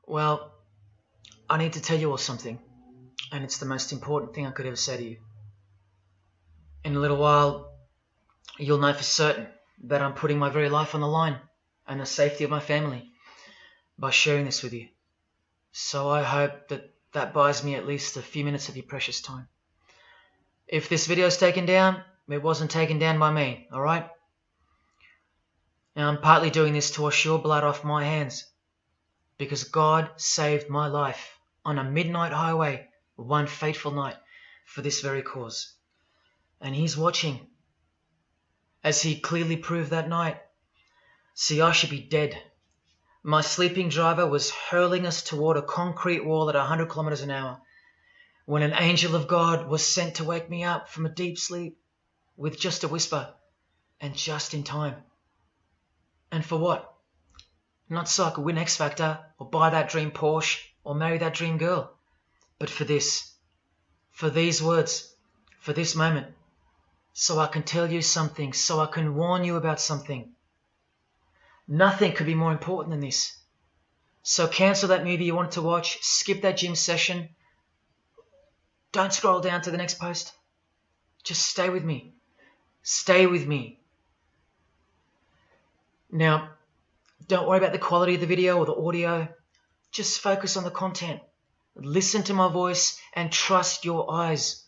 Well, I need to tell you all something, and it's the most important thing I could ever say to you. In a little while, you'll know for certain that I'm putting my very life on the line and the safety of my family by sharing this with you. So I hope that buys me at least a few minutes of your precious time. If this video is taken down, it wasn't taken down by me, alright? Now I'm partly doing this to wash your blood off my hands, because God saved my life on a midnight highway one fateful night for this very cause. And He's watching, as He clearly proved that night. See, I should be dead. My sleeping driver was hurling us toward a concrete wall at 100 kilometers an hour when an angel of God was sent to wake me up from a deep sleep with just a whisper, and just in time. And for what? Not so I could win X Factor or buy that dream Porsche or marry that dream girl, but for this, for these words, for this moment, so I can tell you something, so I can warn you about something. Nothing could be more important than this. So cancel that movie you wanted to watch, skip that gym session. Don't scroll down to the next post. Just stay with me. Stay with me. Now, don't worry about the quality of the video or the audio. Just focus on the content. Listen to my voice and trust your eyes.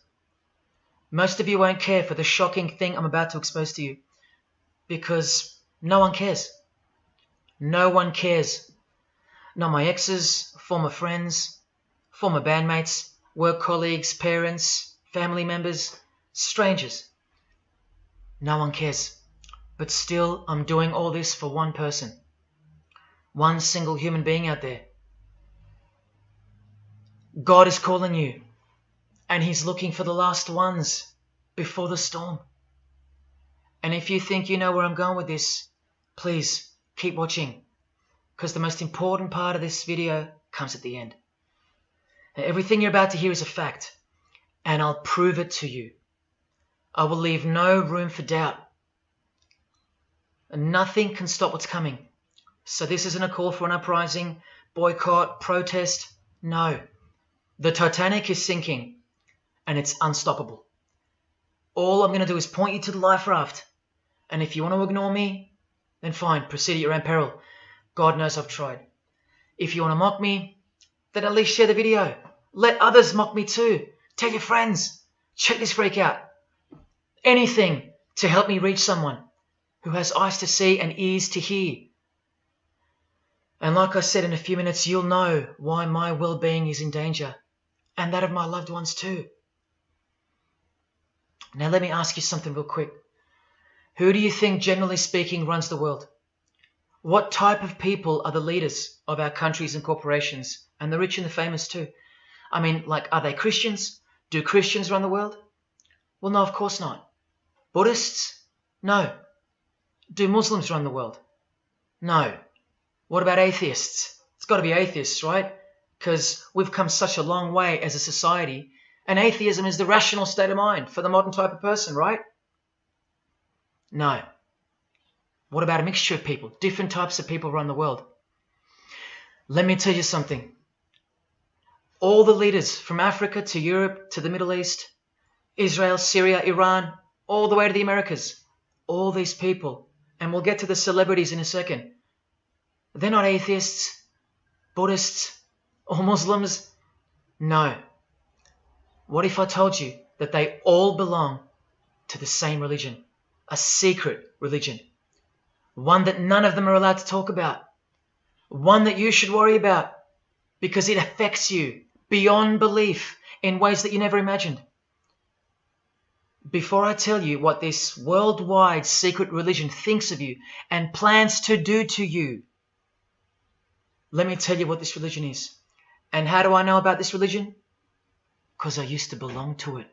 Most of you won't care for the shocking thing I'm about to expose to you, because no one cares. No one cares. Not my exes, former friends, former bandmates, work colleagues, parents, family members, strangers. No one cares. But still, I'm doing all this for one person. One single human being out there. God is calling you, and He's looking for the last ones before the storm. And if you think you know where I'm going with this, please keep watching, because the most important part of this video comes at the end. Now, everything you're about to hear is a fact, and I'll prove it to you. I will leave no room for doubt. And nothing can stop what's coming. So this isn't a call for an uprising, boycott, protest. No. The Titanic is sinking, and it's unstoppable. All I'm going to do is point you to the life raft. And if you want to ignore me, then fine, proceed at your own peril. God knows I've tried. If you want to mock me, then at least share the video. Let others mock me too. Tell your friends. Check this freak out. Anything to help me reach someone who has eyes to see and ears to hear. And like I said, in a few minutes, you'll know why my well-being is in danger, and that of my loved ones too. Now let me ask you something real quick. Who do you think, generally speaking, runs the world? What type of people are the leaders of our countries and corporations, and the rich and the famous too? I mean, like, are they Christians? Do Christians run the world? Well, no, of course not. Buddhists? No. Do Muslims run the world? No. What about atheists? It's got to be atheists, right? Because we've come such a long way as a society, and atheism is the rational state of mind for the modern type of person, right? No. What about a mixture of people? Different types of people run the world. Let me tell you something. All the leaders from Africa to Europe to the Middle East, Israel, Syria, Iran, all the way to the Americas, all these people, and we'll get to the celebrities in a second, they're not atheists, Buddhists, or Muslims. No. What if I told you that they all belong to the same religion? A secret religion. One that none of them are allowed to talk about. One that you should worry about because it affects you beyond belief in ways that you never imagined. Before I tell you what this worldwide secret religion thinks of you and plans to do to you, let me tell you what this religion is. And how do I know about this religion? Because I used to belong to it.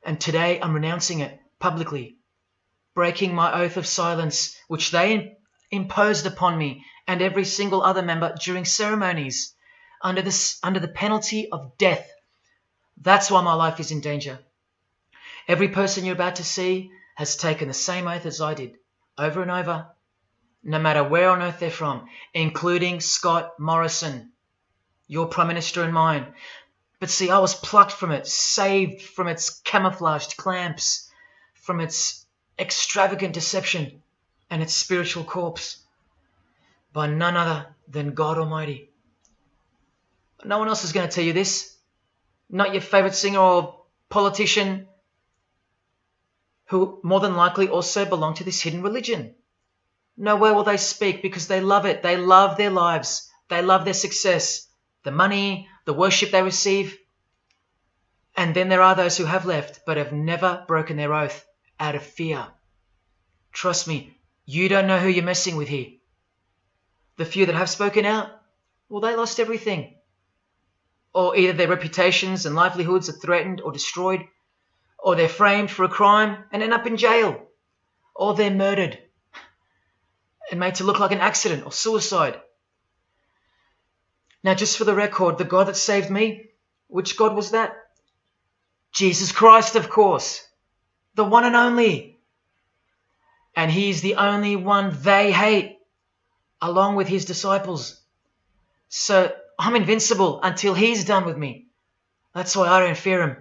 And today I'm renouncing it publicly, breaking my oath of silence, which they imposed upon me and every single other member during ceremonies under the penalty of death. That's why my life is in danger. Every person you're about to see has taken the same oath as I did, over and over, no matter where on earth they're from, including Scott Morrison, your Prime Minister and mine. But see, I was plucked from it, saved from its camouflaged clamps, from its extravagant deception and its spiritual corpse, by none other than God Almighty. No one else is going to tell you this. Not your favorite singer or politician, who more than likely also belong to this hidden religion. Nowhere will they speak because they love it. They love their lives. They love their success, the money, the worship they receive. And then there are those who have left but have never broken their oath out of fear. Trust me, you don't know who you're messing with here. The few that have spoken out, well, they lost everything. Or either their reputations and livelihoods are threatened or destroyed, or they're framed for a crime and end up in jail, or they're murdered and made to look like an accident or suicide. Now, just for the record, the God that saved me, which God was that? Jesus Christ, of course, the one and only. And he's the only one they hate, along with his disciples. So I'm invincible until he's done with me. That's why I don't fear him.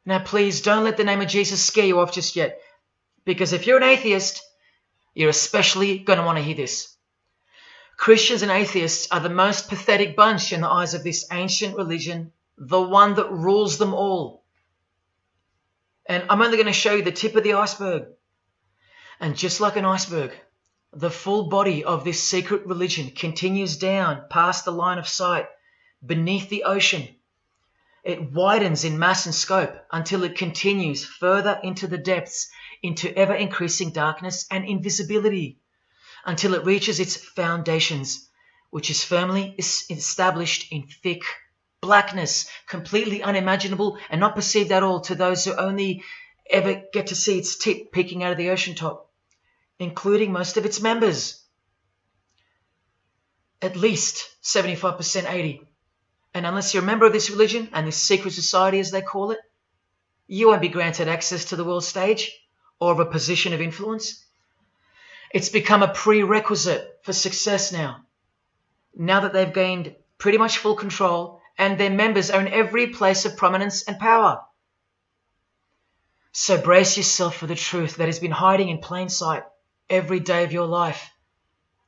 Now, please don't let the name of Jesus scare you off just yet, because if you're an atheist, you're especially going to want to hear this. Christians and atheists are the most pathetic bunch in the eyes of this ancient religion, the one that rules them all. And I'm only going to show you the tip of the iceberg. And just like an iceberg, the full body of this secret religion continues down past the line of sight, beneath the ocean. It widens in mass and scope until it continues further into the depths, into ever-increasing darkness and invisibility, until it reaches its foundations, which is firmly established in thick blackness, completely unimaginable and not perceived at all to those who only ever get to see its tip peeking out of the ocean top, including most of its members. At least 75%, 80%. And unless you're a member of this religion and this secret society, as they call it, you won't be granted access to the world stage or of a position of influence. It's become a prerequisite for success now that they've gained pretty much full control and their members own every place of prominence and power. So brace yourself for the truth that has been hiding in plain sight every day of your life,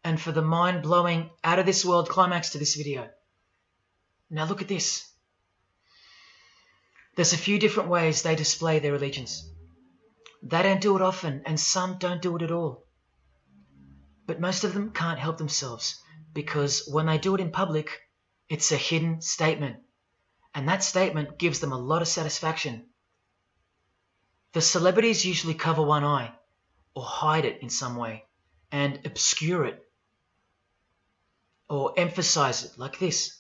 and for the mind-blowing, out-of-this-world climax to this video. Now look at this. There's a few different ways they display their allegiance. They don't do it often, and some don't do it at all. But most of them can't help themselves, because when they do it in public, it's a hidden statement, and that statement gives them a lot of satisfaction. The celebrities usually cover one eye, or hide it in some way, and obscure it, or emphasize it like this.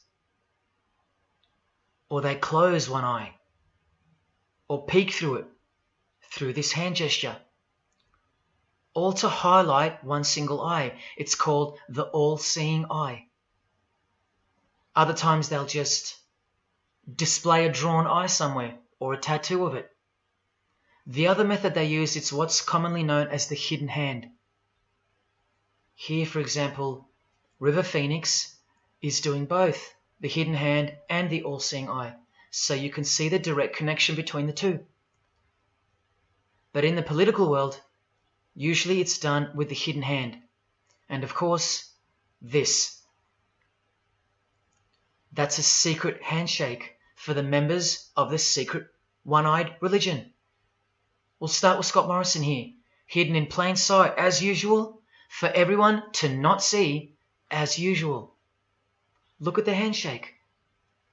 Or they close one eye, or peek through it, through this hand gesture, all to highlight one single eye. It's called the all-seeing eye. Other times they'll just display a drawn eye somewhere, or a tattoo of it. The other method they use is what's commonly known as the hidden hand. Here, for example, River Phoenix is doing both the hidden hand and the all-seeing eye, so you can see the direct connection between the two. But in the political world, usually it's done with the hidden hand, and of course, this. That's a secret handshake for the members of the secret one-eyed religion. We'll start with Scott Morrison here, hidden in plain sight as usual, for everyone to not see as usual. Look at the handshake.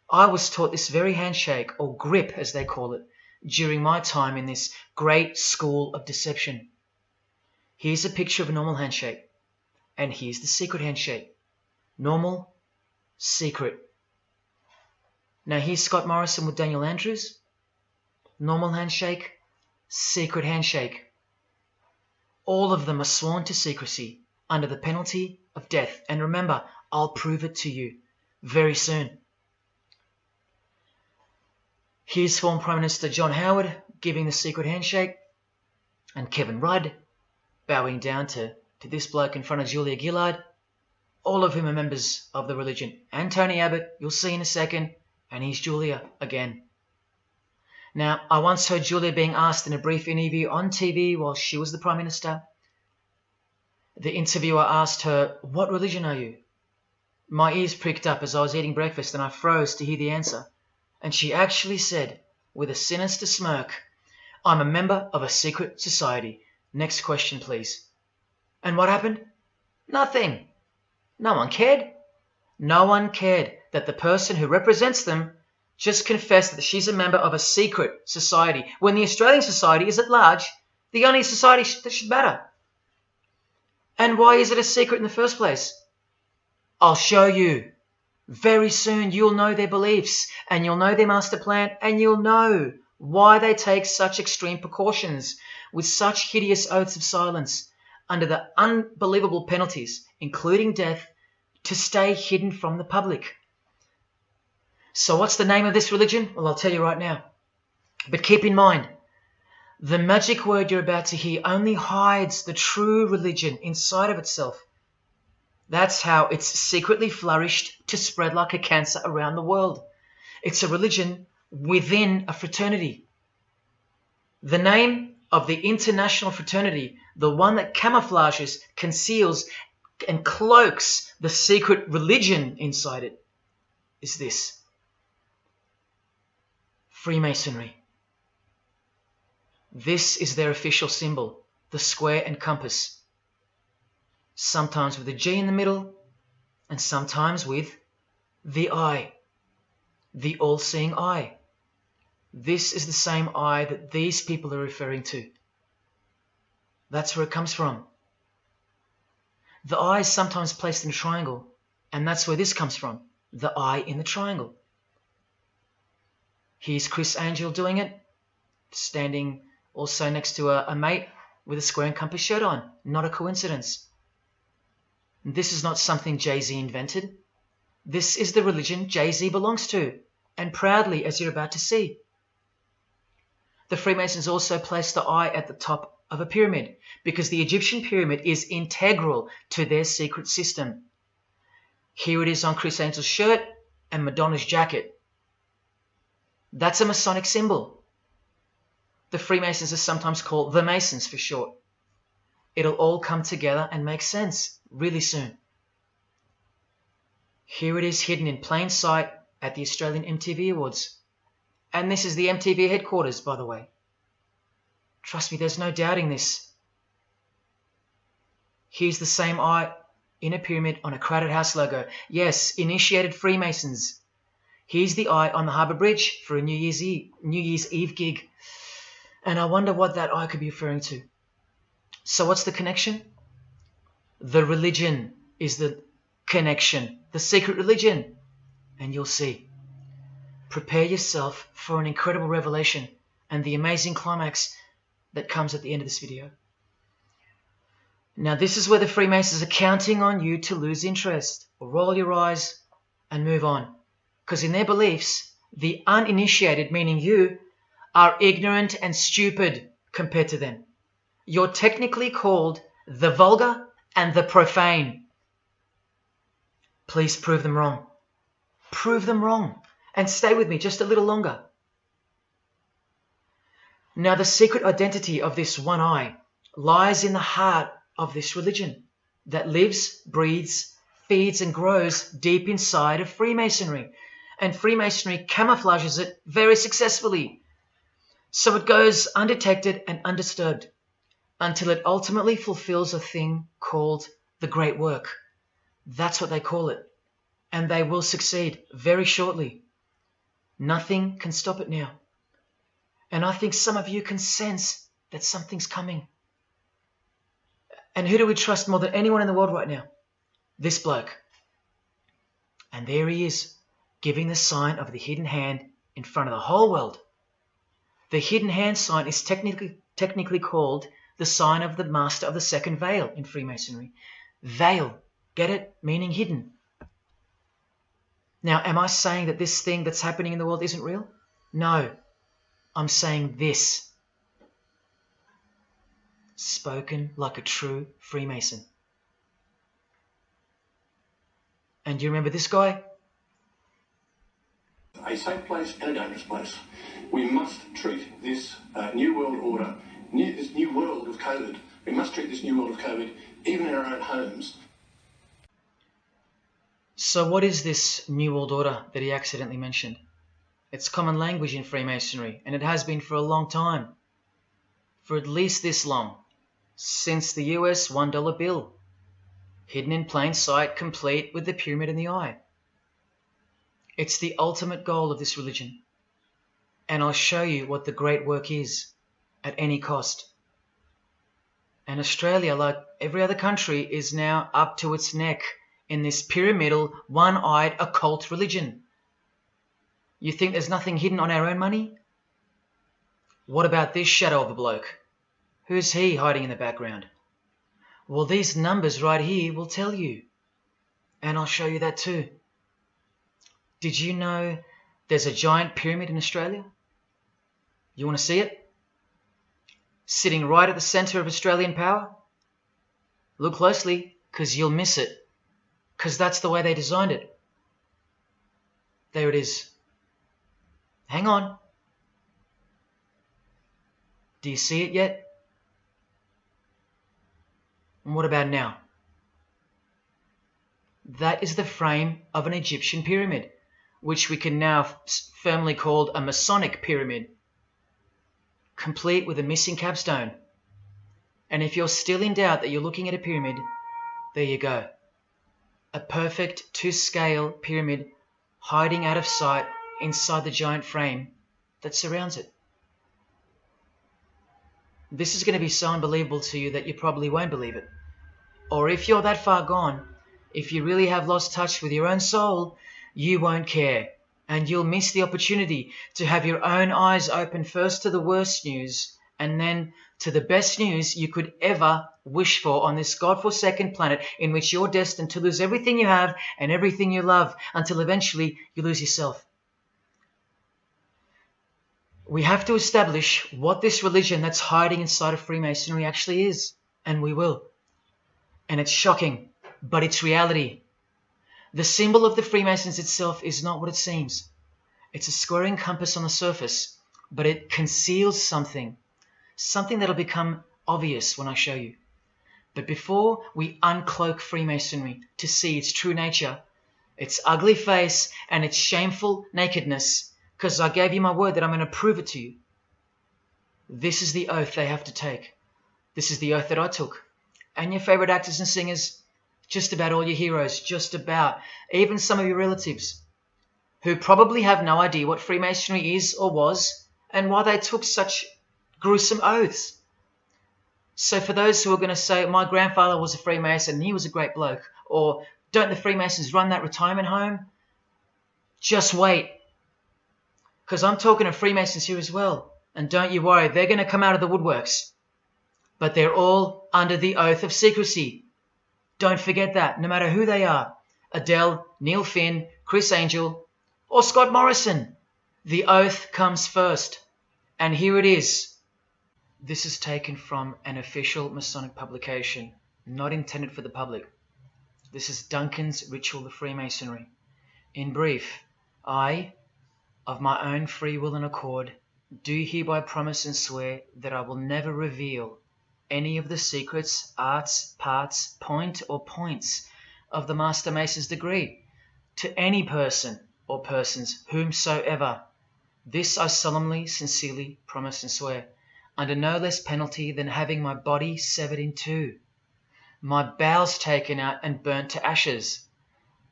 I was taught this very handshake, or grip as they call it, during my time in this great school of deception. Here's a picture of a normal handshake, and here's the secret handshake. Normal, secret. Now here's Scott Morrison with Daniel Andrews. Normal handshake, secret handshake. All of them are sworn to secrecy under the penalty of death. And remember, I'll prove it to you very soon. Here's former Prime Minister John Howard giving the secret handshake, and Kevin Rudd bowing down to to this bloke in front of Julia Gillard, all of whom are members of the religion. And Tony Abbott, you'll see in a second, and he's Julia again. Now, I once heard Julia being asked in a brief interview on TV while she was the Prime Minister. The interviewer asked her, "What religion are you?" My ears pricked up as I was eating breakfast and I froze to hear the answer. And she actually said, with a sinister smirk, "I'm a member of a secret society. Next question, please." And what happened? Nothing. No one cared. No one cared that the person who represents them just confessed that she's a member of a secret society, when the Australian society is at large the only society that should matter. And why is it a secret in the first place? I'll show you. Very soon you'll know their beliefs, and you'll know their master plan, and you'll know why they take such extreme precautions with such hideous oaths of silence under the unbelievable penalties, including death, to stay hidden from the public. So what's the name of this religion? Well, I'll tell you right now. But keep in mind, the magic word you're about to hear only hides the true religion inside of itself. That's how it's secretly flourished to spread like a cancer around the world. It's a religion within a fraternity. The name of the international fraternity, the one that camouflages, conceals, and cloaks the secret religion inside it, is this: Freemasonry. This is their official symbol, the square and compass. Sometimes with a G in the middle, and sometimes with the eye, the all-seeing eye. This is the same eye that these people are referring to. That's where it comes from. The eye is sometimes placed in a triangle, and that's where this comes from, the eye in the triangle. Here's Criss Angel doing it, standing also next to a mate with a square and compass shirt on. Not a coincidence. This is not something Jay-Z invented. This is the religion Jay-Z belongs to, and proudly, as you're about to see. The Freemasons also place the eye at the top of a pyramid, because the Egyptian pyramid is integral to their secret system. Here it is on Criss Angel's shirt and Madonna's jacket. That's a Masonic symbol. The Freemasons are sometimes called the Masons for short. It'll all come together and make sense really soon. Here it is hidden in plain sight at the Australian MTV Awards. And this is the MTV headquarters, by the way. Trust me, there's no doubting this. Here's the same eye in a pyramid on a Crowded House logo. Yes, initiated Freemasons. Here's the eye on the Harbour Bridge for a New Year's Eve gig. And I wonder what that eye could be referring to. So what's the connection? The religion is the connection, the secret religion. And you'll see. Prepare yourself for an incredible revelation and the amazing climax that comes at the end of this video. Now this is where the Freemasons are counting on you to lose interest, or roll your eyes and move on. Because in their beliefs, the uninitiated, meaning you, are ignorant and stupid compared to them. You're technically called the vulgar and the profane. Please prove them wrong. Prove them wrong. And stay with me just a little longer. Now the secret identity of this one eye lies in the heart of this religion that lives, breathes, feeds and grows deep inside of Freemasonry. And Freemasonry camouflages it very successfully. So it goes undetected and undisturbed until it ultimately fulfills a thing called the Great Work. That's what they call it. And they will succeed very shortly. Nothing can stop it now. And I think some of you can sense that something's coming. And who do we trust more than anyone in the world right now? This bloke. And there he is, giving the sign of the hidden hand in front of the whole world. The hidden hand sign is technically called the sign of the Master of the Second Veil in Freemasonry. Veil, get it? Meaning hidden. Now, am I saying that this thing that's happening in the world isn't real? No. I'm saying this. Spoken like a true Freemason. And you remember this guy? A safe place and a dangerous place. We must treat this new world order, this new world of COVID, we must treat this new world of COVID even in our own homes. So what is this New World Order that he accidentally mentioned? It's common language in Freemasonry, and it has been for a long time. For at least this long. Since the US $1 bill. Hidden in plain sight, complete with the pyramid in the eye. It's the ultimate goal of this religion. And I'll show you what the great work is, at any cost. And Australia, like every other country, is now up to its neck in this pyramidal, one-eyed, occult religion. You think there's nothing hidden on our own money? What about this shadow of a bloke? Who's he hiding in the background? Well, these numbers right here will tell you. And I'll show you that too. Did you know there's a giant pyramid in Australia? You want to see it? Sitting right at the centre of Australian power? Look closely, because you'll miss it. Because that's the way they designed it. There it is. Hang on. Do you see it yet? And what about now? That is the frame of an Egyptian pyramid, which we can now firmly call a Masonic pyramid, complete with a missing capstone. And if you're still in doubt that you're looking at a pyramid, there you go. A perfect to-scale pyramid hiding out of sight inside the giant frame that surrounds it. This is going to be so unbelievable to you that you probably won't believe it. Or if you're that far gone, if you really have lost touch with your own soul, you won't care. And you'll miss the opportunity to have your own eyes open first to the worst news and then to the best news you could ever wish for on this godforsaken planet in which you're destined to lose everything you have and everything you love until eventually you lose yourself. We have to establish what this religion that's hiding inside of Freemasonry actually is, and we will. And it's shocking, but it's reality. The symbol of the Freemasons itself is not what it seems. It's a squaring compass on the surface, but it conceals something that'll become obvious when I show you. But before we uncloak Freemasonry to see its true nature, its ugly face and its shameful nakedness, because I gave you my word that I'm going to prove it to you. This is the oath they have to take. This is the oath that I took. And your favorite actors and singers, just about all your heroes, just about, even some of your relatives, who probably have no idea what Freemasonry is or was, and why they took such gruesome oaths. So for those who are going to say, my grandfather was a Freemason and he was a great bloke, or don't the Freemasons run that retirement home? Just wait. Because I'm talking to Freemasons here as well. And don't you worry, they're going to come out of the woodworks. But they're all under the oath of secrecy. Don't forget that, no matter who they are. Adele, Neil Finn, Chris Angel, or Scott Morrison. The oath comes first. And here it is. This is taken from an official Masonic publication, not intended for the public. This is Duncan's Ritual of Freemasonry. In brief, I, of my own free will and accord, do hereby promise and swear that I will never reveal any of the secrets, arts, parts, point or points of the Master Mason's degree to any person or persons whomsoever. This I solemnly, sincerely promise and swear, under no less penalty than having my body severed in two, my bowels taken out and burnt to ashes,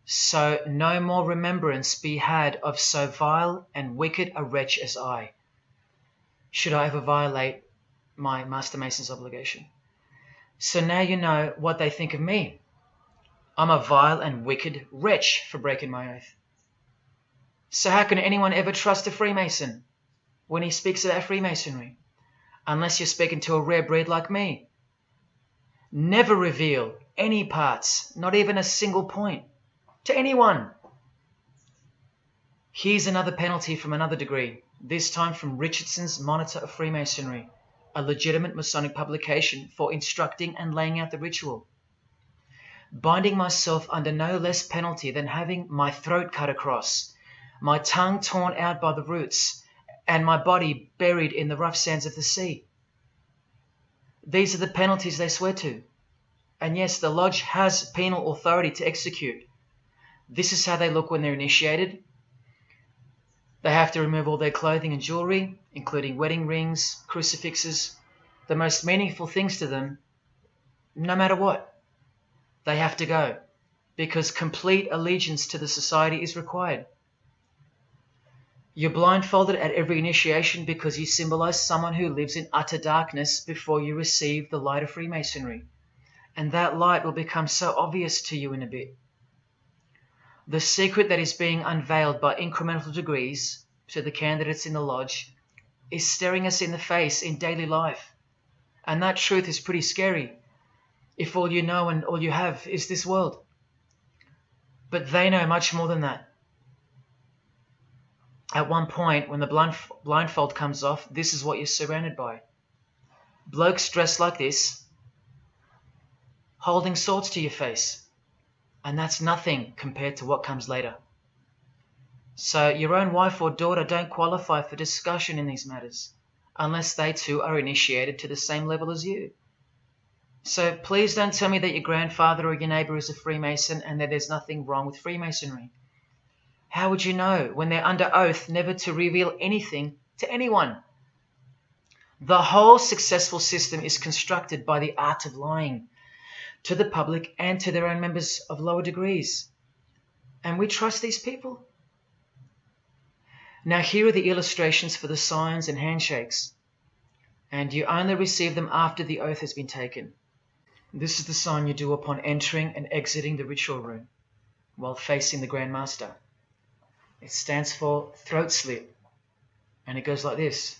so no more remembrance be had of so vile and wicked a wretch as I, should I ever violate my Master Mason's obligation. So now you know what they think of me. I'm a vile and wicked wretch for breaking my oath. So how can anyone ever trust a Freemason when he speaks about Freemasonry? Unless you're speaking to a rare breed like me. Never reveal any parts, not even a single point, to anyone. Here's another penalty from another degree, this time from Richardson's Monitor of Freemasonry, a legitimate Masonic publication for instructing and laying out the ritual. binding myself under no less penalty than having my throat cut across, my tongue torn out by the roots, and my body buried in the rough sands of the sea. These are the penalties they swear to. And yes, the lodge has penal authority to execute. This is how they look when they're initiated. They have to remove all their clothing and jewelry, including wedding rings, crucifixes, the most meaningful things to them, no matter what. They have to go, because complete allegiance to the society is required. You're blindfolded at every initiation because you symbolize someone who lives in utter darkness before you receive the light of Freemasonry. And that light will become so obvious to you in a bit. The secret that is being unveiled by incremental degrees to the candidates in the lodge is staring us in the face in daily life. And that truth is pretty scary if all you know and all you have is this world. But they know much more than that. At one point, when the blindfold comes off, this is what you're surrounded by. Blokes dressed like this, holding swords to your face. And that's nothing compared to what comes later. So your own wife or daughter don't qualify for discussion in these matters, unless they too are initiated to the same level as you. So please don't tell me that your grandfather or your neighbour is a Freemason and that there's nothing wrong with Freemasonry. How would you know when they're under oath never to reveal anything to anyone? The whole successful system is constructed by the art of lying to the public and to their own members of lower degrees. And we trust these people. Now here are the illustrations for the signs and handshakes. And you only receive them after the oath has been taken. This is the sign you do upon entering and exiting the ritual room while facing the Grand Master. It stands for throat slit. And it goes like this.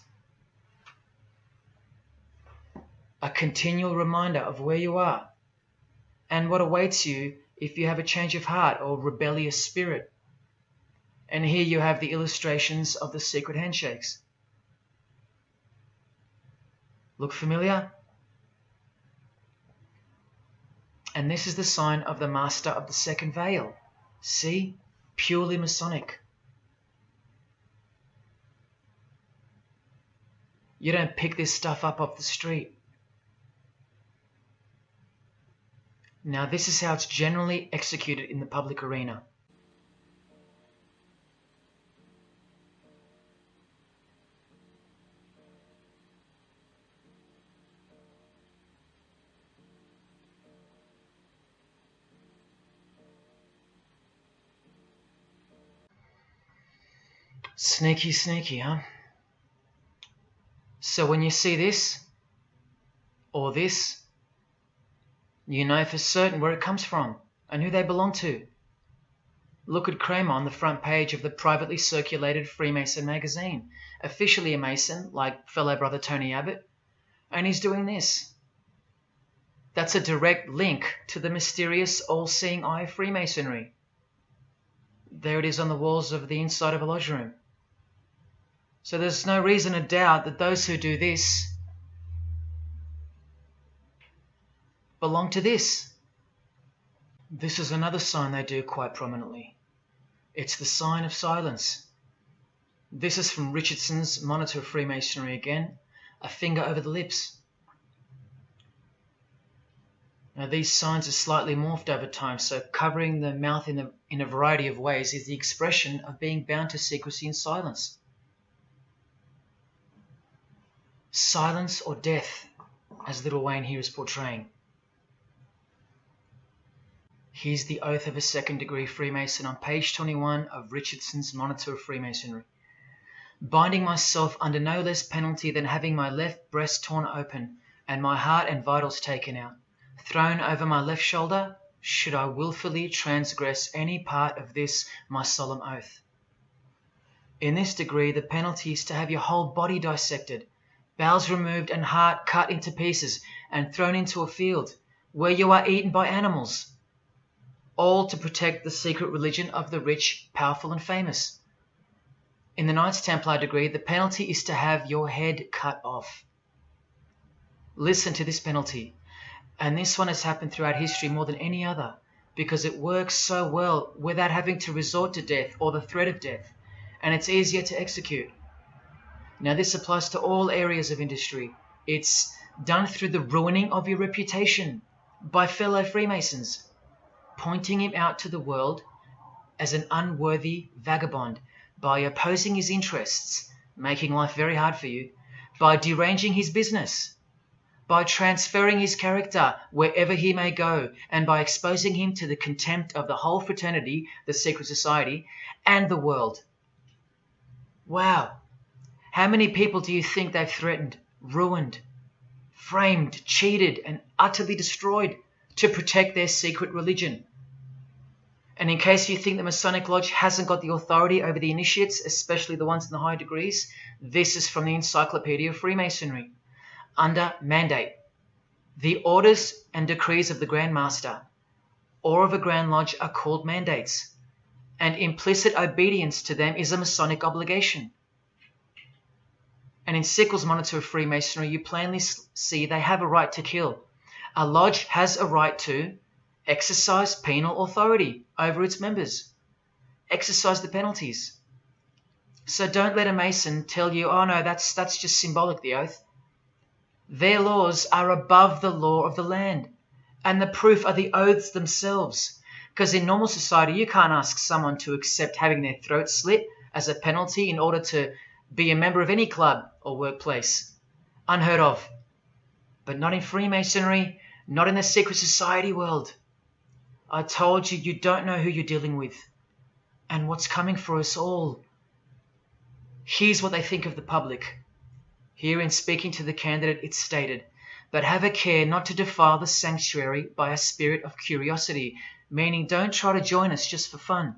A continual reminder of where you are and what awaits you if you have a change of heart or rebellious spirit. And here you have the illustrations of the secret handshakes. Look familiar? And this is the sign of the Master of the Second Veil. See? Purely Masonic. You don't pick this stuff up off the street. Now this is how it's generally executed in the public arena. Sneaky, sneaky, huh? So when you see this, or this, you know for certain where it comes from and who they belong to. Look at Kramer on the front page of the privately circulated Freemason magazine, officially a Mason, like fellow brother Tony Abbott, and he's doing this. That's a direct link to the mysterious all-seeing eye of Freemasonry. There it is on the walls of the inside of a lodge room. So there's no reason to doubt that those who do this belong to this. This is another sign they do quite prominently. It's the sign of silence. This is from Richardson's Monitor of Freemasonry again, a finger over the lips. Now these signs are slightly morphed over time, so covering the mouth in a variety of ways is the expression of being bound to secrecy and silence. Silence or death, as Little Wayne here is portraying. Here's the oath of a second-degree Freemason on page 21 of Richardson's Monitor of Freemasonry. Binding myself under no less penalty than having my left breast torn open and my heart and vitals taken out, thrown over my left shoulder, should I wilfully transgress any part of this my solemn oath. In this degree, the penalty is to have your whole body dissected, bowels removed and heart cut into pieces and thrown into a field where you are eaten by animals, all to protect the secret religion of the rich, powerful and famous. In the Knights Templar degree, the penalty is to have your head cut off. Listen to this penalty. And this one has happened throughout history more than any other, because it works so well without having to resort to death or the threat of death, and it's easier to execute. Now this applies to all areas of industry. It's done through the ruining of your reputation by fellow Freemasons, pointing him out to the world as an unworthy vagabond, by opposing his interests, making life very hard for you, by deranging his business, by transferring his character wherever he may go, and by exposing him to the contempt of the whole fraternity, the secret society, and the world. Wow. How many people do you think they've threatened, ruined, framed, cheated, and utterly destroyed to protect their secret religion? And in case you think the Masonic Lodge hasn't got the authority over the initiates, especially the ones in the high degrees, this is from the Encyclopedia of Freemasonry. Under mandate, the orders and decrees of the Grand Master or of a Grand Lodge are called mandates, and implicit obedience to them is a Masonic obligation. And in Sickles' Monitor of Freemasonry, you plainly see they have a right to kill. A lodge has a right to exercise penal authority over its members. Exercise the penalties. So don't let a Mason tell you, oh no, that's just symbolic, the oath. Their laws are above the law of the land, and the proof are the oaths themselves. Because in normal society, you can't ask someone to accept having their throat slit as a penalty in order to be a member of any club or workplace. Unheard of. But not in Freemasonry, not in the secret society world. I told you, you don't know who you're dealing with and what's coming for us all. Here's what they think of the public. Here in speaking to the candidate, it's stated, but have a care not to defile the sanctuary by a spirit of curiosity, meaning don't try to join us just for fun.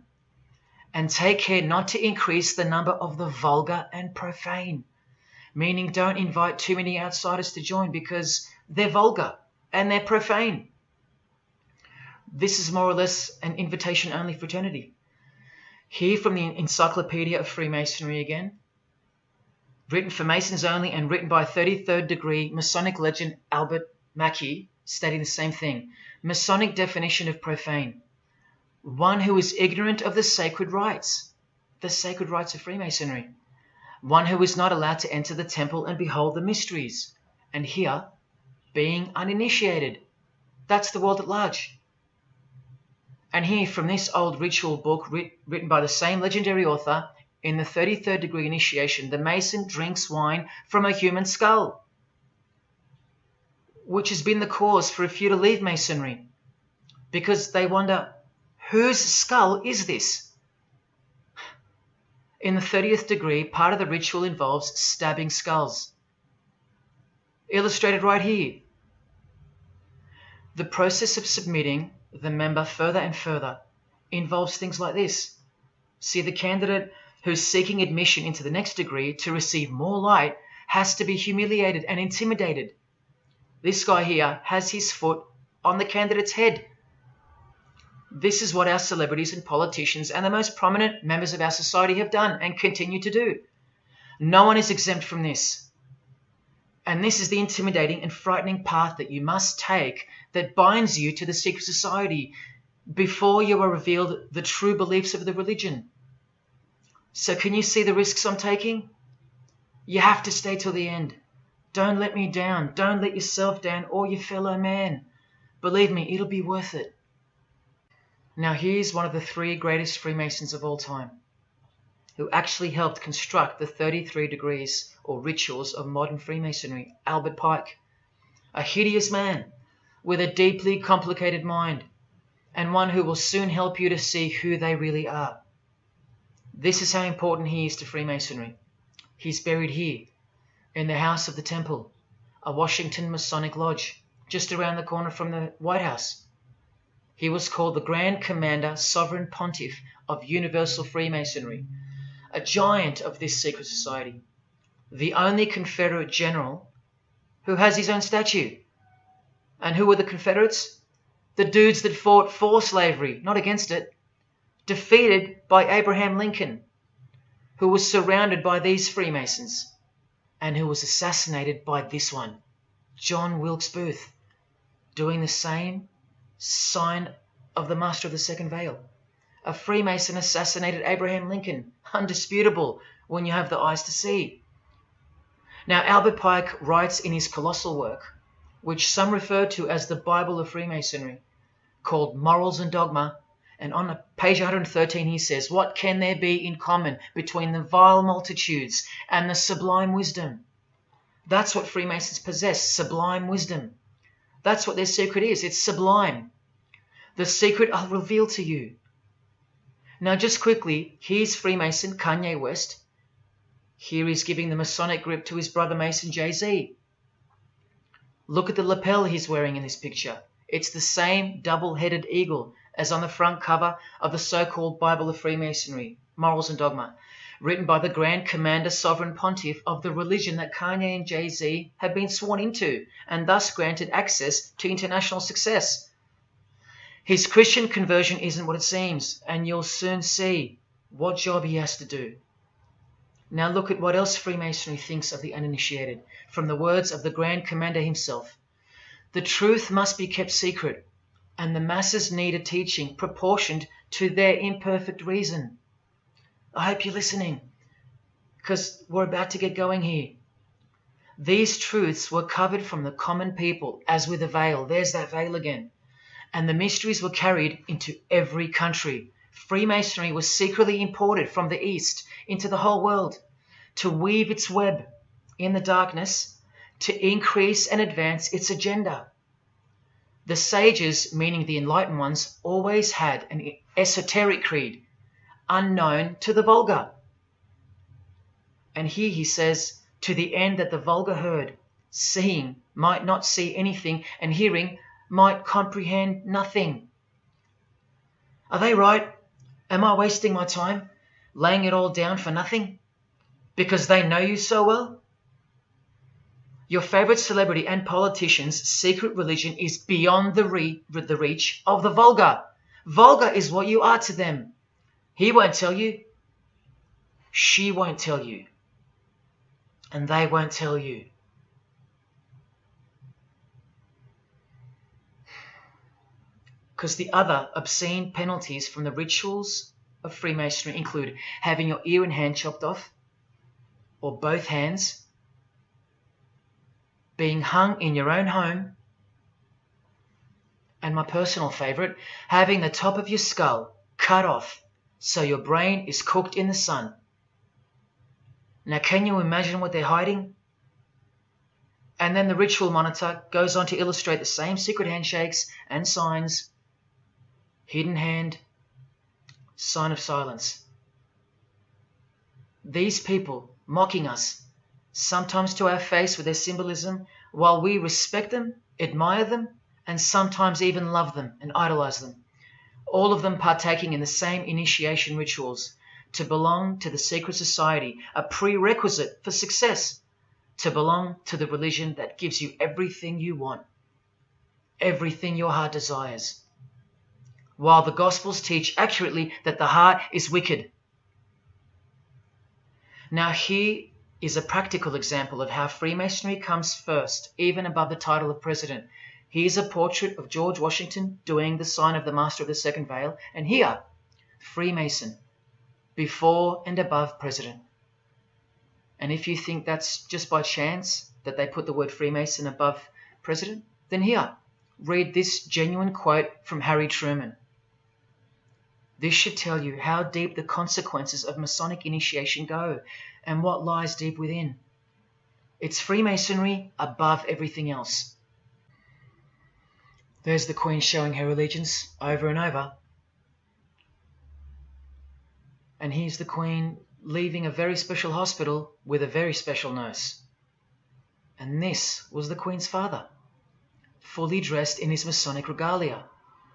And take care not to increase the number of the vulgar and profane, meaning don't invite too many outsiders to join because they're vulgar and they're profane. This is more or less an invitation-only fraternity. Here from the Encyclopedia of Freemasonry again, written for Masons only and written by 33rd degree Masonic legend Albert Mackey, stating the same thing. Masonic definition of profane. One who is ignorant of the sacred rites of Freemasonry. One who is not allowed to enter the temple and behold the mysteries. And here, being uninitiated. That's the world at large. And here from this old ritual book written by the same legendary author, in the 33rd degree initiation, the Mason drinks wine from a human skull, which has been the cause for a few to leave Masonry, because they wonder, whose skull is this? In the 30th degree, part of the ritual involves stabbing skulls. Illustrated right here. The process of submitting the member further and further involves things like this. See, the candidate who's seeking admission into the next degree to receive more light has to be humiliated and intimidated. This guy here has his foot on the candidate's head. This is what our celebrities and politicians and the most prominent members of our society have done and continue to do. No one is exempt from this. And this is the intimidating and frightening path that you must take that binds you to the secret society before you are revealed the true beliefs of the religion. So can you see the risks I'm taking? You have to stay till the end. Don't let me down. Don't let yourself down or your fellow man. Believe me, it'll be worth it. Now here's one of the 3 greatest Freemasons of all time, who actually helped construct the 33 degrees or rituals of modern Freemasonry, Albert Pike. A hideous man with a deeply complicated mind, and one who will soon help you to see who they really are. This is how important he is to Freemasonry. He's buried here, in the House of the Temple, a Washington Masonic Lodge, just around the corner from the White House. He was called the Grand Commander Sovereign Pontiff of Universal Freemasonry, a giant of this secret society, the only Confederate general who has his own statue. And who were the Confederates? The dudes that fought for slavery, not against it, defeated by Abraham Lincoln, who was surrounded by these Freemasons, and who was assassinated by this one, John Wilkes Booth. doing the same sign of the Master of the Second Veil. A Freemason assassinated Abraham Lincoln. Undisputable when you have the eyes to see. Now, Albert Pike writes in his colossal work, which some refer to as the Bible of Freemasonry, called Morals and Dogma, and on page 113 he says, "What can there be in common between the vile multitudes and the sublime wisdom?" That's what Freemasons possess, sublime wisdom. That's what their secret is. It's sublime. The secret I'll reveal to you. Now, just quickly, here's Freemason Kanye West. Here he's giving the Masonic grip to his brother Mason Jay-Z. Look at the lapel he's wearing in this picture. It's the same double-headed eagle as on the front cover of the so-called Bible of Freemasonry, Morals and Dogma, written by the Grand Commander Sovereign Pontiff of the religion that Kanye and Jay-Z have been sworn into, and thus granted access to international success. His Christian conversion isn't what it seems, and you'll soon see what job he has to do. Now look at what else Freemasonry thinks of the uninitiated, from the words of the Grand Commander himself. The truth must be kept secret, and the masses need a teaching proportioned to their imperfect reason. I hope you're listening, because we're about to get going here. These truths were covered from the common people, as with a veil. There's that veil again. And the mysteries were carried into every country. Freemasonry was secretly imported from the East into the whole world to weave its web in the darkness, to increase and advance its agenda. The sages, meaning the enlightened ones, always had an esoteric creed, unknown to the vulgar. And here he says, to the end that the vulgar herd, seeing, might not see anything, and hearing, might comprehend nothing. Are they right? Am I wasting my time, laying it all down for nothing? Because they know you so well? Your favorite celebrity and politician's secret religion is beyond the reach of the vulgar. Vulgar is what you are to them. He won't tell you. She won't tell you. And they won't tell you. Because the other obscene penalties from the rituals of Freemasonry include having your ear and hand chopped off, or both hands, being hung in your own home, and my personal favourite, having the top of your skull cut off so your brain is cooked in the sun. Now, can you imagine what they're hiding? And then the ritual monitor goes on to illustrate the same secret handshakes and signs. Hidden hand, sign of silence. These people mocking us, sometimes to our face with their symbolism, while we respect them, admire them, and sometimes even love them and idolize them. All of them partaking in the same initiation rituals, to belong to the secret society, a prerequisite for success, to belong to the religion that gives you everything you want, everything your heart desires. While the Gospels teach accurately that the heart is wicked. Now here is a practical example of how Freemasonry comes first, even above the title of president. Here's a portrait of George Washington doing the sign of the Master of the Second Veil, and here, Freemason, before and above president. And if you think that's just by chance that they put the word Freemason above president, then here, read this genuine quote from Harry Truman. This should tell you how deep the consequences of Masonic initiation go and what lies deep within. It's Freemasonry above everything else. There's the Queen showing her allegiance over and over. And here's the Queen leaving a very special hospital with a very special nurse. And this was the Queen's father, fully dressed in his Masonic regalia,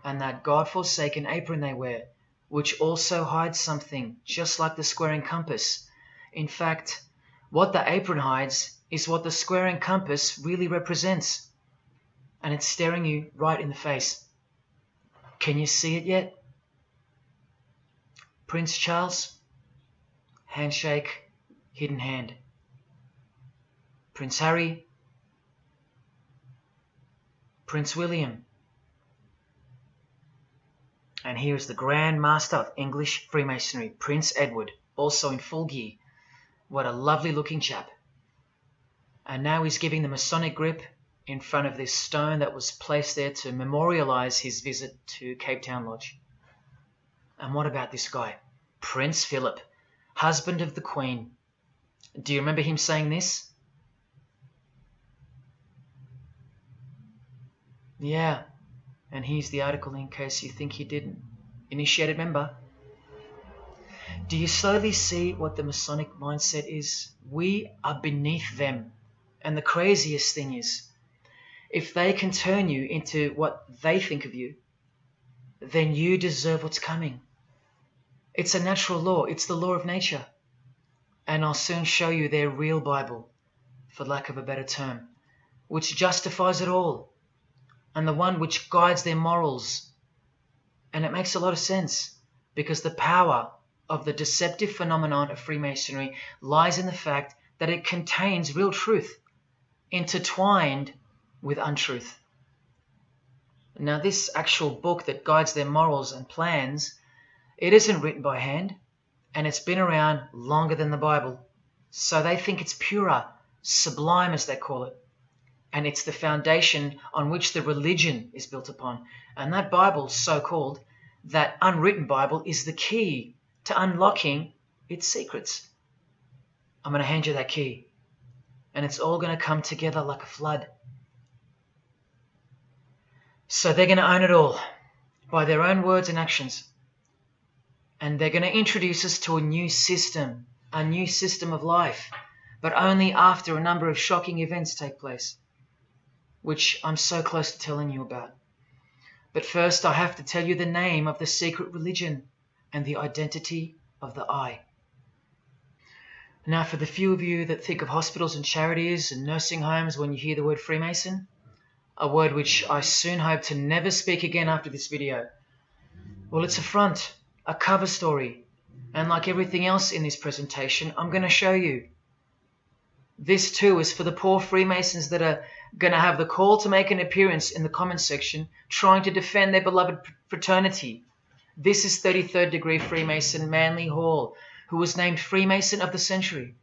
and that God-forsaken apron they wear, which also hides something, just like the square and compass. In fact, what the apron hides is what the square and compass really represents. And it's staring you right in the face. Can you see it yet? Prince Charles, handshake, hidden hand. Prince Harry, Prince William. And here is the Grand Master of English Freemasonry, Prince Edward, also in full gear. What a lovely looking chap. And now he's giving the Masonic grip in front of this stone that was placed there to memorialize his visit to Cape Town Lodge. And what about this guy? Prince Philip, husband of the Queen. Do you remember him saying this? Yeah, and here's the article in case you think he didn't. Initiated member. Do you slowly see what the Masonic mindset is? We are beneath them. And the craziest thing is, if they can turn you into what they think of you, then you deserve what's coming. It's a natural law. It's the law of nature. And I'll soon show you their real Bible, for lack of a better term, which justifies it all, and the one which guides their morals. And it makes a lot of sense, because the power of the deceptive phenomenon of Freemasonry lies in the fact that it contains real truth, intertwined with untruth. Now, this actual book that guides their morals and plans, it isn't written by hand, and it's been around longer than the Bible. So they think it's purer, sublime as they call it. And it's the foundation on which the religion is built upon. And that Bible, so-called, that unwritten Bible, is the key to unlocking its secrets. I'm going to hand you that key. And it's all going to come together like a flood. So they're going to own it all by their own words and actions. And they're going to introduce us to a new system of life, but only after a number of shocking events take place, which I'm so close to telling you about. But first, I have to tell you the name of the secret religion and the identity of the I. Now, for the few of you that think of hospitals and charities and nursing homes when you hear the word Freemason, a word which I soon hope to never speak again after this video, well, it's a front, a cover story, and like everything else in this presentation, I'm going to show you. This too is for the poor Freemasons that are going to have the call to make an appearance in the comments section trying to defend their beloved fraternity. This is 33rd degree Freemason Manly Hall, who was named Freemason of the Century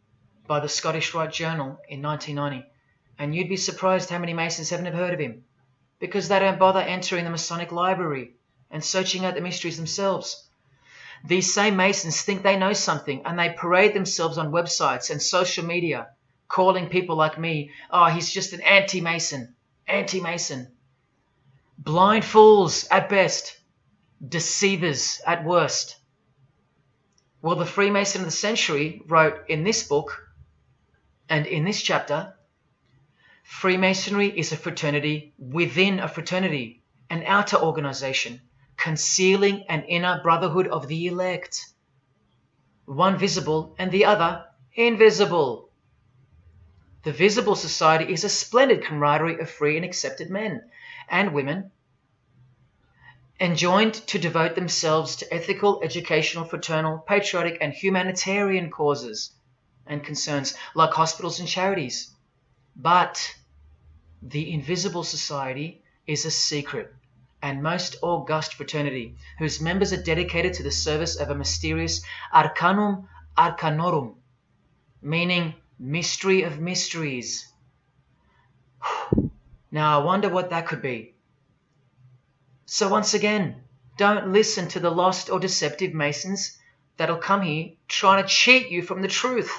by the Scottish Rite Journal in 1990. And you'd be surprised how many Masons haven't heard of him, because they don't bother entering the Masonic library and searching out the mysteries themselves. These same Masons think they know something, and they parade themselves on websites and social media, calling people like me, oh, he's just an anti-Mason, anti-Mason. Blind fools at best, deceivers at worst. Well, the Freemason of the Century wrote in this book, and in this chapter, Freemasonry is a fraternity within a fraternity, an outer organization, concealing an inner brotherhood of the elect. One visible and the other invisible. The visible society is a splendid camaraderie of free and accepted men and women, enjoined to devote themselves to ethical, educational, fraternal, patriotic, and humanitarian causes and concerns like hospitals and charities. But the invisible society is a secret and most august fraternity whose members are dedicated to the service of a mysterious arcanum arcanorum, meaning mystery of mysteries. Now I wonder what that could be. So once again, don't listen to the lost or deceptive Masons that'll come here trying to cheat you from the truth,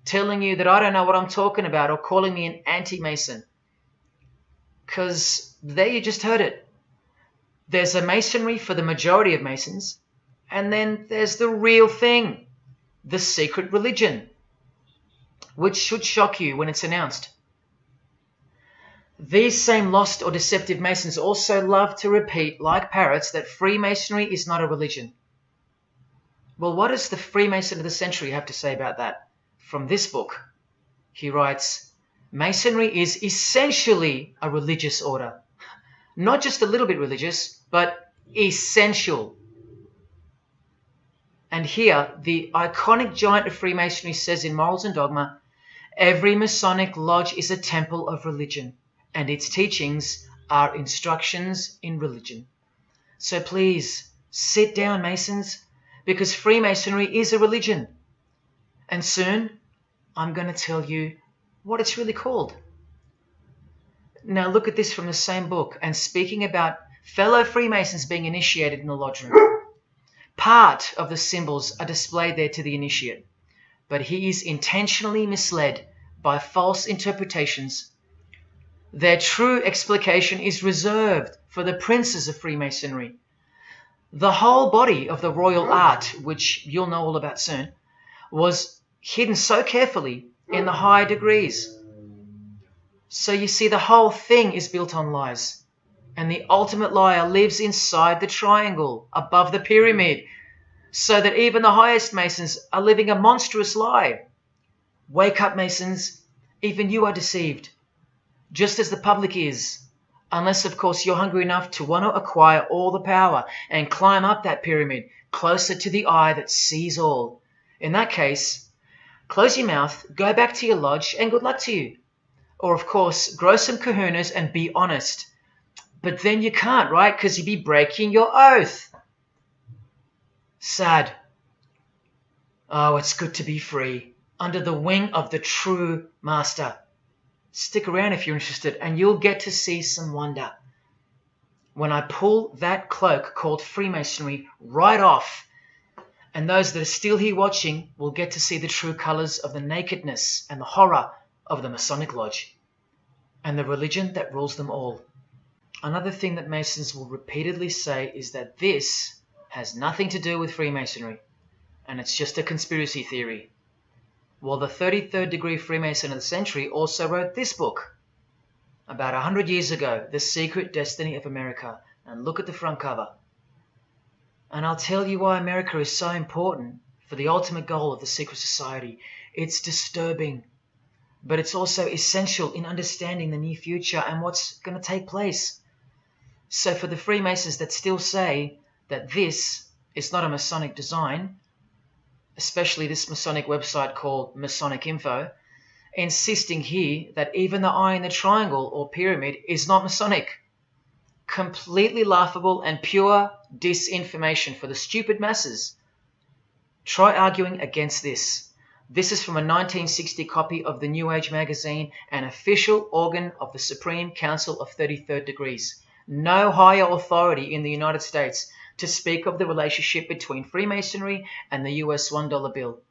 telling you that I don't know what I'm talking about or calling me an anti-Mason. Because there you just heard it. There's a Masonry for the majority of Masons, and then there's the real thing, the secret religion, which should shock you when it's announced. These same lost or deceptive Masons also love to repeat, like parrots, that Freemasonry is not a religion. Well, what does the Freemason of the Century have to say about that? From this book, he writes, Masonry is essentially a religious order. Not just a little bit religious, but essential. And here, the iconic giant of Freemasonry says in Morals and Dogma, every Masonic lodge is a temple of religion, and its teachings are instructions in religion. So please, sit down, Masons, because Freemasonry is a religion. And soon, I'm going to tell you what it's really called. Now look at this from the same book, and speaking about fellow Freemasons being initiated in the lodge room. Part of the symbols are displayed there to the initiate, but he is intentionally misled by false interpretations. Their true explication is reserved for the princes of Freemasonry. The whole body of the royal art, which you'll know all about soon, was hidden so carefully in the higher degrees. So you see, the whole thing is built on lies. And the ultimate liar lives inside the triangle, above the pyramid, so that even the highest Masons are living a monstrous lie. Wake up, Masons. Even you are deceived, just as the public is. Unless, of course, you're hungry enough to want to acquire all the power and climb up that pyramid closer to the eye that sees all. In that case, close your mouth, go back to your lodge, and good luck to you. Or, of course, grow some kahunas and be honest. But then you can't, right? Because you'd be breaking your oath. Sad. Oh, it's good to be free, under the wing of the true master. Stick around if you're interested, and you'll get to see some wonder. When I pull that cloak called Freemasonry right off, and those that are still here watching will get to see the true colours of the nakedness and the horror of the Masonic Lodge, and the religion that rules them all. Another thing that Masons will repeatedly say is that this has nothing to do with Freemasonry, and it's just a conspiracy theory. Well, the 33rd degree Freemason of the century also wrote this book about 100 years ago, The Secret Destiny of America. And look at the front cover. And I'll tell you why America is so important for the ultimate goal of the secret society. It's disturbing, but it's also essential in understanding the near future and what's going to take place. So for the Freemasons that still say that this is not a Masonic design, especially this Masonic website called Masonic Info, insisting here that even the eye in the triangle or pyramid is not Masonic. Completely laughable and pure disinformation for the stupid masses. Try arguing against this. This is from a 1960 copy of the New Age magazine, an official organ of the Supreme Council of 33rd Degrees. No higher authority in the United States to speak of the relationship between Freemasonry and the US $1 bill.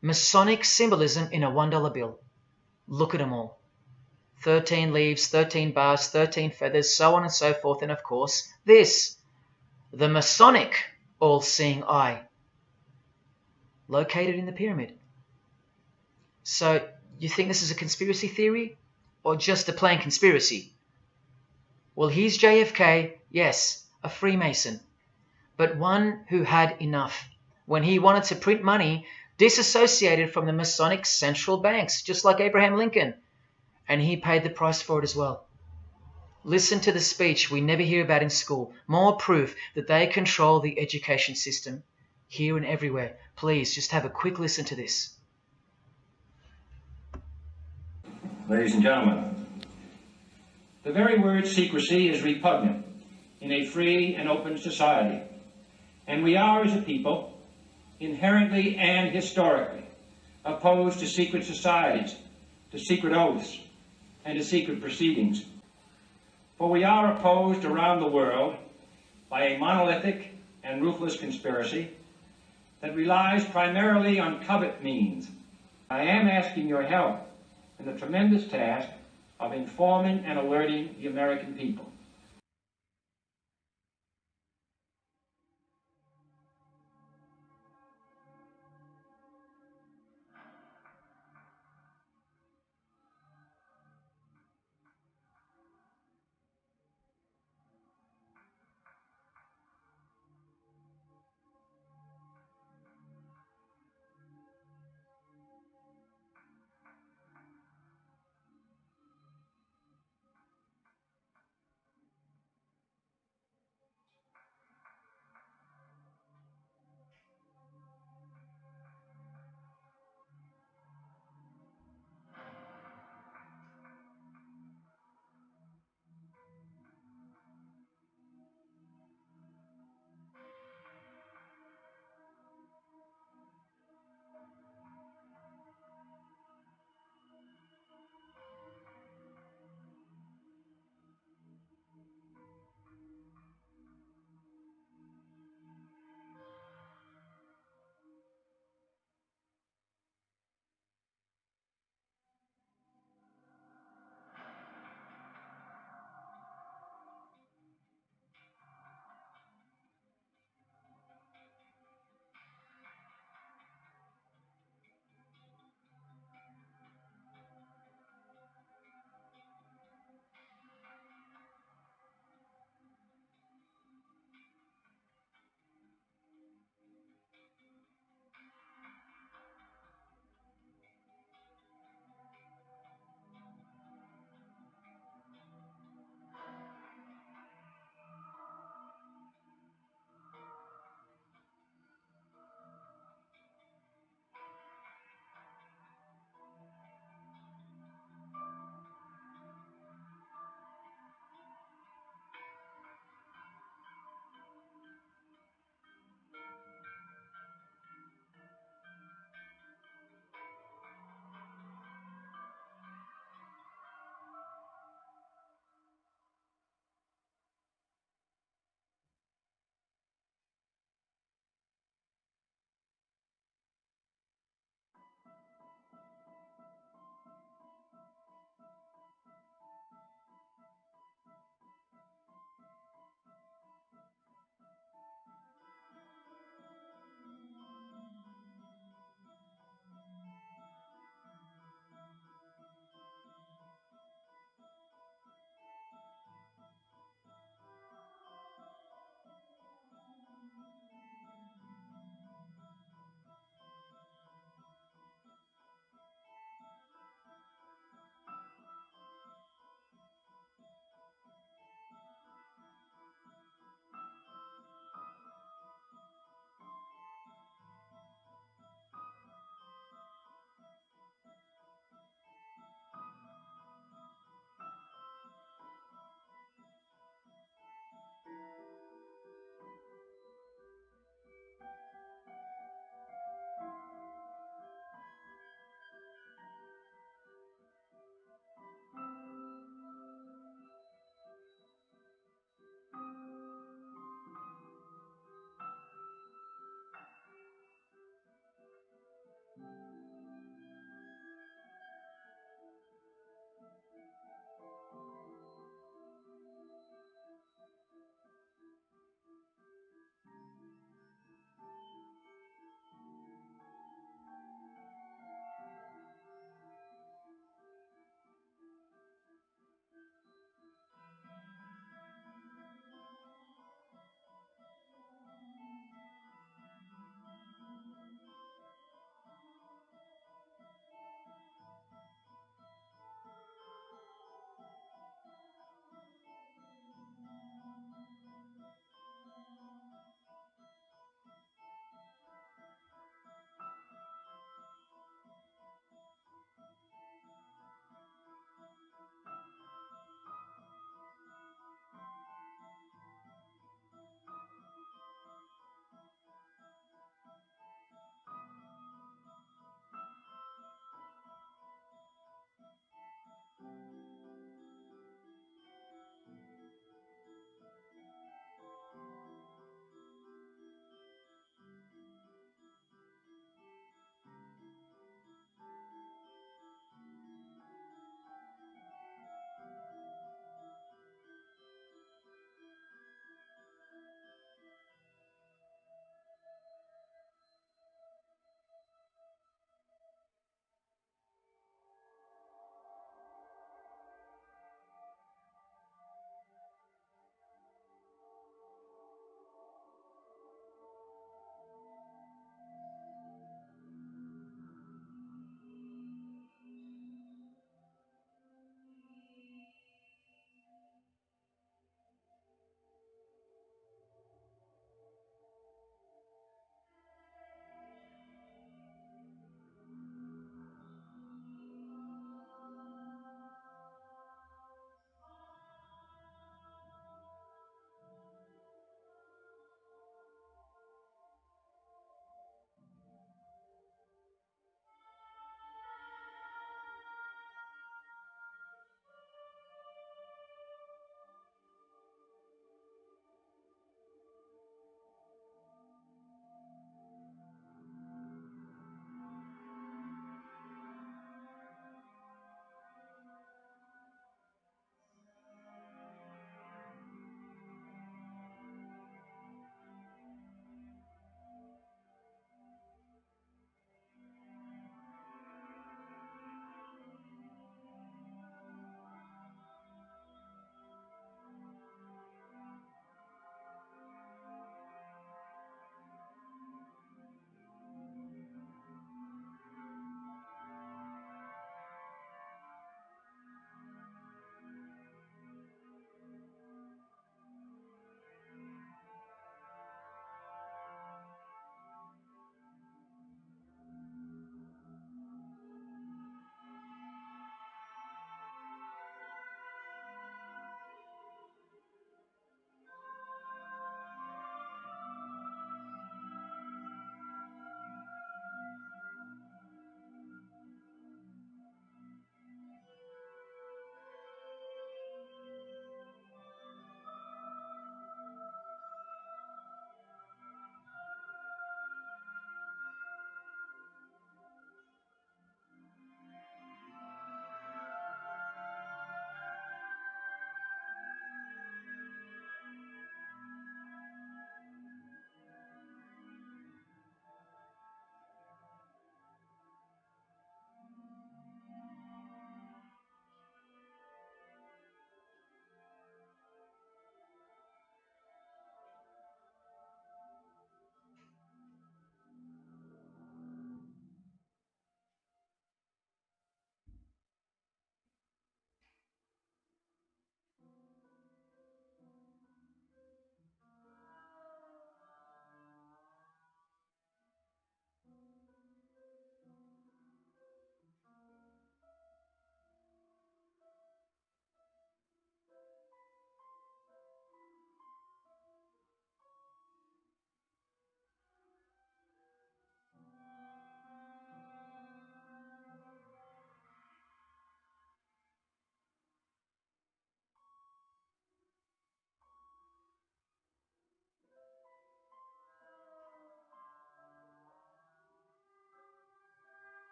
Masonic symbolism in a $1 bill. Look at them all. 13 leaves, 13 bars, 13 feathers, so on and so forth, and of course, this, the Masonic all-seeing eye, located in the pyramid. So, you think this is a conspiracy theory, or just a plain conspiracy? Well, here's JFK, yes, a Freemason, but one who had enough when he wanted to print money disassociated from the Masonic central banks, just like Abraham Lincoln, and he paid the price for it as well. Listen to the speech we never hear about in school, more proof that they control the education system here and everywhere. Please, just have a quick listen to this. Ladies and gentlemen, the very word secrecy is repugnant in a free and open society, and we are, as a people, inherently and historically opposed to secret societies, to secret oaths, and to secret proceedings. For we are opposed around the world by a monolithic and ruthless conspiracy that relies primarily on covert means. I am asking your help in the tremendous task of informing and alerting the American people.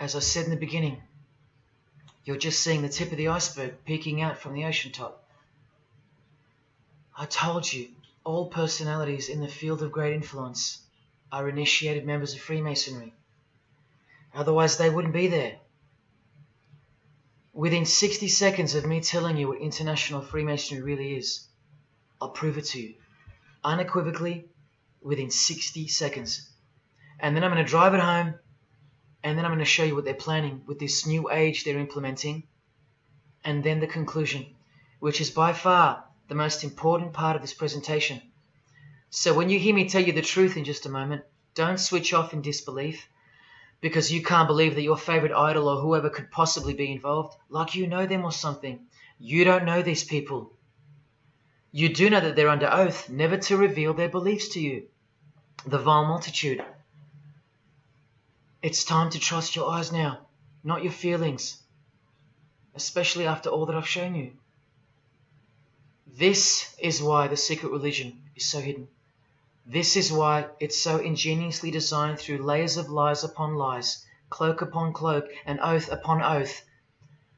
As I said in the beginning, you're just seeing the tip of the iceberg peeking out from the ocean top. I told you, all personalities in the field of great influence are initiated members of Freemasonry. Otherwise, they wouldn't be there. Within 60 seconds of me telling you what international Freemasonry really is, I'll prove it to you. Unequivocally, within 60 seconds. And then I'm going to drive it home, and then I'm going to show you what they're planning with this new age they're implementing, and then the conclusion, which is by far the most important part of this presentation. So when you hear me tell you the truth in just a moment, don't switch off in disbelief because you can't believe that your favorite idol or whoever could possibly be involved, like you know them or something. You don't know these people. You do know that they're under oath never to reveal their beliefs to you. The vile multitude. It's time to trust your eyes now, not your feelings, especially after all that I've shown you. This is why the secret religion is so hidden. This is why it's so ingeniously designed through layers of lies upon lies, cloak upon cloak, and oath upon oath,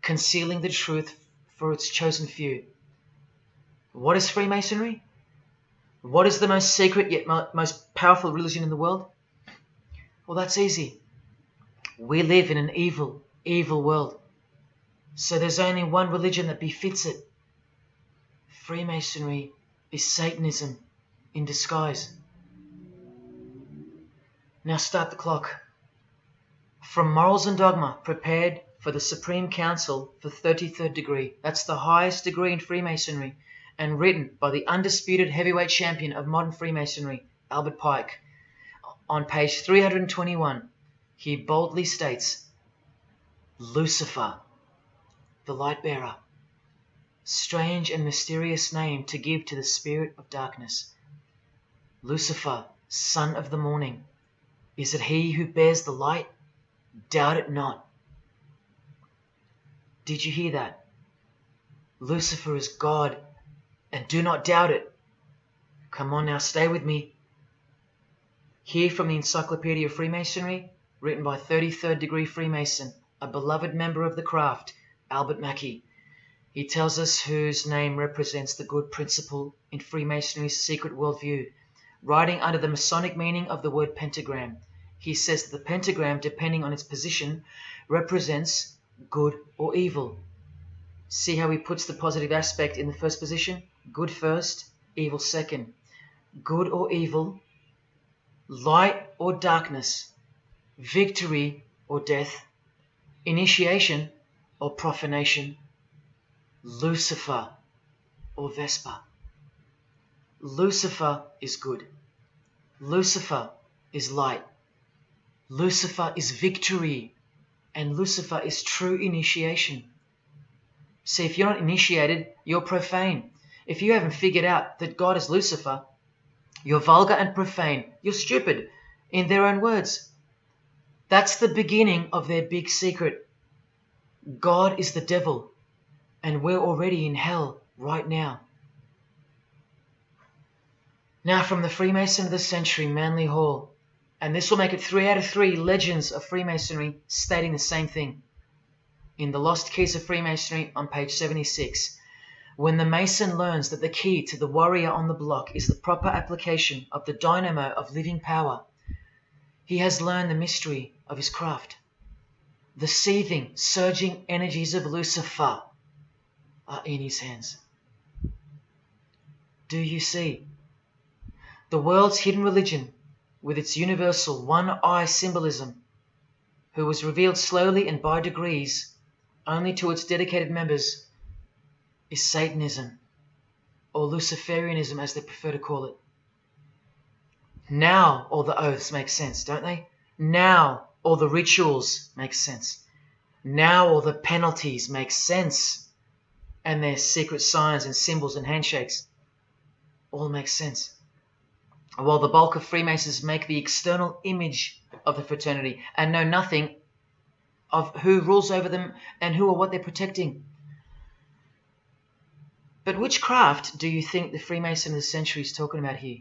concealing the truth for its chosen few. What is Freemasonry? What is the most secret yet most powerful religion in the world? Well, that's easy. We live in an evil, evil world. So there's only one religion that befits it. Freemasonry is Satanism in disguise. Now start the clock. From Morals and Dogma, prepared for the Supreme Council for 33rd degree. That's the highest degree in Freemasonry, and written by the undisputed heavyweight champion of modern Freemasonry, Albert Pike. On page 321, he boldly states, Lucifer, the light bearer. Strange and mysterious name to give to the spirit of darkness. Lucifer, son of the morning. Is it he who bears the light? Doubt it not. Did you hear that? Lucifer is God, and do not doubt it. Come on now, stay with me. Here from the Encyclopedia of Freemasonry, written by 33rd degree Freemason, a beloved member of the craft, Albert Mackey. He tells us whose name represents the good principle in Freemasonry's secret worldview. Writing under the Masonic meaning of the word pentagram, he says that the pentagram, depending on its position, represents good or evil. See how he puts the positive aspect in the first position? Good first, evil second. Good or evil, light or darkness, victory or death, initiation or profanation, Lucifer or Vesper. Lucifer is good. Lucifer is light. Lucifer is victory. And Lucifer is true initiation. See, if you're not initiated, you're profane. If you haven't figured out that God is Lucifer, you're vulgar and profane. You're stupid, in their own words. That's the beginning of their big secret. God is the devil, and we're already in hell right now. Now from the Freemason of the Century, Manly Hall, and this will make it 3 out of 3 legends of Freemasonry stating the same thing. In The Lost Keys of Freemasonry on page 76, when the Mason learns that the key to the warrior on the block is the proper application of the dynamo of living power, he has learned the mystery of his craft. The seething, surging energies of Lucifer are in his hands. Do you see? The world's hidden religion, with its universal one-eye symbolism, who was revealed slowly and by degrees only to its dedicated members, is Satanism, or Luciferianism as they prefer to call it. Now all the oaths make sense, don't they? Now all the rituals make sense. Now all the penalties make sense. And their secret signs and symbols and handshakes all make sense. While the bulk of Freemasons make the external image of the fraternity and know nothing of who rules over them and who or what they're protecting. But which craft do you think the Freemason of the Century is talking about here?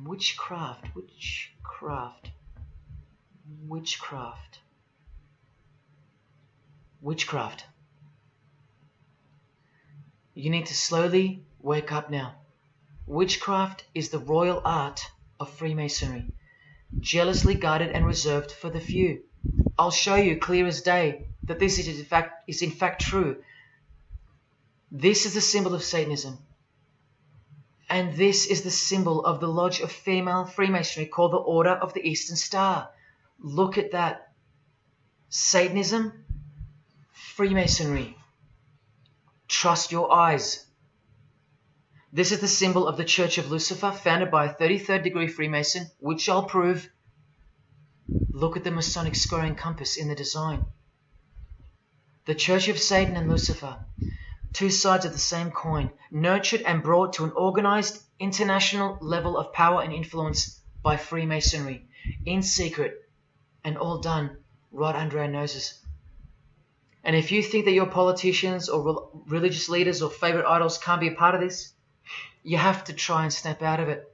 Which craft? Which craft? Which craft? witchcraft. You need to slowly wake up now. Witchcraft is the royal art of Freemasonry, jealously guarded and reserved for the few. I'll show you clear as day that this is in fact true. This is the symbol of Satanism. And this is the symbol of the lodge of female Freemasonry called the Order of the Eastern Star. Look at that. Satanism, Freemasonry. Trust your eyes. This is the symbol of the Church of Lucifer, founded by a 33rd degree Freemason, which I'll prove. Look at the Masonic squaring compass in the design. The Church of Satan and Lucifer, two sides of the same coin, nurtured and brought to an organized international level of power and influence by Freemasonry, in secret, and all done right under our noses. And if you think that your politicians or religious leaders or favorite idols can't be a part of this, you have to try and snap out of it,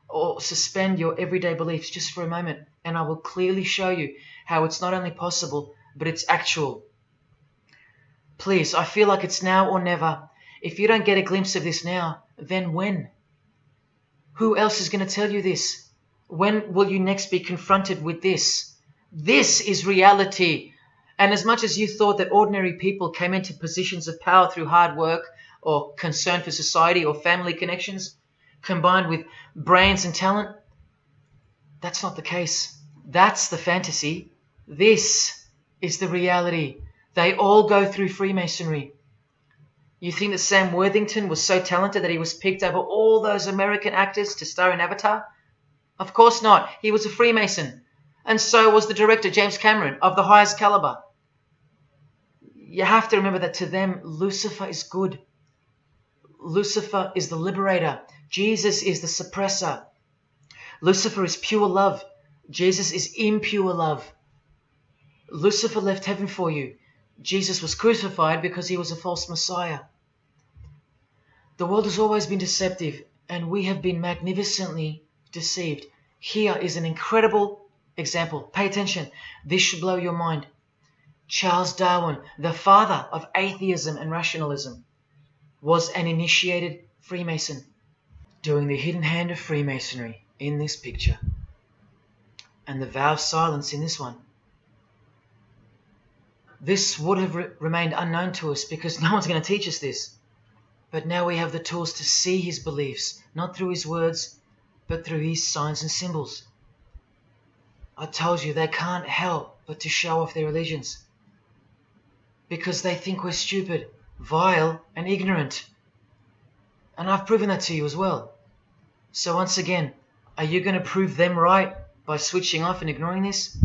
or suspend your everyday beliefs just for a moment, and I will clearly show you how it's not only possible, but it's actual. Please, I feel like it's now or never. If you don't get a glimpse of this now, then when? Who else is going to tell you this? When will you next be confronted with this? This is reality. And as much as you thought that ordinary people came into positions of power through hard work or concern for society or family connections, combined with brains and talent, that's not the case. That's the fantasy. This is the reality. They all go through Freemasonry. You think that Sam Worthington was so talented that he was picked over all those American actors to star in Avatar? Of course not. He was a Freemason. And so was the director, James Cameron, of the highest caliber. You have to remember that to them, Lucifer is good. Lucifer is the liberator. Jesus is the suppressor. Lucifer is pure love. Jesus is impure love. Lucifer left heaven for you. Jesus was crucified because he was a false Messiah. The world has always been deceptive, and we have been magnificently deceived. Here is an incredible example. Pay attention. This should blow your mind. Charles Darwin, the father of atheism and rationalism, was an initiated Freemason, doing the hidden hand of Freemasonry in this picture, and the vow of silence in this one. This would have remained unknown to us because no one's going to teach us this. But now we have the tools to see his beliefs, not through his words, but through his signs and symbols. I told you they can't help but to show off their religions because they think we're stupid, vile, and ignorant. And I've proven that to you as well. So once again, are you going to prove them right by switching off and ignoring this?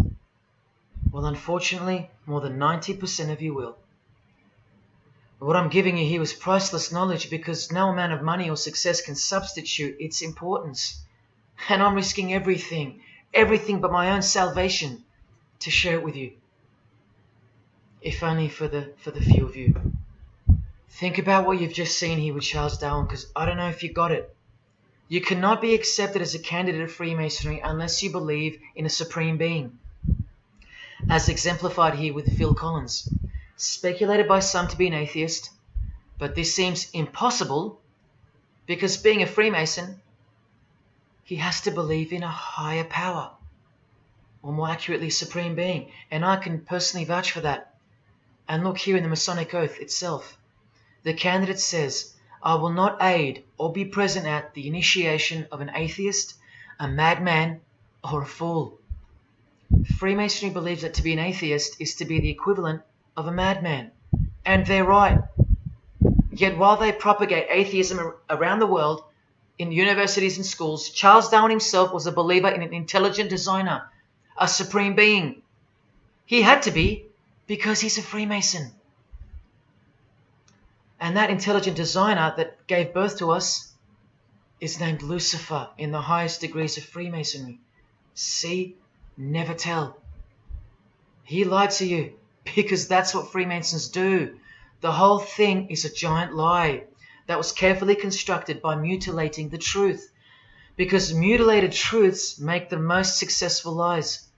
Well, unfortunately, more than 90% of you will. What I'm giving you here is priceless knowledge because no amount of money or success can substitute its importance. And I'm risking everything but my own salvation to share it with you. If only for the few of you. Think about what you've just seen here with Charles Darwin, because I don't know if you got it. You cannot be accepted as a candidate of Freemasonry unless you believe in a supreme being, as exemplified here with Phil Collins, speculated by some to be an atheist, but this seems impossible because being a Freemason, he has to believe in a higher power, or more accurately, supreme being, and I can personally vouch for that. And look here in the Masonic Oath itself. The candidate says, I will not aid or be present at the initiation of an atheist, a madman, or a fool. Freemasonry believes that to be an atheist is to be the equivalent of a madman. And they're right. Yet while they propagate atheism around the world, in universities and schools, Charles Darwin himself was a believer in an intelligent designer, a supreme being. He had to be because he's a Freemason. And that intelligent designer that gave birth to us is named Lucifer in the highest degrees of Freemasonry. See? Never tell. He lied to you because that's what Freemasons do. The whole thing is a giant lie that was carefully constructed by mutilating the truth, because mutilated truths make the most successful lies.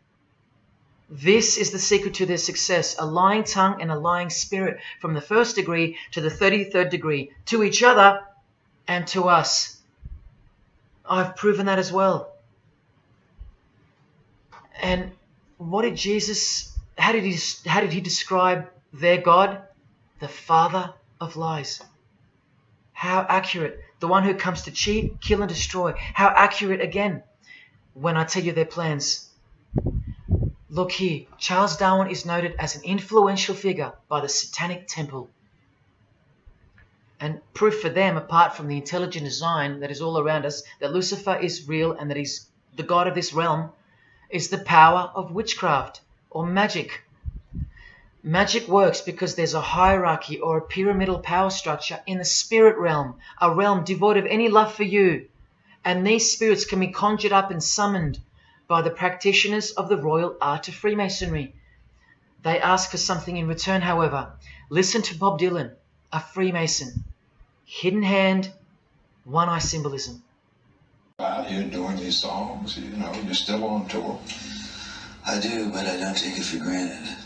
This is the secret to their success, a lying tongue and a lying spirit from the 1st degree to the 33rd degree, to each other and to us. I've proven that as well. And what did Jesus, how did he describe their God? The father of lies. How accurate. The one who comes to cheat, kill and destroy. How accurate again when I tell you their plans. Look here, Charles Darwin is noted as an influential figure by the Satanic Temple. And proof for them, apart from the intelligent design that is all around us, that Lucifer is real and that he's the god of this realm, is the power of witchcraft or magic. Magic works because there's a hierarchy or a pyramidal power structure in the spirit realm, a realm devoid of any love for you. And these spirits can be conjured up and summoned by the practitioners of the royal art of Freemasonry. They ask for something in return, however. Listen to Bob Dylan, a Freemason. Hidden hand, one eye symbolism. Out here doing these songs, you're still on tour. I do, but I don't take it for granted.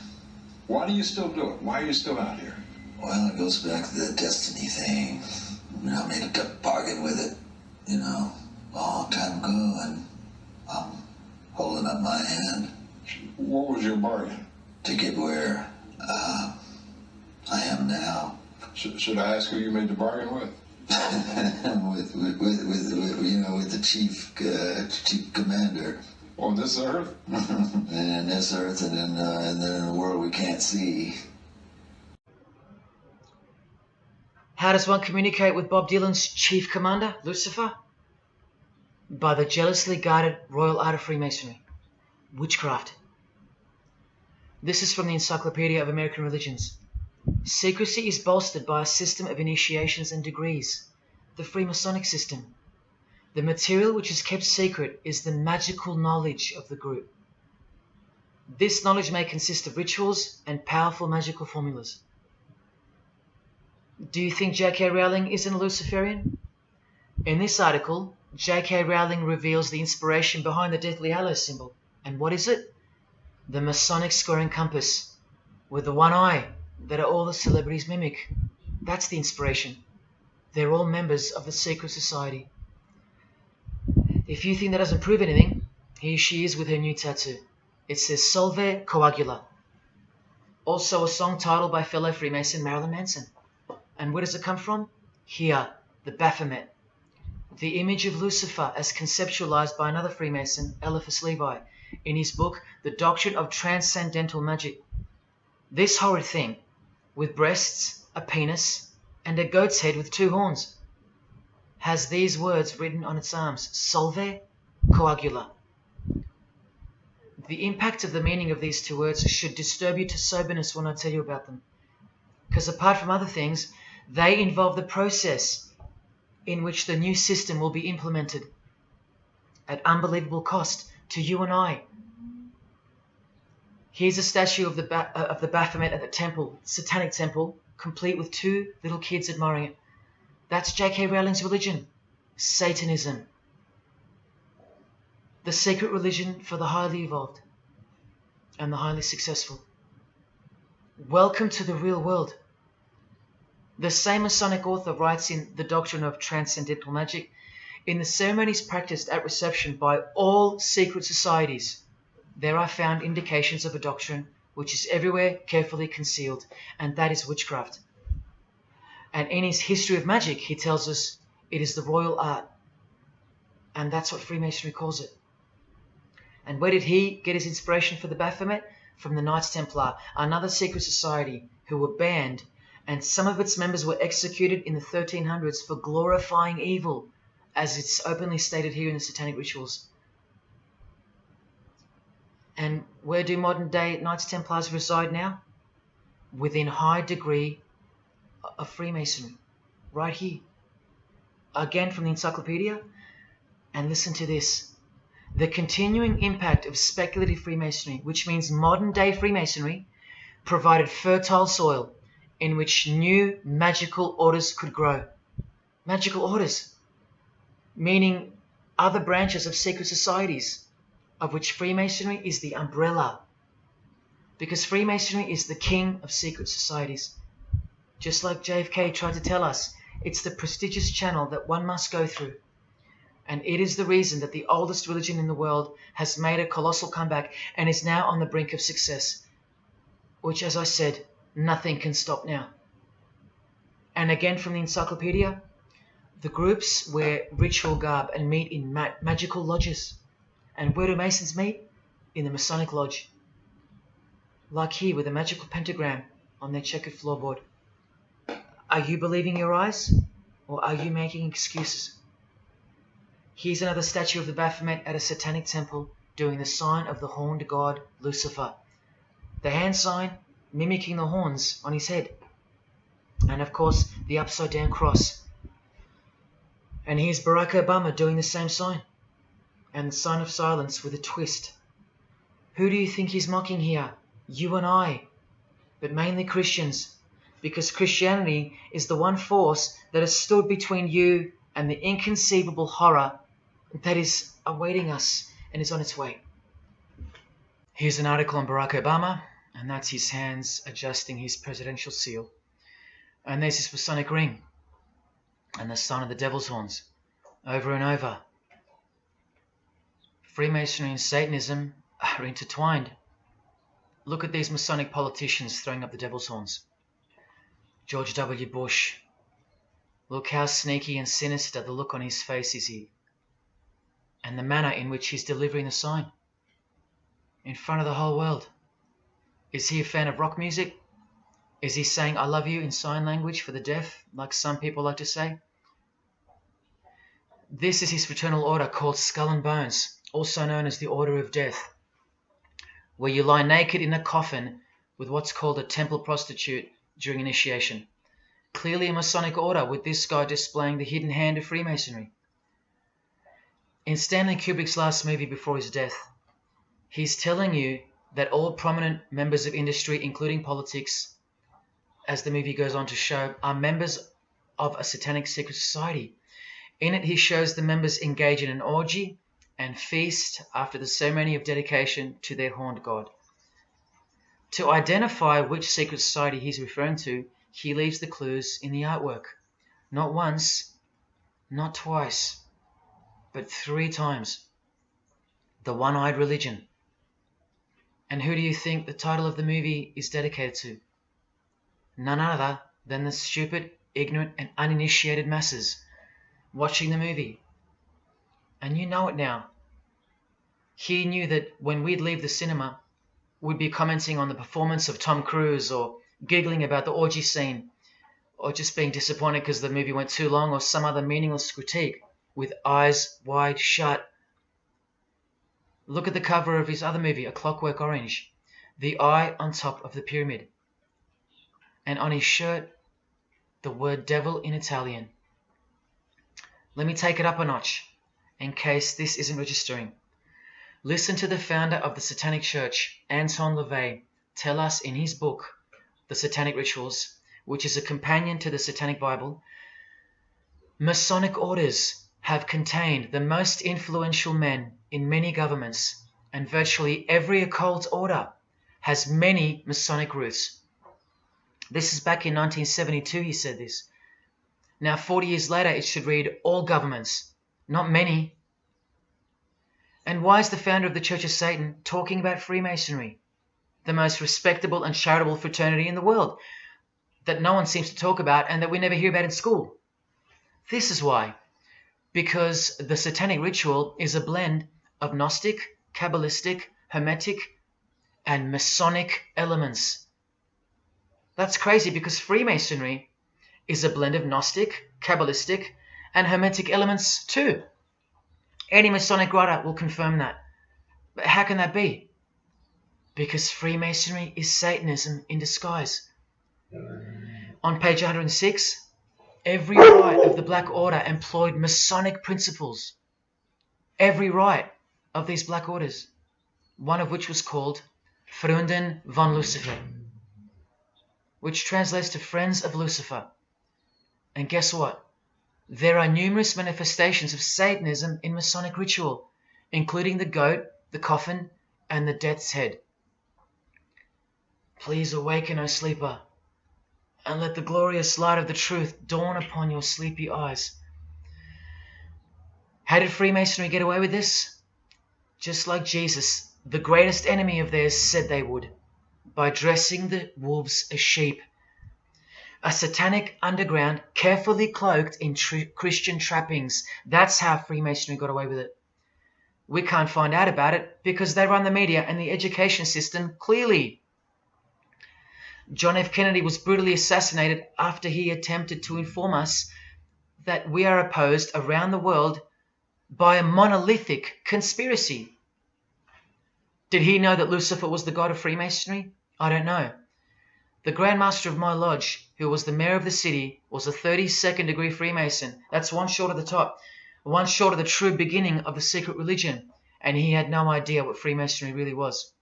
Why do you still do it? Why are you still out here? Well, it goes back to the destiny thing. I made a bargain with it, a long time ago, and I'm holding up my hand. What was your bargain? To get where I am now. Should I ask who you made the bargain with? with the chief commander. On this earth? And in this earth, and then in the world we can't see. How does one communicate with Bob Dylan's chief commander, Lucifer? By the jealously guarded royal art of Freemasonry, witchcraft. This is from the Encyclopedia of American Religions. Secrecy is bolstered by a system of initiations and degrees, the Freemasonic system. The material which is kept secret is the magical knowledge of the group. This knowledge may consist of rituals and powerful magical formulas. Do you think J.K. Rowling isn't a Luciferian? In this article, J.K. Rowling reveals the inspiration behind the Deathly Hallows symbol. And what is it? The Masonic squaring compass, with the one eye that all the celebrities mimic. That's the inspiration. They're all members of the secret society. If you think that doesn't prove anything, here she is with her new tattoo. It says Solve Coagula. Also a song title by fellow Freemason Marilyn Manson. And where does it come from? Here, the Baphomet. The image of Lucifer as conceptualized by another Freemason, Eliphas Levi, in his book, The Doctrine of Transcendental Magic. This horrid thing, with breasts, a penis, and a goat's head with 2 horns, has these words written on its arms, Solve Coagula. The impact of the meaning of these 2 words should disturb you to soberness when I tell you about them. Because apart from other things, they involve the process in which the new system will be implemented at unbelievable cost to you and I. Here's a statue of the Baphomet at the temple, Satanic Temple, complete with 2 little kids admiring it. That's J.K. Rowling's religion, Satanism. The secret religion for the highly evolved and the highly successful. Welcome to the real world. The same Masonic author writes in The Doctrine of Transcendental Magic, in the ceremonies practiced at reception by all secret societies, there are found indications of a doctrine which is everywhere carefully concealed, and that is witchcraft. And in his History of Magic, he tells us it is the royal art, and that's what Freemasonry calls it. And where did he get his inspiration for the Baphomet? From the Knights Templar, another secret society who were banned, and some of its members were executed in the 1300s for glorifying evil, as it's openly stated here in the Satanic Rituals. And where do modern day Knights Templars reside now? Within high degree of Freemasonry, right here. Again from the encyclopedia, and listen to this. The continuing impact of speculative Freemasonry, which means modern day Freemasonry, provided fertile soil in which new magical orders could grow. Magical orders, meaning other branches of secret societies, of which Freemasonry is the umbrella. Because Freemasonry is the king of secret societies. Just like JFK tried to tell us, it's the prestigious channel that one must go through. And it is the reason that the oldest religion in the world has made a colossal comeback and is now on the brink of success. Which, as I said, nothing can stop now. And again from the encyclopedia, the groups wear ritual garb and meet in magical lodges. And where do Masons meet? In the Masonic Lodge. Like here with a magical pentagram on their checkered floorboard. Are you believing your eyes? Or are you making excuses? Here's another statue of the Baphomet at a satanic temple doing the sign of the horned god Lucifer. The hand sign mimicking the horns on his head. And of course the upside down cross. And here's Barack Obama doing the same sign. And the sign of silence with a twist. Who do you think he's mocking here? You and I. But mainly Christians. Because Christianity is the one force that has stood between you and the inconceivable horror that is awaiting us and is on its way. Here's an article on Barack Obama, and that's his hands adjusting his presidential seal. And there's his Masonic ring, and the sign of the devil's horns, over and over. Freemasonry and Satanism are intertwined. Look at these Masonic politicians throwing up the devil's horns. George W. Bush. Look how sneaky and sinister the look on his face is here. And the manner in which he's delivering the sign. In front of the whole world. Is he a fan of rock music? Is he saying I love you in sign language for the deaf, like some people like to say? This is his fraternal order called Skull and Bones, also known as the Order of Death, where you lie naked in a coffin with what's called a temple prostitute during initiation. Clearly a Masonic order, with this guy displaying the hidden hand of Freemasonry. In Stanley Kubrick's last movie before his death, he's telling you that all prominent members of industry, including politics, as the movie goes on to show, are members of a satanic secret society. In it, he shows the members engage in an orgy and feast after the ceremony of dedication to their horned god. To identify which secret society he's referring to, he leaves the clues in the artwork. Not once, not twice, but 3 times. The One-Eyed Religion. And who do you think the title of the movie is dedicated to? None other than the stupid, ignorant, and uninitiated masses watching the movie. And you know it now. He knew that when we'd leave the cinema, we'd be commenting on the performance of Tom Cruise, or giggling about the orgy scene, or just being disappointed because the movie went too long, or some other meaningless critique, with eyes wide shut. Look at the cover of his other movie, A Clockwork Orange. The eye on top of the pyramid. And on his shirt, the word devil in Italian. Let me take it up a notch, in case this isn't registering. Listen to the founder of the Satanic Church, Anton LaVey, tell us in his book, The Satanic Rituals, which is a companion to the Satanic Bible, Masonic orders have contained the most influential men in many governments, and virtually every occult order has many Masonic roots. This is back in 1972 he said this. Now 40 years later it should read all governments, not many. And why is the founder of the Church of Satan talking about Freemasonry, the most respectable and charitable fraternity in the world, that no one seems to talk about and that we never hear about in school? This is why. Because the Satanic Ritual is a blend of Gnostic, Kabbalistic, Hermetic, and Masonic elements. That's crazy, because Freemasonry is a blend of Gnostic, Kabbalistic, and Hermetic elements too. Any Masonic writer will confirm that. But how can that be? Because Freemasonry is Satanism in disguise. On page 106, every rite of the Black Order employed Masonic principles. Every rite of these Black Orders, one of which was called Freunden von Lucifer, which translates to Friends of Lucifer. And guess what? There are numerous manifestations of Satanism in Masonic ritual, including the goat, the coffin, and the death's head. Please awaken, O sleeper, and let the glorious light of the truth dawn upon your sleepy eyes. How did Freemasonry get away with this? Just like Jesus, the greatest enemy of theirs, said they would, by dressing the wolves as sheep. A satanic underground carefully cloaked in Christian trappings. That's how Freemasonry got away with it. We can't find out about it because they run the media and the education system clearly. John F. Kennedy was brutally assassinated after he attempted to inform us that we are opposed around the world by a monolithic conspiracy. Did he know that Lucifer was the god of Freemasonry? I don't know. The Grand Master of my lodge, who was the mayor of the city, was a 32nd degree Freemason. That's one short of the top, one short of the true beginning of the secret religion, and he had no idea what Freemasonry really was.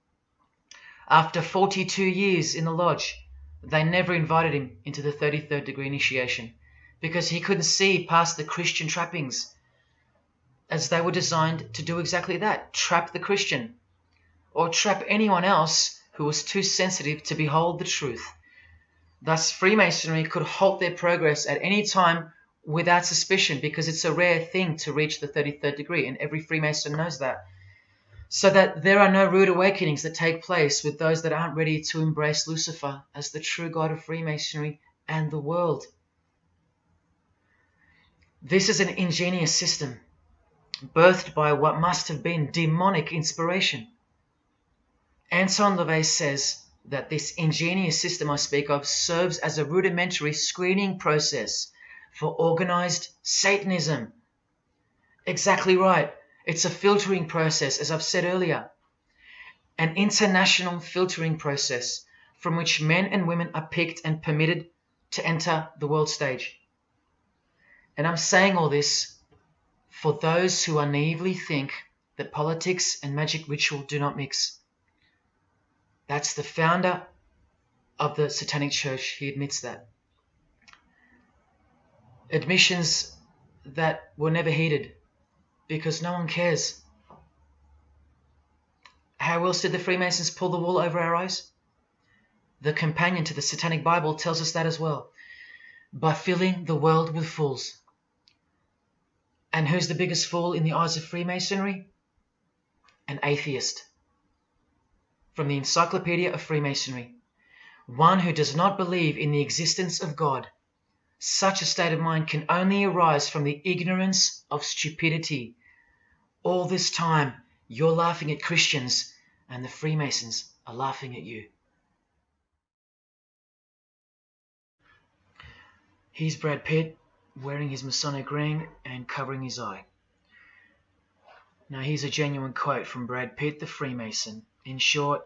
After 42 years in the lodge, they never invited him into the 33rd degree initiation because he couldn't see past the Christian trappings, as they were designed to do exactly that, trap the Christian, or trap anyone else who was too sensitive to behold the truth. Thus, Freemasonry could halt their progress at any time without suspicion because it's a rare thing to reach the 33rd degree, and every Freemason knows that. So that there are no rude awakenings that take place with those that aren't ready to embrace Lucifer as the true god of Freemasonry and the world. This is an ingenious system, birthed by what must have been demonic inspiration. Anton LaVey says that this ingenious system I speak of serves as a rudimentary screening process for organized Satanism. Exactly right. It's a filtering process, as I've said earlier. An international filtering process from which men and women are picked and permitted to enter the world stage. And I'm saying all this for those who naively think that politics and magic ritual do not mix. That's the founder of the Satanic Church. He admits that. Admissions that were never heeded because no one cares. How else did the Freemasons pull the wool over our eyes? The companion to the Satanic Bible tells us that as well. By filling the world with fools. And who's the biggest fool in the eyes of Freemasonry? An atheist. From the Encyclopedia of Freemasonry. One who does not believe in the existence of God. Such a state of mind can only arise from the ignorance of stupidity. All this time, you're laughing at Christians, and the Freemasons are laughing at you. Here's Brad Pitt, wearing his Masonic ring and covering his eye. Now here's a genuine quote from Brad Pitt, the Freemason. In short,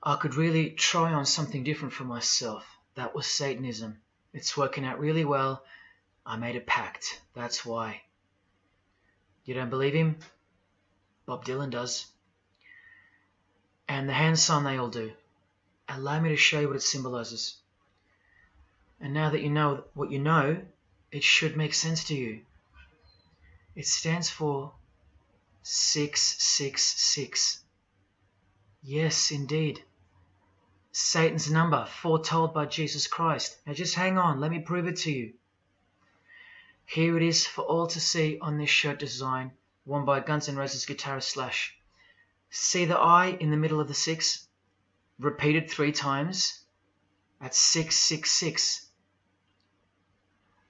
I could really try on something different for myself. That was Satanism. It's working out really well. I made a pact. That's why. You don't believe him? Bob Dylan does. And the hand sign they all do. Allow me to show you what it symbolizes. And now that you know what you know, it should make sense to you. It stands for 666. Yes, indeed. Satan's number, foretold by Jesus Christ. Now just hang on, let me prove it to you. Here it is for all to see on this shirt design, worn by Guns N' Roses guitarist Slash. See the I in the middle of the 6? Repeated 3 times. That's 666.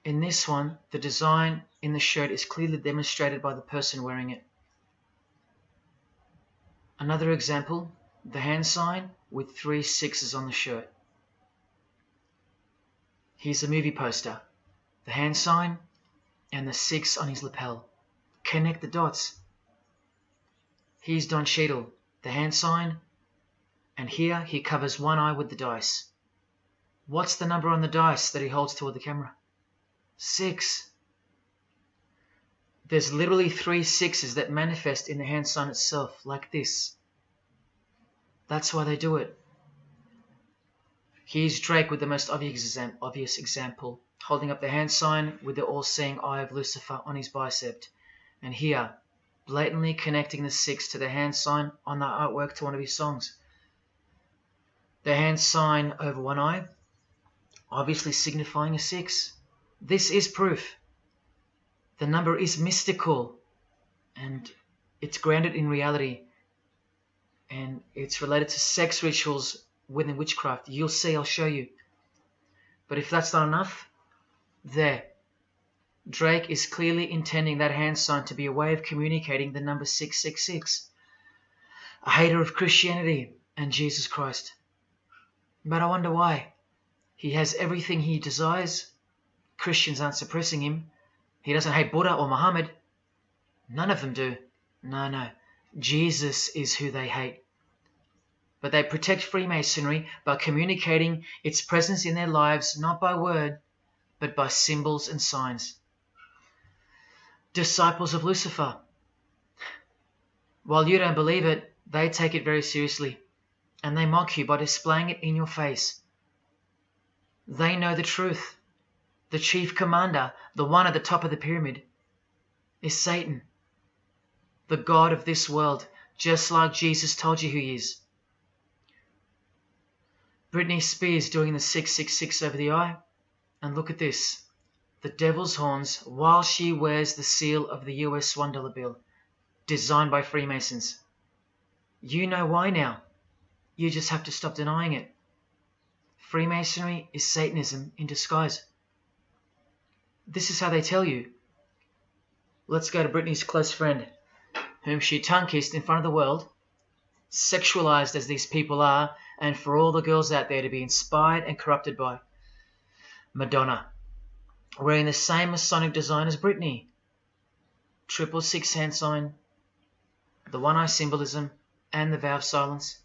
In this one, the design in the shirt is clearly demonstrated by the person wearing it. Another example, the hand sign with 3 6s on the shirt. Here's a movie poster, the hand sign and the 6 on his lapel. Connect the dots. Here's Don Cheadle, the hand sign, and here he covers one eye with the dice. What's the number on the dice that he holds toward the camera? 6. There's literally 3 6s that manifest in the hand sign itself, like this. That's why they do it. Here's Drake with the most obvious example, holding up the hand sign with the all-seeing eye of Lucifer on his bicep. And here, blatantly connecting the 6 to the hand sign on the artwork to one of his songs. The hand sign over one eye, obviously signifying a 6. This is proof. The number is mystical and it's grounded in reality, and it's related to sex rituals within witchcraft. You'll see, I'll show you. But if that's not enough, there. Drake is clearly intending that hand sign to be a way of communicating the number 666. A hater of Christianity and Jesus Christ. But I wonder why. He has everything he desires. Christians aren't suppressing him. He doesn't hate Buddha or Muhammad. None of them do. No. Jesus is who they hate. But they protect Freemasonry by communicating its presence in their lives, not by word, but by symbols and signs. Disciples of Lucifer. While you don't believe it, they take it very seriously, and they mock you by displaying it in your face. They know the truth. The chief commander, the one at the top of the pyramid, is Satan, the god of this world, just like Jesus told you who he is. Britney Spears doing the 666 over the eye, and look at this. The devil's horns while she wears the seal of the US $1 bill, designed by Freemasons. You know why now. You just have to stop denying it. Freemasonry is Satanism in disguise. This is how they tell you. Let's go to Britney's close friend, whom she tongue-kissed in front of the world, sexualized as these people are, and for all the girls out there to be inspired and corrupted by. Madonna, wearing the same Masonic design as Britney. 666 hand sign, the one eye symbolism, and the vow of silence.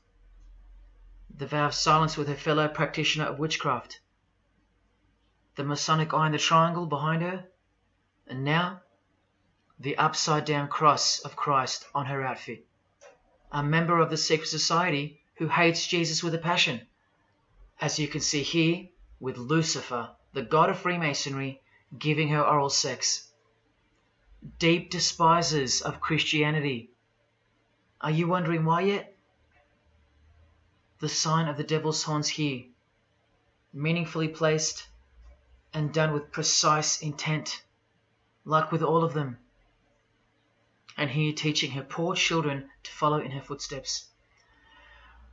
The vow of silence with her fellow practitioner of witchcraft. The Masonic eye in the triangle behind her, and now the upside down cross of Christ on her outfit. A member of the secret society who hates Jesus with a passion, as you can see here with Lucifer, the god of Freemasonry, giving her oral sex. Deep despisers of Christianity. Are you wondering why yet? The sign of the devil's horns here, meaningfully placed and done with precise intent, like with all of them. And here teaching her poor children to follow in her footsteps.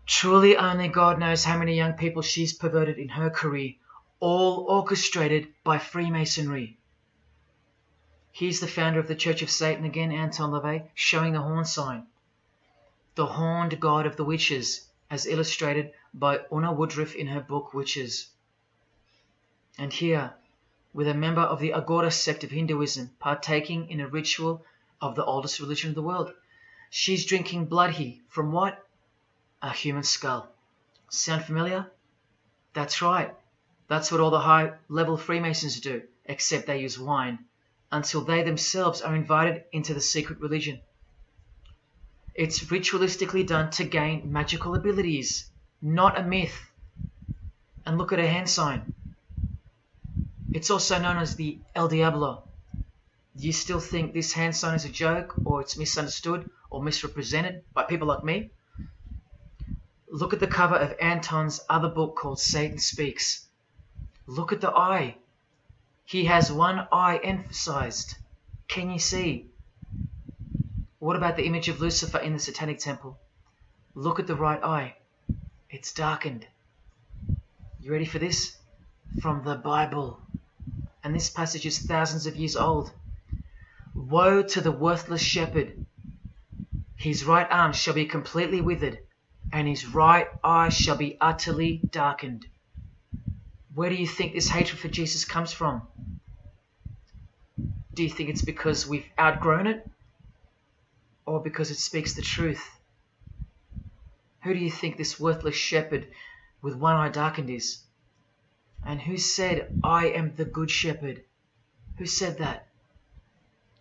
Truly only God knows how many young people she's perverted in her career, all orchestrated by Freemasonry. Here's the founder of the Church of Satan again, Anton LaVey, showing the horn sign. The horned god of the witches, as illustrated by Una Woodruff in her book Witches. And here, with a member of the Agora sect of Hinduism partaking in a ritual of the oldest religion of the world. She's drinking blood here from what? A human skull. Sound familiar? That's right. That's what all the high-level Freemasons do, except they use wine, until they themselves are invited into the secret religion. It's ritualistically done to gain magical abilities, not a myth. And look at her hand sign. It's also known as the El Diablo. Do you still think this hand sign is a joke, or it's misunderstood or misrepresented by people like me? Look at the cover of Anton's other book called Satan Speaks. Look at the eye. He has one eye emphasized. Can you see? What about the image of Lucifer in the Satanic Temple? Look at the right eye. It's darkened. You ready for this? From the Bible. And this passage is thousands of years old. Woe to the worthless shepherd. His right arm shall be completely withered, and his right eye shall be utterly darkened. Where do you think this hatred for Jesus comes from? Do you think it's because we've outgrown it? Or because it speaks the truth? Who do you think this worthless shepherd with one eye darkened is? And who said, I am the good shepherd? Who said that?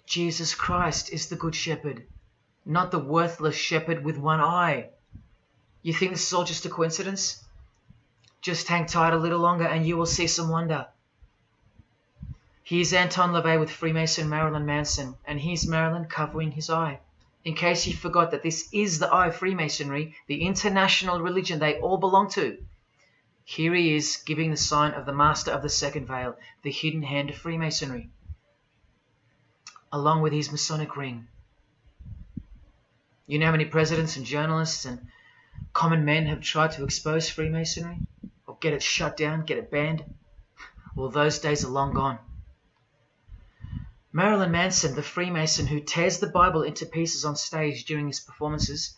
Jesus Christ is the good shepherd, not the worthless shepherd with one eye. You think this is all just a coincidence? Just hang tight a little longer and you will see some wonder. Here's Anton LaVey with Freemason Marilyn Manson, and here's Marilyn covering his eye. In case you forgot that this is the eye of Freemasonry, the international religion they all belong to. Here he is giving the sign of the master of the second veil, the hidden hand of Freemasonry, along with his Masonic ring. You know how many presidents and journalists and common men have tried to expose Freemasonry or get it shut down, get it banned? Well, those days are long gone. Marilyn Manson, the Freemason who tears the Bible into pieces on stage during his performances,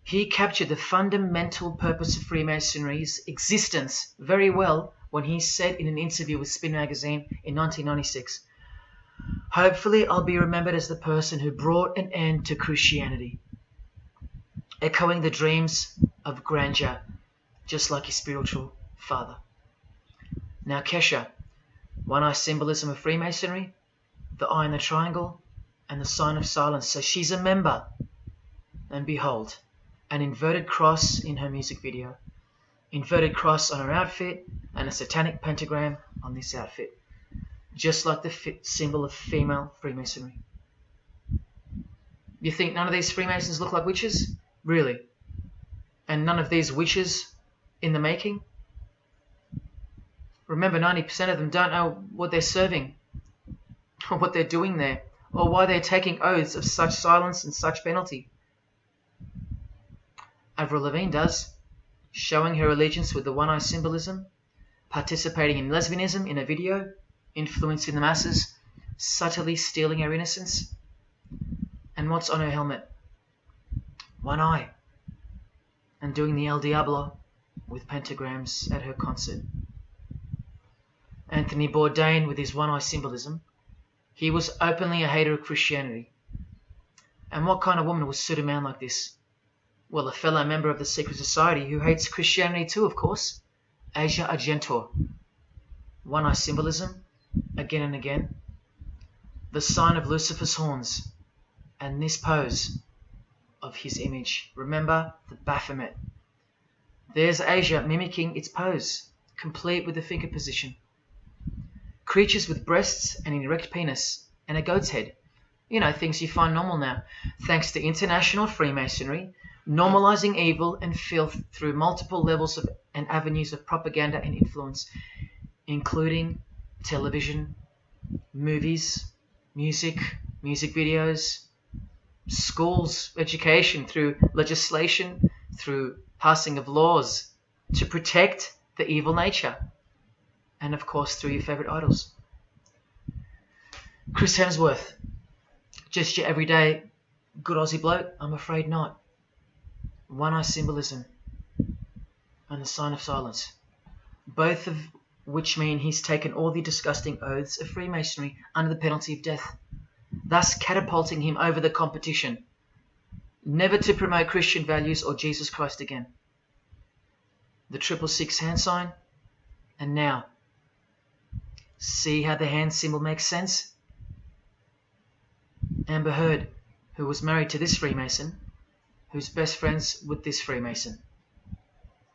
he captured the fundamental purpose of Freemasonry's existence very well when he said in an interview with Spin Magazine in 1996, "Hopefully I'll be remembered as the person who brought an end to Christianity," echoing the dreams of grandeur, just like his spiritual father. Now Kesha, one-eye symbolism of Freemasonry, the eye in the triangle, and the sign of silence. So she's a member. And behold, an inverted cross in her music video. Inverted cross on her outfit, and a satanic pentagram on this outfit. Just like the symbol of female Freemasonry. You think none of these Freemasons look like witches? Really? And none of these witches in the making? Remember, 90% of them don't know what they're serving, or what they're doing there, or why they're taking oaths of such silence and such penalty. Avril Lavigne does, showing her allegiance with the one-eye symbolism, participating in lesbianism in a video, influencing the masses, subtly stealing her innocence. And what's on her helmet? One eye. And doing the El Diablo with pentagrams at her concert. Anthony Bourdain with his one-eye symbolism. He was openly a hater of Christianity. And what kind of woman would suit a man like this? Well, a fellow member of the secret society who hates Christianity too, of course. Asia Argento. One-eye symbolism, again and again. The sign of Lucifer's horns. And this pose of his image. Remember the Baphomet. There's Asia mimicking its pose, complete with the finger position. Creatures with breasts and an erect penis and a goat's head. You know, things you find normal now. Thanks to international Freemasonry, normalizing evil and filth through multiple levels of and avenues of propaganda and influence, including television, movies, music videos, schools, education, through legislation, through passing of laws to protect the evil nature. And of course, through your favourite idols. Chris Hemsworth, just your everyday good Aussie bloke? I'm afraid not. One-eye symbolism and the sign of silence. Both of which mean he's taken all the disgusting oaths of Freemasonry under the penalty of death, thus catapulting him over the competition, never to promote Christian values or Jesus Christ again. The 666 hand sign, and now, see how the hand symbol makes sense? Amber Heard, who was married to this Freemason, who's best friends with this Freemason.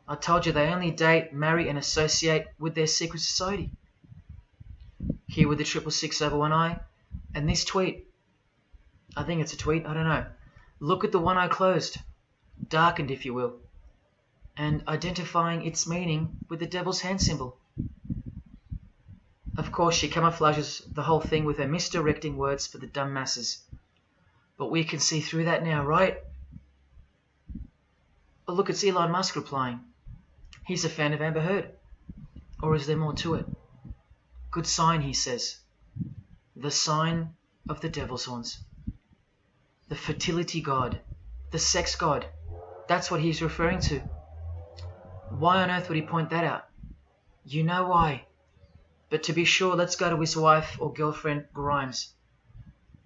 I told you they only date, marry and associate with their secret society. Here with the 666 over one eye, and this tweet. I think it's a tweet, I don't know. Look at the one eye closed, darkened if you will, and identifying its meaning with the devil's hand symbol. Of course, she camouflages the whole thing with her misdirecting words for the dumb masses. But we can see through that now, right? But look, it's Elon Musk replying. He's a fan of Amber Heard. Or is there more to it? Good sign, he says. The sign of the devil's horns. The fertility god. The sex god. That's what he's referring to. Why on earth would he point that out? You know why. But to be sure, let's go to his wife or girlfriend, Grimes.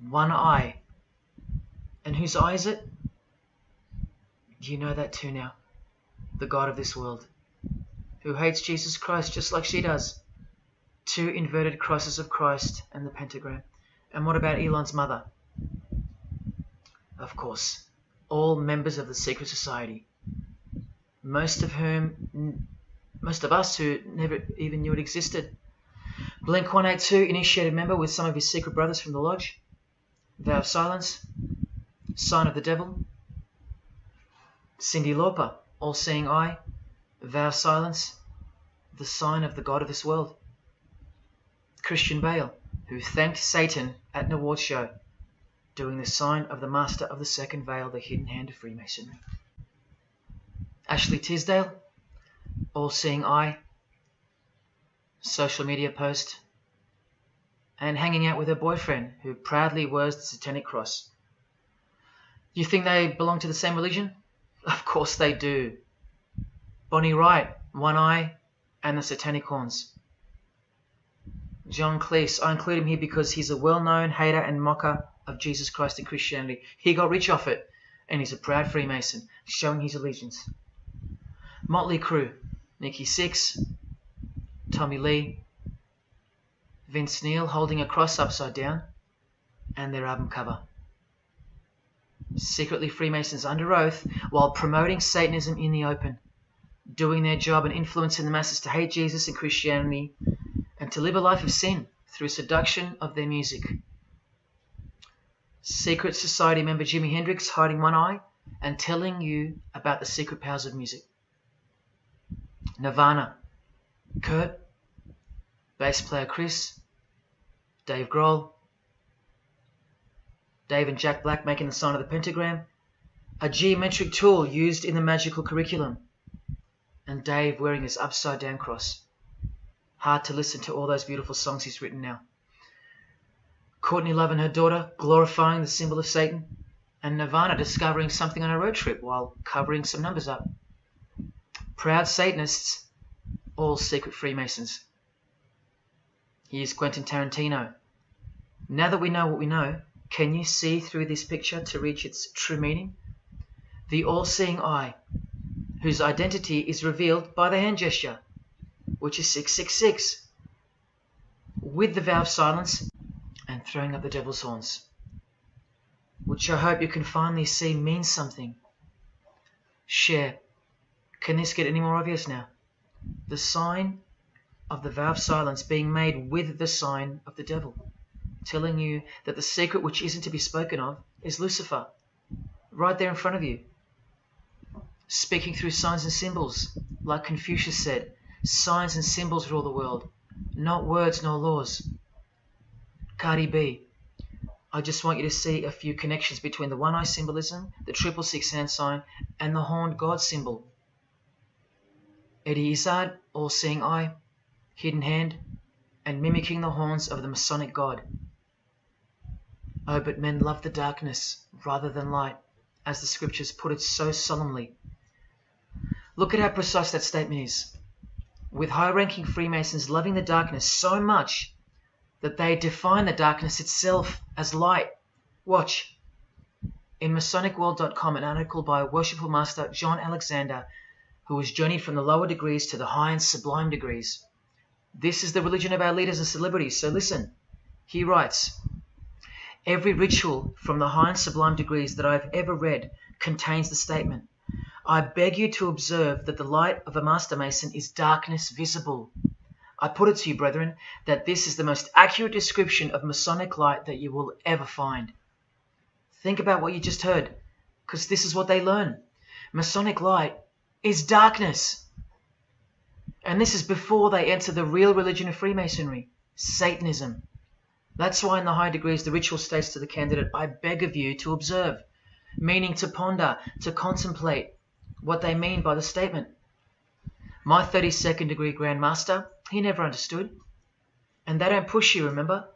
One eye. And whose eye is it? You know that too now. The God of this world. Who hates Jesus Christ just like she does. 2 inverted crosses of Christ and the pentagram. And what about Elon's mother? Of course, all members of the secret society. Most of us who never even knew it existed. Blink-182, initiated member with some of his secret brothers from the lodge. Vow of silence. Sign of the devil. Cyndi Lauper, all-seeing eye. Vow of silence. the sign of the god of this world. Christian Bale, who thanked Satan at an award show, doing the sign of the master of the second veil, the hidden hand of Freemasonry. Ashley Tisdale, all-seeing eye, social media post, and hanging out with her boyfriend, who proudly wears the satanic cross. You think they belong to the same religion? Of course they do. Bonnie Wright, one eye and the satanic horns. John Cleese, I include him here because he's a well-known hater and mocker of Jesus Christ and Christianity. He got rich off it, and he's a proud Freemason, showing his allegiance. Motley Crue, Nikki Sixx, Tommy Lee, Vince Neil holding a cross upside down, and their album cover. Secretly Freemasons under oath while promoting Satanism in the open, doing their job and influencing the masses to hate Jesus and Christianity and to live a life of sin through seduction of their music. Secret Society member Jimi Hendrix hiding one eye and telling you about the secret powers of music. Nirvana, Kurt, bass player Chris, Dave Grohl, Dave and Jack Black making the sign of the pentagram, a geometric tool used in the magical curriculum, and Dave wearing his upside down cross. Hard to listen to all those beautiful songs he's written now. Courtney Love and her daughter glorifying the symbol of Satan, and Nirvana discovering something on a road trip while covering some numbers up. Proud Satanists, all secret Freemasons. Here's Quentin Tarantino. Now that we know what we know, can you see through this picture to reach its true meaning? The all-seeing eye, whose identity is revealed by the hand gesture, which is 666, with the vow of silence and throwing up the devil's horns, which I hope you can finally see means something. Share. Can this get any more obvious now? The sign of the vow of silence being made with the sign of the devil, telling you that the secret which isn't to be spoken of is Lucifer, right there in front of you. Speaking through signs and symbols, like Confucius said, signs and symbols rule the world, not words nor laws. Cardi B, I just want you to see a few connections between the one-eye symbolism, the 666 hand sign, and the horned God symbol. Eddie Izzard, all-seeing eye, hidden hand, and mimicking the horns of the Masonic God. Oh, but men love the darkness rather than light, as the scriptures put it so solemnly. Look at how precise that statement is. With high-ranking Freemasons loving the darkness so much that they define the darkness itself as light. Watch. In MasonicWorld.com, an article by Worshipful Master John Alexander, who has journeyed from the lower degrees to the high and sublime degrees. This is the religion of our leaders and celebrities, so listen. He writes, every ritual from the high and sublime degrees that I've ever read contains the statement, I beg you to observe that the light of a Master Mason is darkness visible. I put it to you, brethren, that this is the most accurate description of Masonic light that you will ever find. Think about what you just heard, because this is what they learn. Masonic light is darkness. And this is before they enter the real religion of Freemasonry, Satanism. That's why in the high degrees the ritual states to the candidate, I beg of you to observe, meaning to ponder, to contemplate what they mean by the statement. My 32nd degree Grand Master, he never understood. And they don't push you, remember?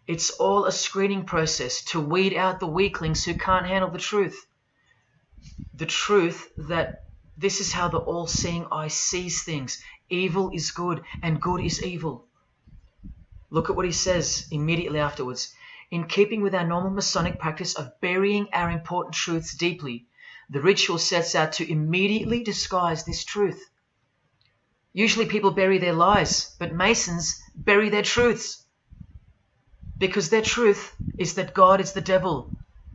It's all a screening process to weed out the weaklings who can't handle the truth. The truth that this is how the all-seeing eye sees things. Evil is good and good is evil. Look at what he says immediately afterwards. In keeping with our normal Masonic practice of burying our important truths deeply, the ritual sets out to immediately disguise this truth. Usually people bury their lies, but Masons bury their truths. Because their truth is that God is the devil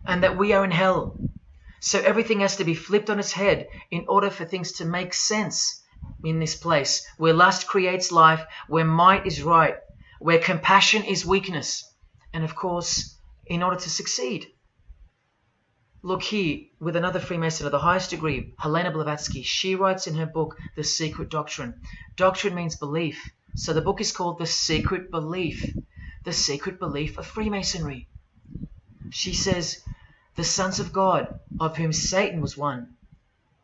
and that we are in hell. So everything has to be flipped on its head in order for things to make sense in this place where lust creates life, where might is right, where compassion is weakness, and of course, in order to succeed. Look here, with another Freemason of the highest degree, Helena Blavatsky. She writes in her book, The Secret Doctrine. Doctrine means belief. So the book is called The Secret Belief. The Secret Belief of Freemasonry. She says, the sons of God, of whom Satan was one,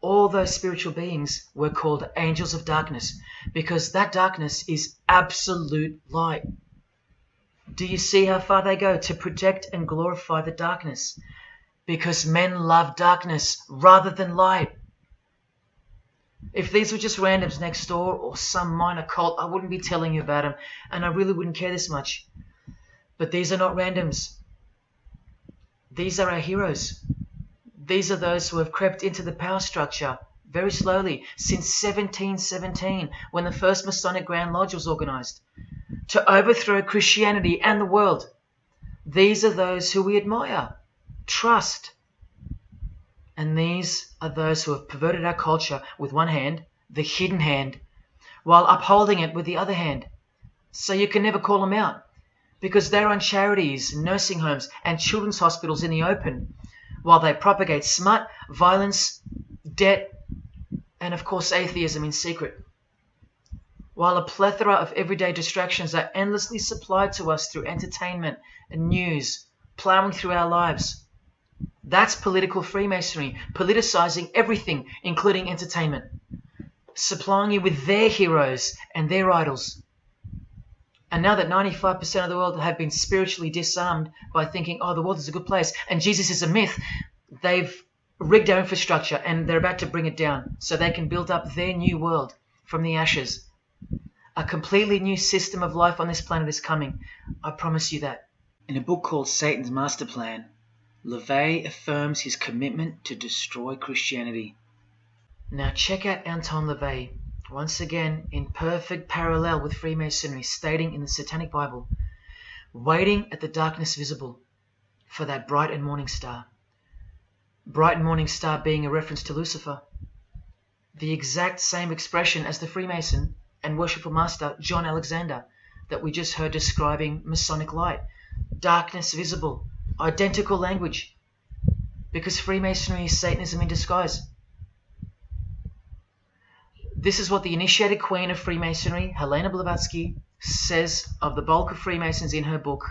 all those spiritual beings were called angels of darkness, because that darkness is absolute light. Do you see how far they go to protect and glorify the darkness? Because men love darkness rather than light. If these were just randoms next door or some minor cult, I wouldn't be telling you about them, and I really wouldn't care this much. But these are not randoms. These are our heroes. These are those who have crept into the power structure very slowly since 1717, when the first Masonic Grand Lodge was organized, to overthrow Christianity and the world. These are those who we admire, trust. And these are those who have perverted our culture with one hand, the hidden hand, while upholding it with the other hand. So you can never call them out, because they run charities, nursing homes, and children's hospitals in the open, while they propagate smut, violence, debt, and of course atheism in secret. While a plethora of everyday distractions are endlessly supplied to us through entertainment and news, plowing through our lives. That's political Freemasonry, politicizing everything, including entertainment, supplying you with their heroes and their idols. And now that 95% of the world have been spiritually disarmed by thinking, oh, the world is a good place and Jesus is a myth, they've rigged our infrastructure and they're about to bring it down so they can build up their new world from the ashes. A completely new system of life on this planet is coming. I promise you that. In a book called Satan's Master Plan, LaVey affirms his commitment to destroy Christianity. Now check out Anton LaVey, once again in perfect parallel with Freemasonry, stating in the Satanic Bible, waiting at the darkness visible for that bright and morning star. Bright and morning star being a reference to Lucifer. The exact same expression as the Freemason and worshipful master John Alexander that we just heard describing Masonic light. Darkness visible. Identical language. Because Freemasonry is Satanism in disguise. This is what the initiated queen of Freemasonry, Helena Blavatsky, says of the bulk of Freemasons in her book.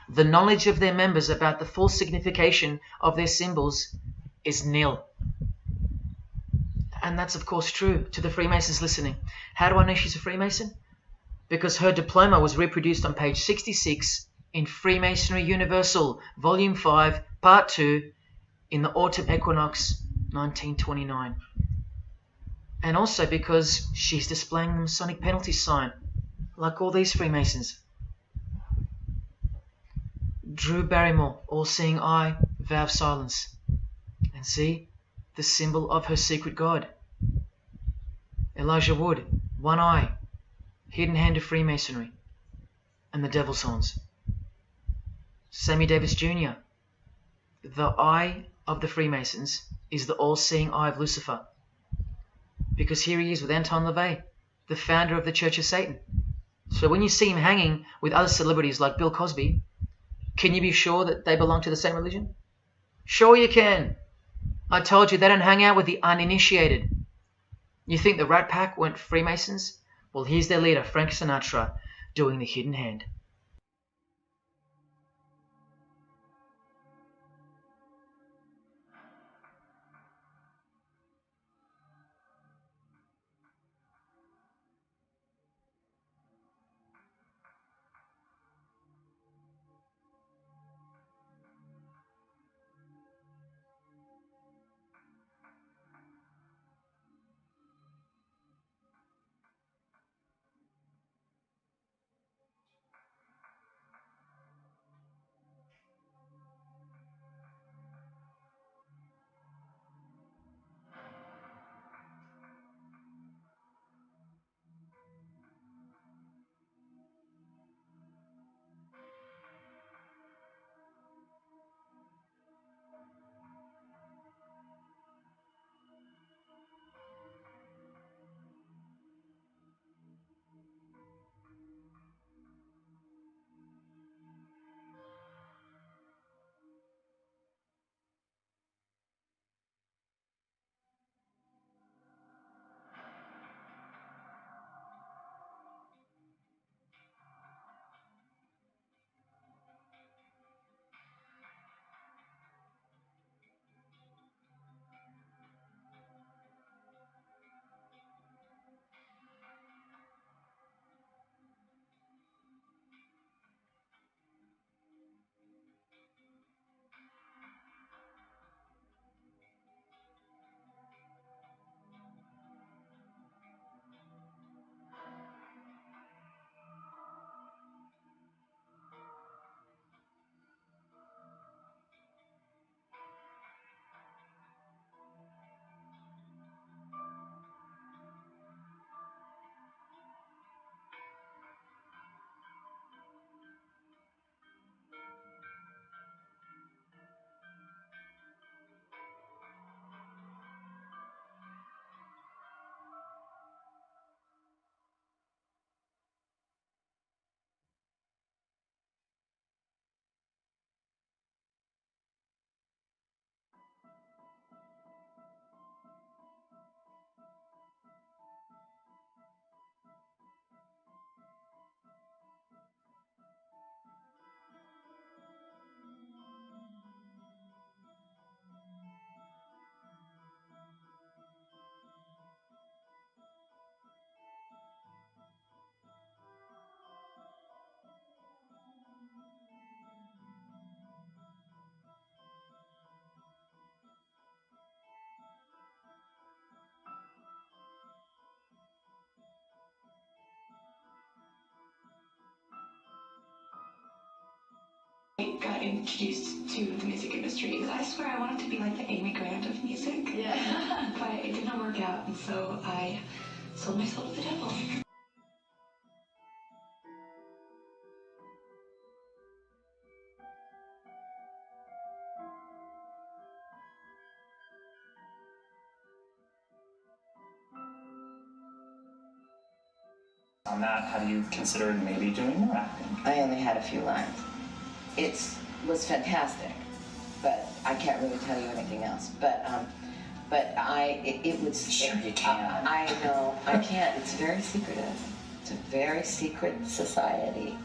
The knowledge of their members about the full signification of their symbols is nil. And that's of course true to the Freemasons listening. How do I know she's a Freemason? Because her diploma was reproduced on page 66 in Freemasonry Universal, Volume 5, Part 2, in the Autumn Equinox, 1929. And also because she's displaying the Masonic penalty sign, like all these Freemasons. Drew Barrymore, all-seeing eye, vow of silence. And see, the symbol of her secret god. Elijah Wood, one eye, hidden hand of Freemasonry, and the devil's horns. Sammy Davis Jr., the eye of the Freemasons is the all-seeing eye of Lucifer. Because here he is with Anton LaVey, the founder of the Church of Satan. So when you see him hanging with other celebrities like Bill Cosby, can you be sure that they belong to the same religion? Sure you can. I told you they don't hang out with the uninitiated. You think the Rat Pack weren't Freemasons? Well, here's their leader, Frank Sinatra, doing the hidden hand. I got introduced to the music industry. I swear I wanted to be like the Amy Grant of music. Yeah. But it did not work out, and so I sold myself to the devil. On that, have you considered maybe doing more acting? I only had a few lines. It was fantastic, but I can't really tell you anything else. But it was. Sure you can. I know I can't. It's very secretive. It's a very secret society.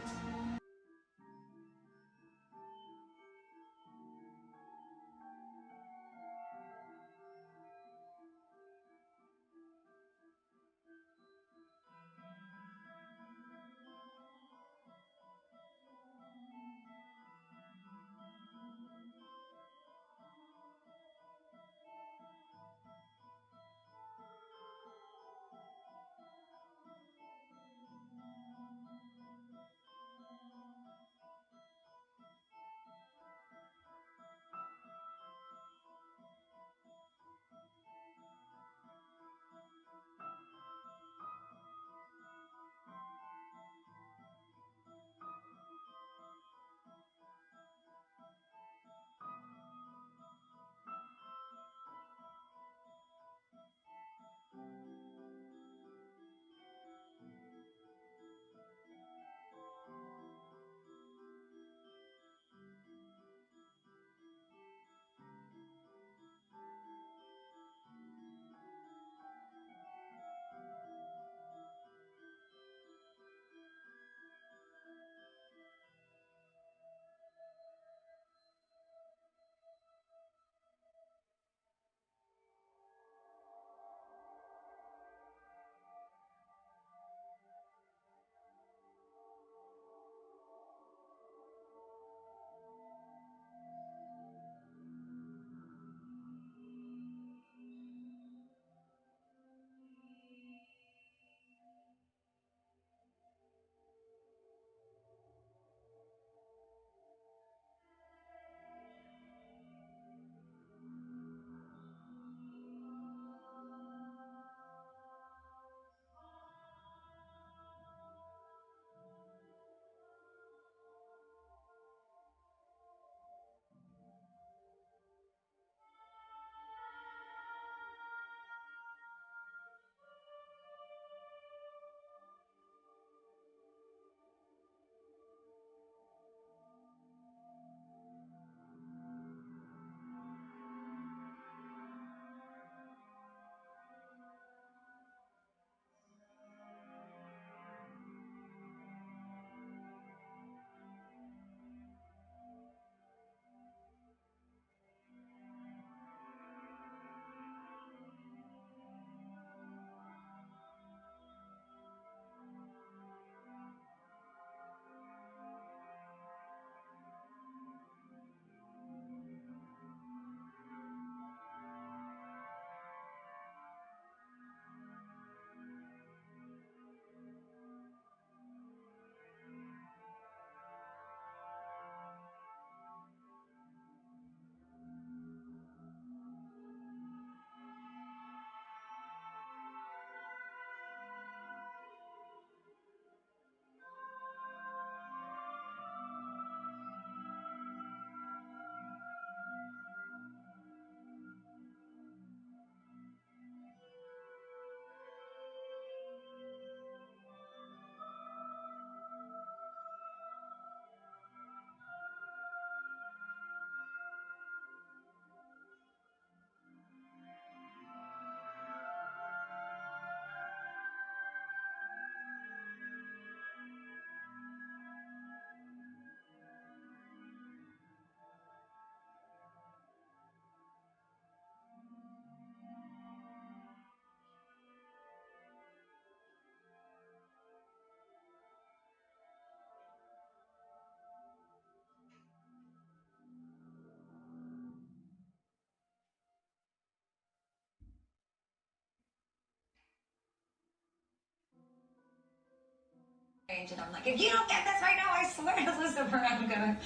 And I'm like, if you don't get this right now, I swear to Lucifer, I'm gonna.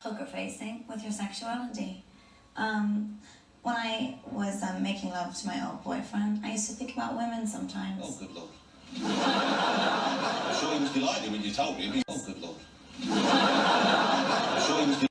poker facing with your sexuality. When I was making love to my old boyfriend, I used to think about women sometimes. Oh, good Lord. I'm sure he was delighted when you told him. Oh, good Lord. I'm sure he was delighted.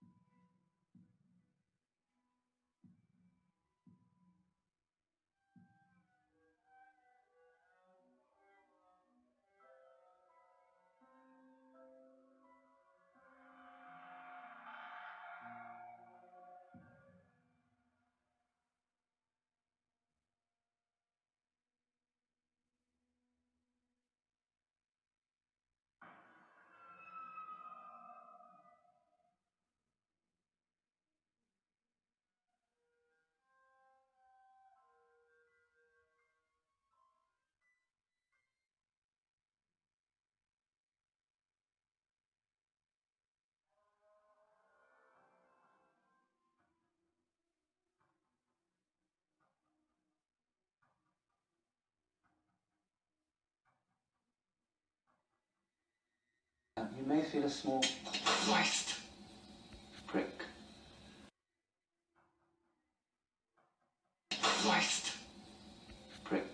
You may feel a small Christ. prick. Christ. Prick.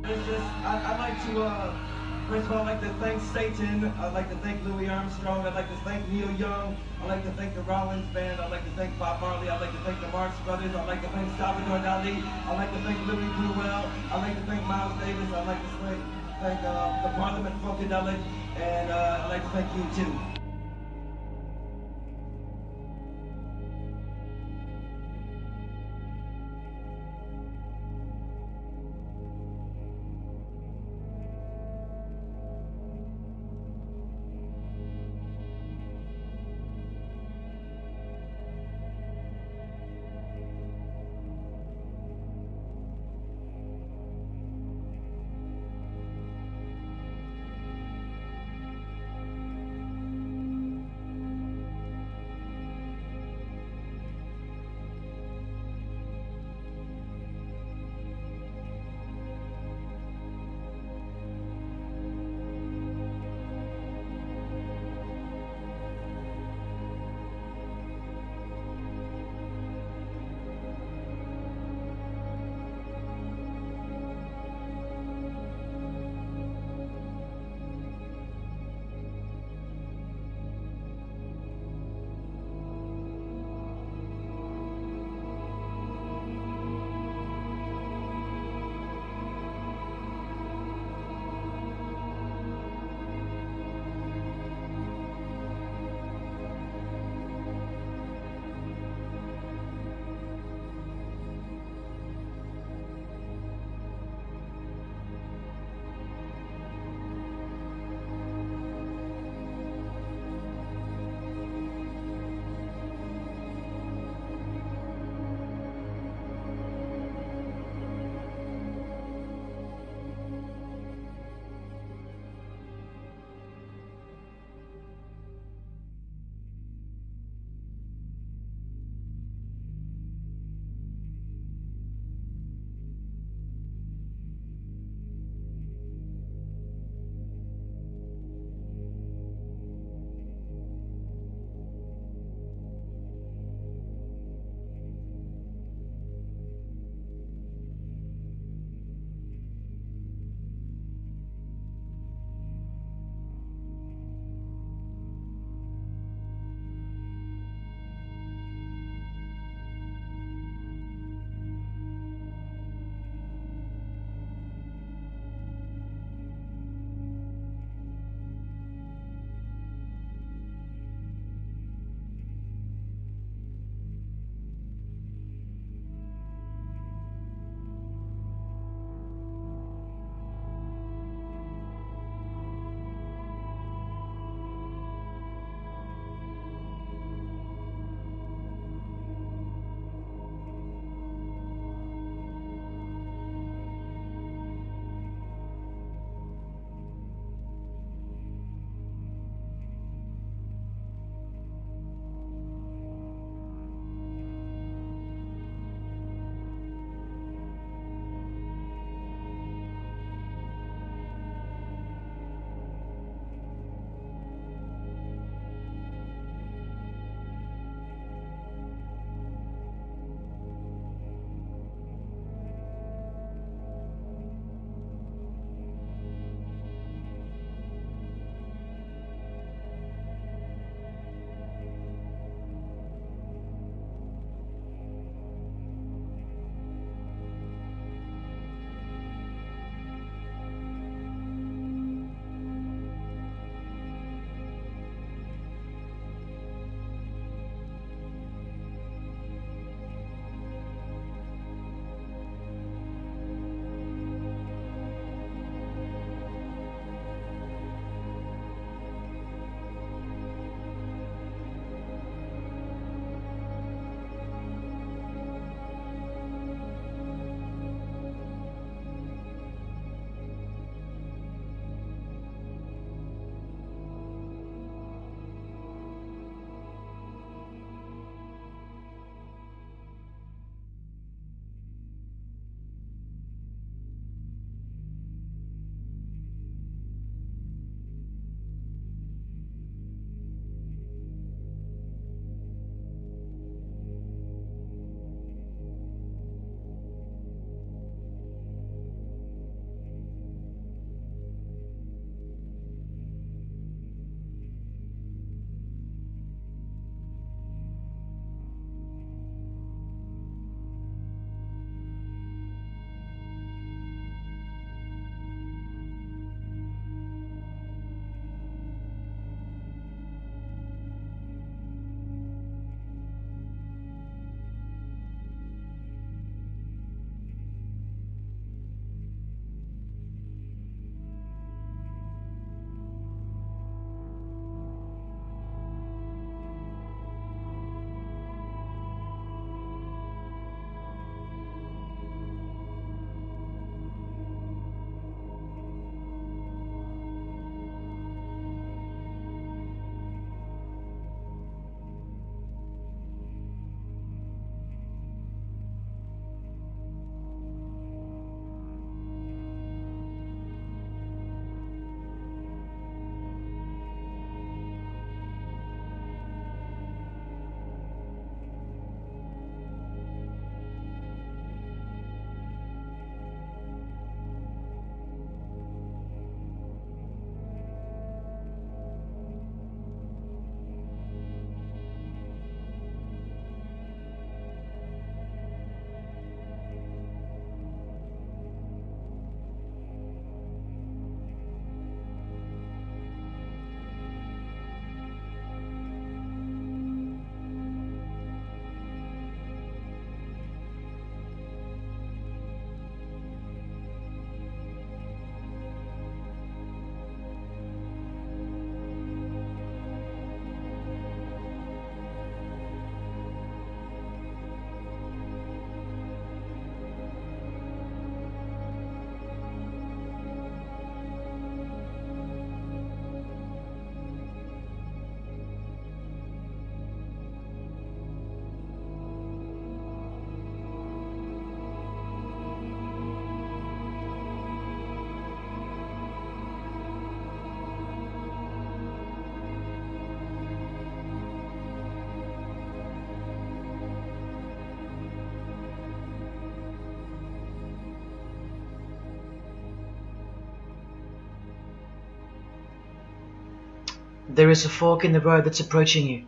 I'd like to, first of all, I'd like to thank Satan. I'd like to thank Louis Armstrong. I'd like to thank Neil Young. I'd like to thank the Rollins Band. I'd like to thank Bob Marley. I'd like to thank the Marx Brothers. I'd like to thank Salvador Dali. I'd like to thank Louis Bruel. I'd like to thank Miles Davis. I'd like to thank the Parliament Funkadelic. And I'd like to thank you, too. there is a fork in the road that's approaching you.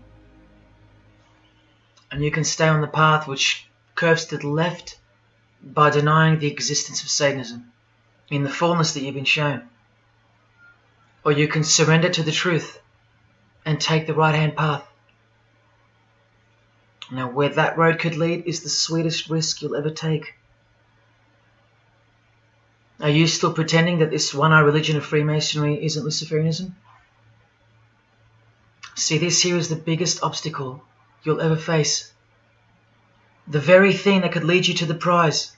And you can stay on the path which curves to the left by denying the existence of Satanism in the fullness that you've been shown. Or you can surrender to the truth and take the right-hand path. Now, where that road could lead is the sweetest risk you'll ever take. Are you still pretending that this one-eye religion of Freemasonry isn't Luciferianism? See, this here is the biggest obstacle you'll ever face. The very thing that could lead you to the prize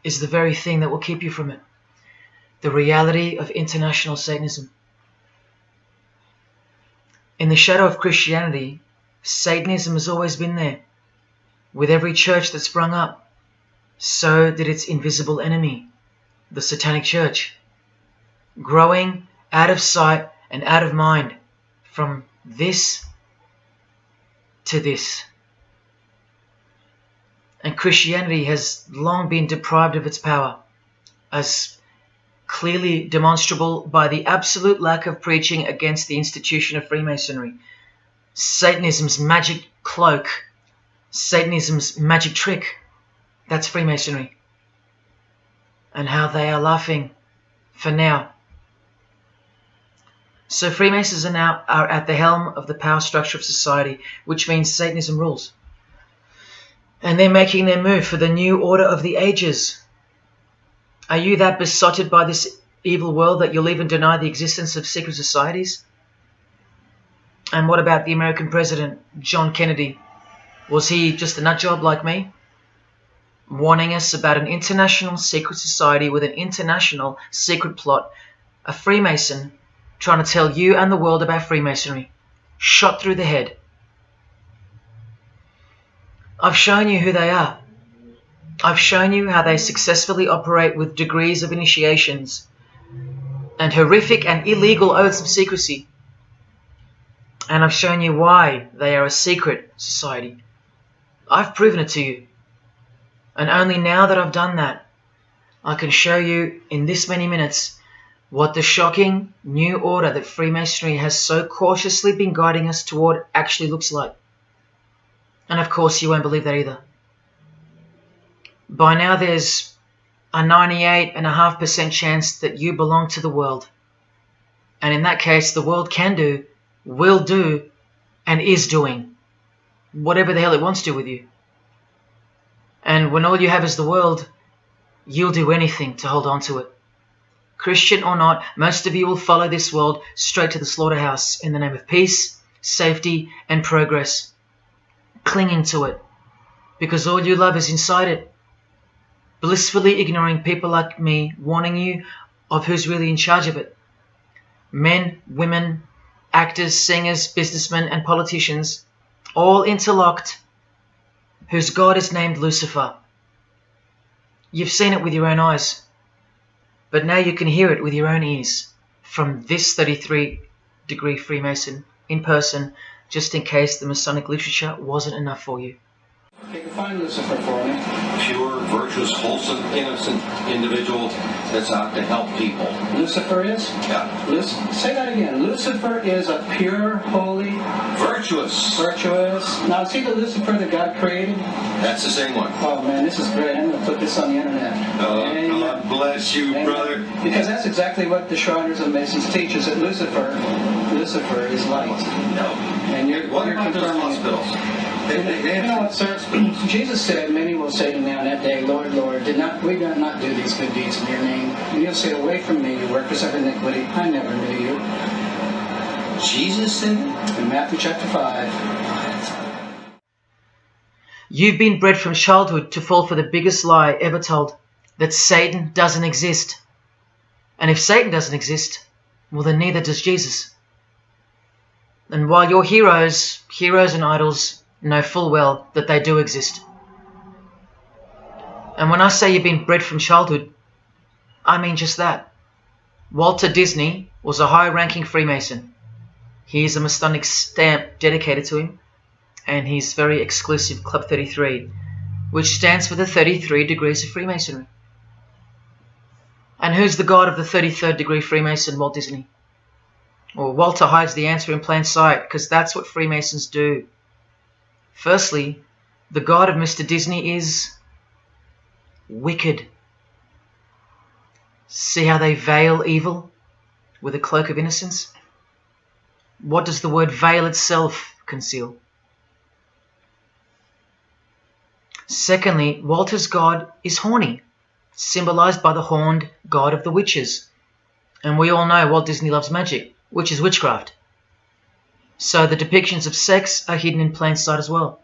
is the very thing that will keep you from it. The reality of international Satanism. In the shadow of Christianity, Satanism has always been there. With every church that sprung up, so did its invisible enemy, the Satanic Church, growing out of sight and out of mind from this to this. And Christianity has long been deprived of its power, as clearly demonstrable by the absolute lack of preaching against the institution of Freemasonry. Satanism's magic cloak, Satanism's magic trick, that's Freemasonry. And how they are laughing for now. So Freemasons are at the helm of the power structure of society, which means Satanism rules. And they're making their move for the new order of the ages. Are you that besotted by this evil world that you'll even deny the existence of secret societies? And what about the American president, John Kennedy? Was he just a nutjob like me? Warning us about an international secret society with an international secret plot. A Freemason trying to tell you and the world about Freemasonry. Shot through the head. I've shown you who they are. I've shown you how they successfully operate with degrees of initiations and horrific and illegal oaths of secrecy. And I've shown you why they are a secret society. I've proven it to you. And only now that I've done that, I can show you in this many minutes what the shocking new order that Freemasonry has so cautiously been guiding us toward actually looks like. And of course you won't believe that either. By now there's a 98.5% chance that you belong to the world. And in that case, the world can do, will do, and is doing whatever the hell it wants to with you. And when all you have is the world, you'll do anything to hold on to it. Christian or not, most of you will follow this world straight to the slaughterhouse in the name of peace, safety, and progress. Clinging to it, because all you love is inside it. Blissfully ignoring people like me warning you of who's really in charge of it. Men, women, actors, singers, businessmen, and politicians, all interlocked, whose God is named Lucifer. You've seen it with your own eyes, but now you can hear it with your own ears from this 33-degree Freemason in person, just in case the Masonic literature wasn't enough for you. Find Lucifer for me. Pure, virtuous, wholesome, innocent individual that's out to help people. Lucifer is? Yeah. Say that again. Lucifer is a pure, holy... Virtuous. Virtuous. Now, is he the Lucifer that God created? That's the same one. Oh, man, this is great. I'm going to put this on the internet. Oh, God bless you, brother. Because that's exactly what the Shriners and Masons teach, is that Lucifer is light. No. And you're about those confirming hospitals? You know what, sir? Jesus said, many will say to me on that day, Lord, Lord, we did not do these good deeds in your name? And you'll say, away from me, you workers of iniquity, I never knew you. Jesus said it? In Matthew chapter 5. You've been bred from childhood to fall for the biggest lie ever told, that Satan doesn't exist. And if Satan doesn't exist, well then neither does Jesus. And while your heroes and idols know full well that they do exist. And when I say you've been bred from childhood, I mean just that. Walter Disney was a high-ranking Freemason. Here's a Masonic stamp dedicated to him, and his very exclusive Club 33, which stands for the 33 degrees of Freemasonry. And who's the god of the 33rd degree Freemason, Walt Disney? Well, Walter hides the answer in plain sight because that's what Freemasons do. Firstly, the God of Mr. Disney is wicked. See how they veil evil with a cloak of innocence? What does the word veil itself conceal? Secondly, Walter's God is horny, symbolized by the horned god of the witches. And we all know Walt Disney loves magic, which is witchcraft. So the depictions of sex are hidden in plain sight as well.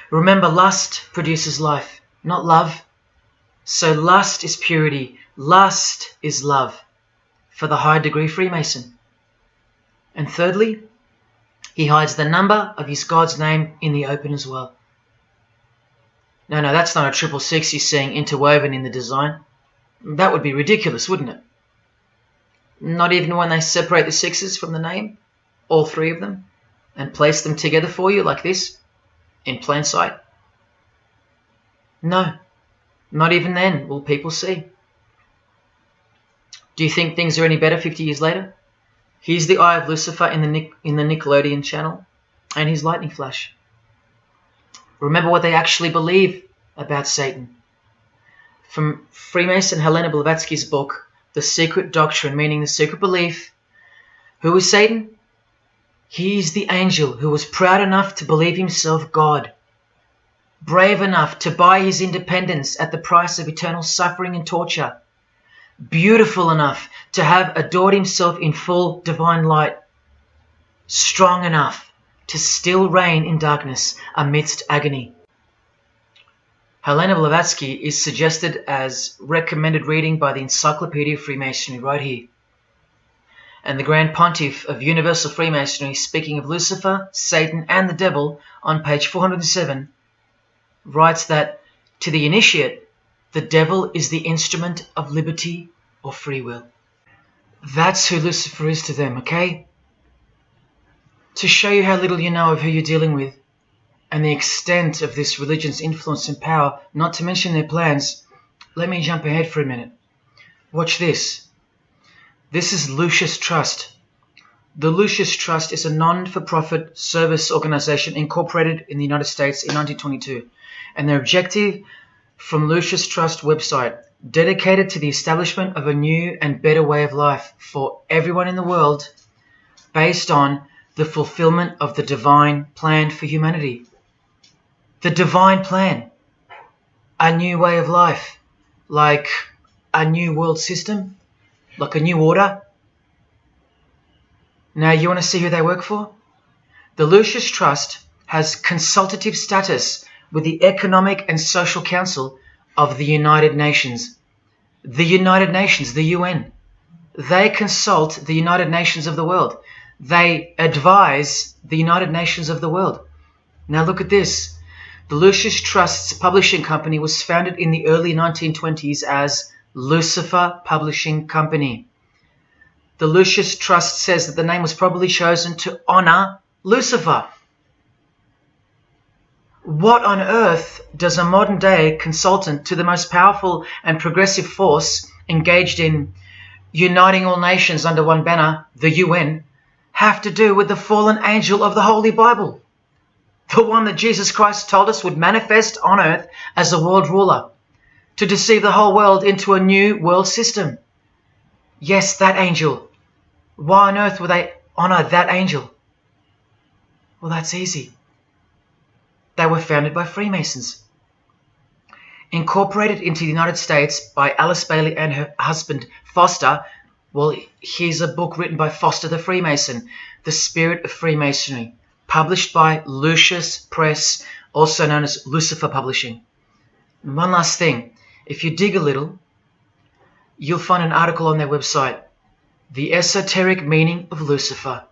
Remember, lust produces life, not love. So lust is purity, lust is love, for the high degree Freemason. And thirdly, he hides the number of his God's name in the open as well. No, that's not a 666 he's seeing interwoven in the design. That would be ridiculous, wouldn't it? Not even when they separate the sixes from the name, all three of them, and place them together for you like this, in plain sight. No, not even then will people see. Do you think things are any better 50 years later? Here's the Eye of Lucifer in the Nickelodeon channel, and his lightning flash. Remember what they actually believe about Satan. From Freemason Helena Blavatsky's book, The Secret Doctrine, meaning the secret belief. Who is Satan? He is the angel who was proud enough to believe himself God, brave enough to buy his independence at the price of eternal suffering and torture, beautiful enough to have adored himself in full divine light, strong enough to still reign in darkness amidst agony. Helena Blavatsky is suggested as recommended reading by the Encyclopedia of Freemasonry right here. And the Grand Pontiff of Universal Freemasonry, speaking of Lucifer, Satan and the Devil on page 407, writes that to the initiate, the devil is the instrument of liberty or free will. That's who Lucifer is to them, okay? To show you how little you know of who you're dealing with and the extent of this religion's influence and power, not to mention their plans, let me jump ahead for a minute. Watch this. This is Lucius Trust. The Lucius Trust is a non-for-profit service organization incorporated in the United States in 1922, and their objective from Lucius Trust website, dedicated to the establishment of a new and better way of life for everyone in the world based on the fulfillment of the divine plan for humanity. The divine plan. A new way of life. Like a new world system. Like a new order. Now you want to see who they work for? The Lucius Trust has consultative status with the Economic and Social Council of the United Nations. The United Nations, the UN. They consult the United Nations of the world. They advise the United Nations of the world. Now look at this. The Lucius Trust's publishing company was founded in the early 1920s as Lucifer Publishing Company. The Lucius Trust says that the name was probably chosen to honor Lucifer. What on earth does a modern day consultant to the most powerful and progressive force engaged in uniting all nations under one banner, the UN, have to do with the fallen angel of the Holy Bible? The one that Jesus Christ told us would manifest on earth as a world ruler, to deceive the whole world into a new world system. Yes, that angel. Why on earth would they honor that angel? Well, that's easy. They were founded by Freemasons. Incorporated into the United States by Alice Bailey and her husband Foster. Well, here's a book written by Foster the Freemason, The Spirit of Freemasonry, published by Lucius Press, also known as Lucifer Publishing. And one last thing, if you dig a little, you'll find an article on their website, The Esoteric Meaning of Lucifer,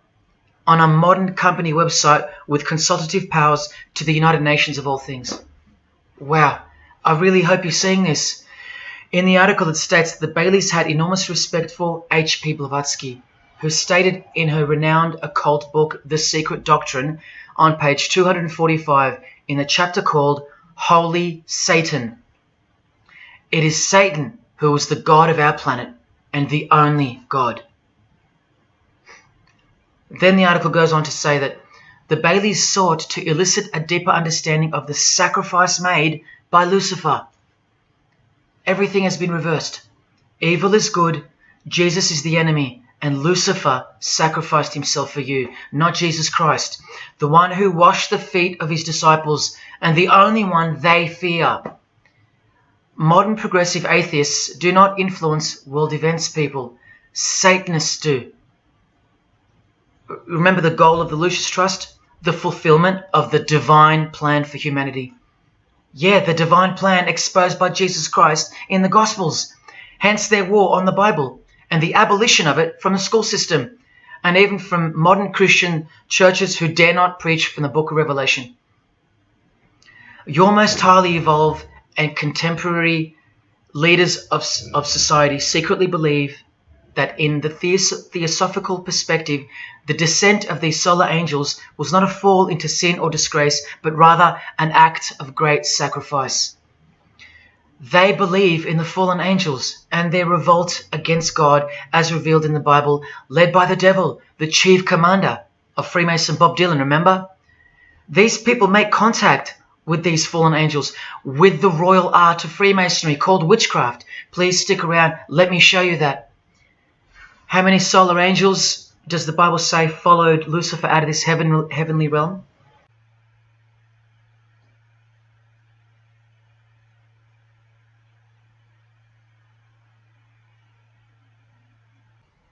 on a modern company website with consultative powers to the United Nations of all things. Wow, I really hope you're seeing this. In the article it states that the Baileys had enormous respect for H.P. Blavatsky, who stated in her renowned occult book, The Secret Doctrine, on page 245 in the chapter called Holy Satan. It is Satan who is the God of our planet and the only God. Then the article goes on to say that the Baileys sought to elicit a deeper understanding of the sacrifice made by Lucifer. Everything has been reversed. Evil is good, Jesus is the enemy, and Lucifer sacrificed himself for you, not Jesus Christ, the one who washed the feet of his disciples and the only one they fear. Modern progressive atheists do not influence world events, people. Satanists do. Remember the goal of the Lucis Trust? The fulfillment of the divine plan for humanity. Yeah, the divine plan exposed by Jesus Christ in the Gospels. Hence their war on the Bible and the abolition of it from the school system and even from modern Christian churches who dare not preach from the book of Revelation. Your most highly evolved and contemporary leaders of society secretly believe that in the theosophical perspective, the descent of these solar angels was not a fall into sin or disgrace, but rather an act of great sacrifice. They believe in the fallen angels and their revolt against God as revealed in the Bible, led by the devil, the chief commander of Freemason Bob Dylan, remember? These people make contact with these fallen angels, with the royal art of Freemasonry called witchcraft. Please stick around, let me show you that. How many solar angels does the Bible say followed Lucifer out of this heavenly realm?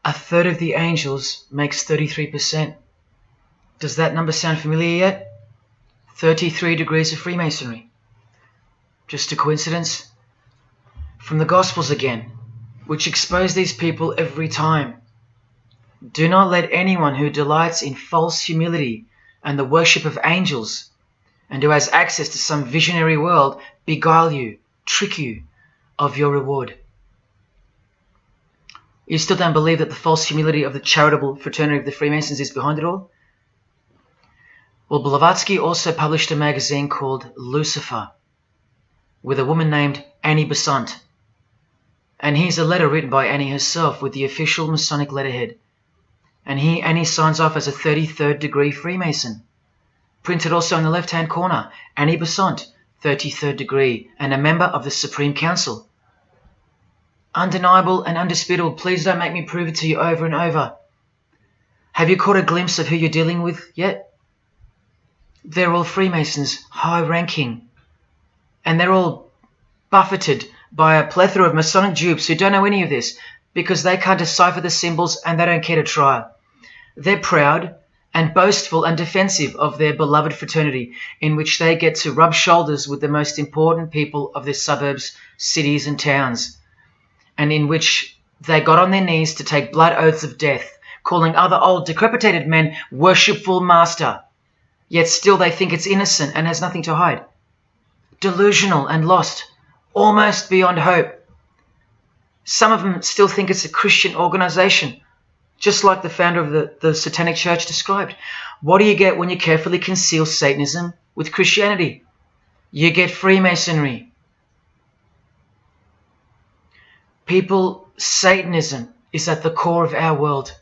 A third of the angels makes 33%. Does that number sound familiar yet? 33 degrees of Freemasonry. Just a coincidence? From the Gospels again, which expose these people every time. Do not let anyone who delights in false humility and the worship of angels and who has access to some visionary world beguile you, trick you of your reward. You still don't believe that the false humility of the charitable fraternity of the Freemasons is behind it all? Well, Blavatsky also published a magazine called Lucifer with a woman named Annie Besant. And here's a letter written by Annie herself with the official Masonic letterhead. And here Annie signs off as a 33rd degree Freemason. Printed also in the left-hand corner, Annie Besant, 33rd degree, and a member of the Supreme Council. Undeniable and undisputable. Please don't make me prove it to you over and over. Have you caught a glimpse of who you're dealing with yet? They're all Freemasons, high-ranking. And they're all buffeted by a plethora of Masonic dupes who don't know any of this because they can't decipher the symbols and they don't care to try. They're proud and boastful and defensive of their beloved fraternity in which they get to rub shoulders with the most important people of their suburbs, cities and towns, and in which they got on their knees to take blood oaths of death, calling other old decrepitated men worshipful master, yet still they think it's innocent and has nothing to hide. Delusional and lost, almost beyond hope. Some of them still think it's a Christian organization, just like the founder of the Satanic Church described. What do you get when you carefully conceal Satanism with Christianity? You get Freemasonry. People, Satanism is at the core of our world,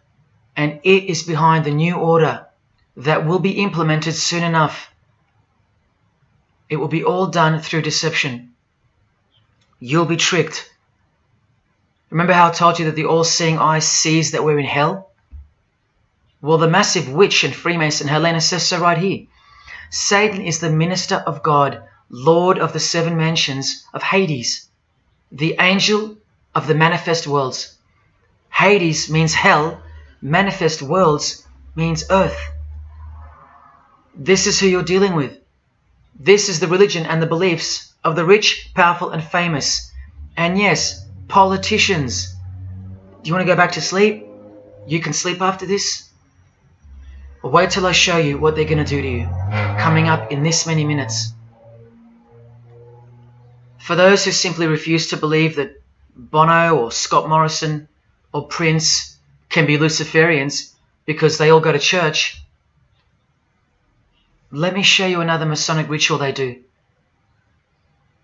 and it is behind the new order that will be implemented soon enough. It will be all done through deception. You'll be tricked. Remember how I told you that the all-seeing eye sees that we're in hell? Well, the massive witch and Freemason Helena says so right here. Satan is the minister of God, Lord of the seven mansions of Hades, the angel of the manifest worlds. Hades means hell, manifest worlds means earth. This is who you're dealing with. This is the religion and the beliefs of the rich, powerful and famous. And yes, politicians. Do you want to go back to sleep? You can sleep after this. Well, wait till I show you what they're going to do to you, coming up in this many minutes. For those who simply refuse to believe that Bono or Scott Morrison or Prince can be Luciferians because they all go to church, let me show you another Masonic ritual they do.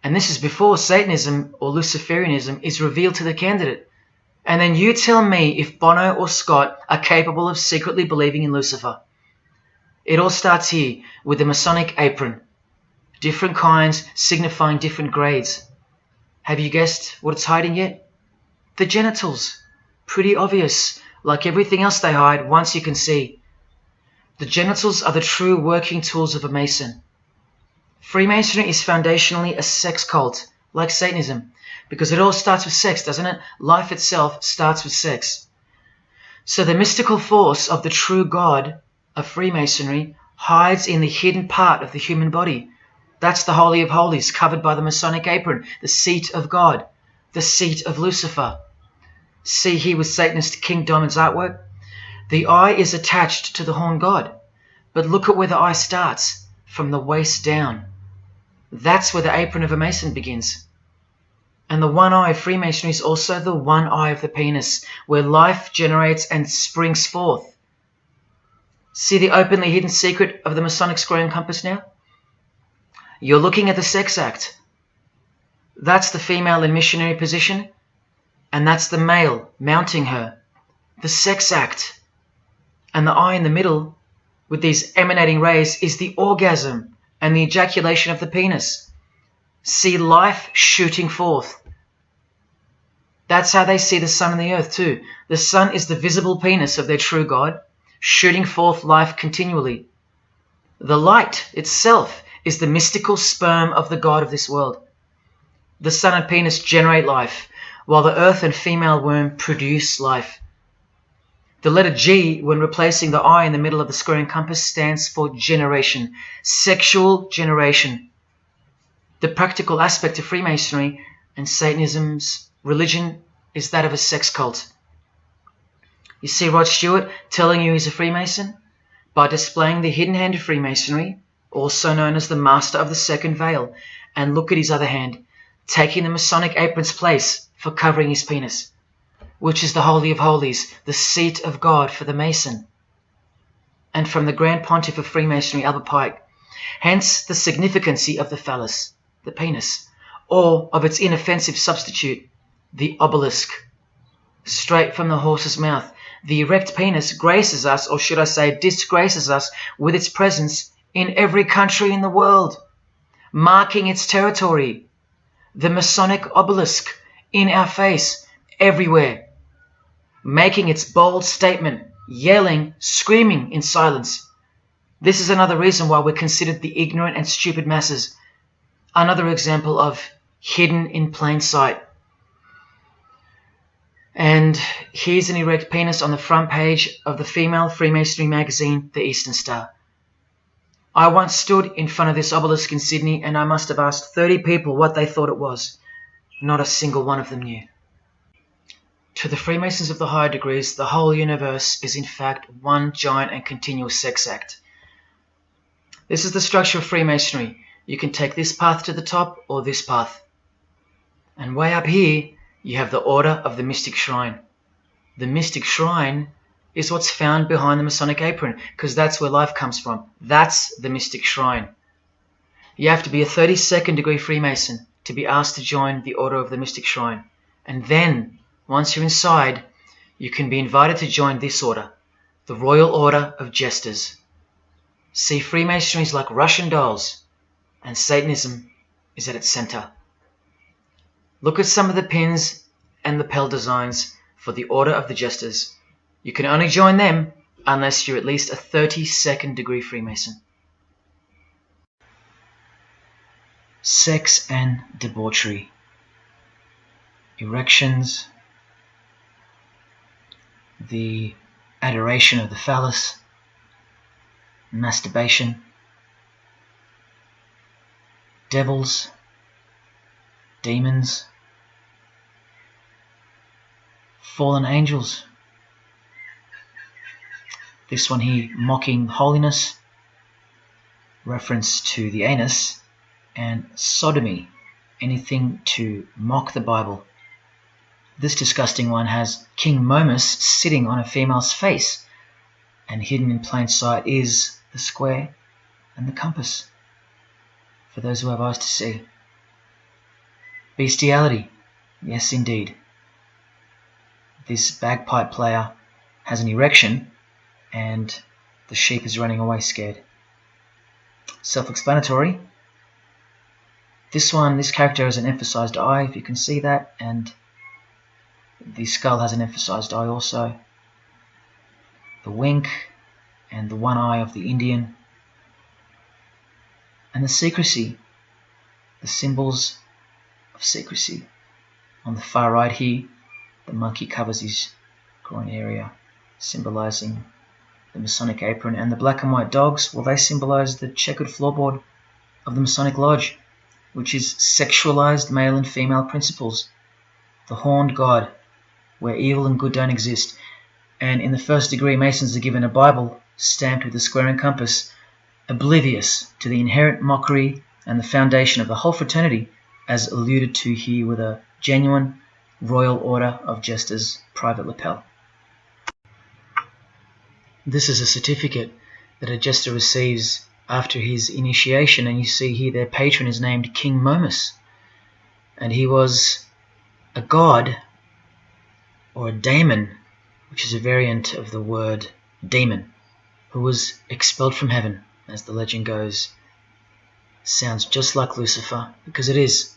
And this is before Satanism or Luciferianism is revealed to the candidate. And then you tell me if Bono or Scott are capable of secretly believing in Lucifer. It all starts here with the Masonic apron. Different kinds signifying different grades. Have you guessed what it's hiding yet? The genitals. Pretty obvious. Like everything else they hide, once you can see. The genitals are the true working tools of a Mason. Freemasonry is foundationally a sex cult, like Satanism, because it all starts with sex, doesn't it? Life itself starts with sex. So the mystical force of the true God of Freemasonry hides in the hidden part of the human body. That's the Holy of Holies, covered by the Masonic apron, the seat of God, the seat of Lucifer. See here with Satanist King Diamond's artwork? The eye is attached to the horn god, but look at where the eye starts, from the waist down. That's where the apron of a Mason begins. And the one eye of Freemasonry is also the one eye of the penis, where life generates and springs forth. See the openly hidden secret of the Masonic square and compass now? You're looking at the sex act. That's the female in missionary position, and that's the male mounting her. The sex act. And the eye in the middle, with these emanating rays, is the orgasm and the ejaculation of the penis. See life shooting forth. That's how they see the sun and the earth too. The sun is the visible penis of their true God, shooting forth life continually. The light itself is the mystical sperm of the God of this world. The sun and penis generate life, while the earth and female womb produce life. The letter G, when replacing the I in the middle of the square and compass, stands for generation, sexual generation. The practical aspect of Freemasonry and Satanism's religion is that of a sex cult. You see Rod Stewart telling you he's a Freemason? By displaying the hidden hand of Freemasonry, also known as the Master of the Second Veil, and look at his other hand, taking the Masonic apron's place for covering his penis, which is the Holy of Holies, the seat of God for the Mason. And from the Grand Pontiff of Freemasonry, Albert Pike, hence the significancy of the phallus, the penis, or of its inoffensive substitute, the obelisk. Straight from the horse's mouth, the erect penis graces us, or should I say disgraces us, with its presence in every country in the world, marking its territory. The Masonic obelisk in our face, everywhere, making its bold statement, yelling, screaming in silence. This is another reason why we're considered the ignorant and stupid masses. Another example of hidden in plain sight. And here's an erect penis on the front page of the female Freemasonry magazine, The Eastern Star. I once stood in front of this obelisk in Sydney, and I must have asked 30 people what they thought it was. Not a single one of them knew. To the Freemasons of the higher degrees, the whole universe is in fact one giant and continuous sex act. This is the structure of Freemasonry. You can take this path to the top or this path. And way up here, you have the Order of the Mystic Shrine. The Mystic Shrine is what's found behind the Masonic apron, because that's where life comes from. That's the Mystic Shrine. You have to be a 32nd degree Freemason to be asked to join the Order of the Mystic Shrine. And then, once you're inside, you can be invited to join this order, the Royal Order of Jesters. See, Freemasonry is like Russian dolls, and Satanism is at its center. Look at some of the pins and lapel designs for the Order of the Jesters. You can only join them unless you're at least a 32nd degree Freemason. Sex and debauchery. Erections. The adoration of the phallus. Masturbation. Devils. Demons. Fallen angels. This one here, mocking holiness, reference to the anus, and sodomy, anything to mock the Bible. This disgusting one has King Momus sitting on a female's face, and hidden in plain sight is the square and the compass, for those who have eyes to see. Bestiality, yes indeed. this bagpipe player has an erection and the sheep is running away scared. Self-explanatory. This character has an emphasized eye, if you can see that, and the skull has an emphasized eye also. The wink and the one eye of the Indian. And the secrecy, the symbols of secrecy. On the far right here, the monkey covers his groin area, symbolizing the Masonic apron, and the black and white dogs, well, they symbolize the checkered floorboard of the Masonic Lodge, which is sexualized male and female principles, the horned god, where evil and good don't exist. And in the first degree, Masons are given a Bible stamped with a square and compass, oblivious to the inherent mockery and the foundation of the whole fraternity, as alluded to here with a genuine Royal Order of Jesters private lapel. This is a certificate that a jester receives after his initiation, and you see here their patron is named King Momus, and he was a god, or a daemon, which is a variant of the word demon, who was expelled from heaven, as the legend goes. Sounds just like Lucifer, because it is.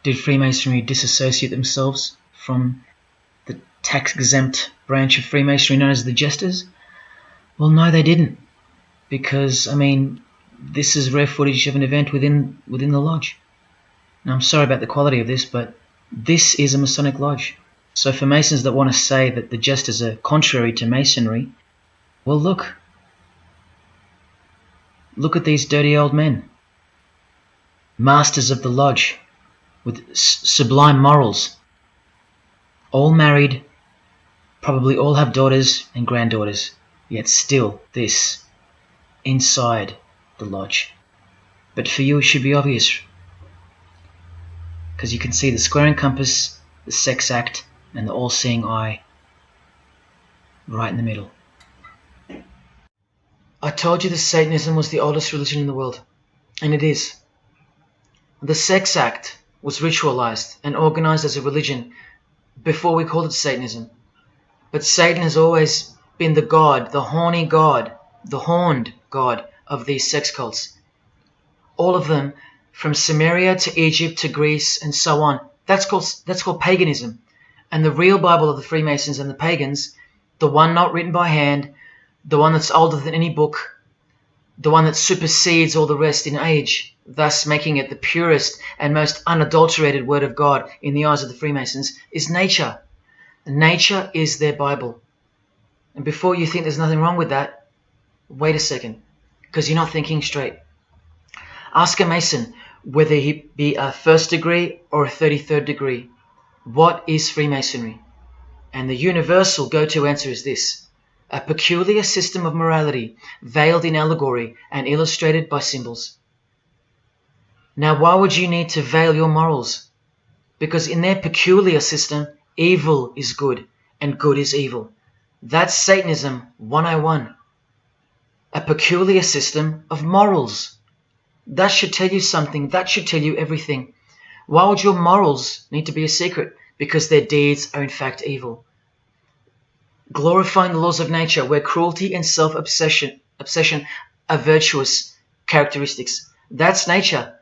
Did Freemasonry disassociate themselves from the tax-exempt branch of Freemasonry known as the Jesters? Well, no, they didn't. Because, I mean, this is rare footage of an event within the lodge. Now, I'm sorry about the quality of this, but this is a Masonic lodge. So for Masons that want to say that the Jesters are contrary to Masonry, well, look. Look at these dirty old men. Masters of the lodge, with sublime morals. All married, probably all have daughters and granddaughters, yet still this, inside the lodge. But for you it should be obvious, because you can see the square and compass, the sex act, and the all-seeing eye right in the middle. I told you that Satanism was the oldest religion in the world, and it is. The sex act was ritualized and organized as a religion before we called it Satanism. But Satan has always been the god, the horny god, the horned god of these sex cults. All of them, from Sumeria to Egypt to Greece and so on, that's called paganism. And the real Bible of the Freemasons and the pagans, the one not written by hand, the one that's older than any book, the one that supersedes all the rest in age, thus making it the purest and most unadulterated word of God in the eyes of the Freemasons, is nature. Nature is their Bible. And before you think there's nothing wrong with that, wait a second, because you're not thinking straight. Ask a Mason, whether he be a first degree or a 33rd degree, what is Freemasonry? And the universal go-to answer is this: a peculiar system of morality, veiled in allegory and illustrated by symbols. Now, why would you need to veil your morals? Because in their peculiar system, evil is good and good is evil. That's Satanism 101. A peculiar system of morals. That should tell you something. That should tell you everything. Why would your morals need to be a secret? Because their deeds are in fact evil. Glorifying the laws of nature, where cruelty and self-obsession are virtuous characteristics. That's nature.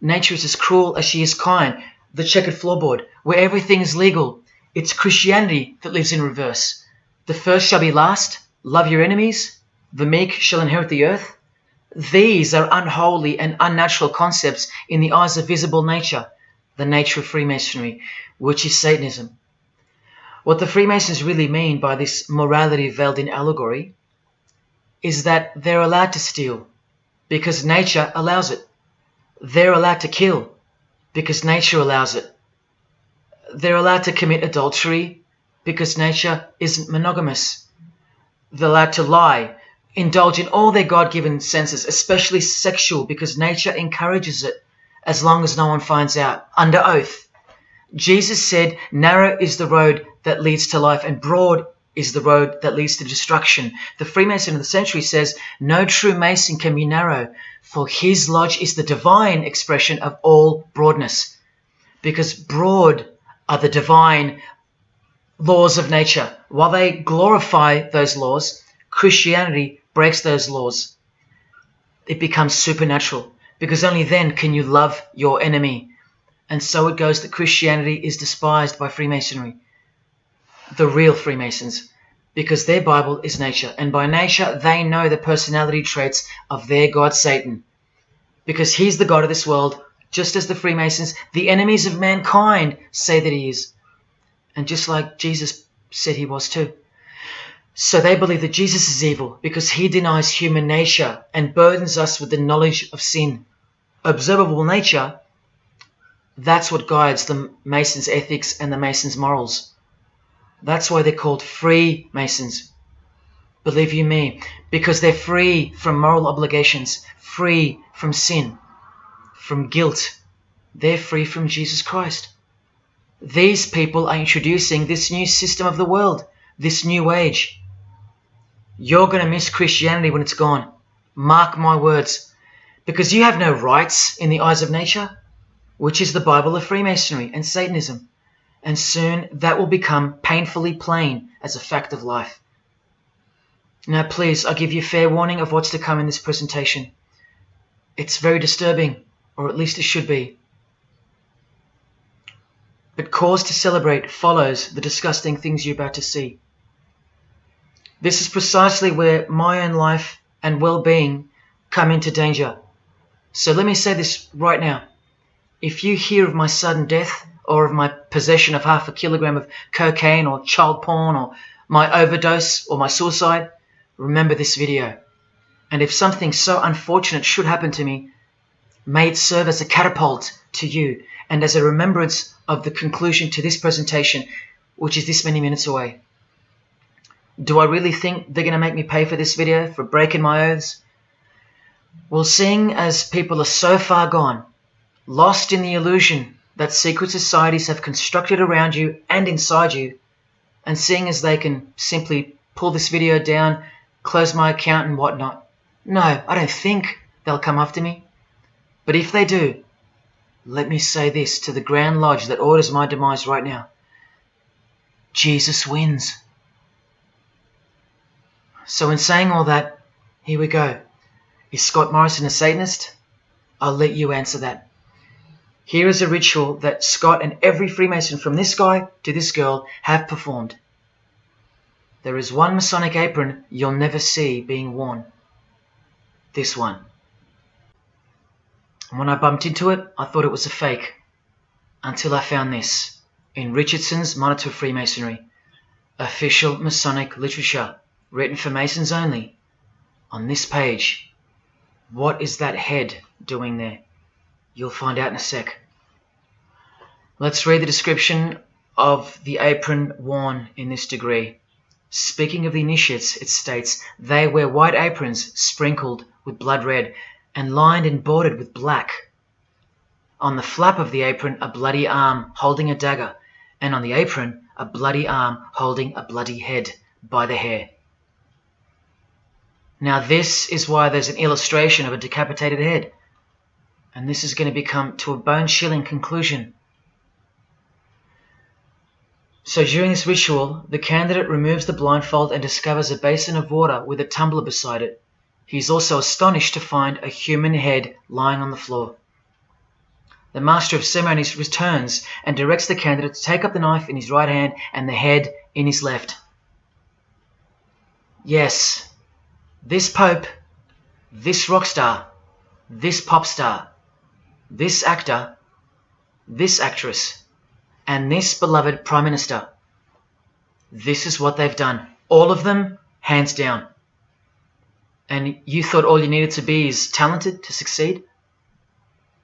Nature is as cruel as she is kind. The checkered floorboard, where everything is legal. It's Christianity that lives in reverse. The first shall be last. Love your enemies. The meek shall inherit the earth. These are unholy and unnatural concepts in the eyes of visible nature, the nature of Freemasonry, which is Satanism. What the Freemasons really mean by this morality veiled in allegory is that they're allowed to steal because nature allows it. They're allowed to kill because nature allows it. They're allowed to commit adultery because nature isn't monogamous. They're allowed to lie, indulge in all their God-given senses, especially sexual, because nature encourages it, as long as no one finds out, under oath. Jesus said, narrow is the road that leads to life, and broad is the road that leads to destruction. The Freemason of the century says, no true Mason can be narrow, for his lodge is the divine expression of all broadness. Because broad are the divine laws of nature. While they glorify those laws, Christianity breaks those laws. It becomes supernatural, because only then can you love your enemy. And so it goes that Christianity is despised by Freemasonry, the real Freemasons, because their Bible is nature, and by nature they know the personality traits of their God Satan, because he's the God of this world, just as the Freemasons, the enemies of mankind, say that he is, and just like Jesus said he was too. So they believe that Jesus is evil because he denies human nature and burdens us with the knowledge of sin. Observable nature, that's what guides the Masons' ethics and the Masons' morals. That's why they're called Freemasons. Believe you me, because they're free from moral obligations, free from sin, from guilt. They're free from Jesus Christ. These people are introducing this new system of the world, this new age. You're going to miss Christianity when it's gone. Mark my words. Because you have no rights in the eyes of nature, which is the Bible of Freemasonry and Satanism. And soon that will become painfully plain as a fact of life. Now please, I give you fair warning of what's to come in this presentation. It's very disturbing, or at least it should be. But cause to celebrate follows the disgusting things you're about to see. This is precisely where my own life and well-being come into danger. So let me say this right now. If you hear of my sudden death, or of my possession of 0.5 kilogram of cocaine or child porn, or my overdose or my suicide, remember this video. And if something so unfortunate should happen to me, may it serve as a catapult to you and as a remembrance of the conclusion to this presentation, which is this many minutes away. Do I really think they're going to make me pay for this video, for breaking my oaths? Well, seeing as people are so far gone, lost in the illusion that secret societies have constructed around you and inside you, and seeing as they can simply pull this video down, close my account and whatnot, no, I don't think they'll come after me. But if they do, let me say this to the Grand Lodge that orders my demise right now. Jesus wins. So in saying all that, here we go. Is Scott Morrison a Satanist? I'll let you answer that. Here is a ritual that Scott and every Freemason from this guy to this girl have performed. There is one Masonic apron you'll never see being worn. This one. And when I bumped into it, I thought it was a fake. Until I found this in Richardson's Monitor Freemasonry, official Masonic literature, written for Masons only. On this page, what is that head doing there? You'll find out in a sec. Let's read the description of the apron worn in this degree. Speaking of the initiates, it states, they wear white aprons sprinkled with blood red and lined and bordered with black. On the flap of the apron, a bloody arm holding a dagger, and on the apron, a bloody arm holding a bloody head by the hair. Now this is why there's an illustration of a decapitated head. And this is going to become to a bone-chilling conclusion. So during this ritual, the candidate removes the blindfold and discovers a basin of water with a tumbler beside it. He is also astonished to find a human head lying on the floor. The Master of Ceremonies returns and directs the candidate to take up the knife in his right hand and the head in his left. Yes, this Pope, this rock star, this pop star, this actor, this actress, and this beloved Prime Minister. This is what they've done. All of them, hands down. And you thought all you needed to be is talented to succeed?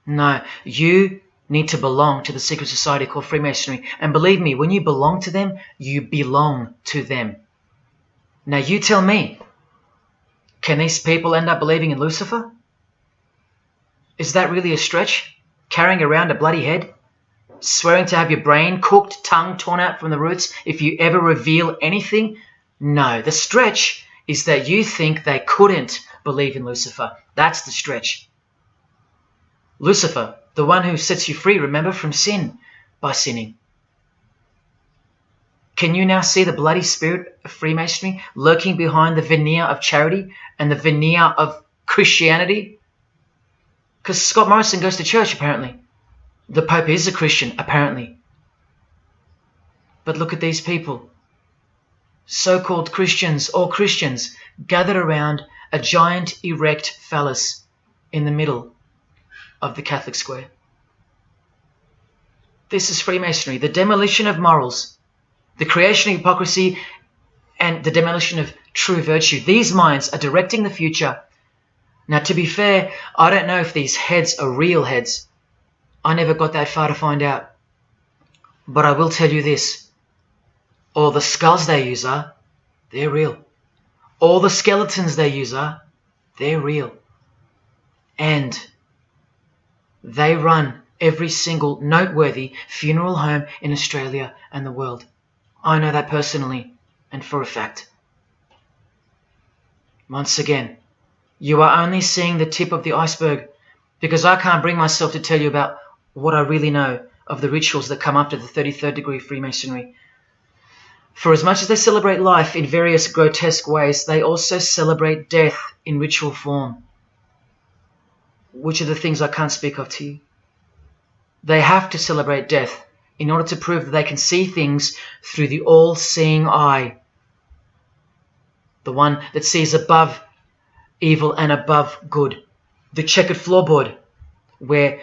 No, you need to belong to the secret society called Freemasonry. And believe me, when you belong to them, you belong to them. Now you tell me, can these people end up believing in Lucifer? Is that really a stretch? Carrying around a bloody head? Swearing to have your brain cooked, tongue torn out from the roots if you ever reveal anything? No, the stretch is that you think they couldn't believe in Lucifer. That's the stretch. Lucifer, the one who sets you free, remember, from sin by sinning. Can you now see the bloody spirit of Freemasonry lurking behind the veneer of charity and the veneer of Christianity? Because Scott Morrison goes to church, apparently. The Pope is a Christian, apparently. But look at these people. So-called Christians or Christians gathered around a giant erect phallus in the middle of the Catholic square. This is Freemasonry, the demolition of morals, the creation of hypocrisy, and the demolition of true virtue. These minds are directing the future. Now, to be fair, I don't know if these heads are real heads. I never got that far to find out. But I will tell you this. All the skulls they use they're real. All the skeletons they use they're real. And they run every single noteworthy funeral home in Australia and the world. I know that personally and for a fact. Once again, you are only seeing the tip of the iceberg, because I can't bring myself to tell you about what I really know of the rituals that come after the 33rd degree Freemasonry. For as much as they celebrate life in various grotesque ways, they also celebrate death in ritual form, which are the things I can't speak of to you. They have to celebrate death in order to prove that they can see things through the all-seeing eye, the one that sees above evil and above good, the checkered floorboard where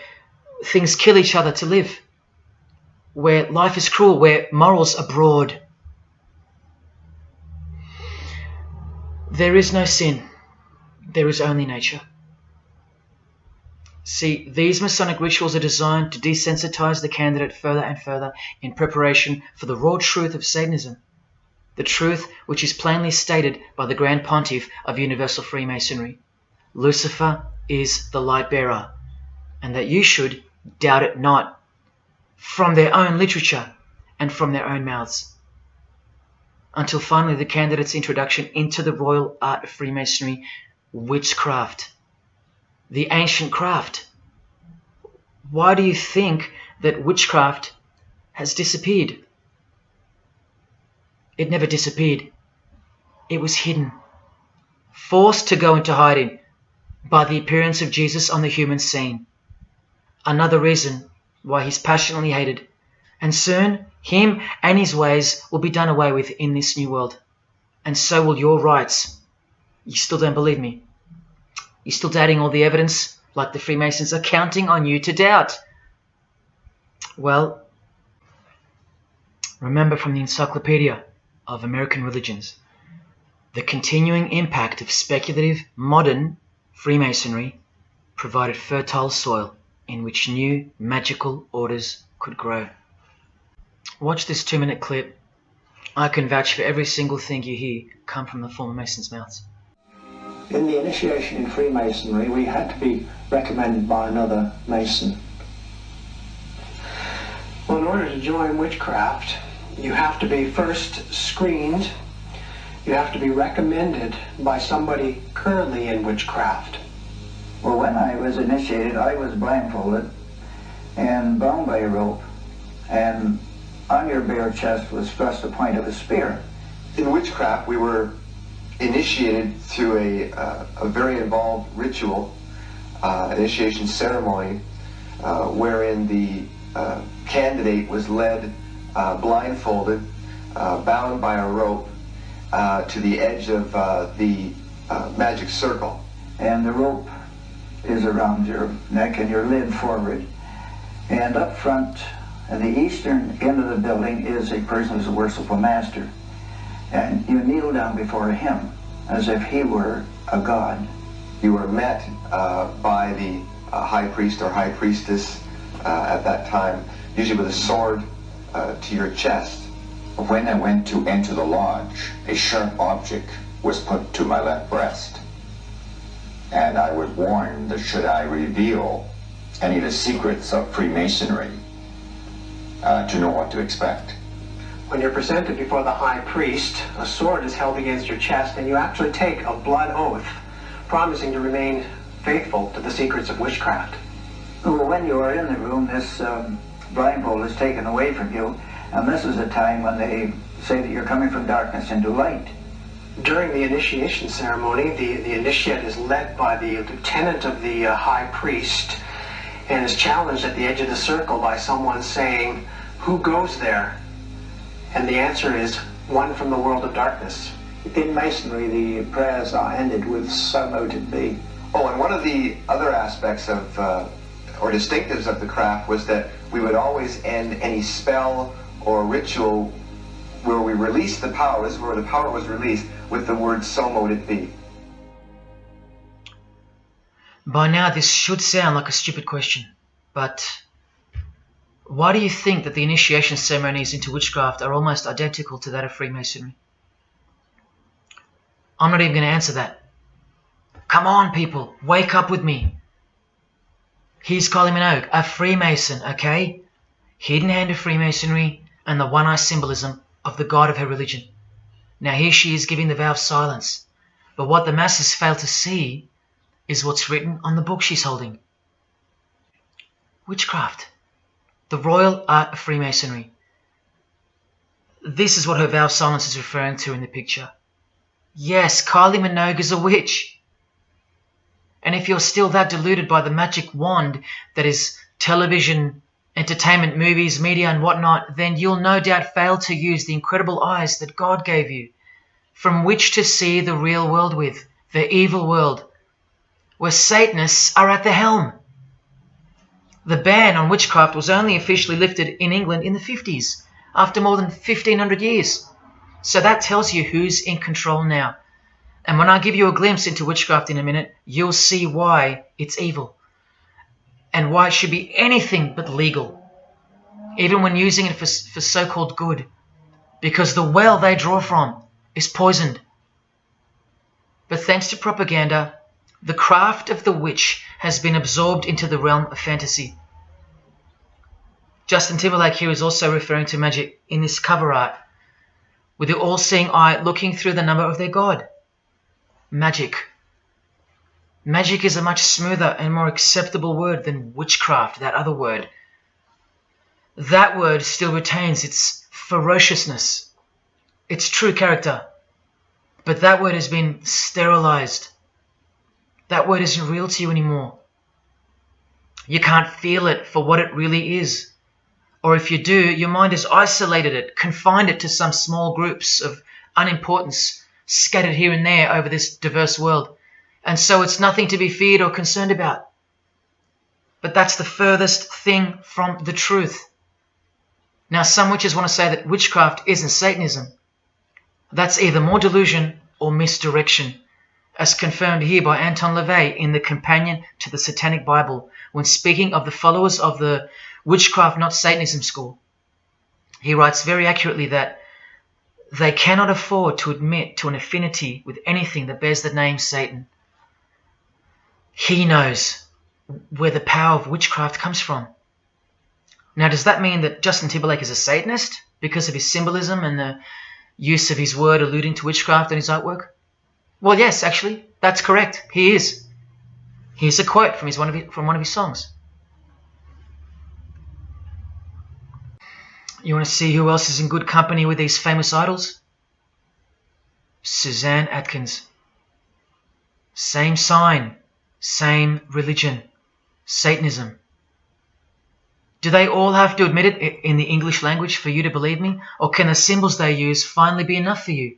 things kill each other to live, where life is cruel, where morals are broad. There is no sin, there is only nature. See, these Masonic rituals are designed to desensitize the candidate further and further in preparation for the raw truth of Satanism, the truth which is plainly stated by the Grand Pontiff of Universal Freemasonry. Lucifer is the light bearer, and that you should doubt it not, from their own literature and from their own mouths. Until finally the candidate's introduction into the royal art of Freemasonry, witchcraft. The ancient craft. Why do you think that witchcraft has disappeared? It never disappeared. It was hidden, forced to go into hiding by the appearance of Jesus on the human scene. Another reason why he's passionately hated, and soon him and his ways will be done away with in this new world, and so will your rights. You still don't believe me? You're still doubting all the evidence, like the Freemasons are counting on you to doubt. Well, remember from the Encyclopedia of American Religions, the continuing impact of speculative modern Freemasonry provided fertile soil in which new magical orders could grow. Watch this 2-minute clip. I can vouch for every single thing you hear come from the former Masons' mouths. In the initiation in Freemasonry, we had to be recommended by another Mason. Well, in order to join witchcraft, you have to be first screened. You have to be recommended by somebody currently in witchcraft. Well, when I was initiated, I was blindfolded and bound by a rope, and on your bare chest was thrust the point of a spear. In witchcraft, we were initiated through a very involved ritual, initiation ceremony, wherein the candidate was led blindfolded, bound by a rope to the edge of the magic circle. And the rope is around your neck and you're led forward. And up front, at the eastern end of the building, is a person who's a worshipful master. And you kneel down before him as if he were a god. You were met by the high priest or high priestess at that time, usually with a sword to your chest. When I went to enter the lodge, a sharp object was put to my left breast. And I was warned that should I reveal any of the secrets of Freemasonry, to know what to expect. When you're presented before the high priest, a sword is held against your chest, and you actually take a blood oath, promising to remain faithful to the secrets of witchcraft. Well, when you are in the room, this blindfold is taken away from you, and this is a time when they say that you're coming from darkness into light. During the initiation ceremony, the initiate is led by the lieutenant of the high priest and is challenged at the edge of the circle by someone saying, "Who goes there?" And the answer is, "One from the world of darkness." In Masonry, the prayers are ended with "So mote it be." Oh, and one of the other aspects of, or distinctives of the craft was that we would always end any spell or ritual where we released the power, this is where the power was released, with the word "So mote it be." By now this should sound like a stupid question, but why do you think that the initiation ceremonies into witchcraft are almost identical to that of Freemasonry? I'm not even going to answer that. Come on, people, wake up with me. Here's Kylie Minogue, a Freemason, okay? Hidden hand of Freemasonry and the one-eye symbolism of the god of her religion. Now here she is giving the vow of silence, but what the masses fail to see is what's written on the book she's holding. Witchcraft, the royal art of Freemasonry. This is what her vow of silence is referring to in the picture. Yes, Kylie Minogue is a witch. And if you're still that deluded by the magic wand that is television, entertainment, movies, media and whatnot, then you'll no doubt fail to use the incredible eyes that God gave you, from which to see the real world with, the evil world, where Satanists are at the helm. The ban on witchcraft was only officially lifted in England in the 50s, after more than 1,500 years. So that tells you who's in control now. And when I give you a glimpse into witchcraft in a minute, you'll see why it's evil. And why it should be anything but legal, even when using it for so-called good, because the well they draw from is poisoned. But thanks to propaganda, the craft of the witch has been absorbed into the realm of fantasy. Justin Timberlake here is also referring to magic in this cover art, with the all-seeing eye looking through the number of their god. Magic. Magic is a much smoother and more acceptable word than witchcraft, that other word. That word still retains its ferociousness, its true character. But that word has been sterilized. That word isn't real to you anymore. You can't feel it for what it really is. Or if you do, your mind has isolated it, confined it to some small groups of unimportance scattered here and there over this diverse world. And so it's nothing to be feared or concerned about. But that's the furthest thing from the truth. Now, some witches want to say that witchcraft isn't Satanism. That's either more delusion or misdirection, as confirmed here by Anton LaVey in the Companion to the Satanic Bible, when speaking of the followers of the Witchcraft Not Satanism school. He writes very accurately that they cannot afford to admit to an affinity with anything that bears the name Satan. He knows where the power of witchcraft comes from. Now, does that mean that Justin Timberlake is a Satanist because of his symbolism and the use of his word alluding to witchcraft in his artwork? Well, yes, actually, that's correct. He is. Here's a quote from one of his songs. You want to see who else is in good company with these famous idols? Suzanne Atkins. Same sign, same religion, Satanism. Do they all have to admit it in the English language for you to believe me? Or can the symbols they use finally be enough for you?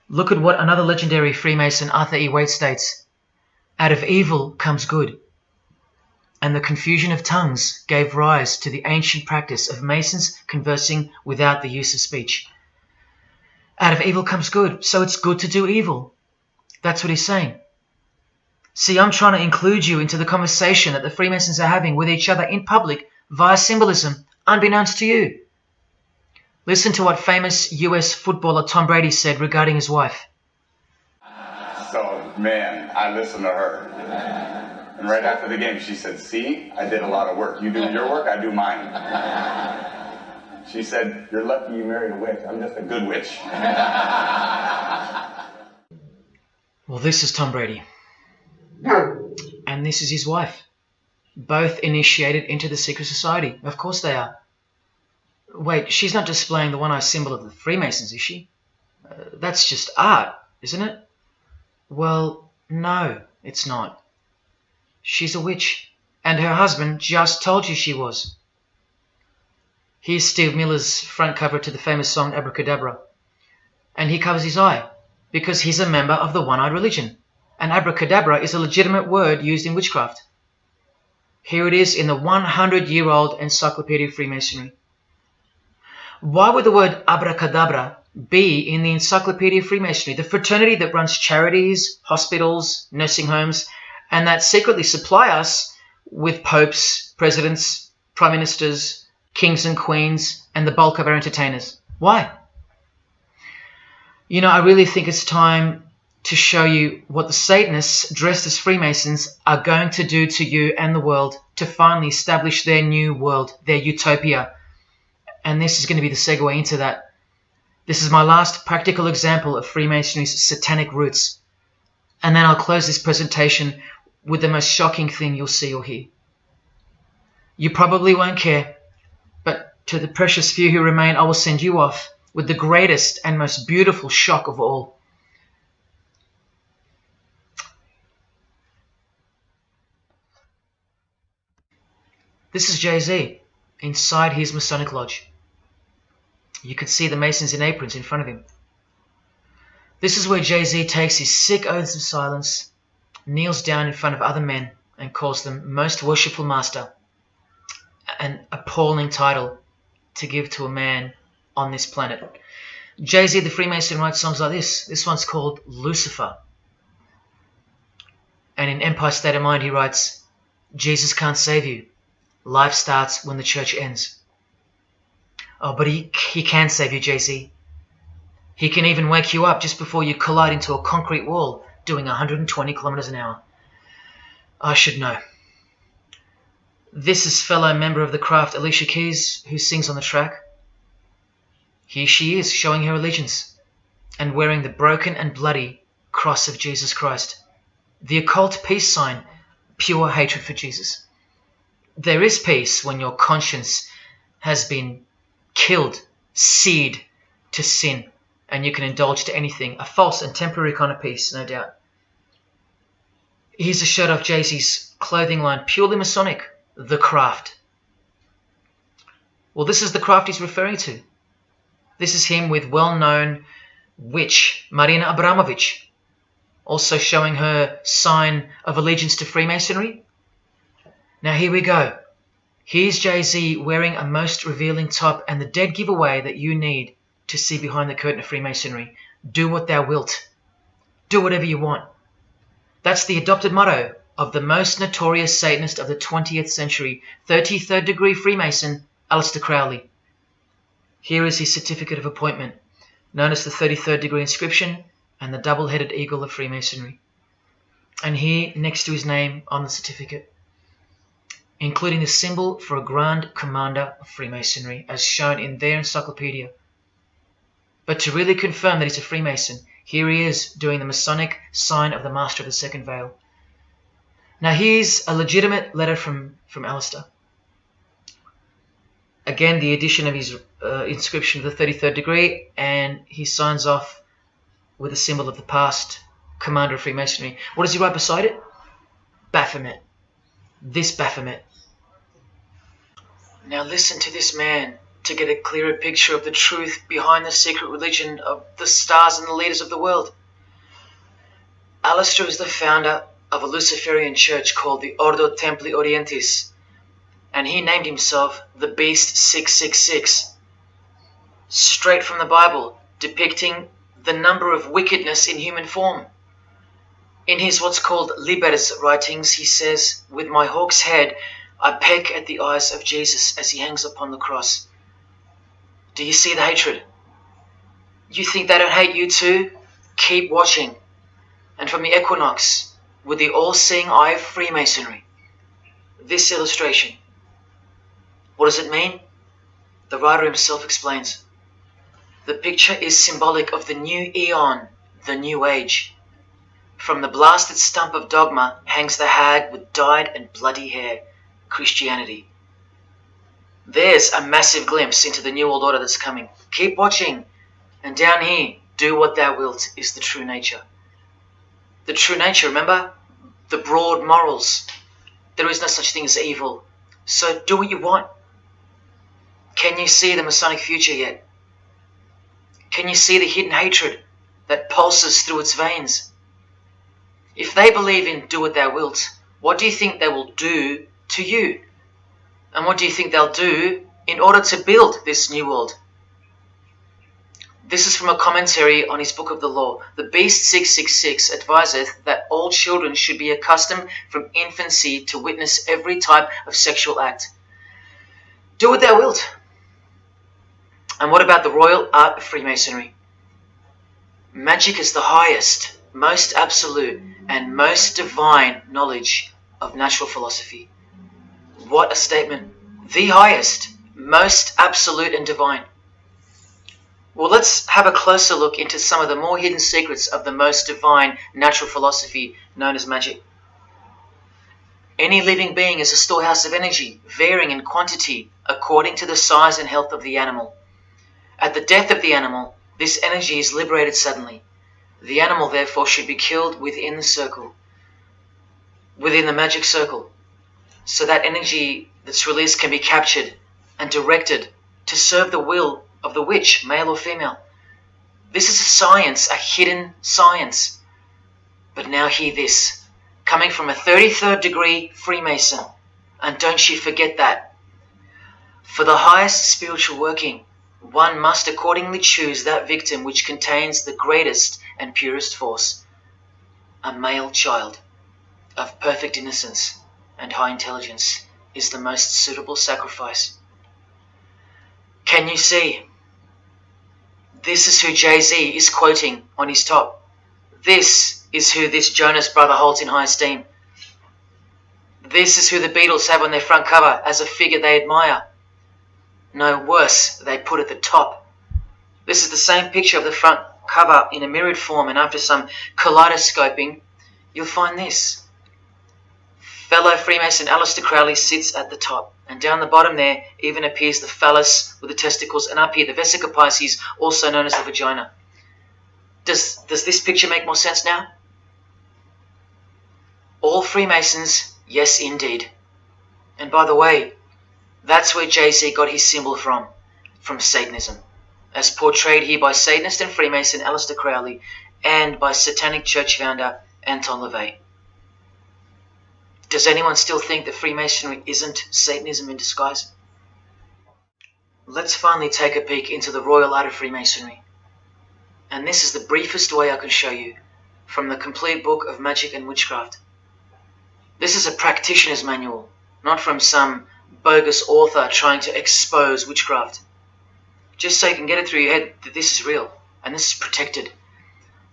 Look at what another legendary Freemason, Arthur E. Waite, states. Out of evil comes good. And the confusion of tongues gave rise to the ancient practice of Masons conversing without the use of speech. Out of evil comes good, so it's good to do evil. That's what he's saying. See, I'm trying to include you into the conversation that the Freemasons are having with each other in public via symbolism, unbeknownst to you. Listen to what famous US footballer Tom Brady said regarding his wife. So, man, I listened to her. And right after the game, she said, "See, I did a lot of work. You do your work, I do mine." She said, "You're lucky you married a witch. I'm just a good witch." Well, this is Tom Brady. And this is his wife. Both initiated into the secret society. Of course they are. Wait, she's not displaying the one-eye symbol of the Freemasons, is she? That's just art, isn't it? Well, no, it's not. She's a witch, and her husband just told you she was. Here's Steve Miller's front cover to the famous song Abracadabra, and he covers his eye because he's a member of the one-eyed religion, and abracadabra is a legitimate word used in witchcraft. Here it is in the 100-year-old Encyclopedia of Freemasonry. Why would the word abracadabra be in the Encyclopedia of Freemasonry, the fraternity that runs charities, hospitals, nursing homes, and that secretly supply us with popes, presidents, prime ministers, kings and queens, and the bulk of our entertainers? Why? You know, I really think it's time to show you what the Satanists dressed as Freemasons are going to do to you and the world to finally establish their new world, their utopia. And this is going to be the segue into that. This is my last practical example of Freemasonry's satanic roots. And then I'll close this presentation with the most shocking thing you'll see or hear. You probably won't care, but to the precious few who remain, I will send you off with the greatest and most beautiful shock of all. This is Jay-Z inside his Masonic Lodge. You could see the Masons in aprons in front of him. This is where Jay-Z takes his sick oaths of silence, kneels down in front of other men, and calls them Most Worshipful Master, an appalling title to give to a man on this planet. Jay-Z the Freemason writes songs like this. This one's called Lucifer. And in Empire State of Mind he writes, Jesus can't save you. Life starts when the church ends. Oh, but he can save you, Jay-Z. He can even wake you up just before you collide into a concrete wall doing 120 kilometers an hour. I should know. This is fellow member of the craft Alicia Keys, who sings on the track. Here she is, showing her allegiance and wearing the broken and bloody cross of Jesus Christ, the occult peace sign, pure hatred for Jesus. There is peace when your conscience has been killed, seared to sin, and you can indulge to anything, a false and temporary kind of peace, no doubt. Here's a shot of Jay-Z's clothing line, purely Masonic, The Craft. Well, this is the craft he's referring to. This is him with well-known witch Marina Abramovich, also showing her sign of allegiance to Freemasonry. Now here we go. Here's Jay-Z wearing a most revealing top and the dead giveaway that you need to see behind the curtain of Freemasonry. Do what thou wilt. Do whatever you want. That's the adopted motto of the most notorious Satanist of the 20th century, 33rd degree Freemason, Aleister Crowley. Here is his certificate of appointment, known as the 33rd degree inscription and the double-headed eagle of Freemasonry. And here, next to his name on the certificate, including the symbol for a Grand Commander of Freemasonry, as shown in their encyclopedia. But to really confirm that he's a Freemason, here he is doing the Masonic sign of the Master of the Second Veil. Now here's a legitimate letter from Aleister. Again, the addition of his inscription of the 33rd degree, and he signs off with a symbol of the past Commander of Freemasonry. What does he write beside it? Baphomet. This Baphomet. Now listen to this man to get a clearer picture of the truth behind the secret religion of the stars and the leaders of the world. Aleister is the founder of a Luciferian church called the Ordo Templi Orientis, and he named himself the Beast 666, straight from the Bible, depicting the number of wickedness in human form. In his what's called Liber's writings, he says, "With my hawk's head, I peck at the eyes of Jesus as he hangs upon the cross." Do you see the hatred? You think they don't hate you too? Keep watching. And from the equinox, with the all-seeing eye of Freemasonry, this illustration. What does it mean? The writer himself explains. The picture is symbolic of the new eon, the new age. From the blasted stump of dogma hangs the hag with dyed and bloody hair, Christianity. There's a massive glimpse into the New World Order that's coming. Keep watching. And down here, do what thou wilt is the true nature. The true nature, remember? The broad morals. There is no such thing as evil. So do what you want. Can you see the Masonic future yet? Can you see the hidden hatred that pulses through its veins? If they believe in do what thou wilt, what do you think they will do to you? And what do you think they'll do in order to build this new world? This is from a commentary on his Book of the Law. The Beast 666 adviseth that all children should be accustomed from infancy to witness every type of sexual act. Do what thou wilt. And what about the royal art of Freemasonry? Magic is the highest, most absolute, and most divine knowledge of natural philosophy. What a statement. The highest, most absolute and divine. Well, let's have a closer look into some of the more hidden secrets of the most divine natural philosophy known as magic. Any living being is a storehouse of energy, varying in quantity according to the size and health of the animal. At the death of the animal, this energy is liberated suddenly. The animal, therefore, should be killed within the circle, within the magic circle, so that energy that's released can be captured and directed to serve the will of the witch, male or female. This is a science, a hidden science. But now hear this, coming from a 33rd degree Freemason, and don't you forget that. For the highest spiritual working, one must accordingly choose that victim which contains the greatest and purest force, a male child of perfect innocence and high intelligence is the most suitable sacrifice. Can you see? This is who Jay-Z is quoting on his top. This is who this Jonas brother holds in high esteem. This is who the Beatles have on their front cover as a figure they admire. No, worse, they put at the top. This is the same picture of the front cover in a mirrored form, and after some kaleidoscoping, you'll find this. Fellow Freemason Aleister Crowley sits at the top, and down the bottom there even appears the phallus with the testicles, and up here the vesica Pisces, also known as the vagina. Does this picture make more sense now? All Freemasons, yes indeed. And by the way, that's where Jay-Z got his symbol from Satanism, as portrayed here by Satanist and Freemason Aleister Crowley and by Satanic Church founder Anton LaVey. Does anyone still think that Freemasonry isn't Satanism in disguise? Let's finally take a peek into the royal art of Freemasonry. And this is the briefest way I can show you from the complete book of Magic and Witchcraft. This is a practitioner's manual, not from some bogus author trying to expose witchcraft. Just so you can get it through your head that this is real and this is protected.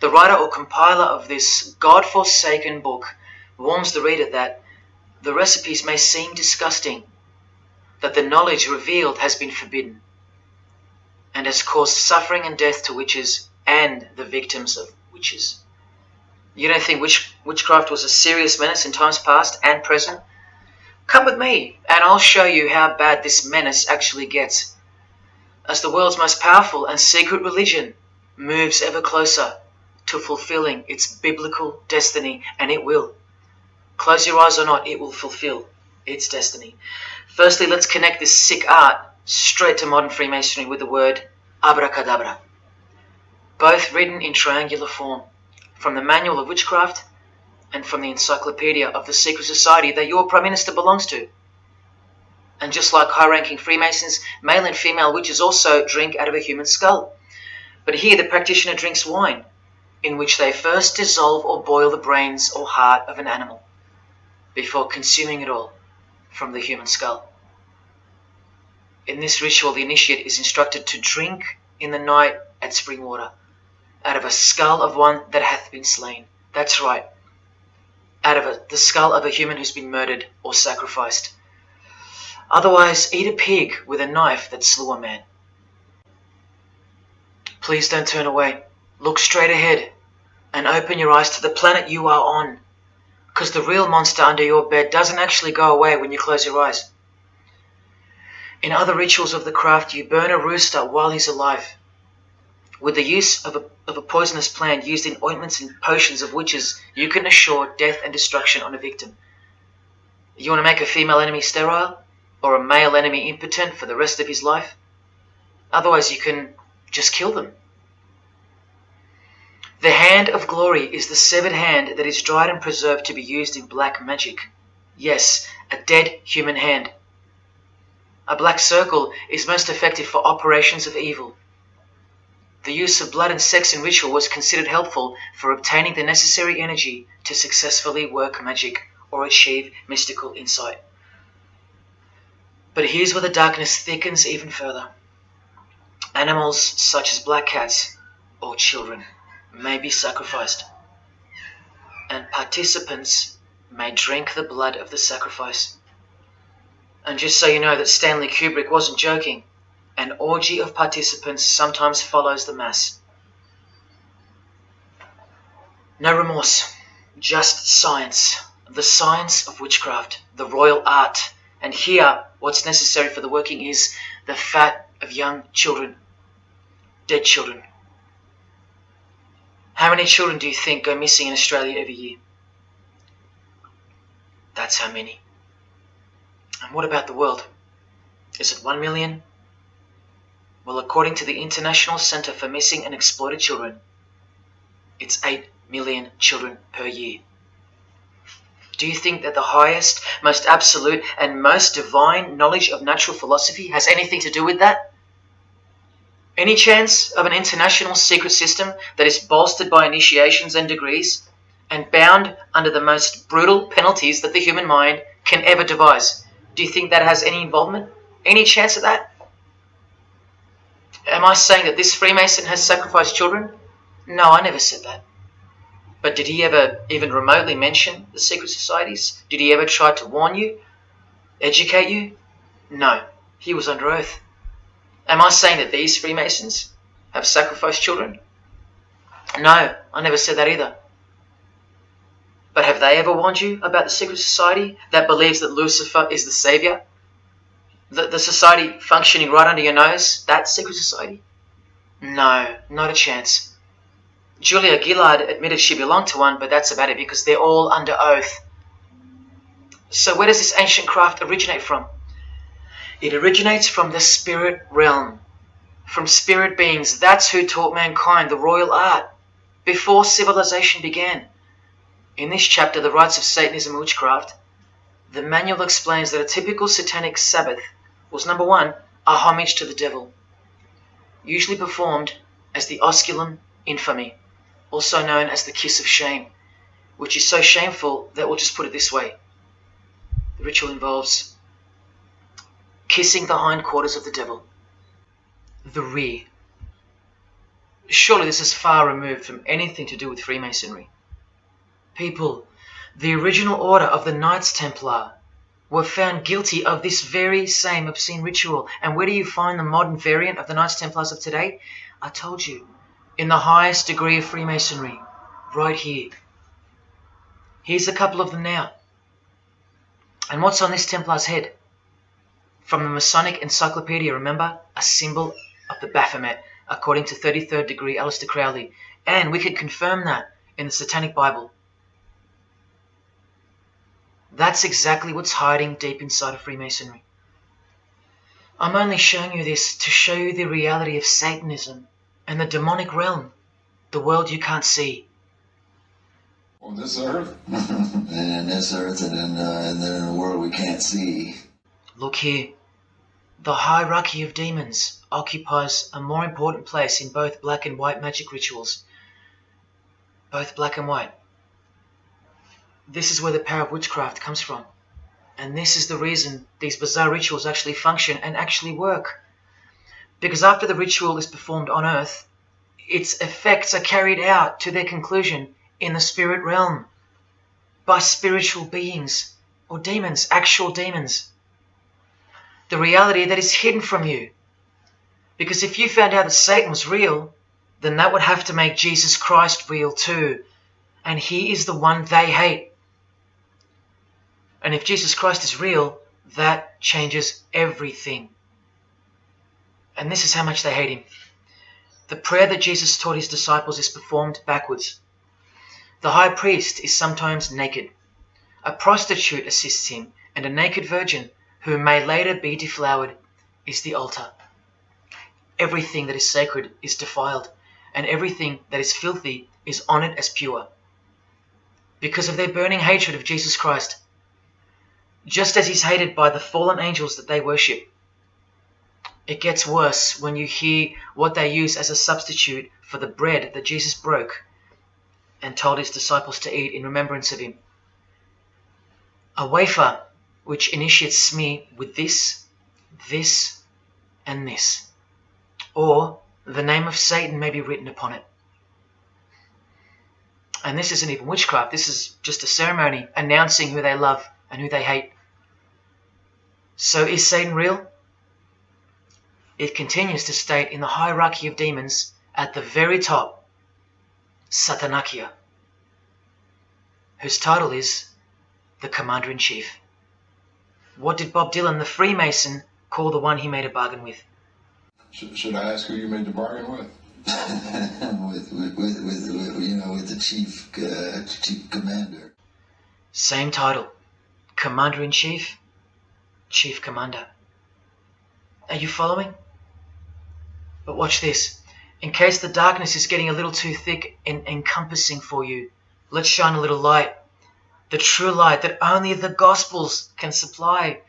The writer or compiler of this God-forsaken book warns the reader that the recipes may seem disgusting, that the knowledge revealed has been forbidden, and has caused suffering and death to witches and the victims of witches. You don't think witchcraft was a serious menace in times past and present? Come with me, and I'll show you how bad this menace actually gets, as the world's most powerful and secret religion moves ever closer to fulfilling its biblical destiny, and it will. Close your eyes or not, it will fulfill its destiny. Firstly, let's connect this sick art straight to modern Freemasonry with the word abracadabra, both written in triangular form, from the Manual of Witchcraft and from the Encyclopedia of the Secret Society that your Prime Minister belongs to. And just like high-ranking Freemasons, male and female witches also drink out of a human skull. But here the practitioner drinks wine, in which they first dissolve or boil the brains or heart of an animal, before consuming it all from the human skull. In this ritual, the initiate is instructed to drink in the night at spring water, out of a skull of one that hath been slain. That's right, out of the skull of a human who's been murdered or sacrificed. Otherwise, eat a pig with a knife that slew a man. Please don't turn away. Look straight ahead and open your eyes to the planet you are on, because the real monster under your bed doesn't actually go away when you close your eyes. In other rituals of the craft, you burn a rooster while he's alive. With the use of a poisonous plant used in ointments and potions of witches, you can assure death and destruction on a victim. You want to make a female enemy sterile? Or a male enemy impotent for the rest of his life? Otherwise, you can just kill them. The hand of glory is the severed hand that is dried and preserved to be used in black magic. Yes, a dead human hand. A black circle is most effective for operations of evil. The use of blood and sex in ritual was considered helpful for obtaining the necessary energy to successfully work magic or achieve mystical insight. But here's where the darkness thickens even further. Animals such as black cats or children may be sacrificed, and participants may drink the blood of the sacrifice. And just so you know that Stanley Kubrick wasn't joking, an orgy of participants sometimes follows the mass. No remorse, just science, the science of witchcraft, the royal art. And here, what's necessary for the working is the fat of young children, dead children. How many children do you think go missing in Australia every year? That's how many. And what about the world? Is it 1 million? Well, according to the International Centre for Missing and Exploited Children, it's 8 million children per year. Do you think that the highest, most absolute, and most divine knowledge of natural philosophy has anything to do with that? Any chance of an international secret system that is bolstered by initiations and degrees, and bound under the most brutal penalties that the human mind can ever devise? Do you think that has any involvement? Any chance of that? Am I saying that this Freemason has sacrificed children? No, I never said that. But did he ever even remotely mention the secret societies? Did he ever try to warn you? Educate you? No, he was under oath. Am I saying that these Freemasons have sacrificed children? No, I never said that either. But have they ever warned you about the secret society that believes that Lucifer is the savior? The society functioning right under your nose, that secret society? No, not a chance. Julia Gillard admitted she belonged to one, but that's about it because they're all under oath. So where does this ancient craft originate from? It originates from the spirit realm, from spirit beings. That's who taught mankind the royal art before civilization began. In this chapter, The Rites of Satanism and Witchcraft, the manual explains that a typical satanic Sabbath was, number one, a homage to the devil, usually performed as the osculum infami, also known as the kiss of shame, which is so shameful that we'll just put it this way. The ritual involves kissing the hindquarters of the devil, the rear. Surely this is far removed from anything to do with Freemasonry. People, the original order of the Knights Templar were found guilty of this very same obscene ritual. And where do you find the modern variant of the Knights Templars of today? I told you, in the highest degree of Freemasonry, right here. Here's a couple of them now. And what's on this Templar's head? From the Masonic Encyclopedia, remember? A symbol of the Baphomet, according to 33rd degree Aleister Crowley. And we can confirm that in the Satanic Bible. That's exactly what's hiding deep inside of Freemasonry. I'm only showing you this to show you the reality of Satanism and the demonic realm, the world you can't see. On this earth? And in this earth and then in a world we can't see. Look here. The hierarchy of demons occupies a more important place in both black and white magic rituals. Both black and white. This is where the power of witchcraft comes from. And this is the reason these bizarre rituals actually function and actually work. Because after the ritual is performed on earth, its effects are carried out to their conclusion in the spirit realm by spiritual beings or demons, actual demons. The reality that is hidden from you. Because if you found out that Satan was real, then that would have to make Jesus Christ real too. And he is the one they hate. And if Jesus Christ is real, that changes everything. And this is how much they hate him. The prayer that Jesus taught his disciples is performed backwards. The high priest is sometimes naked. A prostitute assists him, and a naked virgin, who may later be deflowered, is the altar. Everything that is sacred is defiled, and everything that is filthy is honored as pure. Because of their burning hatred of Jesus Christ, just as he's hated by the fallen angels that they worship. It gets worse when you hear what they use as a substitute for the bread that Jesus broke and told his disciples to eat in remembrance of him. A wafer which initiates me with this, this, and this. Or the name of Satan may be written upon it. And this isn't even witchcraft. This is just a ceremony announcing who they love and who they hate. So is Satan real? It continues to state in the hierarchy of demons at the very top, Satanakia, whose title is the Commander-in-Chief. What did Bob Dylan, the Freemason, call the one he made a bargain with? Should I ask who you made the bargain with? with the chief commander. Same title, Commander-in-Chief, Chief Commander. Are you following? But watch this. In case the darkness is getting a little too thick and encompassing for you, let's shine a little light. The true light that only the Gospels can supply.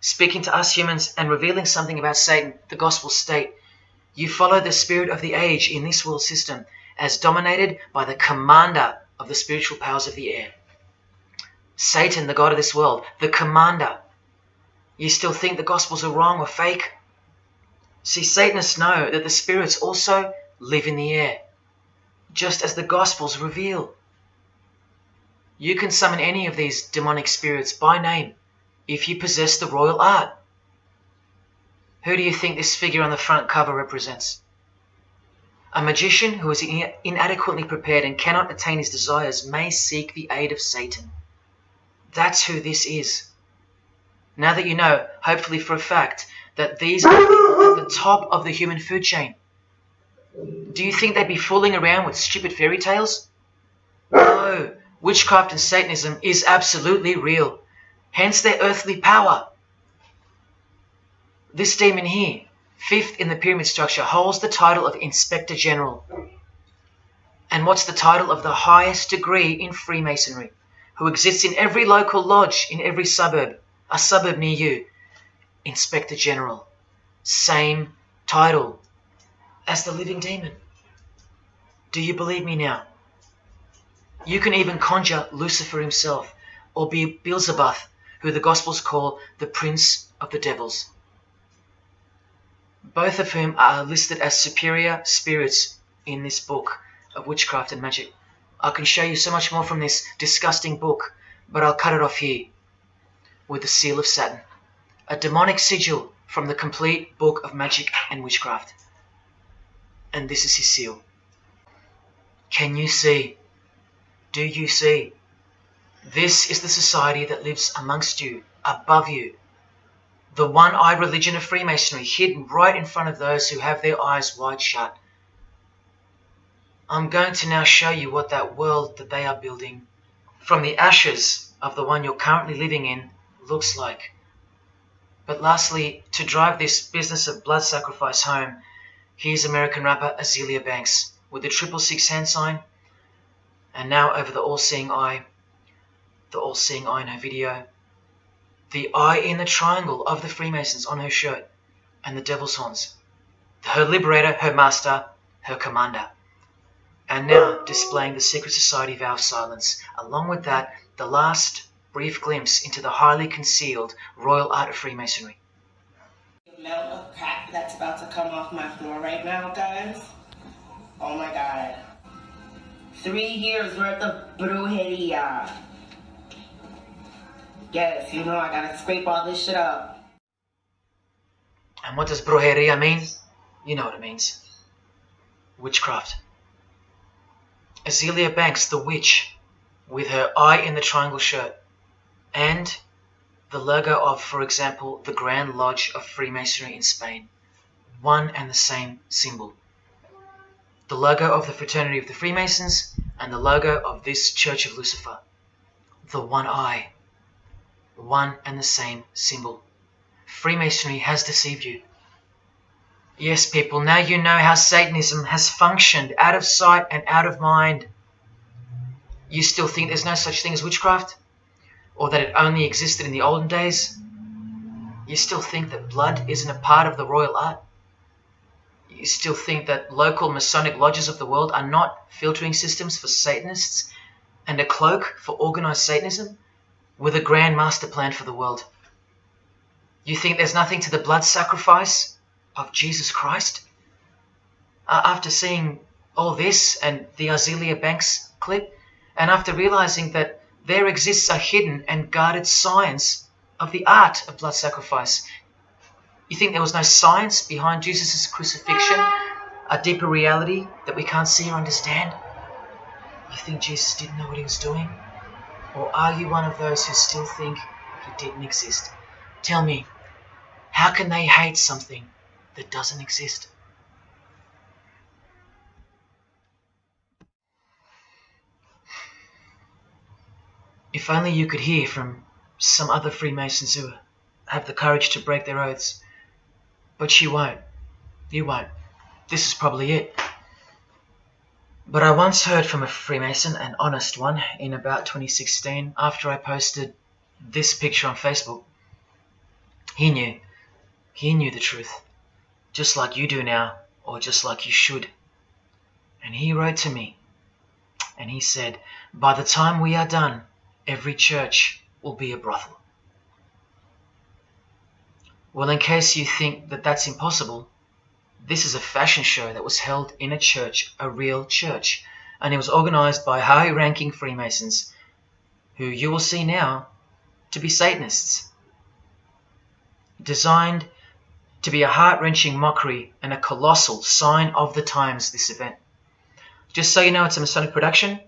Speaking to us humans and revealing something about Satan, the Gospels state, you follow the spirit of the age in this world system as dominated by the commander of the spiritual powers of the air. Satan, the god of this world, the commander. You still think the Gospels are wrong or fake? See, Satanists know that the spirits also live in the air, just as the Gospels reveal. You can summon any of these demonic spirits by name if you possess the royal art. Who do you think this figure on the front cover represents? A magician who is inadequately prepared and cannot attain his desires may seek the aid of Satan. That's who this is. Now that you know, hopefully for a fact, that these are people at the top of the human food chain. Do you think they'd be fooling around with stupid fairy tales? No, witchcraft and Satanism is absolutely real, hence their earthly power. This demon here, fifth in the pyramid structure, holds the title of Inspector General. And what's the title of the highest degree in Freemasonry, who exists in every local lodge in every suburb, a suburb near you? Inspector General. Same title as the living demon. Do you believe me now? You can even conjure Lucifer himself, or be Beelzebub, who the Gospels call the Prince of the Devils. Both of whom are listed as superior spirits in this book of witchcraft and magic. I can show you so much more from this disgusting book, but I'll cut it off here with the seal of Saturn, a demonic sigil from the complete book of magic and witchcraft. And this is his seal. Can you see? Do you see? This is the society that lives amongst you, above you. The one-eyed religion of Freemasonry, hidden right in front of those who have their eyes wide shut. I'm going to now show you what that world that they are building, from the ashes of the one you're currently living in, looks like. But lastly, to drive this business of blood sacrifice home, here's American rapper Azealia Banks with the 666 hand sign, and now over the all-seeing eye in her video, the eye in the triangle of the Freemasons on her shirt, and the devil's horns, her liberator, her master, her commander. And now displaying the secret society vow of silence, along with that, the last brief glimpse into the highly concealed royal art of Freemasonry. The amount of crap that's about to come off my floor right now, guys. Oh my god. 3 years worth of brujeria. Yes, you know I gotta scrape all this shit up. And what does brujeria mean? You know what it means. Witchcraft. Azealia Banks, the witch, with her eye in the triangle shirt, and the logo of, for example, the Grand Lodge of Freemasonry in Spain. one and the same symbol. The logo of the Fraternity of the Freemasons and the logo of this Church of Lucifer. The one eye. One and the same symbol. Freemasonry has deceived you. Yes, people, now you know how Satanism has functioned out of sight and out of mind. You still think there's no such thing as witchcraft? Or that it only existed in the olden days? You still think that blood isn't a part of the royal art? You still think that local Masonic lodges of the world are not filtering systems for Satanists and a cloak for organized Satanism with a grand master plan for the world? You think there's nothing to the blood sacrifice of Jesus Christ? After seeing all this and the Azealia Banks clip, and after realizing that there exists a hidden and guarded science of the art of blood sacrifice, you think there was no science behind Jesus' crucifixion, a deeper reality that we can't see or understand? You think Jesus didn't know what he was doing? Or are you one of those who still think he didn't exist? Tell me, how can they hate something that doesn't exist? If only you could hear from some other Freemasons who have the courage to break their oaths. But you won't. You won't. This is probably it. But I once heard from a Freemason, an honest one, in about 2016, after I posted this picture on Facebook. He knew. He knew the truth. Just like you do now, or just like you should. And he wrote to me, and he said, by the time we are done, every church will be a brothel. Well, in case you think that that's impossible, this is a fashion show that was held in a church, a real church, and it was organized by high-ranking Freemasons, who you will see now to be Satanists. Designed to be a heart-wrenching mockery and a colossal sign of the times, this event. Just so you know, it's a Masonic production.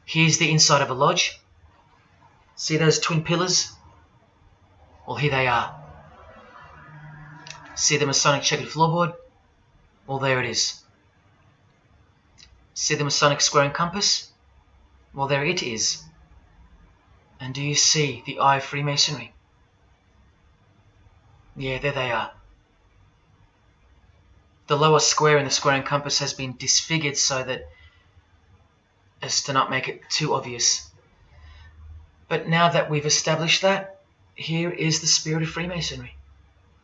Here's the inside of a lodge. See those twin pillars? Well, here they are. See the Masonic checkered floorboard? Well, there it is. See the Masonic square and compass? Well, there it is. And do you see the eye of Freemasonry? Yeah, there they are. The lower square in the square and compass has been disfigured so that as to not make it too obvious. But now that we've established that, here is the spirit of Freemasonry,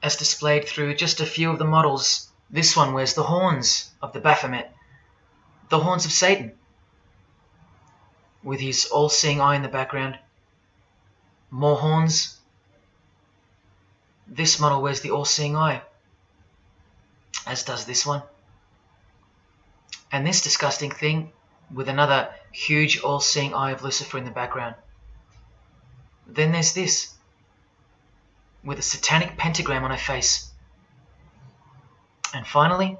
as displayed through just a few of the models. This one wears the horns of the Baphomet, the horns of Satan, with his all-seeing eye in the background. More horns. This model wears the all-seeing eye, as does this one. And this disgusting thing with another huge all-seeing eye of Lucifer in the background. Then there's this, with a satanic pentagram on her face. And finally,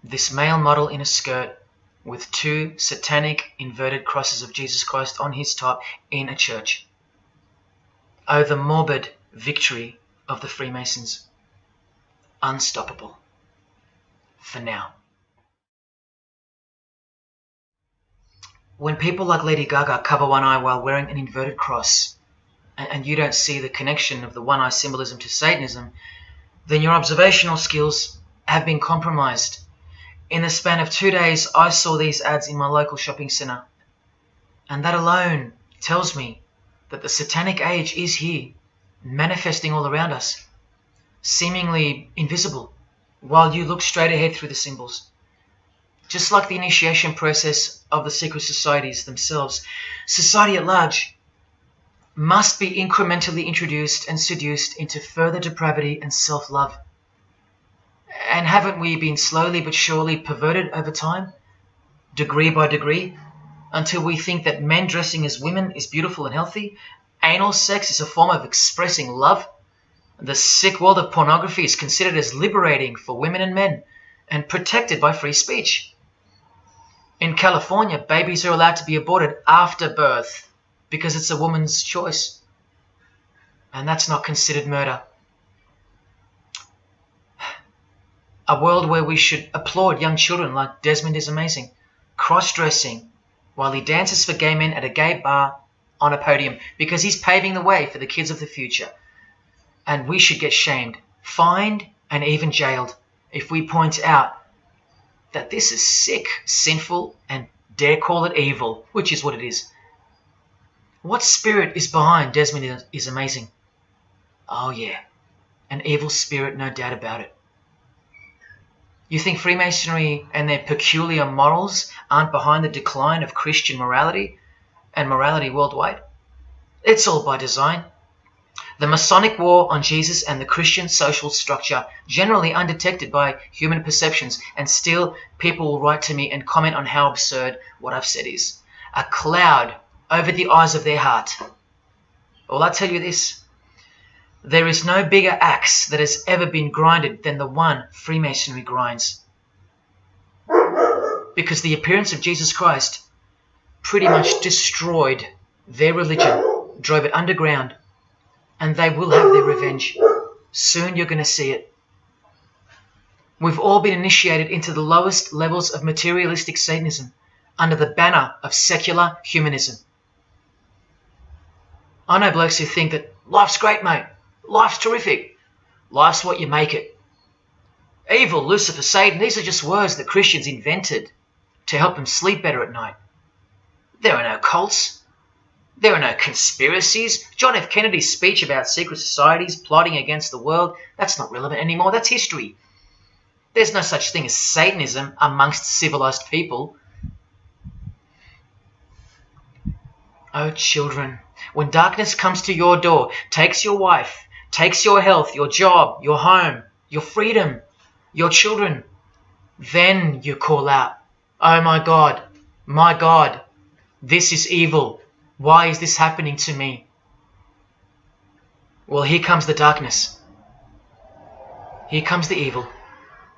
this male model in a skirt with two satanic inverted crosses of Jesus Christ on his top in a church. Oh, the morbid victory of the Freemasons. Unstoppable. For now. When people like Lady Gaga cover one eye while wearing an inverted cross, and you don't see the connection of the one eye symbolism to Satanism, then your observational skills have been compromised. In the span of 2 days, I saw these ads in my local shopping centre. And that alone tells me that the satanic age is here, manifesting all around us, seemingly invisible, while you look straight ahead through the symbols. Just like the initiation process of the secret societies themselves, society at large must be incrementally introduced and seduced into further depravity and self-love. And haven't we been slowly but surely perverted over time, degree by degree, until we think that men dressing as women is beautiful and healthy, anal sex is a form of expressing love, the sick world of pornography is considered as liberating for women and men, and protected by free speech. In California, babies are allowed to be aborted after birth because it's a woman's choice. And that's not considered murder. A world where we should applaud young children like Desmond is amazing, cross-dressing while he dances for gay men at a gay bar on a podium because he's paving the way for the kids of the future. And we should get shamed, fined, and even jailed if we point out that this is sick, sinful, and dare call it evil, which is what it is. What spirit is behind Desmond is amazing? Oh yeah, an evil spirit, no doubt about it. You think Freemasonry and their peculiar morals aren't behind the decline of Christian morality and morality worldwide? It's all by design. The Masonic war on Jesus and the Christian social structure, generally undetected by human perceptions, and still people will write to me and comment on how absurd what I've said is. A cloud over the eyes of their heart. Well, I tell you this, there is no bigger axe that has ever been grinded than the one Freemasonry grinds. Because the appearance of Jesus Christ pretty much destroyed their religion, drove it underground, and they will have their revenge. Soon you're going to see it. We've all been initiated into the lowest levels of materialistic Satanism under the banner of secular humanism. I know blokes who think that life's great, mate. Life's terrific. Life's what you make it. Evil, Lucifer, Satan, these are just words that Christians invented to help them sleep better at night. There are no cults. There are no conspiracies. John F. Kennedy's speech about secret societies plotting against the world, that's not relevant anymore. That's history. There's no such thing as Satanism amongst civilized people. Oh, children, when darkness comes to your door, takes your wife, takes your health, your job, your home, your freedom, your children, then you call out, oh my God, this is evil. Why is this happening to me? Well, here comes the darkness. Here comes the evil.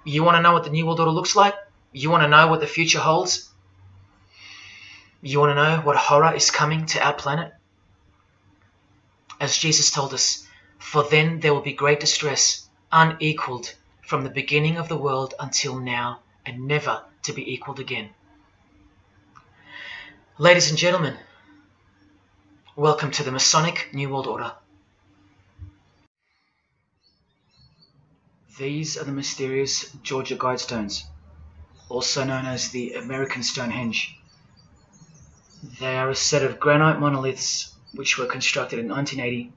You want to know what the New World Order looks like? You want to know what the future holds? You want to know what horror is coming to our planet? As Jesus told us, for then there will be great distress, unequaled from the beginning of the world until now, and never to be equaled again. Ladies and gentlemen, welcome to the Masonic New World Order. These are the mysterious Georgia Guidestones, also known as the American Stonehenge. They are a set of granite monoliths which were constructed in 1980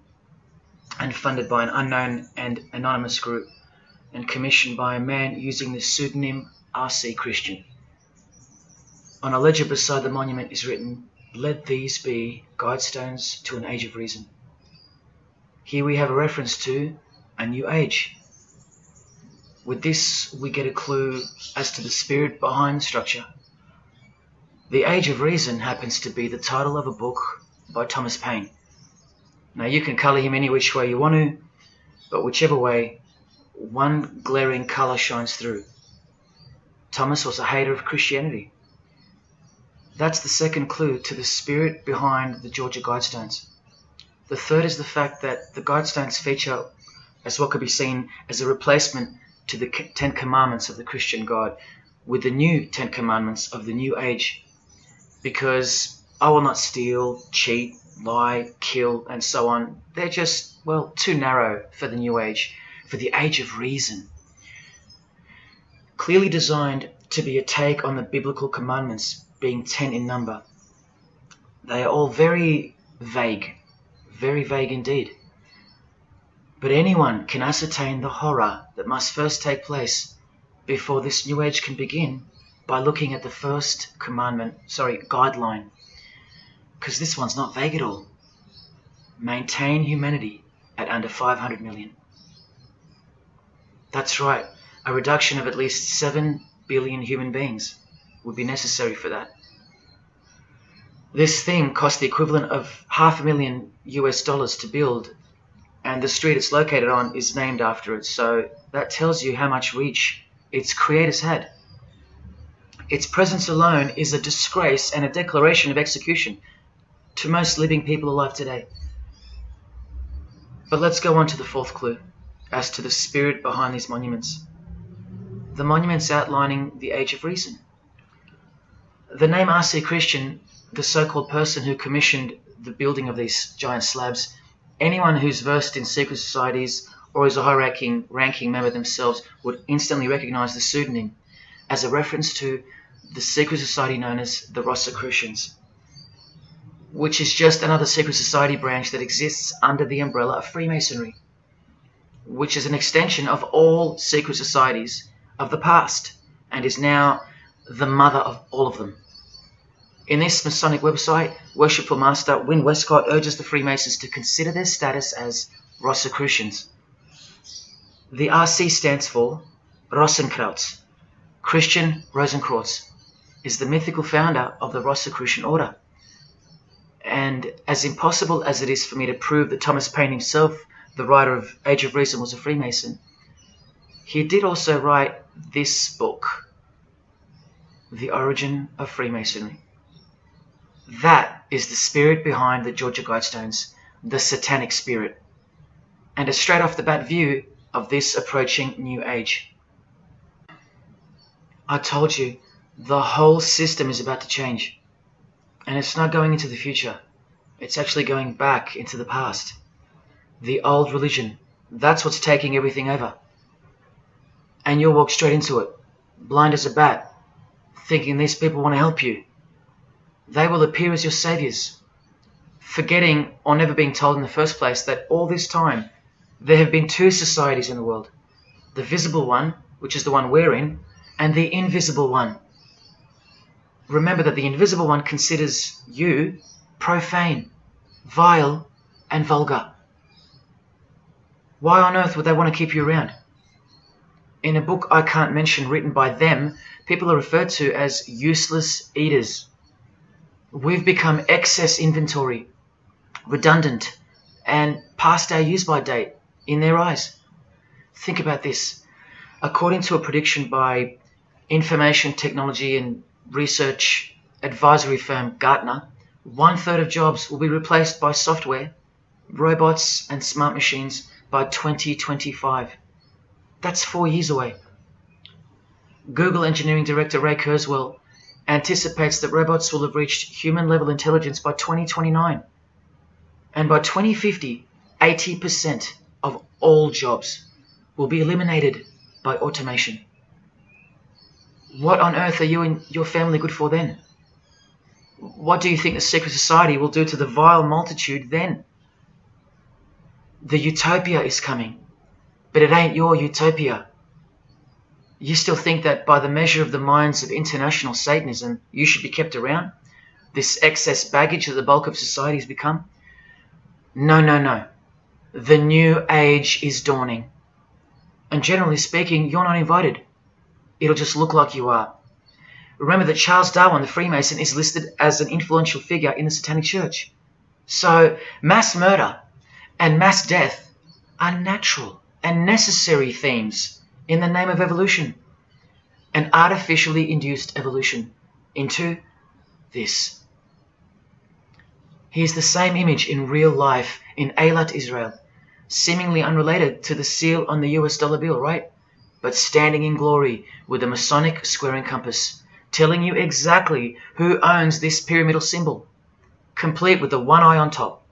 and funded by an unknown and anonymous group and commissioned by a man using the pseudonym R.C. Christian. On a ledger beside the monument is written, "Let these be guidestones to an age of reason." Here we have a reference to a new age. With this, we get a clue as to the spirit behind the structure. The Age of Reason happens to be the title of a book by Thomas Paine. Now, you can colour him any which way you want to, but whichever way, one glaring colour shines through. Thomas was a hater of Christianity. That's the second clue to the spirit behind the Georgia Guidestones. The third is the fact that the Guidestones feature as what could be seen as a replacement to the Ten Commandments of the Christian God with the new Ten Commandments of the New Age. Because I will not steal, cheat, lie, kill, and so on. They're just, well, too narrow for the New Age, for the Age of Reason. Clearly designed to be a take on the biblical commandments, being 10 in number. They are all very vague indeed. But anyone can ascertain the horror that must first take place before this New Age can begin by looking at the first guideline. Because this one's not vague at all. Maintain humanity at under 500 million. That's right, a reduction of at least 7 billion human beings would be necessary for that. This thing cost the equivalent of $500,000 to build, and the street it's located on is named after it, so that tells you how much reach its creators had. Its presence alone is a disgrace and a declaration of execution to most living people alive today. But let's go on to the fourth clue as to the spirit behind these monuments. the monuments outlining the Age of Reason. The name R.C. Christian, the so-called person who commissioned the building of these giant slabs, anyone who's versed in secret societies or is a high-ranking member themselves would instantly recognize the pseudonym as a reference to the secret society known as the Rosicrucians, which is just another secret society branch that exists under the umbrella of Freemasonry, which is an extension of all secret societies of the past and is now the mother of all of them. In this Masonic website, Worshipful Master Win Westcott urges the Freemasons to consider their status as Rosicrucians. The RC stands for Rosenkreuz. Christian Rosenkreuz is the mythical founder of the Rosicrucian order. And as impossible as it is for me to prove that Thomas Paine himself, the writer of Age of Reason, was a Freemason, he did also write this book, The Origin of Freemasonry. That is the spirit behind the Georgia Guidestones, the satanic spirit, and a straight off the bat view of this approaching new age. I told you, the whole system is about to change. And it's not going into the future. It's actually going back into the past. The old religion, that's what's taking everything over. And you'll walk straight into it, blind as a bat, thinking these people want to help you. They will appear as your saviors, forgetting or never being told in the first place that all this time there have been two societies in the world. The visible one, which is the one we're in, and the invisible one. Remember that the invisible one considers you profane, vile, and vulgar. Why on earth would they want to keep you around? In a book I can't mention written by them, people are referred to as useless eaters. We've become excess inventory, redundant, and past our use-by date in their eyes. Think about this. According to a prediction by information technology and research advisory firm Gartner, 1/3 of jobs will be replaced by software, robots, and smart machines by 2025. That's 4 years away. Google engineering director Ray Kurzweil anticipates that robots will have reached human-level intelligence by 2029. And by 2050, 80% of all jobs will be eliminated by automation. What on earth are you and your family good for then? What do you think the secret society will do to the vile multitude then? The utopia is coming, but it ain't your utopia. You still think that by the measure of the minds of international Satanism, you should be kept around? This excess baggage that the bulk of society has become? No, no, no. The new age is dawning. And generally speaking, you're not invited. It'll just look like you are. Remember that Charles Darwin, the Freemason, is listed as an influential figure in the Satanic Church. So mass murder and mass death are natural and necessary themes in the name of evolution, an artificially induced evolution into this. He is the same image in real life in Eilat, Israel, seemingly unrelated to the seal on the US dollar bill, right? But standing in glory with a Masonic square and compass, telling you exactly who owns this pyramidal symbol, complete with the one eye on top.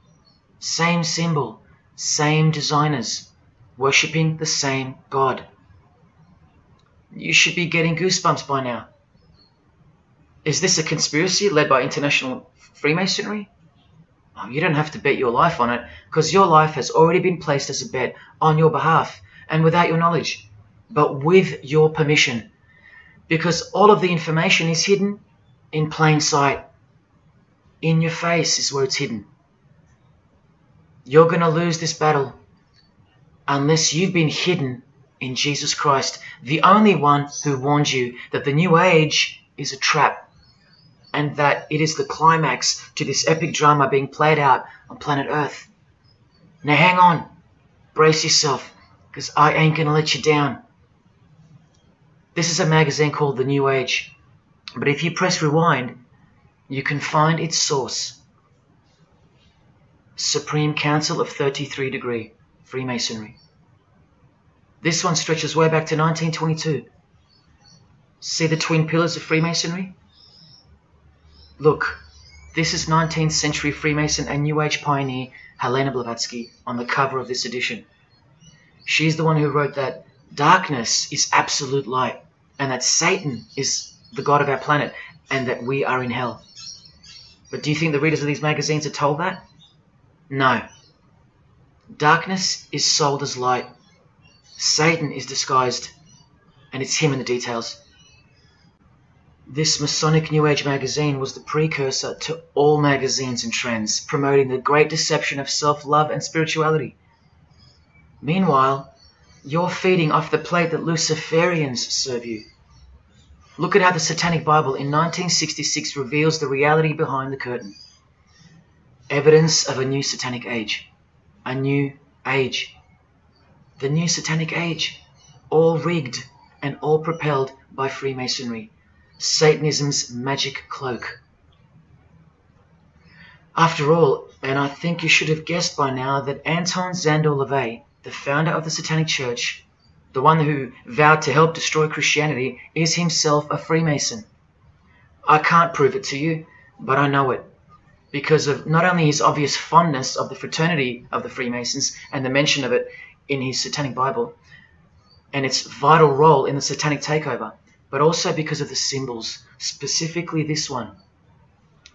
Same symbol, same designers, worshipping the same God. You should be getting goosebumps by now. Is this a conspiracy led by international Freemasonry? Oh, you don't have to bet your life on it, because your life has already been placed as a bet on your behalf and without your knowledge, but with your permission, because all of the information is hidden in plain sight. In your face is where it's hidden. You're going to lose this battle unless you've been hidden in Jesus Christ, the only one who warned you that the new age is a trap and that it is the climax to this epic drama being played out on planet Earth. Now hang on, brace yourself, because I ain't going to let you down. This is a magazine called The New Age, but if you press rewind, you can find its source. Supreme Council of 33 Degree, Freemasonry. This one stretches way back to 1922. See the twin pillars of Freemasonry? Look, this is 19th century Freemason and New Age pioneer Helena Blavatsky on the cover of this edition. She's the one who wrote that darkness is absolute light, and that Satan is the god of our planet, and that we are in hell. But do you think the readers of these magazines are told that? No. Darkness is sold as light. Satan is disguised, and it's him in the details. This Masonic New Age magazine was the precursor to all magazines and trends, promoting the great deception of self-love and spirituality. Meanwhile, you're feeding off the plate that Luciferians serve you. Look at how the Satanic Bible in 1966 reveals the reality behind the curtain. Evidence of a new Satanic age. A new age. The new Satanic age. All rigged and all propelled by Freemasonry. Satanism's magic cloak. After all, and I think you should have guessed by now that Anton Szandor LaVey, the founder of the Satanic Church, the one who vowed to help destroy Christianity, is himself a Freemason. I can't prove it to you, but I know it, because of not only his obvious fondness of the fraternity of the Freemasons and the mention of it in his Satanic Bible, and its vital role in the Satanic takeover, but also because of the symbols, specifically this one,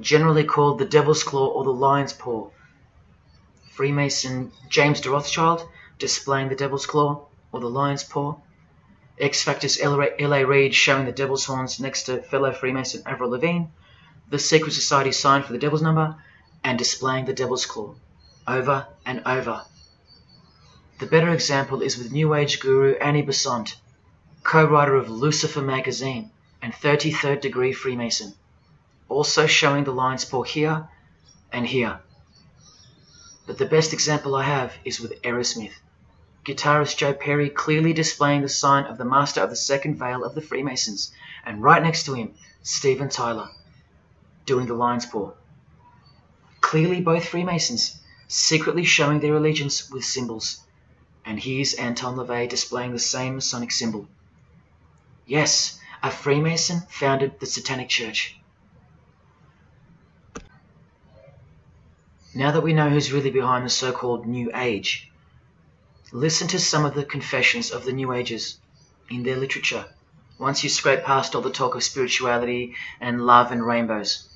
generally called the Devil's Claw or the Lion's Paw. Freemason James de Rothschild displaying the Devil's Claw or the Lion's Paw. X-Factor's L.A. Reid showing the Devil's Horns next to fellow Freemason Avril Lavigne. The Secret Society sign for the Devil's Number, and displaying the Devil's Claw over and over. The better example is with New Age guru Annie Besant, co-writer of Lucifer magazine and 33rd degree Freemason, also showing the Lion's Paw here and here. But the best example I have is with Aerosmith, guitarist Joe Perry clearly displaying the sign of the Master of the Second Veil of the Freemasons, and right next to him, Steven Tyler, doing the Lion's Paw. Clearly both Freemasons, secretly showing their allegiance with symbols. And here's Anton LaVey displaying the same Masonic symbol. Yes, a Freemason founded the Satanic Church. Now that we know who's really behind the so-called New Age, listen to some of the confessions of the New Agers in their literature, once you scrape past all the talk of spirituality and love and rainbows.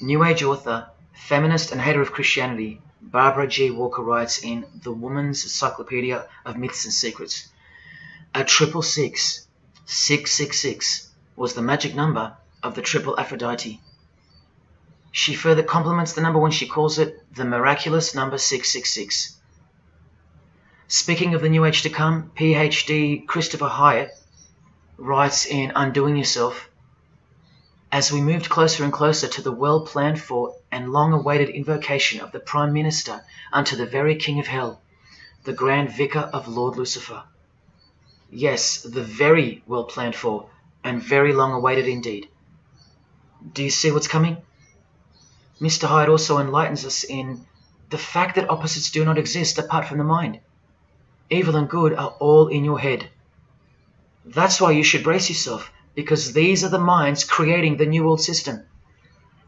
New Age author, feminist and hater of Christianity, Barbara G. Walker writes in The Woman's Encyclopedia of Myths and Secrets, a 666, 666, was the magic number of the triple Aphrodite. She further compliments the number when she calls it the miraculous number 666. Speaking of the New Age to come, PhD Christopher Hyatt writes in Undoing Yourself, as we moved closer and closer to the well-planned for and long-awaited invocation of the Prime Minister unto the very King of Hell, the Grand Vicar of Lord Lucifer. Yes, the very well-planned for and very long-awaited indeed. Do you see what's coming? Mr. Hyde also enlightens us in the fact that opposites do not exist apart from the mind. Evil and good are all in your head. That's why you should brace yourself, because these are the minds creating the New World System.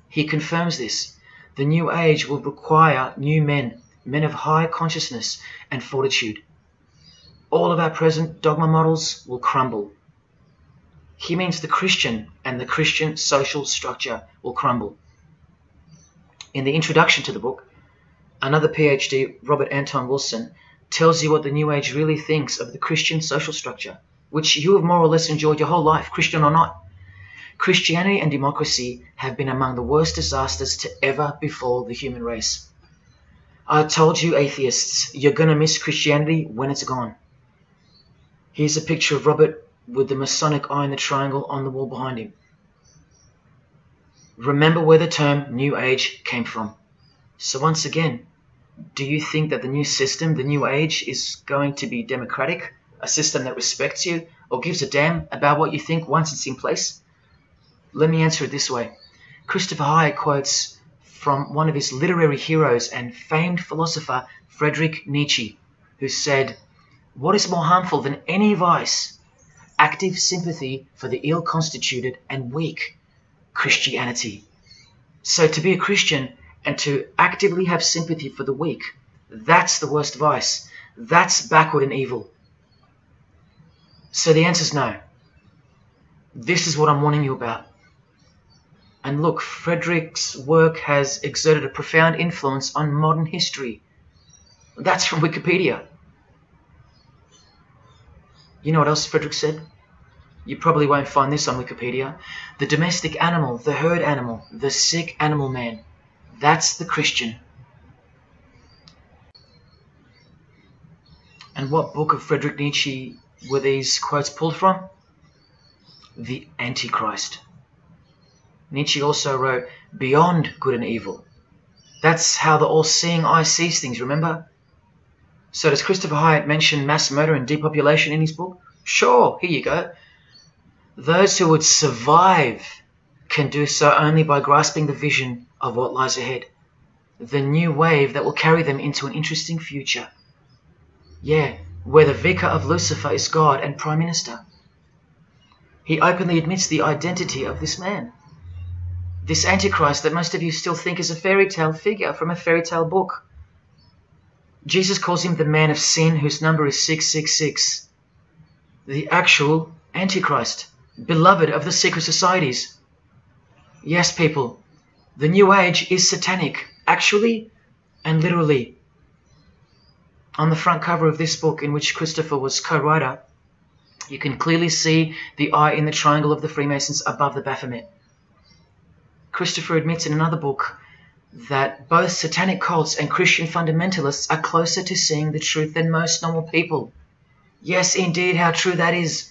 He confirms this. The New Age will require new men, men of high consciousness and fortitude. All of our present dogma models will crumble. He means the Christian and the Christian social structure will crumble. In the introduction to the book, another PhD, Robert Anton Wilson, tells you what the New Age really thinks of the Christian social structure, which you have more or less enjoyed your whole life, Christian or not. Christianity and democracy have been among the worst disasters to ever befall the human race. I told you, atheists, you're going to miss Christianity when it's gone. Here's a picture of Robert with the Masonic eye in the triangle on the wall behind him. Remember where the term New Age came from. So once again, do you think that the new system, the New Age, is going to be democratic, a system that respects you or gives a damn about what you think once it's in place? Let me answer it this way. Christopher Hyatt quotes from one of his literary heroes and famed philosopher, Friedrich Nietzsche, who said, "What is more harmful than any vice? active sympathy for the ill-constituted and weak. Christianity. So to be a Christian and to actively have sympathy for the weak, that's the worst vice. That's backward and evil. So the answer is no. This is what I'm warning you about. And look, Frederick's work has exerted a profound influence on modern history. That's from Wikipedia. You know what else Frederick said? You probably won't find this on Wikipedia. The domestic animal, the herd animal, the sick animal man. That's the Christian. And what book of Friedrich Nietzsche were these quotes pulled from? The Antichrist. Nietzsche also wrote Beyond Good and Evil. That's how the all-seeing eye sees things, remember? So does Christopher Hyatt mention mass murder and depopulation in his book? Sure, here you go. Those who would survive can do so only by grasping the vision of what lies ahead. The new wave that will carry them into an interesting future. Yeah, where the vicar of Lucifer is God and Prime Minister. He openly admits the identity of this man. This Antichrist that most of you still think is a fairy tale figure from a fairy tale book. Jesus calls him the man of sin whose number is 666. The actual Antichrist, beloved of the secret societies. Yes, people, the New Age is satanic, actually and literally. On the front cover of this book, in which Christopher was co-writer, you can clearly see the eye in the triangle of the Freemasons above the Baphomet. Christopher admits in another book that both satanic cults and Christian fundamentalists are closer to seeing the truth than most normal people. Yes, indeed, how true that is.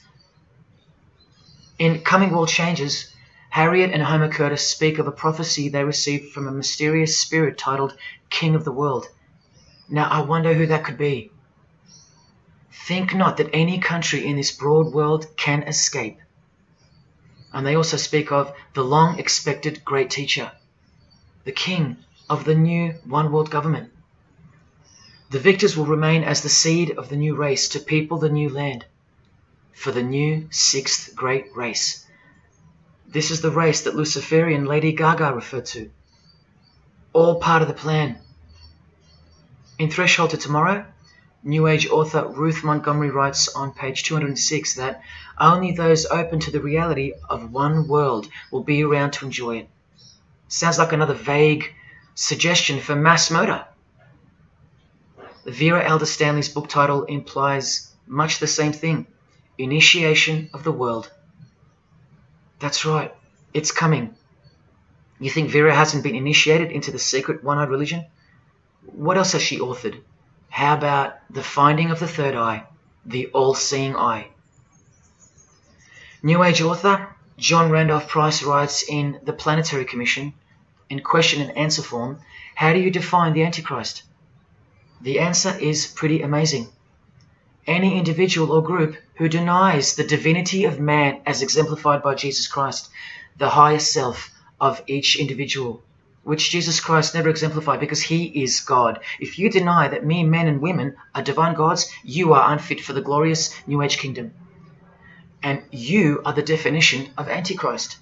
In Coming World Changes, Harriet and Homer Curtis speak of a prophecy they received from a mysterious spirit titled King of the World. Now, I wonder who that could be. Think not that any country in this broad world can escape. And they also speak of the long-expected great teacher, the king of the new one-world government. The victors will remain as the seed of the new race to people the new land, for the new sixth great race. This is the race that Luciferian Lady Gaga referred to. All part of the plan. In Threshold to Tomorrow, New Age author Ruth Montgomery writes on page 206 that only those open to the reality of one world will be around to enjoy it. Sounds like another vague suggestion for mass murder. Vera Elder Stanley's book title implies much the same thing. Initiation of the world. That's right, it's coming. You think Vera hasn't been initiated into the secret one-eyed religion? What else has she authored? How about The Finding of the Third Eye, the all-seeing eye? New Age author John Randolph Price writes in The Planetary Commission, in question and answer form, how do you define the Antichrist? The answer is pretty amazing. Any individual or group who denies the divinity of man as exemplified by Jesus Christ, the highest self of each individual, which Jesus Christ never exemplified because he is God. If you deny that mere men and women are divine gods, you are unfit for the glorious New Age kingdom. And you are the definition of Antichrist.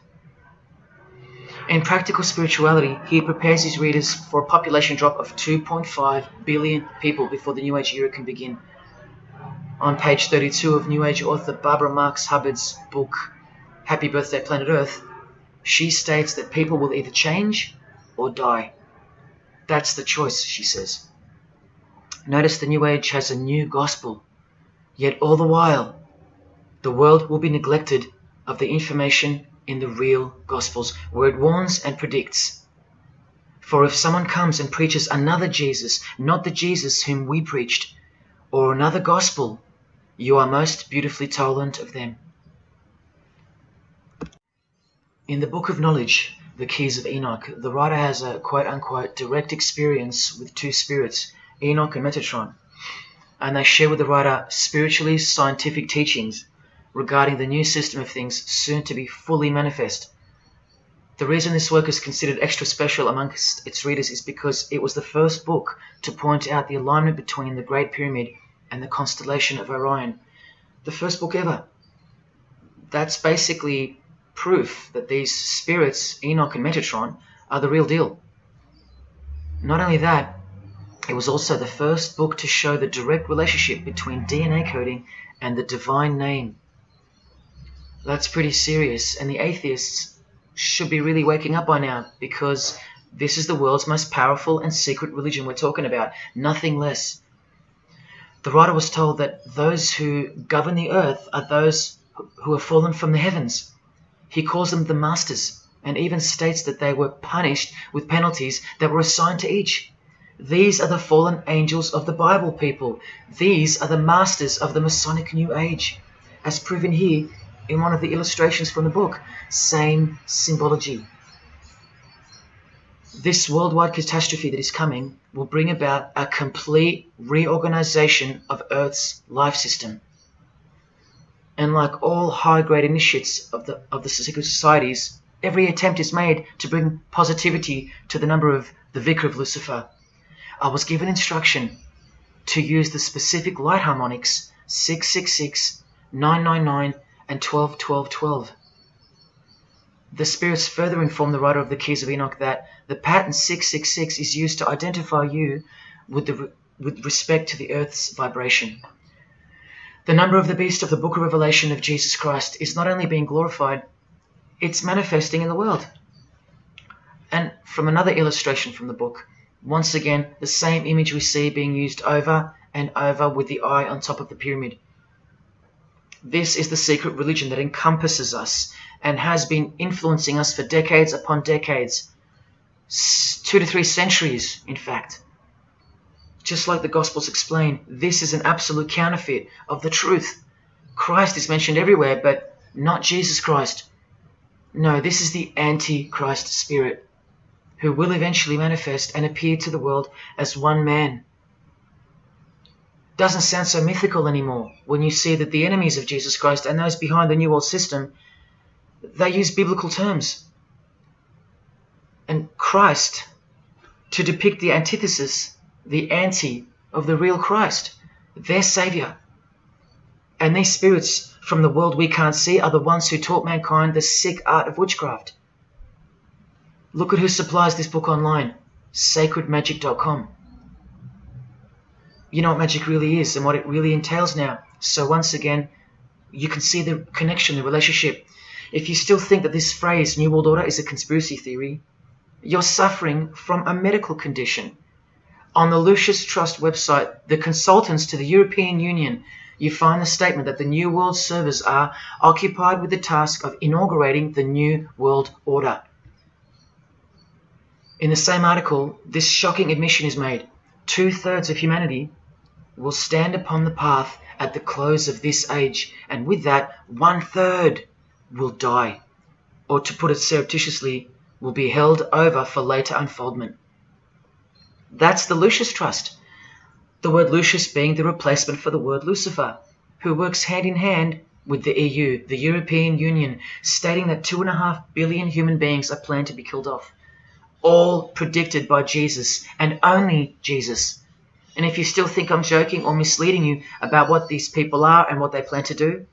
In Practical Spirituality, he prepares his readers for a population drop of 2.5 billion people before the New Age era can begin. On page 32 of New Age author Barbara Marx Hubbard's book, Happy Birthday Planet Earth, she states that people will either change or die. That's the choice, she says. Notice the New Age has a new gospel, yet all the while, the world will be neglected of the information in the real Gospels, where it warns and predicts. For if someone comes and preaches another Jesus, not the Jesus whom we preached, or another gospel, you are most beautifully tolerant of them. In the Book of Knowledge, The Keys of Enoch, the writer has a quote-unquote direct experience with two spirits, Enoch and Metatron, and they share with the writer spiritually scientific teachings regarding the new system of things soon to be fully manifest. The reason this work is considered extra special amongst its readers is because it was the first book to point out the alignment between the Great Pyramid and the constellation of Orion. The first book ever. That's basically proof that these spirits, Enoch and Metatron, are the real deal. Not only that, it was also the first book to show the direct relationship between DNA coding and the divine name. That's pretty serious, and the atheists should be really waking up by now, because this is the world's most powerful and secret religion we're talking about, nothing less. The writer was told that those who govern the earth are those who have fallen from the heavens. He calls them the masters, and even states that they were punished with penalties that were assigned to each. These are the fallen angels of the Bible, people. These are the masters of the Masonic New Age, as proven here in one of the illustrations from the book. Same symbology. This worldwide catastrophe that is coming will bring about a complete reorganization of Earth's life system. And like all high-grade initiates of the secret societies, every attempt is made to bring positivity to the number of the Vicar of Lucifer. I was given instruction to use the specific light harmonics 666, 999, and 12-12-12. The spirits further inform the writer of the Keys of Enoch that the pattern 666 is used to identify you with respect to the Earth's vibration. The number of the beast of the Book of Revelation of Jesus Christ is not only being glorified, it's manifesting in the world. And from another illustration from the book, once again, the same image we see being used over and over with the eye on top of the pyramid. This is the secret religion that encompasses us and has been influencing us for decades upon decades, 2 to 3 centuries, in fact. Just like the Gospels explain, this is an absolute counterfeit of the truth. Christ is mentioned everywhere, but not Jesus Christ. No, this is the Antichrist spirit, who will eventually manifest and appear to the world as one man. Doesn't sound so mythical anymore when you see that the enemies of Jesus Christ and those behind the New World System, they use biblical terms. And Christ, to depict the antithesis, the anti of the real Christ, their Savior. And these spirits from the world we can't see are the ones who taught mankind the sick art of witchcraft. Look at who supplies this book online, sacredmagic.com. You know what magic really is and what it really entails now. So once again, you can see the connection, the relationship. If you still think that this phrase, New World Order, is a conspiracy theory, you're suffering from a medical condition. On the Lucis Trust website, the consultants to the European Union, you find the statement that the New World servers are occupied with the task of inaugurating the New World Order. In the same article, this shocking admission is made. 2/3 of humanity will stand upon the path at the close of this age, and with that, 1/3 will die, or to put it surreptitiously, will be held over for later unfoldment. That's the Lucis Trust. The word Lucis being the replacement for the word Lucifer, who works hand in hand with the EU, the European Union, stating that 2.5 billion human beings are planned to be killed off. All predicted by Jesus, and only Jesus. And if you still think I'm joking or misleading you about what these people are and what they plan to do,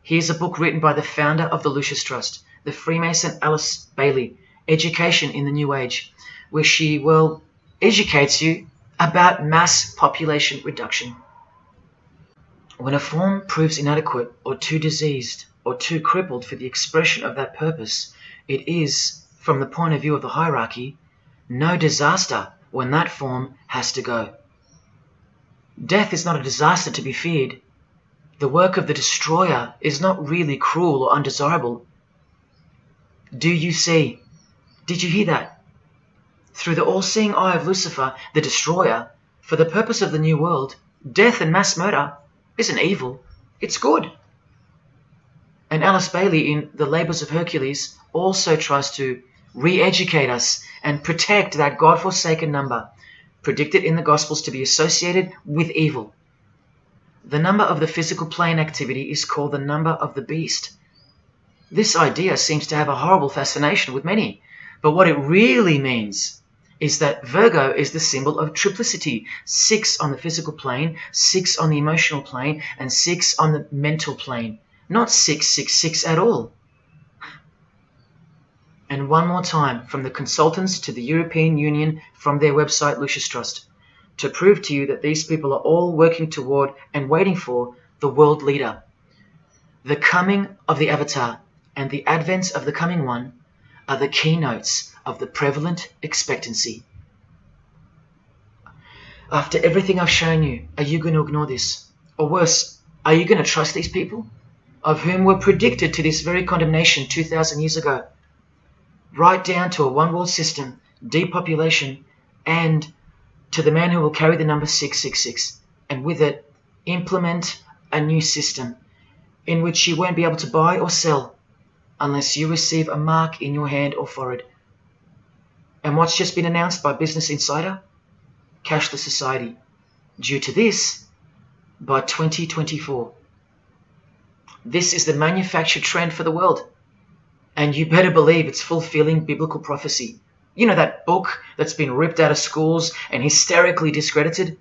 here's a book written by the founder of the Lucis Trust, the Freemason Alice Bailey, Education in the New Age, where she, educates you about mass population reduction. When a form proves inadequate or too diseased or too crippled for the expression of that purpose, it is, from the point of view of the hierarchy, no disaster when that form has to go. Death is not a disaster to be feared. The work of the destroyer is not really cruel or undesirable. Do you see? Did you hear that? Through the all-seeing eye of Lucifer, the destroyer, for the purpose of the new world, death and mass murder isn't evil, it's good. And Alice Bailey in The Labours of Hercules also tries to re-educate us and protect that God-forsaken number, predicted in the Gospels to be associated with evil. The number of the physical plane activity is called the number of the beast. This idea seems to have a horrible fascination with many, but what it really means is that Virgo is the symbol of triplicity, 6 on the physical plane, 6 on the emotional plane, and 6 on the mental plane. not 666 at all. And one more time, from the consultants to the European Union, from their website Lucis Trust, to prove to you that these people are all working toward and waiting for the world leader. The coming of the Avatar and the advent of the coming one are the keynotes of the prevalent expectancy. After everything I've shown you, are you going to ignore this? Or worse, are you going to trust these people, of whom were predicted to this very condemnation 2,000 years ago? Right down to a one-world system, depopulation, and to the man who will carry the number 666, and with it implement a new system in which you won't be able to buy or sell unless you receive a mark in your hand or forehead. And what's just been announced by Business Insider? Cashless society. Due to this, by 2024. This is the manufactured trend for the world. And you better believe it's fulfilling biblical prophecy. You know that book that's been ripped out of schools and hysterically discredited?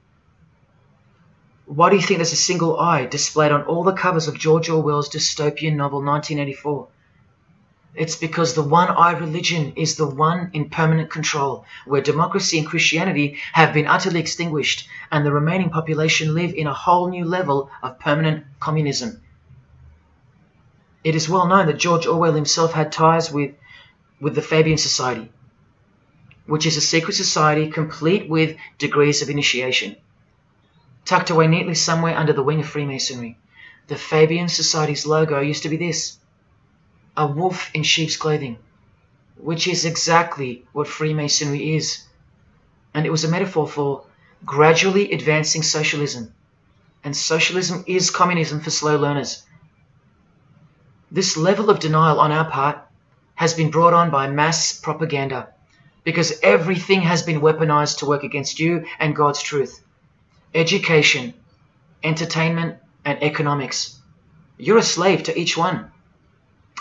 Why do you think there's a single eye displayed on all the covers of George Orwell's dystopian novel 1984? It's because the one-eye religion is the one in permanent control, where democracy and Christianity have been utterly extinguished and the remaining population live in a whole new level of permanent communism. It is well known that George Orwell himself had ties with the Fabian Society, which is a secret society complete with degrees of initiation. Tucked away neatly somewhere under the wing of Freemasonry, the Fabian Society's logo used to be this: a wolf in sheep's clothing, which is exactly what Freemasonry is. And it was a metaphor for gradually advancing socialism. And socialism is communism for slow learners. This level of denial on our part has been brought on by mass propaganda, because everything has been weaponized to work against you and God's truth. Education, entertainment, and economics. You're a slave to each one.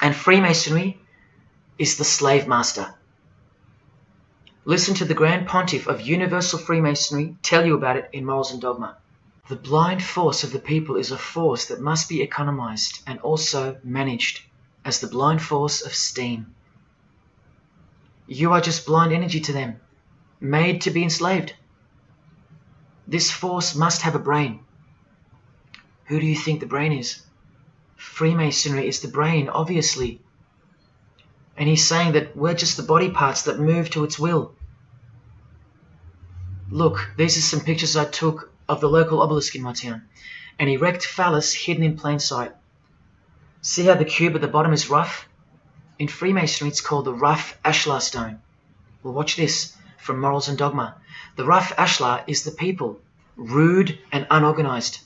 And Freemasonry is the slave master. Listen to the Grand Pontiff of Universal Freemasonry tell you about it in Morals and Dogma. The blind force of the people is a force that must be economized and also managed as the blind force of steam. You are just blind energy to them, made to be enslaved. This force must have a brain. Who do you think the brain is? Freemasonry is the brain, obviously. And he's saying that we're just the body parts that move to its will. Look, these are some pictures I took of the local obelisk in my town. An erect phallus hidden in plain sight. See how the cube at the bottom is rough? In Freemasonry it's called the rough ashlar stone. Well, watch this from Morals and Dogma. The rough ashlar is the people, rude and unorganized.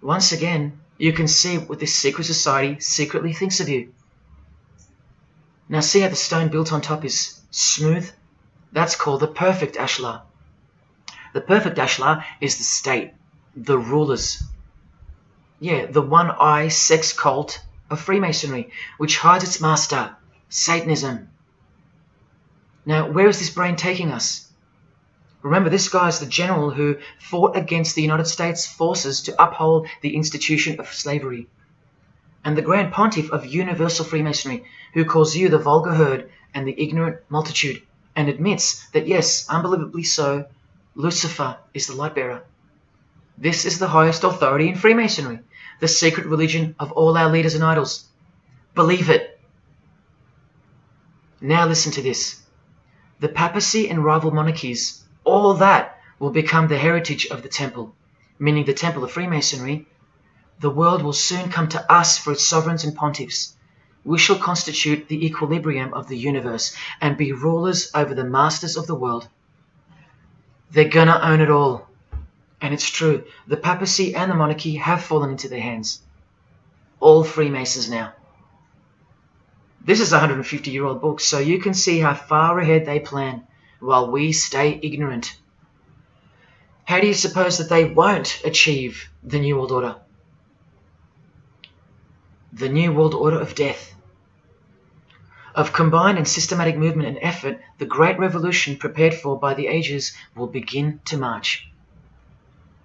Once again, you can see what this secret society secretly thinks of you. Now see how the stone built on top is smooth? That's called the perfect ashlar. The perfect ashlar is the state, the rulers. Yeah, the one-eye sex cult of Freemasonry, which hides its master, Satanism. Now, where is this brain taking us? Remember, this guy is the general who fought against the United States forces to uphold the institution of slavery. And the Grand Pontiff of Universal Freemasonry, who calls you the vulgar herd and the ignorant multitude, and admits that, yes, unbelievably so, Lucifer is the light bearer. This is the highest authority in Freemasonry, the secret religion of all our leaders and idols. Believe it. Now listen to this. The papacy and rival monarchies, all that will become the heritage of the temple, meaning the temple of Freemasonry. The world will soon come to us for its sovereigns and pontiffs. We shall constitute the equilibrium of the universe and be rulers over the masters of the world. They're gonna own it all. And it's true, the papacy and the monarchy have fallen into their hands. All Freemasons now. This is a 150-year-old book, so you can see how far ahead they plan, while we stay ignorant. How do you suppose that they won't achieve the New World Order? The New World Order of death. Of combined and systematic movement and effort, the great revolution prepared for by the ages will begin to march.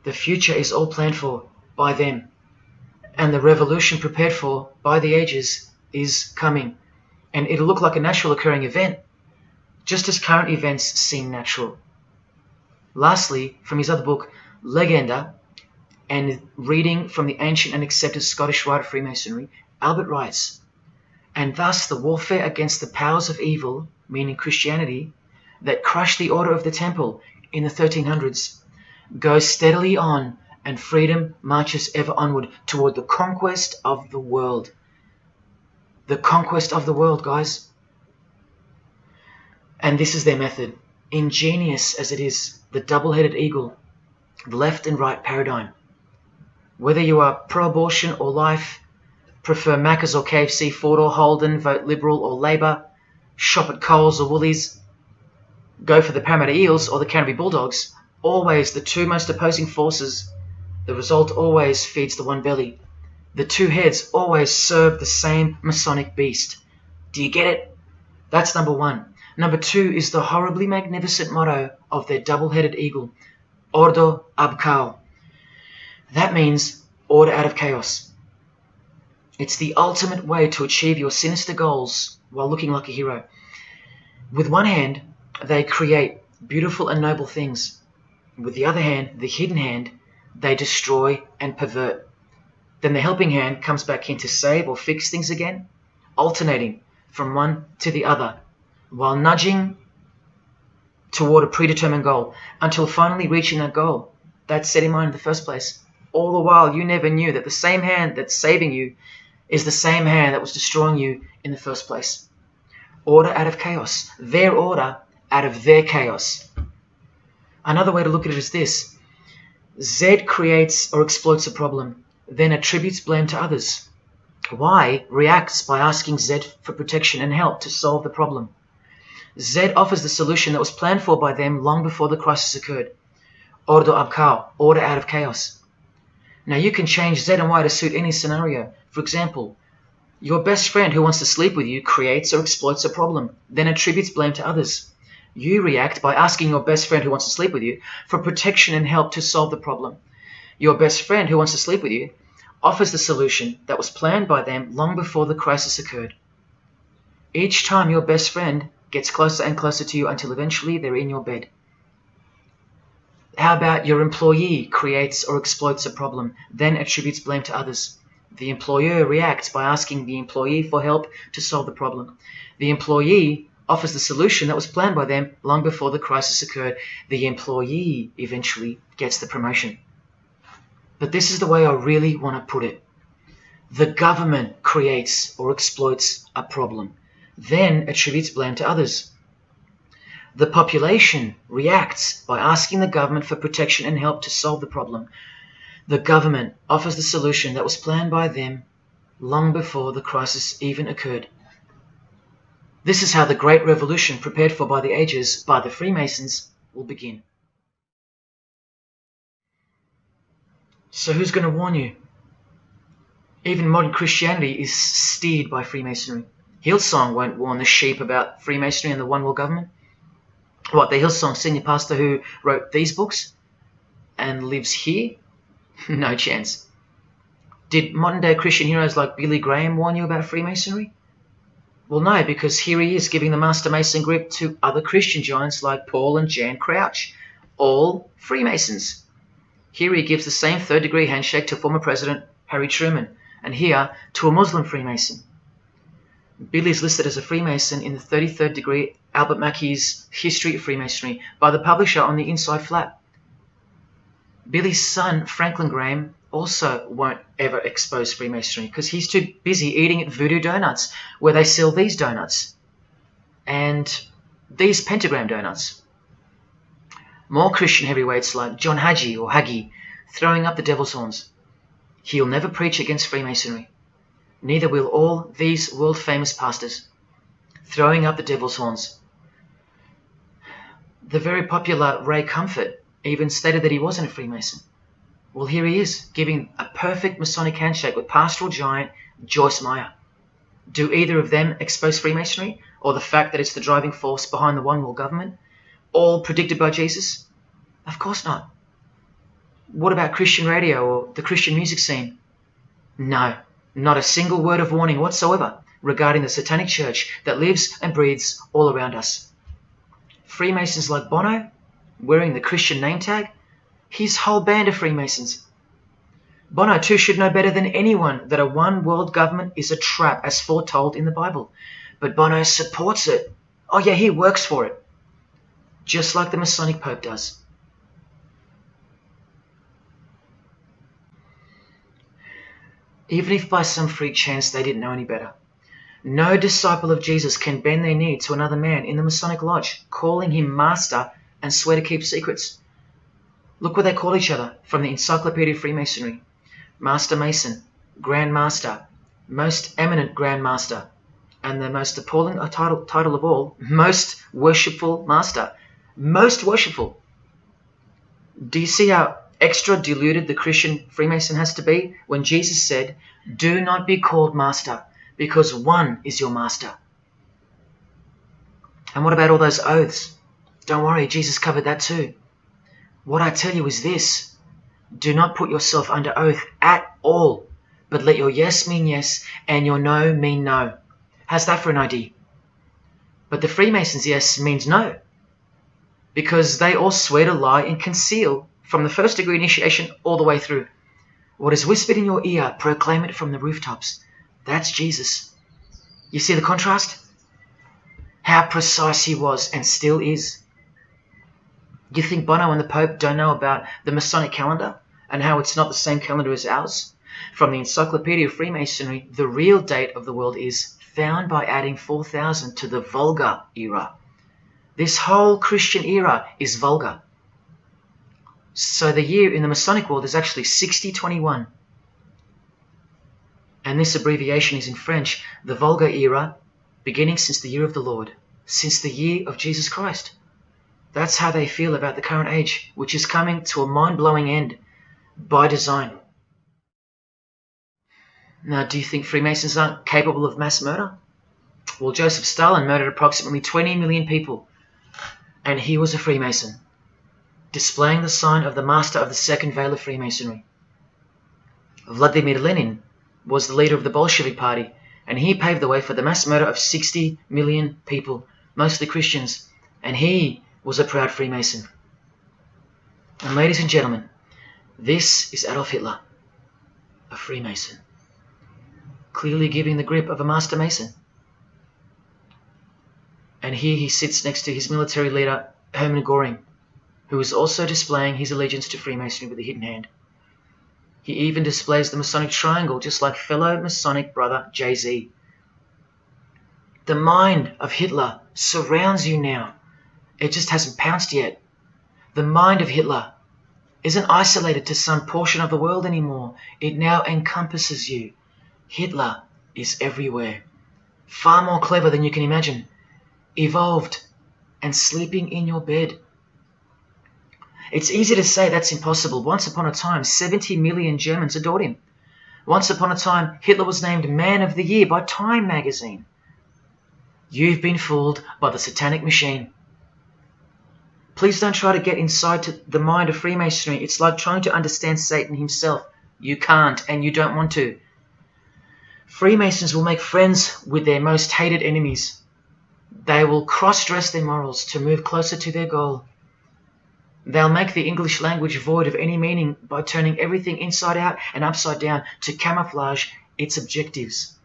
The future is all planned for by them, And the revolution prepared for by the ages is coming. And it'll look like a natural occurring event, just as current events seem natural. Lastly, from his other book, Legenda, and reading from the ancient and accepted Scottish rite of Freemasonry, Albert writes, "And thus the warfare against the powers of evil, meaning Christianity, that crushed the Order of the Temple in the 1300s, goes steadily on, and freedom marches ever onward toward the conquest of the world." The conquest of the world, guys. And this is their method. Ingenious as it is, the double-headed eagle, the left and right paradigm. Whether you are pro-abortion or life, prefer Macca's or KFC, Ford or Holden, vote Liberal or Labour, shop at Coles or Woolies, go for the Parramatta Eels or the Canterbury Bulldogs, always the two most opposing forces, the result always feeds the one belly. The two heads always serve the same Masonic beast. Do you get it? That's number one. Number two is the horribly magnificent motto of their double-headed eagle, Ordo ab Chaos. That means order out of chaos. It's the ultimate way to achieve your sinister goals while looking like a hero. With one hand, they create beautiful and noble things. With the other hand, the hidden hand, they destroy and pervert. Then the helping hand comes back in to save or fix things again, alternating from one to the other, while nudging toward a predetermined goal, until finally reaching that goal that's set in mind in the first place. All the while, you never knew that the same hand that's saving you is the same hand that was destroying you in the first place. Order out of chaos. Their order out of their chaos. Another way to look at it is this. Z creates or exploits a problem, then attributes blame to others. Y reacts by asking Z for protection and help to solve the problem. Z offers the solution that was planned for by them long before the crisis occurred. Ordo ab Chaos, order out of chaos. Now you can change Z and Y to suit any scenario. For example, your best friend who wants to sleep with you creates or exploits a problem, then attributes blame to others. You react by asking your best friend who wants to sleep with you for protection and help to solve the problem. Your best friend who wants to sleep with you offers the solution that was planned by them long before the crisis occurred. Each time your best friend gets closer and closer to you until eventually they're in your bed. How about your employee creates or exploits a problem, then attributes blame to others? The employer reacts by asking the employee for help to solve the problem. The employee offers the solution that was planned by them long before the crisis occurred. The employee eventually gets the promotion. But this is the way I really want to put it. The government creates or exploits a problem, then attributes blame to others. The population reacts by asking the government for protection and help to solve the problem. The government offers the solution that was planned by them long before the crisis even occurred. This is how the Great Revolution, prepared for by the ages by the Freemasons, will begin. So who's going to warn you? Even modern Christianity is steered by Freemasonry. Hillsong won't warn the sheep about Freemasonry and the One World Government. What, the Hillsong senior pastor who wrote these books and lives here? No chance. Did modern day Christian heroes like Billy Graham warn you about Freemasonry? Well, no, because here he is giving the Master Mason grip to other Christian giants like Paul and Jan Crouch, all Freemasons. Here he gives the same third-degree handshake to former President Harry Truman, and here to a Muslim Freemason. Billy is listed as a Freemason in the 33rd degree Albert Mackey's History of Freemasonry by the publisher on the inside flap. Billy's son, Franklin Graham, also won't ever expose Freemasonry because he's too busy eating at Voodoo Donuts, where they sell these donuts and these pentagram donuts. More Christian heavyweights like John Hagee or Hagee throwing up the devil's horns. He'll never preach against Freemasonry. Neither will all these world-famous pastors throwing up the devil's horns. The very popular Ray Comfort even stated that he wasn't a Freemason. Well, here he is, giving a perfect Masonic handshake with pastoral giant Joyce Meyer. Do either of them expose Freemasonry, or the fact that it's the driving force behind the One World Government, all predicted by Jesus? Of course not. What about Christian radio or the Christian music scene? No, not a single word of warning whatsoever regarding the Satanic Church that lives and breathes all around us. Freemasons like Bono, wearing the Christian name tag, his whole band of Freemasons. Bono too should know better than anyone that a one world government is a trap as foretold in the Bible. But Bono supports it. Oh yeah, he works for it. Just like the Masonic Pope does. Even if by some freak chance they didn't know any better. No disciple of Jesus can bend their knee to another man in the Masonic Lodge, calling him master and swear to keep secrets. Look what they call each other from the Encyclopedia of Freemasonry. Master Mason, Grand Master, Most Eminent Grand Master, and the most appalling title of all, Most Worshipful Master. Most worshipful. Do you see how extra deluded the Christian Freemason has to be when Jesus said, "Do not be called master, because one is your master"? And what about all those oaths? Don't worry, Jesus covered that too. What I tell you is this: do not put yourself under oath at all, but let your yes mean yes and your no mean no. How's that for an idea? But the Freemasons' yes means no, because they all swear to lie and conceal from the first degree initiation all the way through. What is whispered in your ear, proclaim it from the rooftops. That's Jesus. You see the contrast? How precise he was and still is. You think Bono and the Pope don't know about the Masonic calendar and how it's not the same calendar as ours? From the Encyclopedia of Freemasonry, the real date of the world is found by adding 4000 to the Vulgar era. This whole Christian era is vulgar. So the year in the Masonic world is actually 6021. And this abbreviation is in French, the Vulgar era, beginning since the year of the Lord, since the year of Jesus Christ. That's how they feel about the current age, which is coming to a mind-blowing end by design. Now, do you think Freemasons aren't capable of mass murder? Well, Joseph Stalin murdered approximately 20 million people, and he was a Freemason, displaying the sign of the master of the second veil of Freemasonry. Vladimir Lenin was the leader of the Bolshevik Party, and he paved the way for the mass murder of 60 million people, mostly Christians, and he was a proud Freemason. And ladies and gentlemen, this is Adolf Hitler, a Freemason, clearly giving the grip of a Master Mason. And here he sits next to his military leader, Hermann Göring, who is also displaying his allegiance to Freemasonry with a hidden hand. He even displays the Masonic triangle, just like fellow Masonic brother Jay-Z. The mind of Hitler surrounds you now. It just hasn't pounced yet. The mind of Hitler isn't isolated to some portion of the world anymore. It now encompasses you. Hitler is everywhere. Far more clever than you can imagine. Evolved and sleeping in your bed. It's easy to say that's impossible. Once upon a time, 70 million Germans adored him. Once upon a time, Hitler was named Man of the Year by Time magazine. You've been fooled by the satanic machine. Please don't try to get inside to the mind of Freemasonry. It's like trying to understand Satan himself. You can't, and you don't want to. Freemasons will make friends with their most hated enemies. They will cross-dress their morals to move closer to their goal. They'll make the English language void of any meaning by turning everything inside out and upside down to camouflage its objectives.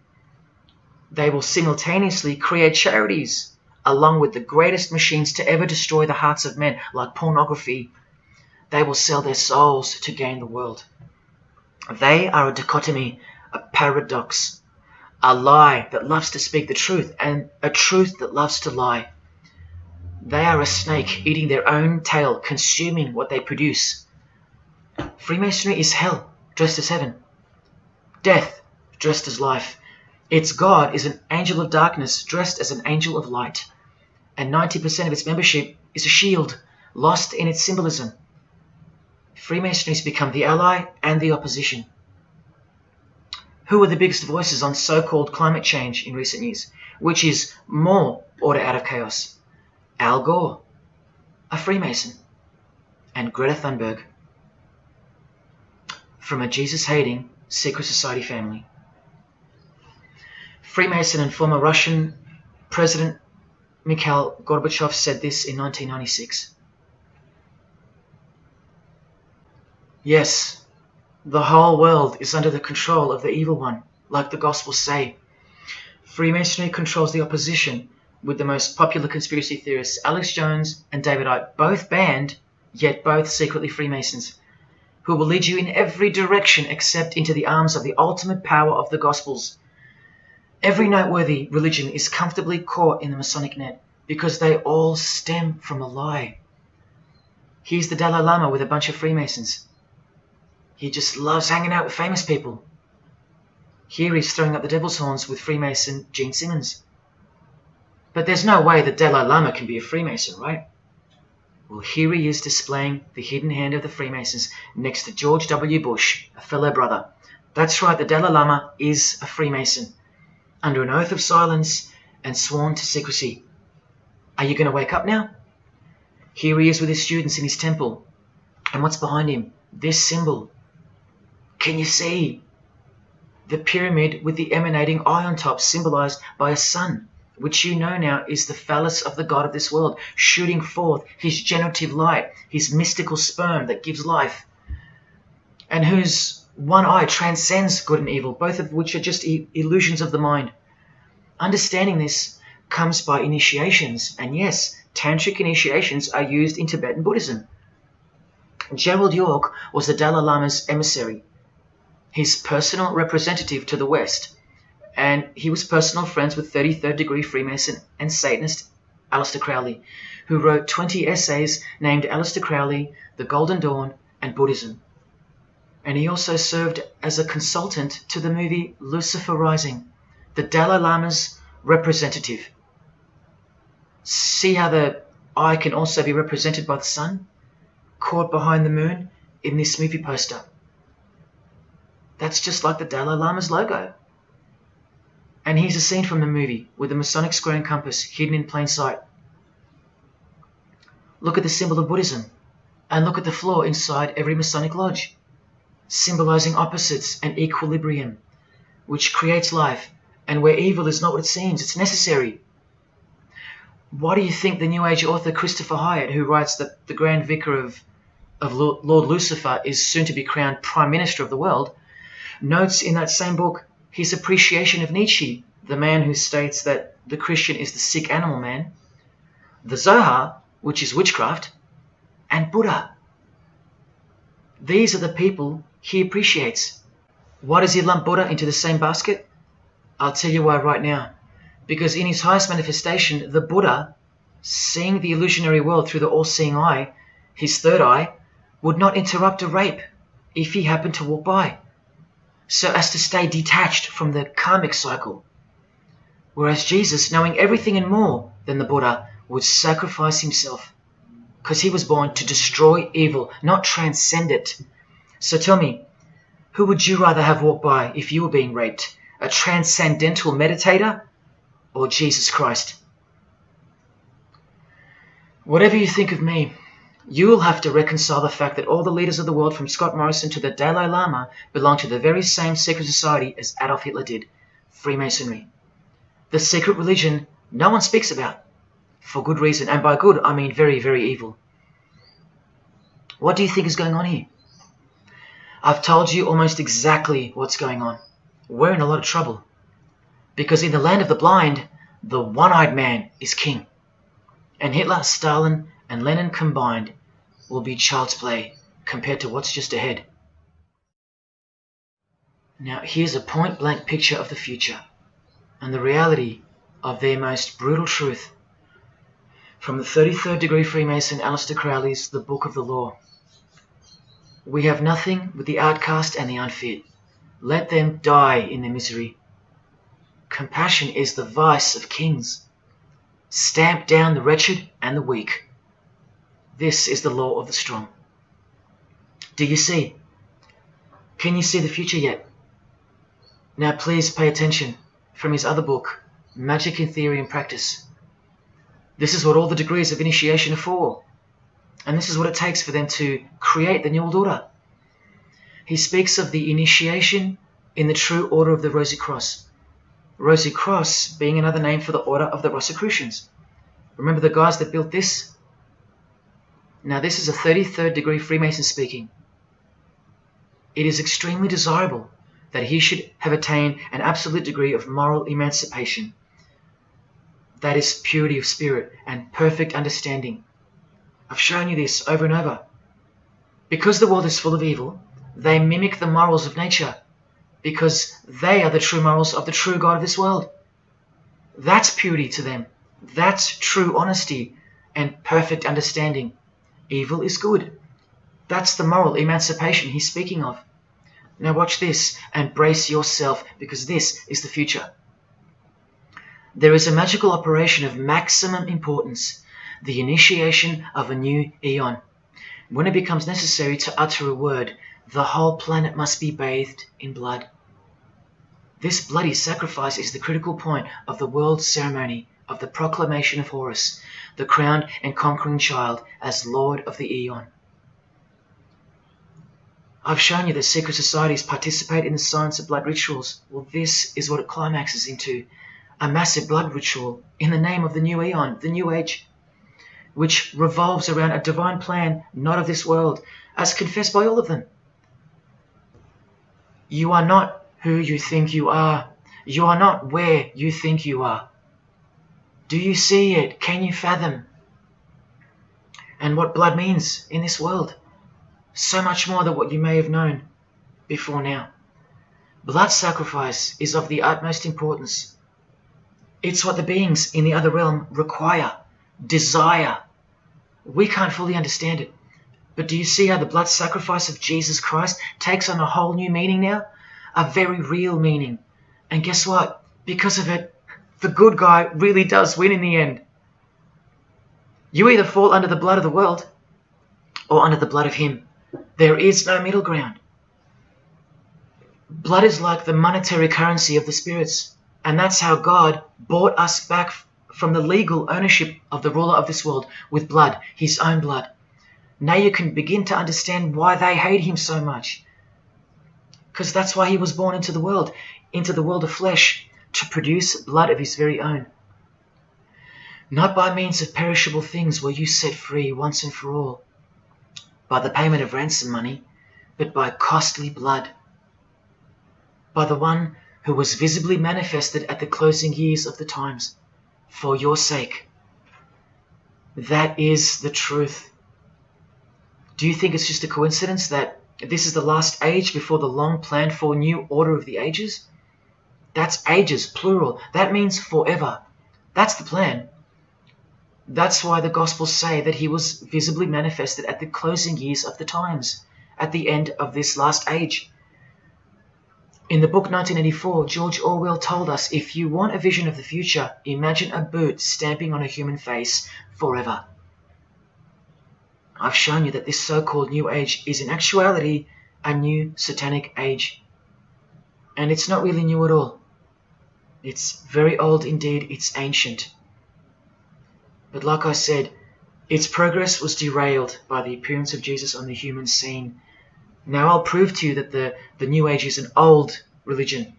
They will simultaneously create charities along with the greatest machines to ever destroy the hearts of men, like pornography. They will sell their souls to gain the world. They are a dichotomy, a paradox, a lie that loves to speak the truth and a truth that loves to lie. They are a snake eating their own tail, consuming what they produce. Freemasonry is hell dressed as heaven, death dressed as life. Its God is an angel of darkness dressed as an angel of light, and 90% of its membership is a shield, lost in its symbolism. Freemasonry has become the ally and the opposition. Who are the biggest voices on so-called climate change in recent years? Which is more order out of chaos? Al Gore, a Freemason, and Greta Thunberg. From a Jesus-hating, secret society family. Freemason and former Russian President Mikhail Gorbachev said this in 1996. Yes, the whole world is under the control of the evil one, like the Gospels say. Freemasonry controls the opposition, with the most popular conspiracy theorists Alex Jones and David Icke, both banned, yet both secretly Freemasons, who will lead you in every direction except into the arms of the ultimate power of the Gospels. Every noteworthy religion is comfortably caught in the Masonic net, because they all stem from a lie. Here's the Dalai Lama with a bunch of Freemasons. He just loves hanging out with famous people. Here he's throwing up the devil's horns with Freemason Gene Simmons. But there's no way the Dalai Lama can be a Freemason, right? Well, here he is displaying the hidden hand of the Freemasons next to George W. Bush, a fellow brother. That's right, the Dalai Lama is a Freemason, under an oath of silence and sworn to secrecy. Are you going to wake up now? Here he is with his students in his temple. And what's behind him? This symbol. Can you see? The pyramid with the emanating eye on top, symbolized by a sun, which you know now is the phallus of the god of this world, shooting forth his generative light, his mystical sperm that gives life, and whose one eye transcends good and evil, both of which are just illusions of the mind. Understanding this comes by initiations, and yes, tantric initiations are used in Tibetan Buddhism. Gerald York was the Dalai Lama's emissary, his personal representative to the West, and he was personal friends with 33rd degree Freemason and Satanist Aleister Crowley, who wrote 20 essays named Aleister Crowley, The Golden Dawn, and Buddhism. And he also served as a consultant to the movie Lucifer Rising, the Dalai Lama's representative. See how the eye can also be represented by the sun, caught behind the moon in this movie poster. That's just like the Dalai Lama's logo. And here's a scene from the movie with the Masonic square and compass hidden in plain sight. Look at the symbol of Buddhism, and look at the floor inside every Masonic lodge, symbolizing opposites and equilibrium, which creates life, and where evil is not what it seems, it's necessary. Why do you think the New Age author Christopher Hyatt, who writes that the Grand Vicar of Lord Lucifer is soon to be crowned Prime Minister of the world, notes in that same book his appreciation of Nietzsche, the man who states that the Christian is the sick animal man, the Zohar, which is witchcraft, and Buddha. These are the people he appreciates. Why does he lump Buddha into the same basket? I'll tell you why right now. Because in his highest manifestation, the Buddha, seeing the illusionary world through the all-seeing eye, his third eye, would not interrupt a rape if he happened to walk by, so as to stay detached from the karmic cycle. Whereas Jesus, knowing everything and more than the Buddha, would sacrifice himself, because he was born to destroy evil, not transcend it. So tell me, who would you rather have walk by if you were being raped? A transcendental meditator or Jesus Christ? Whatever you think of me, you will have to reconcile the fact that all the leaders of the world, from Scott Morrison to the Dalai Lama, belong to the very same secret society as Adolf Hitler did, Freemasonry. The secret religion no one speaks about, for good reason, and by good I mean very, very evil. What do you think is going on here? I've told you almost exactly what's going on. We're in a lot of trouble, because in the land of the blind, the one-eyed man is king, and Hitler, Stalin, and Lenin combined will be child's play compared to what's just ahead. Now here's a point-blank picture of the future and the reality of their most brutal truth from the 33rd degree Freemason Aleister Crowley's The Book of the Law. We have nothing but the outcast and the unfit. Let them die in their misery. Compassion is the vice of kings. Stamp down the wretched and the weak. This is the law of the strong. Do you see? Can you see the future yet? Now please pay attention from his other book, Magic in Theory and Practice. This is what all the degrees of initiation are for. And this is what it takes for them to create the New World Order. he speaks of the initiation in the true order of the Rosy Cross. Rosy Cross being another name for the order of the Rosicrucians. Remember the guys that built this? Now this is a 33rd degree Freemason speaking. It is extremely desirable that he should have attained an absolute degree of moral emancipation. That is purity of spirit and perfect understanding. I've shown you this over and over. Because the world is full of evil, they mimic the morals of nature, because they are the true morals of the true God of this world. That's purity to them. That's true honesty and perfect understanding. Evil is good. That's the moral emancipation he's speaking of. Now watch this and brace yourself, because this is the future. There is a magical operation of maximum importance, the initiation of a new eon. When it becomes necessary to utter a word, the whole planet must be bathed in blood. This bloody sacrifice is the critical point of the world ceremony of the proclamation of Horus, the crowned and conquering child, as Lord of the Eon. I've shown you that secret societies participate in the science of blood rituals. Well, this is what it climaxes into. A massive blood ritual in the name of the new Eon, the new age, which revolves around a divine plan not of this world, as confessed by all of them. You are not who you think you are. You are not where you think you are. Do you see it? Can you fathom? And what blood means in this world? So much more than what you may have known before now. Blood sacrifice is of the utmost importance. It's what the beings in the other realm require, desire. We can't fully understand it. But do you see how the blood sacrifice of Jesus Christ takes on a whole new meaning now? A very real meaning. And guess what? Because of it, the good guy really does win in the end. You either fall under the blood of the world or under the blood of him. There is no middle ground. Blood is like the monetary currency of the spirits. And that's how God bought us back from the legal ownership of the ruler of this world with blood, his own blood. Now you can begin to understand why they hate him so much. Because that's why he was born into the world of flesh, to produce blood of his very own. Not by means of perishable things were you set free once and for all, by the payment of ransom money, but by costly blood, by the one who was visibly manifested at the closing years of the times, for your sake. That is the truth. Do you think it's just a coincidence that this is the last age before the long planned for new order of the ages? That's ages, plural. That means forever. That's the plan. That's why the Gospels say that he was visibly manifested at the closing years of the times, at the end of this last age. In the book 1984, George Orwell told us, if you want a vision of the future, imagine a boot stamping on a human face forever. I've shown you that this so-called new age is in actuality a new satanic age. And it's not really new at all. It's very old indeed, it's ancient. But like I said, its progress was derailed by the appearance of Jesus on the human scene. Now I'll prove to you that the New Age is an old religion.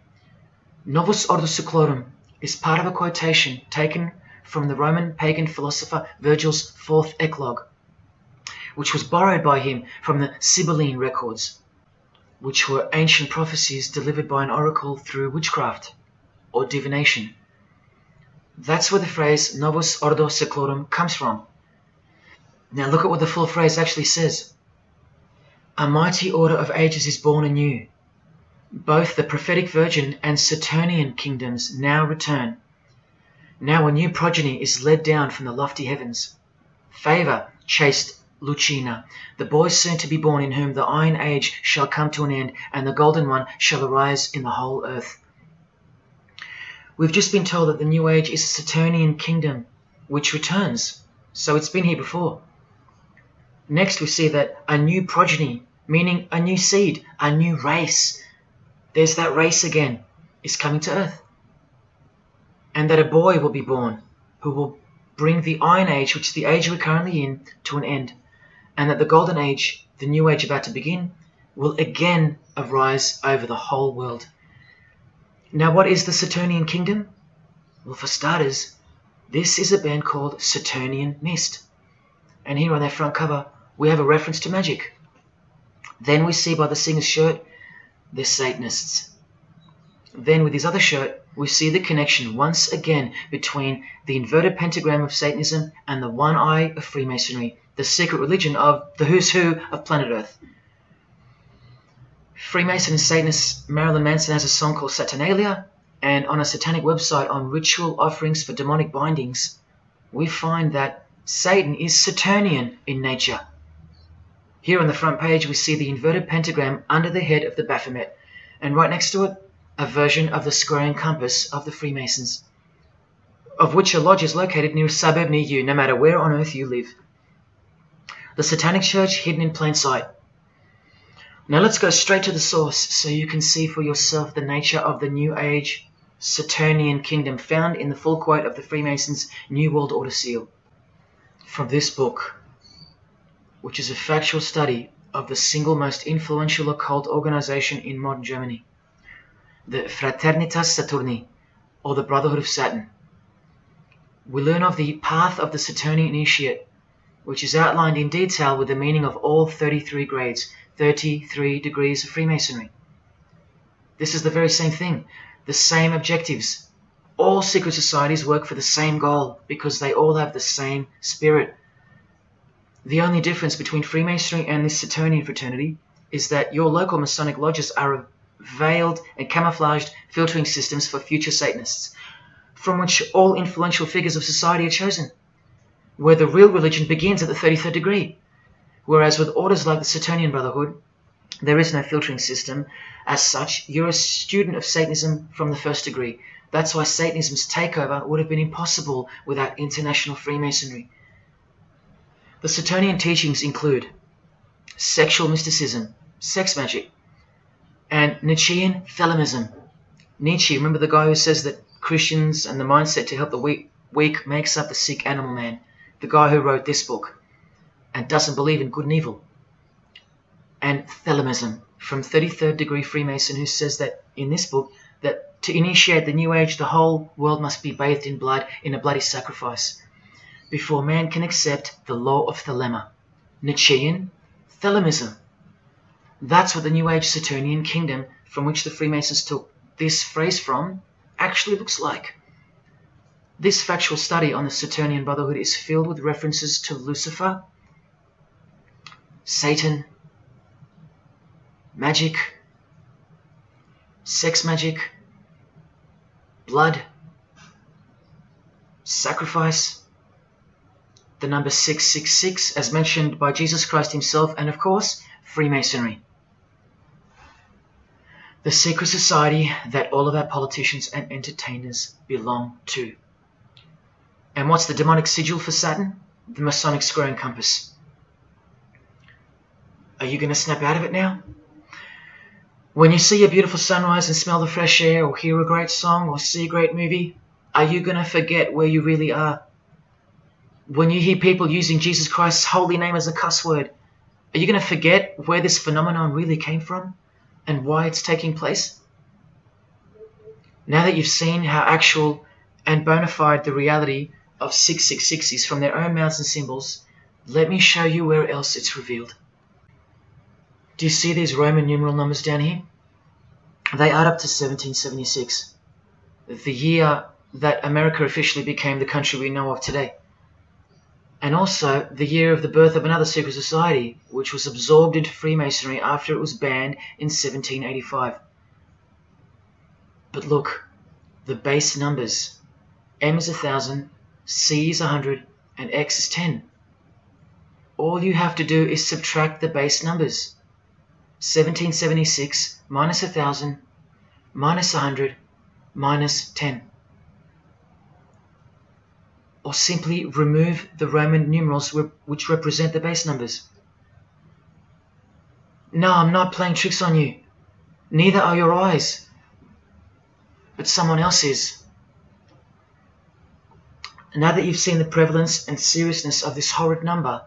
Novus Ordo Seclorum is part of a quotation taken from the Roman pagan philosopher Virgil's 4th Eclogue, which was borrowed by him from the Sibylline records, which were ancient prophecies delivered by an oracle through witchcraft or divination. That's where the phrase Novus Ordo Seclorum comes from. Now look at what the full phrase actually says. A mighty order of ages is born anew. Both the prophetic virgin and Saturnian kingdoms now return. Now a new progeny is led down from the lofty heavens. Favour chaste Lucina, the boy soon to be born, in whom the Iron Age shall come to an end, and the Golden One shall arise in the whole earth. We've just been told that the New Age is a Saturnian kingdom, which returns. So it's been here before. Next we see that a new progeny, meaning a new seed, a new race, there's that race again, is coming to earth. And that a boy will be born who will bring the Iron Age, which is the age we're currently in, to an end. And that the Golden Age, the New Age about to begin, will again arise over the whole world. Now, what is the Saturnian kingdom? Well, for starters, this is a band called Saturnian Mist. And here on their front cover, we have a reference to magic. Then we see by the singer's shirt, they're Satanists. Then with his other shirt, we see the connection once again between the inverted pentagram of Satanism and the one eye of Freemasonry, the secret religion of the who's who of planet Earth. Freemason and Satanist Marilyn Manson has a song called Saturnalia, and on a satanic website on ritual offerings for demonic bindings, we find that Satan is Saturnian in nature. Here on the front page we see the inverted pentagram under the head of the Baphomet, and right next to it, a version of the square and compass of the Freemasons, of which a lodge is located near a suburb near you, no matter where on earth you live. The Satanic Church hidden in plain sight. Now let's go straight to the source so you can see for yourself the nature of the New Age Saturnian kingdom found in the full quote of the Freemasons' New World Order seal. From this book, which is a factual study of the single most influential occult organization in modern Germany, the Fraternitas Saturni, or the Brotherhood of Saturn. We learn of the path of the Saturnian initiate, which is outlined in detail with the meaning of all 33 grades, 33 degrees of Freemasonry. This is the very same thing, the same objectives. All secret societies work for the same goal because they all have the same spirit. The only difference between Freemasonry and this Saturnian fraternity is that your local Masonic lodges are veiled and camouflaged filtering systems for future Satanists, from which all influential figures of society are chosen, where the real religion begins at the 33rd degree. Whereas with orders like the Saturnian Brotherhood, there is no filtering system. As such, you're a student of Satanism from the first degree. That's why Satanism's takeover would have been impossible without international Freemasonry. The Saturnian teachings include sexual mysticism, sex magic, and Nietzschean Thelemism. Nietzsche, remember the guy who says that Christians and the mindset to help the weak makes up the sick animal man? The guy who wrote this book and doesn't believe in good and evil. And Thelemism, from 33rd degree Freemason, who says that in this book that to initiate the New Age, the whole world must be bathed in blood in a bloody sacrifice before man can accept the law of Thelema. Nietzschean Thelemism. That's what the New Age Saturnian kingdom, from which the Freemasons took this phrase from, actually looks like. This factual study on the Saturnian Brotherhood is filled with references to Lucifer, Satan, magic, sex magic, blood, sacrifice, the number 666 as mentioned by Jesus Christ himself, and of course, Freemasonry. The secret society that all of our politicians and entertainers belong to. And what's the demonic sigil for Saturn? The Masonic square and compass. Are you going to snap out of it now? When you see a beautiful sunrise and smell the fresh air, or hear a great song, or see a great movie, are you going to forget where you really are? When you hear people using Jesus Christ's holy name as a cuss word, are you going to forget where this phenomenon really came from and why it's taking place? Now that you've seen how actual and bona fide the reality of 666 is from their own mouths and symbols, let me show you where else it's revealed. Do you see these Roman numeral numbers down here? They add up to 1776, the year that America officially became the country we know of today. And also the year of the birth of another secret society, which was absorbed into Freemasonry after it was banned in 1785. But look, the base numbers. M is 1,000, C is 100, and X is 10. All you have to do is subtract the base numbers. 1776 minus 1,000 minus 100 minus 10. Or simply remove the Roman numerals which represent the base numbers. No, I'm not playing tricks on you. Neither are your eyes. But someone else is. Now that you've seen the prevalence and seriousness of this horrid number,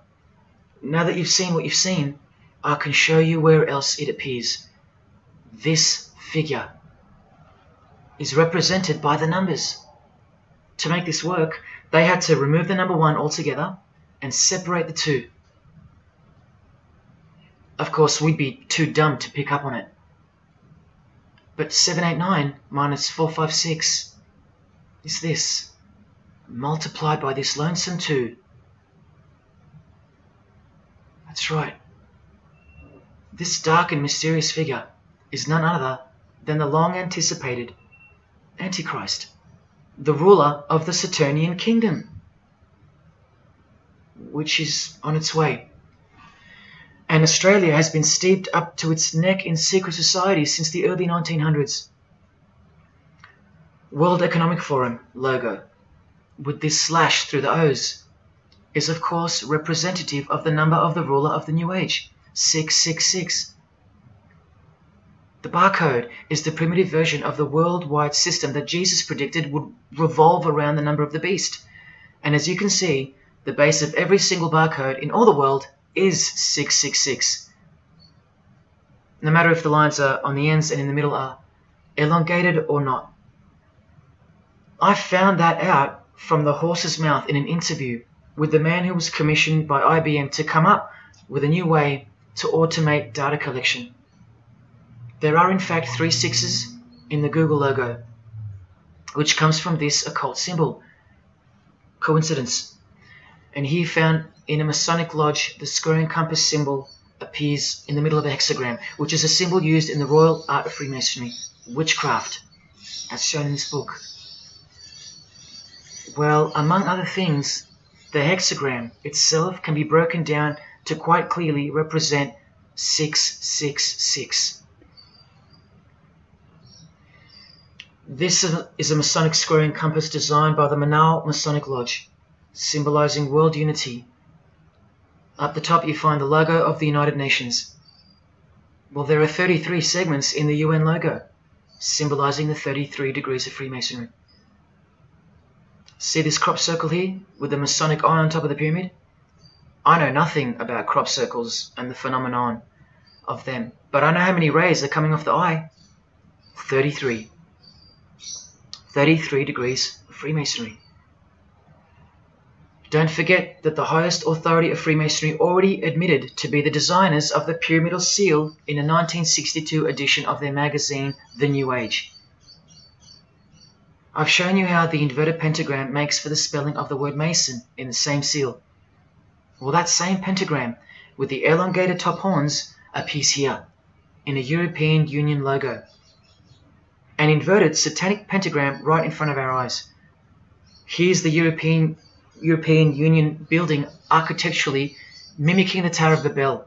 now that you've seen what you've seen, I can show you where else it appears. This figure is represented by the numbers. To make this work, they had to remove the number 1 altogether and separate the 2. Of course, we'd be too dumb to pick up on it. But 789 minus 456 is this, multiplied by this lonesome 2. That's right. This dark and mysterious figure is none other than the long-anticipated Antichrist, the ruler of the Saturnian kingdom, which is on its way. And Australia has been steeped up to its neck in secret societies since the early 1900s. World Economic Forum logo, with this slash through the O's, is of course representative of the number of the ruler of the New Age, 666. The barcode is the primitive version of the worldwide system that Jesus predicted would revolve around the number of the beast. And as you can see, the base of every single barcode in all the world is 666. No matter if the lines are on the ends and in the middle are elongated or not. I found that out from the horse's mouth in an interview with the man who was commissioned by IBM to come up with a new way to automate data collection. There are in fact 3 6s in the Google logo, which comes from this occult symbol. Coincidence? And he found in a Masonic lodge the square and compass symbol appears in the middle of a hexagram, which is a symbol used in the royal art of Freemasonry, witchcraft, as shown in this book. Well, among other things, the hexagram itself can be broken down to quite clearly represent 666. This is a Masonic square and compass designed by the Manal Masonic Lodge, symbolizing world unity. Up the top you find the logo of the United Nations. Well, there are 33 segments in the UN logo, symbolizing the 33 degrees of Freemasonry. See this crop circle here with the Masonic eye on top of the pyramid? I know nothing about crop circles and the phenomenon of them, but I know how many rays are coming off the eye. 33. 33 degrees of Freemasonry. Don't forget that the highest authority of Freemasonry already admitted to be the designers of the pyramidal seal in a 1962 edition of their magazine, The New Age. I've shown you how the inverted pentagram makes for the spelling of the word Mason in the same seal. Well, that same pentagram with the elongated top horns appears here in a European Union logo. An inverted satanic pentagram right in front of our eyes. Here's the European Union building architecturally mimicking the Tower of Babel.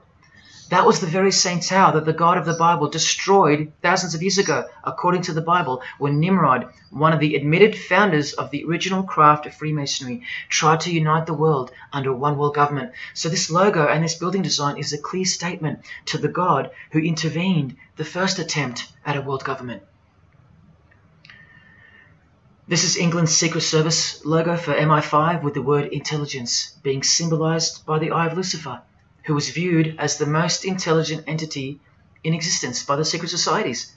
That was the very same tower that the God of the Bible destroyed thousands of years ago, according to the Bible, when Nimrod, one of the admitted founders of the original craft of Freemasonry, tried to unite the world under one world government. So this logo and this building design is a clear statement to the God who intervened the first attempt at a world government. This is England's Secret Service logo for MI5 with the word intelligence being symbolized by the eye of Lucifer, who was viewed as the most intelligent entity in existence by the secret societies.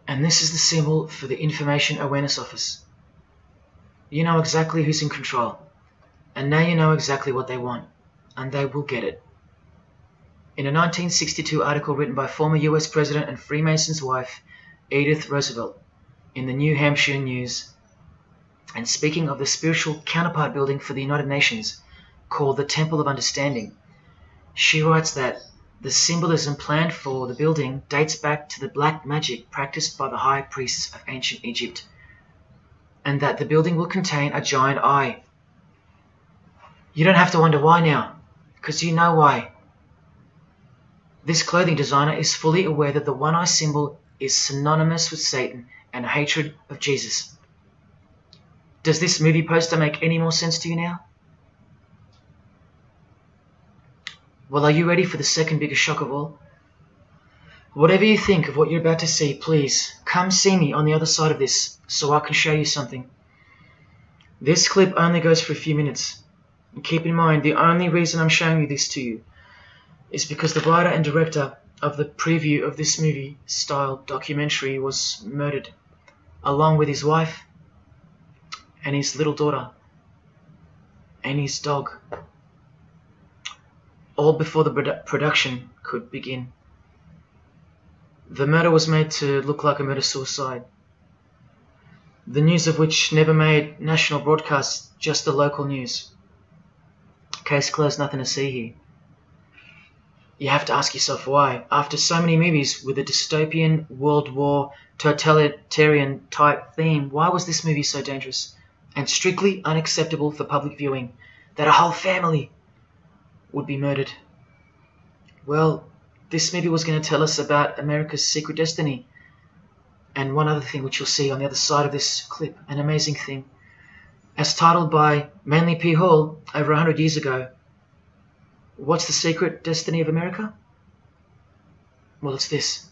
And this is the symbol for the Information Awareness Office. You know exactly who's in control, and now you know exactly what they want, and they will get it. In a 1962 article written by former US President and Freemason's wife, Edith Roosevelt, in the New Hampshire News, and speaking of the spiritual counterpart building for the United Nations, called the Temple of Understanding, she writes that the symbolism planned for the building dates back to the black magic practiced by the high priests of ancient Egypt, and that the building will contain a giant eye. You don't have to wonder why now, because you know why. This clothing designer is fully aware that the one-eye symbol is synonymous with Satan and hatred of Jesus. Does this movie poster make any more sense to you now? Well, are you ready for the second biggest shock of all? Whatever you think of what you're about to see, please come see me on the other side of this so I can show you something. This clip only goes for a few minutes. And keep in mind, the only reason I'm showing you this to you is because the writer and director of the preview of this movie-style documentary was murdered, along with his wife and his little daughter and his dog, all before the production could begin. The murder was made to look like a murder-suicide, the news of which never made national broadcasts, just the local news. Case closed, nothing to see here. You have to ask yourself why, after so many movies with a dystopian, World War, totalitarian type theme, why was this movie so dangerous and strictly unacceptable for public viewing, that a whole family would be murdered? Well, this movie was going to tell us about America's secret destiny. And one other thing which you'll see on the other side of this clip, an amazing thing. As titled by Manly P. Hall over 100 years ago, what's the secret destiny of America? Well, it's this.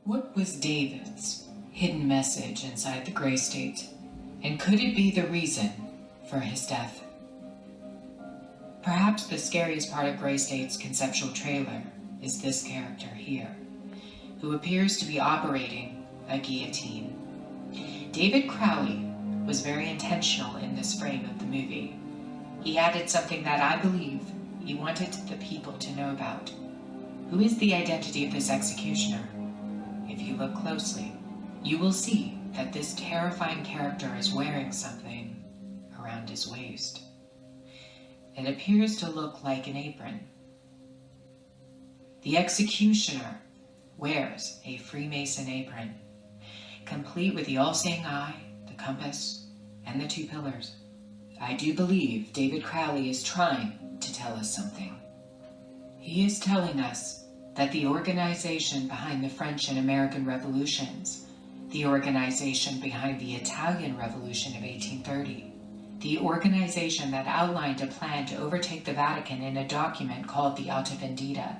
What was David's hidden message inside the Grey State? And could it be the reason for his death? Perhaps the scariest part of Grey State's conceptual trailer is this character here, who appears to be operating a guillotine. David Crowley was very intentional in this frame of the movie. He added something that I believe he wanted the people to know about. Who is the identity of this executioner? If you look closely, you will see that this terrifying character is wearing something around his waist. It appears to look like an apron. The executioner wears a Freemason apron, complete with the all-seeing eye, the compass, and the two pillars. I do believe David Crowley is trying to tell us something. He is telling us that the organization behind the French and American revolutions, the organization behind the Italian Revolution of 1830, the organization that outlined a plan to overtake the Vatican in a document called the Alta Vendita,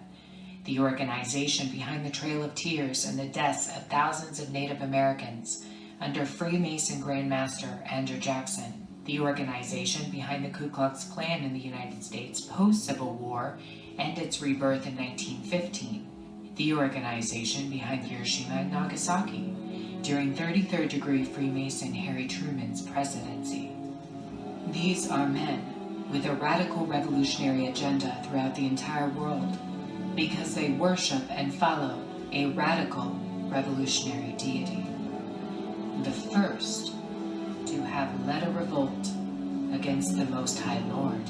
the organization behind the Trail of Tears and the deaths of thousands of Native Americans under Freemason Grandmaster Andrew Jackson, the organization behind the Ku Klux Klan in the United States post-Civil War and its rebirth in 1915, the organization behind Hiroshima and Nagasaki during 33rd degree Freemason Harry Truman's presidency. These are men with a radical revolutionary agenda throughout the entire world because they worship and follow a radical revolutionary deity, the first to have led a revolt against the Most High Lord.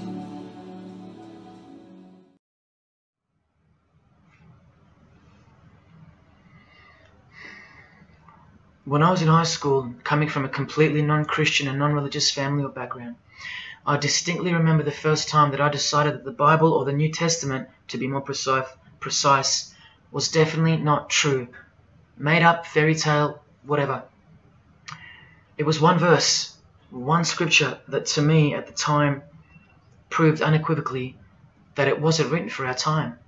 When I was in high school, coming from a completely non-Christian and non-religious family or background, I distinctly remember the first time that I decided that the Bible, or the New Testament, to be more precise, was definitely not true. Made up, fairy tale, whatever. It was one verse, one scripture that to me at the time proved unequivocally that it wasn't written for our time.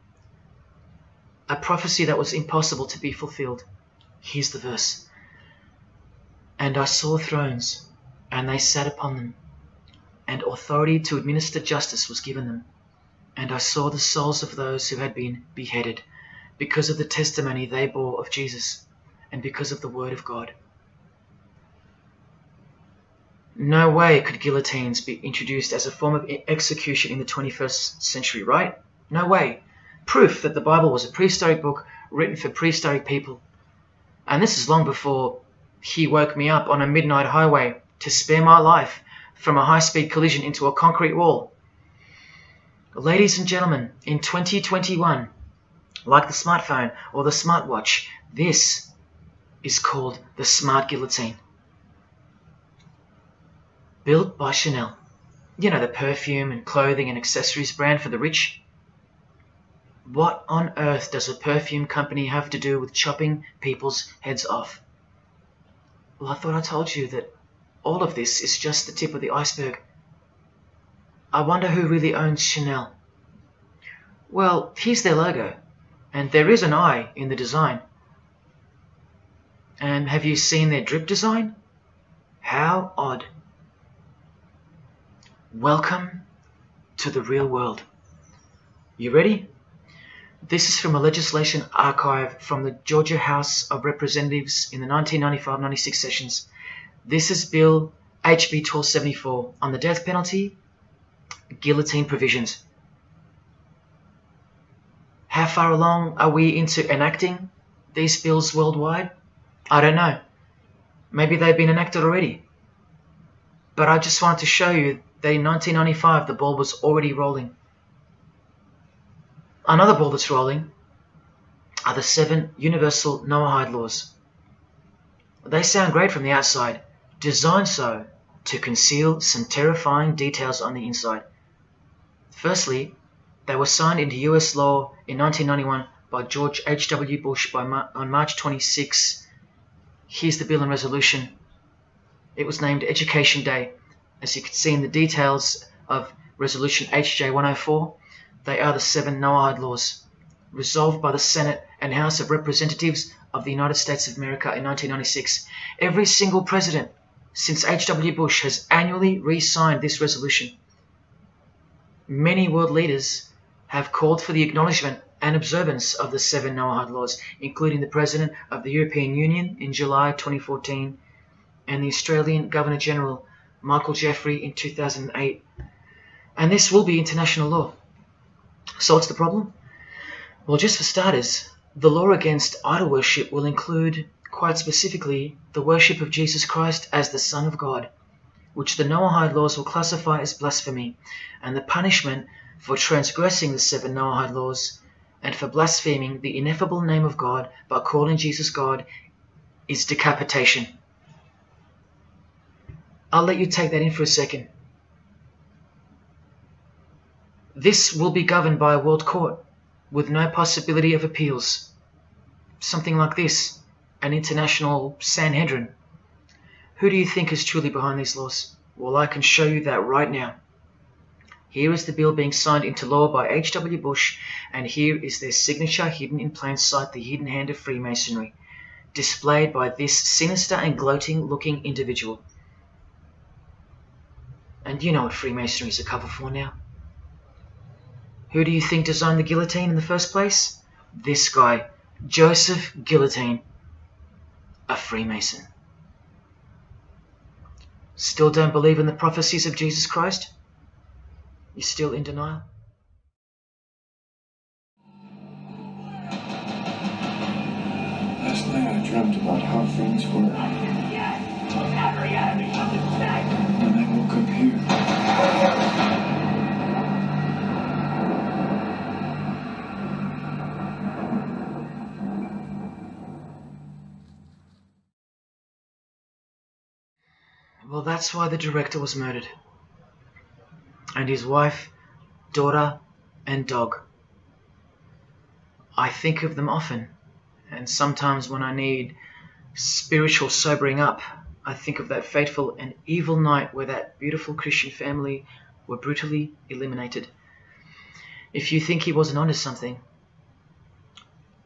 A prophecy that was impossible to be fulfilled. Here's the verse. And I saw thrones, and they sat upon them, and authority to administer justice was given them. And I saw the souls of those who had been beheaded, because of the testimony they bore of Jesus, and because of the word of God. No way could guillotines be introduced as a form of execution in the 21st century, right? No way. Proof that the Bible was a prehistoric book written for prehistoric people. And this is long before he woke me up on a midnight highway to spare my life from a high-speed collision into a concrete wall. Ladies and gentlemen, in 2021, like the smartphone or the smartwatch, this is called the Smart Guillotine. Built by Chanel. You know, the perfume and clothing and accessories brand for the rich. What on earth does a perfume company have to do with chopping people's heads off? Well, I thought I told you that all of this is just the tip of the iceberg. I wonder who really owns Chanel. Well, here's their logo, and there is an eye in the design. And have you seen their drip design? How odd. Welcome to the real world. You ready? This is from a legislation archive from the Georgia House of Representatives in the 1995-96 sessions. This is Bill HB 1274 on the death penalty, guillotine provisions. How far along are we into enacting these bills worldwide? I don't know. Maybe they've been enacted already. But I just wanted to show you that in 1995 the ball was already rolling. Another ball that's rolling are the 7 universal Noahide laws. They sound great from the outside, designed so to conceal some terrifying details on the inside. Firstly, they were signed into US law in 1991 by George H.W. Bush on March 26. Here's the bill and resolution. It was named Education Day. As you can see in the details of Resolution HJ 104, they are the 7 Noahide laws, resolved by the Senate and House of Representatives of the United States of America in 1996. Every single president since H.W. Bush has annually re-signed this resolution. Many world leaders have called for the acknowledgement and observance of the 7 Noahide laws, including the President of the European Union in July 2014 and the Australian Governor-General Michael Jeffrey in 2008. And this will be international law. So what's the problem? Well, just for starters, the law against idol worship will include, quite specifically, the worship of Jesus Christ as the Son of God, which the Noahide laws will classify as blasphemy, and the punishment for transgressing the 7 Noahide laws and for blaspheming the ineffable name of God by calling Jesus God is decapitation. I'll let you take that in for a second. This will be governed by a world court with no possibility of appeals. Something like this, an international Sanhedrin. Who do you think is truly behind these laws? Well, I can show you that right now. Here is the bill being signed into law by H.W. Bush, and here is their signature hidden in plain sight, the hidden hand of Freemasonry, displayed by this sinister and gloating-looking individual. And you know what Freemasonry is a cover for now. Who do you think designed the guillotine in the first place? This guy, Joseph Guillotine, a Freemason. Still don't believe in the prophecies of Jesus Christ? You're still in denial? Last night I dreamt about how things were. When I woke up here. Well, that's why the director was murdered. And his wife, daughter, and dog. I think of them often, and sometimes when I need spiritual sobering up, I think of that fateful and evil night where that beautiful Christian family were brutally eliminated. If you think he wasn't onto something,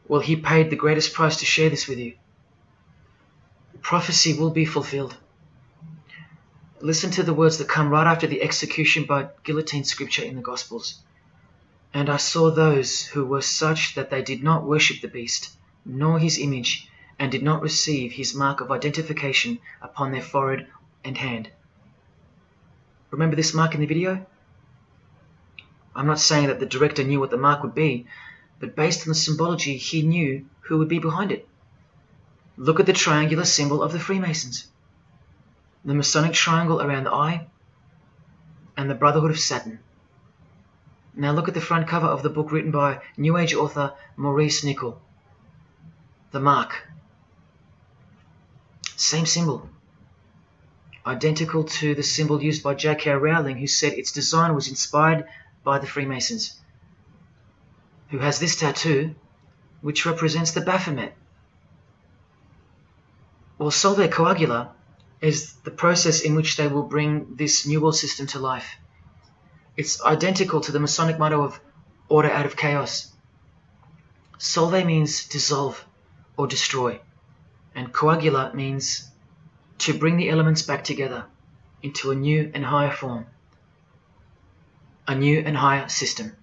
well, he paid the greatest price to share this with you. Prophecy will be fulfilled. Listen to the words that come right after the execution by guillotine scripture in the Gospels. And I saw those who were such that they did not worship the beast, nor his image, and did not receive his mark of identification upon their forehead and hand. Remember this mark in the video? I'm not saying that the director knew what the mark would be, but based on the symbology, he knew who would be behind it. Look at the triangular symbol of the Freemasons. The Masonic triangle around the eye, and the Brotherhood of Saturn. Now look at the front cover of the book written by New Age author Maurice Nicoll. The mark. Same symbol. Identical to the symbol used by J.K. Rowling, who said its design was inspired by the Freemasons. Who has this tattoo, which represents the Baphomet. Well, Solve Coagula is the process in which they will bring this New World system to life. It's identical to the Masonic motto of order out of chaos. Solve means dissolve or destroy, and coagula means to bring the elements back together into a new and higher form, a new and higher system.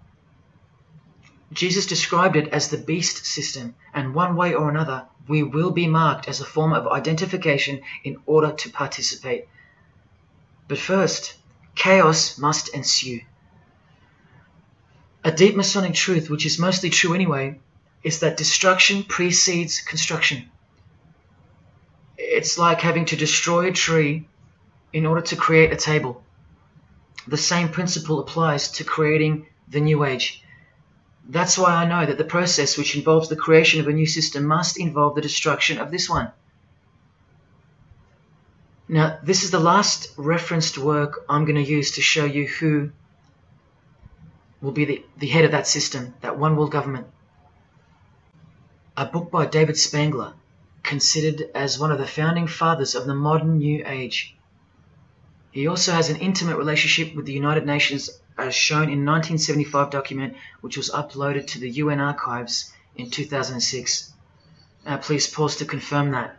Jesus described it as the beast system, and one way or another, we will be marked as a form of identification in order to participate. But first, chaos must ensue. A deep Masonic truth, which is mostly true anyway, is that destruction precedes construction. It's like having to destroy a tree in order to create a table. The same principle applies to creating the New Age. That's why I know that the process which involves the creation of a new system must involve the destruction of this one. Now, this is the last referenced work I'm going to use to show you who will be the head of that system, that one world government. A book by David Spangler, considered as one of the founding fathers of the modern New Age. He also has an intimate relationship with the United Nations, as shown in 1975 document which was uploaded to the UN archives in 2006. Please pause to confirm that,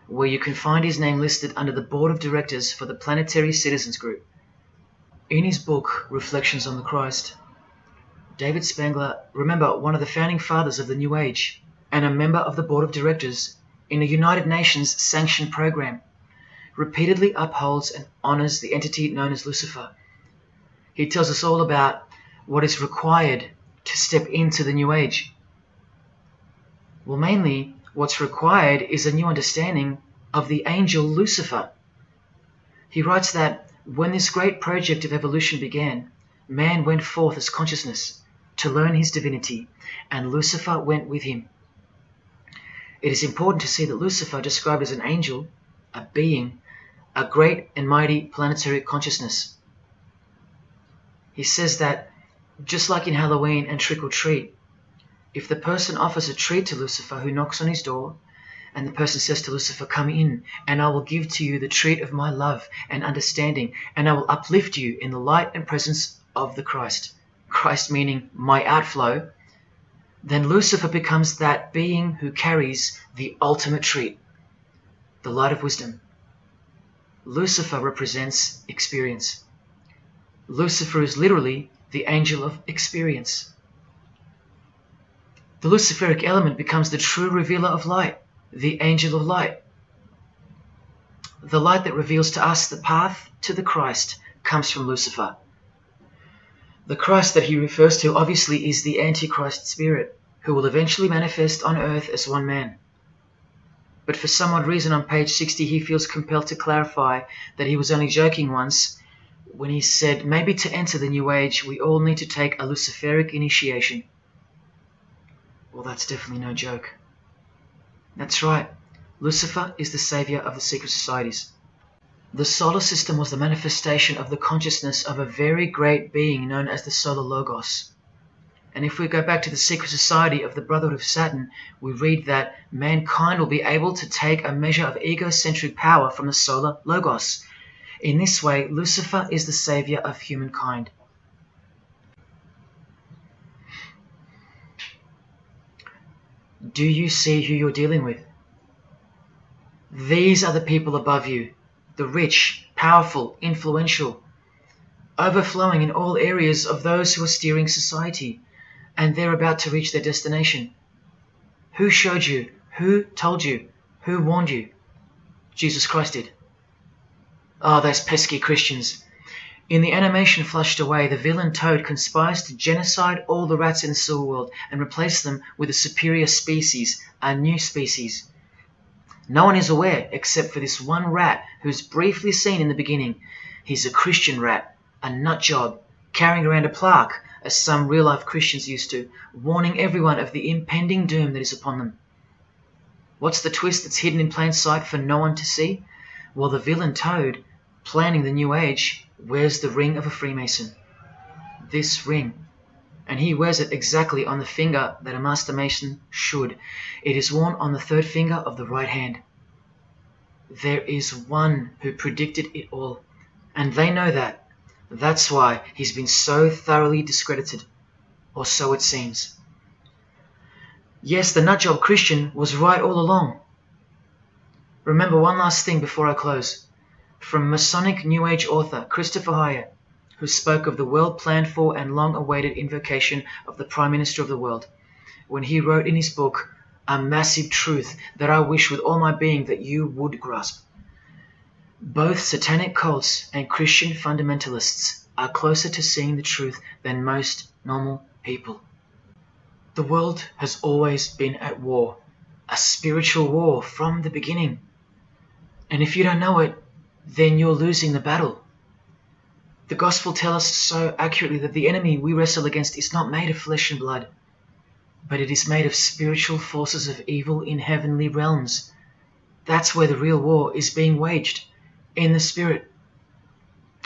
where you can find his name listed under the Board of Directors for the Planetary Citizens Group. In his book, Reflections on the Christ, David Spangler, remember, one of the founding fathers of the New Age and a member of the Board of Directors in a United Nations sanctioned program, repeatedly upholds and honors the entity known as Lucifer. He tells us all about what is required to step into the New Age. Well, mainly, what's required is a new understanding of the angel Lucifer. He writes that when this great project of evolution began, man went forth as consciousness to learn his divinity, and Lucifer went with him. It is important to see that Lucifer, described as an angel, a being, a great and mighty planetary consciousness. He says that, just like in Halloween and trick or treat, if the person offers a treat to Lucifer who knocks on his door, And the person says to Lucifer, "Come in, and I will give to you the treat of my love and understanding, and I will uplift you in the light and presence of the Christ." Christ meaning my outflow. Then Lucifer becomes that being who carries the ultimate treat, the light of wisdom. Lucifer represents experience. Lucifer is literally the angel of experience. The Luciferic element becomes the true revealer of light, the angel of light. The light that reveals to us the path to the Christ comes from Lucifer. The Christ that he refers to obviously is the Antichrist spirit, who will eventually manifest on earth as one man. But for some odd reason on page 60 he feels compelled to clarify that he was only joking once when he said maybe to enter the New Age we all need to take a Luciferic initiation. Well, that's definitely no joke. That's right, Lucifer is the savior of the secret societies. The solar system was the manifestation of the consciousness of a very great being known as the Solar Logos. And if we go back to the secret society of the Brotherhood of Saturn, we read that mankind will be able to take a measure of egocentric power from the Solar Logos. In this way, Lucifer is the savior of humankind. Do you see who you're dealing with? These are the people above you, the rich, powerful, influential, overflowing in all areas of those who are steering society, and they're about to reach their destination. Who showed you? Who told you? Who warned you? Jesus Christ did. Oh, those pesky Christians. In the animation flushed away, the villain Toad conspires to genocide all the rats in the Silver World and replace them with a superior species, a new species. No one is aware except for this one rat who's briefly seen in the beginning. He's a Christian rat, a nut job, carrying around a plaque, as some real-life Christians used to, warning everyone of the impending doom that is upon them. What's the twist that's hidden in plain sight for no one to see? Well, the villain Toad, planning the New Age, wears the ring of a Freemason. This ring. And he wears it exactly on the finger that a Master Mason should. It is worn on the third finger of the right hand. There is one who predicted it all, and they know that. That's why he's been so thoroughly discredited, or so it seems. Yes, the nutjob Christian was right all along. Remember one last thing before I close. From Masonic New Age author Christopher Hyatt, who spoke of the well-planned-for and long-awaited invocation of the Prime Minister of the world, when he wrote in his book, "A massive truth that I wish with all my being that you would grasp. Both satanic cults and Christian fundamentalists are closer to seeing the truth than most normal people. The world has always been at war, a spiritual war from the beginning. And if you don't know it, then you're losing the battle. The Gospel tells us so accurately that the enemy we wrestle against is not made of flesh and blood, but it is made of spiritual forces of evil in heavenly realms. That's where the real war is being waged, in the spirit.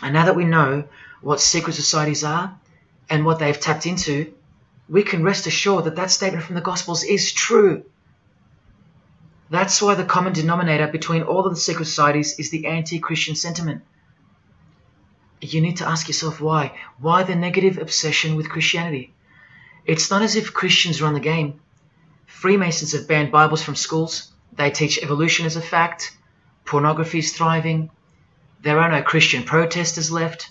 And now that we know what secret societies are and what they've tapped into, we can rest assured that that statement from the Gospels is true. That's why the common denominator between all of the secret societies is the anti-Christian sentiment. You need to ask yourself why. Why the negative obsession with Christianity? It's not as if Christians run the game. Freemasons have banned Bibles from schools. They teach evolution as a fact. Pornography is thriving. There are no Christian protesters left.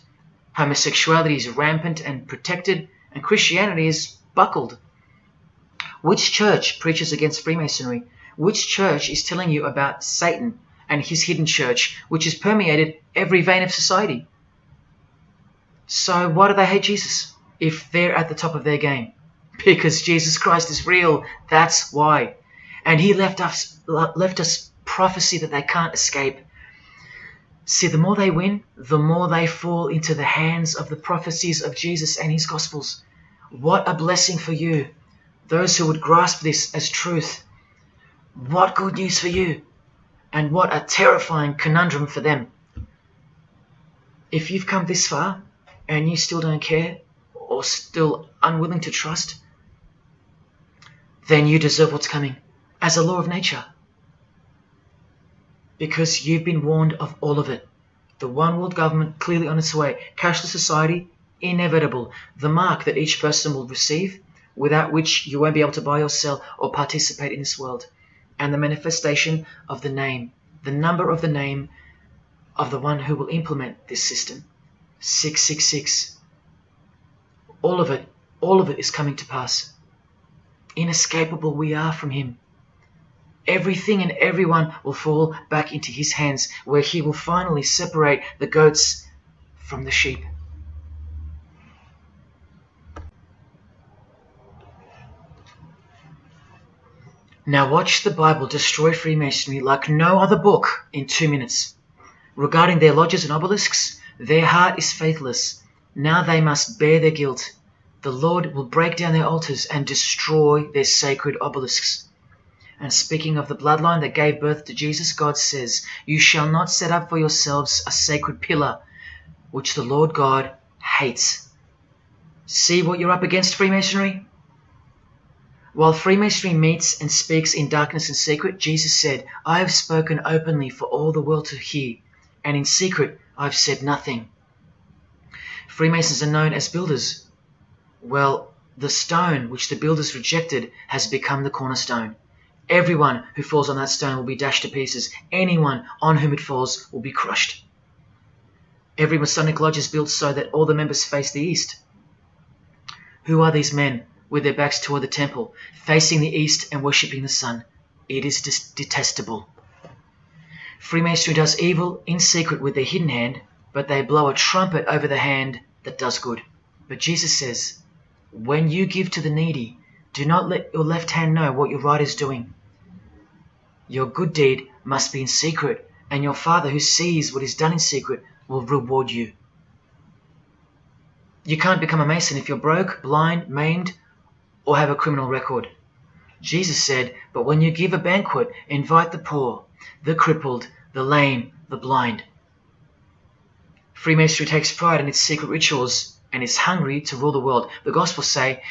Homosexuality is rampant and protected, and Christianity is buckled. Which church preaches against Freemasonry? Which church is telling you about Satan and his hidden church, which has permeated every vein of society? So why do they hate Jesus if they're at the top of their game? Because Jesus Christ is real, that's why. And he left us prophecy that they can't escape. See, the more they win, the more they fall into the hands of the prophecies of Jesus and his Gospels. What a blessing for you, those who would grasp this as truth. What good news for you, and what a terrifying conundrum for them. If you've come this far and you still don't care or still unwilling to trust, then you deserve what's coming as a law of nature. because you've been warned of all of it. The one world government clearly on its way. Cashless society, inevitable. The mark that each person will receive, without which you won't be able to buy or sell or participate in this world. And the manifestation of the name, the number of the name of the one who will implement this system. 666. All of it is coming to pass. Inescapable we are from him. Everything and everyone will fall back into his hands, where he will finally separate the goats from the sheep. Now watch the Bible destroy Freemasonry like no other book in 2 minutes. Regarding their lodges and obelisks, their heart is faithless. Now they must bear their guilt. The Lord will break down their altars and destroy their sacred obelisks. And speaking of the bloodline that gave birth to Jesus, God says, "You shall not set up for yourselves a sacred pillar, which the Lord God hates." See what you're up against, Freemasonry? While Freemasonry meets and speaks in darkness and secret, Jesus said, "I have spoken openly for all the world to hear, and in secret I've said nothing." Freemasons are known as builders. Well, the stone which the builders rejected has become the cornerstone. Everyone who falls on that stone will be dashed to pieces. Anyone on whom it falls will be crushed. Every Masonic lodge is built so that all the members face the east. Who are these men with their backs toward the temple, facing the east and worshipping the sun? It is detestable. Freemasonry does evil in secret with their hidden hand, but they blow a trumpet over the hand that does good. But Jesus says, when you give to the needy, do not let your left hand know what your right is doing. Your good deed must be in secret, and your Father who sees what is done in secret will reward you. You can't become a Mason if you're broke, blind, maimed, or have a criminal record. Jesus said, but when you give a banquet, invite the poor, the crippled, the lame, the blind. Freemasonry takes pride in its secret rituals and is hungry to rule the world. The Gospels say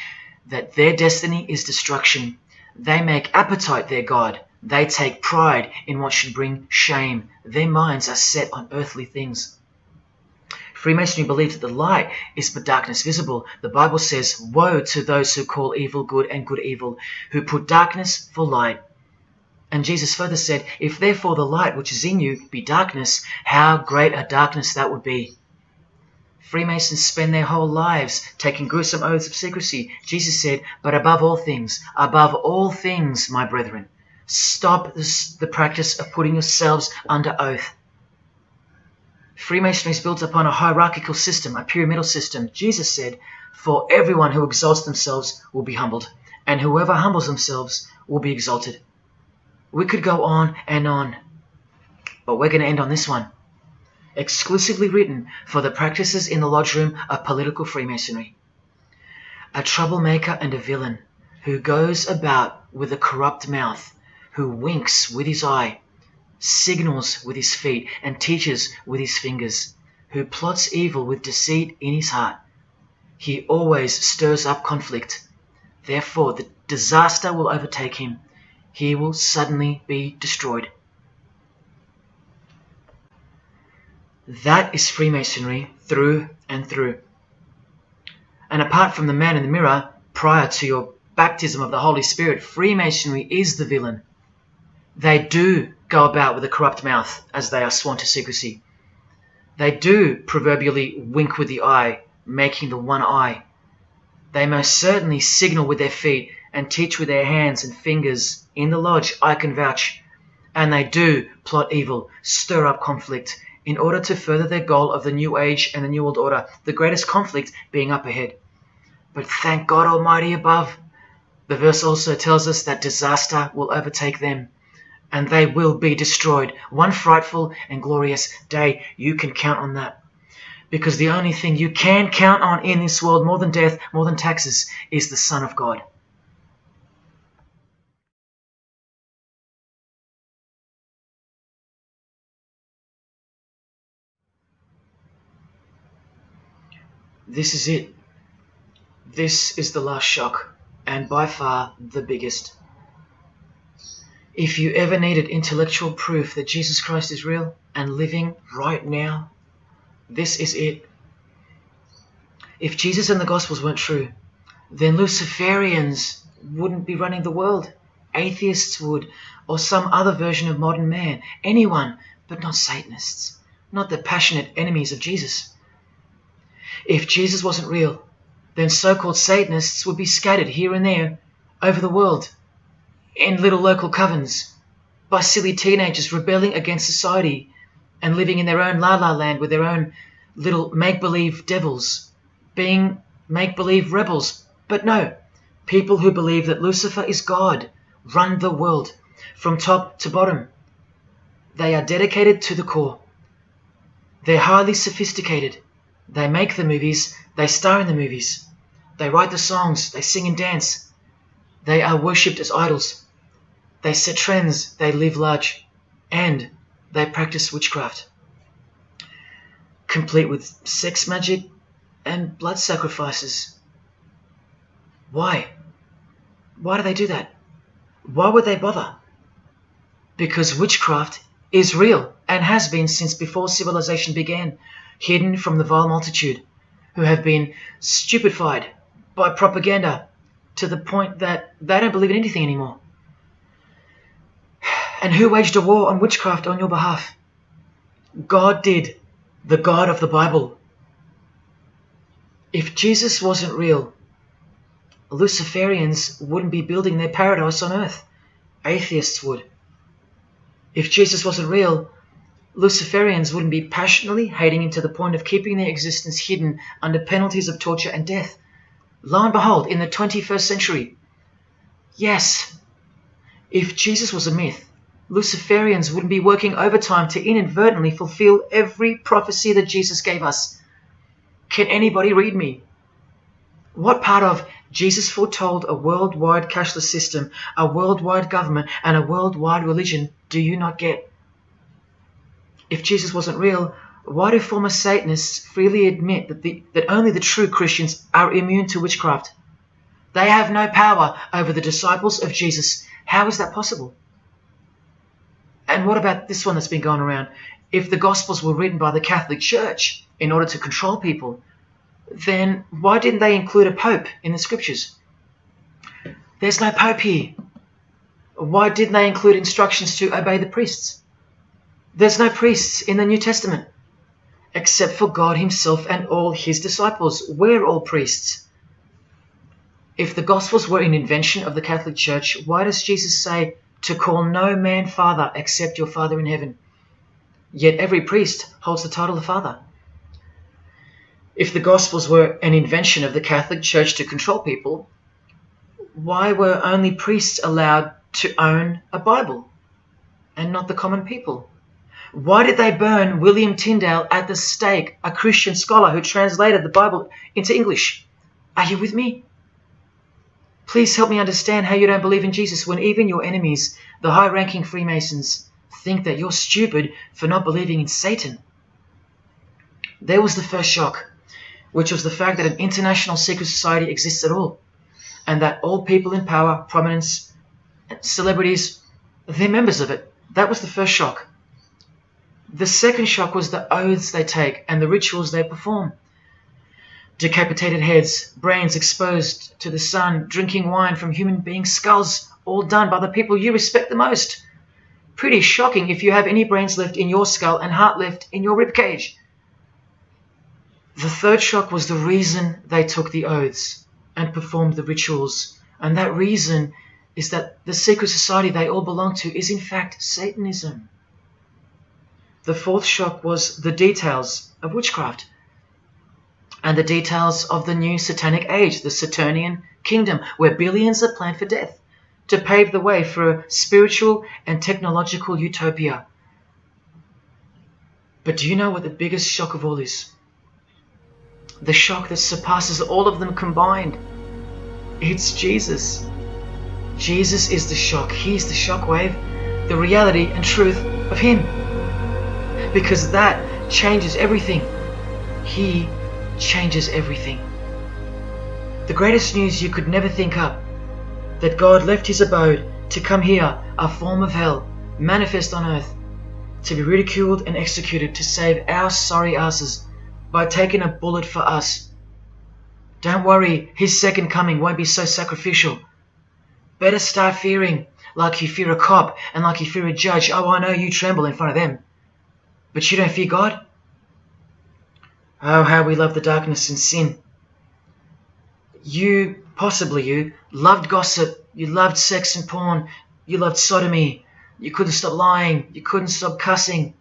that their destiny is destruction. They make appetite their God. They take pride in what should bring shame. Their minds are set on earthly things. Freemasonry believes that the light is but darkness visible. The Bible says, woe to those who call evil good and good evil, who put darkness for light. And Jesus further said, if therefore the light which is in you be darkness, how great a darkness that would be. Freemasons spend their whole lives taking gruesome oaths of secrecy. Jesus said, but above all things, my brethren, stop the practice of putting yourselves under oath. Freemasonry is built upon a hierarchical system, a pyramidal system. Jesus said, for everyone who exalts themselves will be humbled, and whoever humbles themselves will be exalted. We could go on and on, but we're going to end on this one. Exclusively written for the practices in the lodge room of political Freemasonry. A troublemaker and a villain who goes about with a corrupt mouth, who winks with his eye, signals with his feet, and teaches with his fingers, who plots evil with deceit in his heart. He always stirs up conflict. Therefore, the disaster will overtake him. He will suddenly be destroyed. That is Freemasonry through and through. And apart from the man in the mirror, prior to your baptism of the Holy Spirit, Freemasonry is the villain. They do go about with a corrupt mouth as they are sworn to secrecy. They do proverbially wink with the eye, making the one eye. They most certainly signal with their feet and teach with their hands and fingers. In the lodge, I can vouch. And they do plot evil, stir up conflict, in order to further their goal of the New Age and the New World Order, the greatest conflict being up ahead. But thank God Almighty above, the verse also tells us that disaster will overtake them, and they will be destroyed. One frightful and glorious day, you can count on that. Because the only thing you can count on in this world, more than death, more than taxes, is the Son of God. This is it. This is the last shock, and by far the biggest. If you ever needed intellectual proof that Jesus Christ is real and living right now, this is it. If Jesus and the Gospels weren't true, then Luciferians wouldn't be running the world. Atheists would, or some other version of modern man. Anyone, but not Satanists, not the passionate enemies of Jesus. If Jesus wasn't real, then so-called Satanists would be scattered here and there over the world in little local covens by silly teenagers rebelling against society and living in their own la-la land with their own little make-believe devils, being make-believe rebels. But no, people who believe that Lucifer is God run the world from top to bottom. They are dedicated to the core. They're highly sophisticated. They make the movies, they star in the movies. They write the songs, they sing and dance. They are worshipped as idols. They set trends, they live large, and they practice witchcraft, complete with sex magic and blood sacrifices. Why? Why do they do that? Why would they bother? Because witchcraft is real and has been since before civilization began, hidden from the vile multitude who have been stupefied by propaganda to the point that they don't believe in anything anymore. And who waged a war on witchcraft on your behalf? God did, the God of the Bible. If Jesus wasn't real, Luciferians wouldn't be building their paradise on earth. Atheists would. If Jesus wasn't real, Luciferians wouldn't be passionately hating him to the point of keeping their existence hidden under penalties of torture and death. Lo and behold, in the 21st century, yes, if Jesus was a myth, Luciferians wouldn't be working overtime to inadvertently fulfill every prophecy that Jesus gave us. Can anybody read me? What part of Jesus foretold a worldwide cashless system, a worldwide government, and a worldwide religion do you not get? If Jesus wasn't real, why do former Satanists freely admit that only the true Christians are immune to witchcraft? They have no power over the disciples of Jesus. How is that possible? And what about this one that's been going around? If the Gospels were written by the Catholic Church in order to control people, then why didn't they include a pope in the scriptures? There's no pope here. Why didn't they include instructions to obey the priests? There's no priests in the New Testament, except for God himself and all his disciples. We're all priests. If the Gospels were an invention of the Catholic Church, why does Jesus say to call no man Father except your Father in heaven? Yet every priest holds the title of Father. If the Gospels were an invention of the Catholic Church to control people, why were only priests allowed to own a Bible and not the common people? Why did they burn William Tyndale at the stake, a Christian scholar who translated the Bible into English? Are you with me? Please help me understand how you don't believe in Jesus when even your enemies, the high-ranking Freemasons, think that you're stupid for not believing in Satan. There was the first shock, which was the fact that an international secret society exists at all, and that all people in power, prominence, celebrities, they're members of it. That was the first shock. The second shock was the oaths they take and the rituals they perform. Decapitated heads, brains exposed to the sun, drinking wine from human beings' skulls, all done by the people you respect the most. Pretty shocking if you have any brains left in your skull and heart left in your ribcage. The third shock was the reason they took the oaths and performed the rituals. And that reason is that the secret society they all belong to is in fact Satanism. The fourth shock was the details of witchcraft and the details of the new satanic age, the Saturnian kingdom, where billions are planned for death to pave the way for a spiritual and technological utopia. But do you know what the biggest shock of all is? The shock that surpasses all of them combined. It's Jesus. Jesus is the shock. He's the shockwave, the reality and truth of him. Because that changes everything. He changes everything. The greatest news you could never think up, that God left his abode to come here, a form of hell, manifest on earth, to be ridiculed and executed to save our sorry asses by taking a bullet for us. Don't worry, his second coming won't be so sacrificial. Better start fearing like you fear a cop and like you fear a judge. Oh, I know you tremble in front of them. But you don't fear God? Oh, how we love the darkness and sin. Possibly you, loved gossip, you loved sex and porn, you loved sodomy, you couldn't stop lying, you couldn't stop cussing,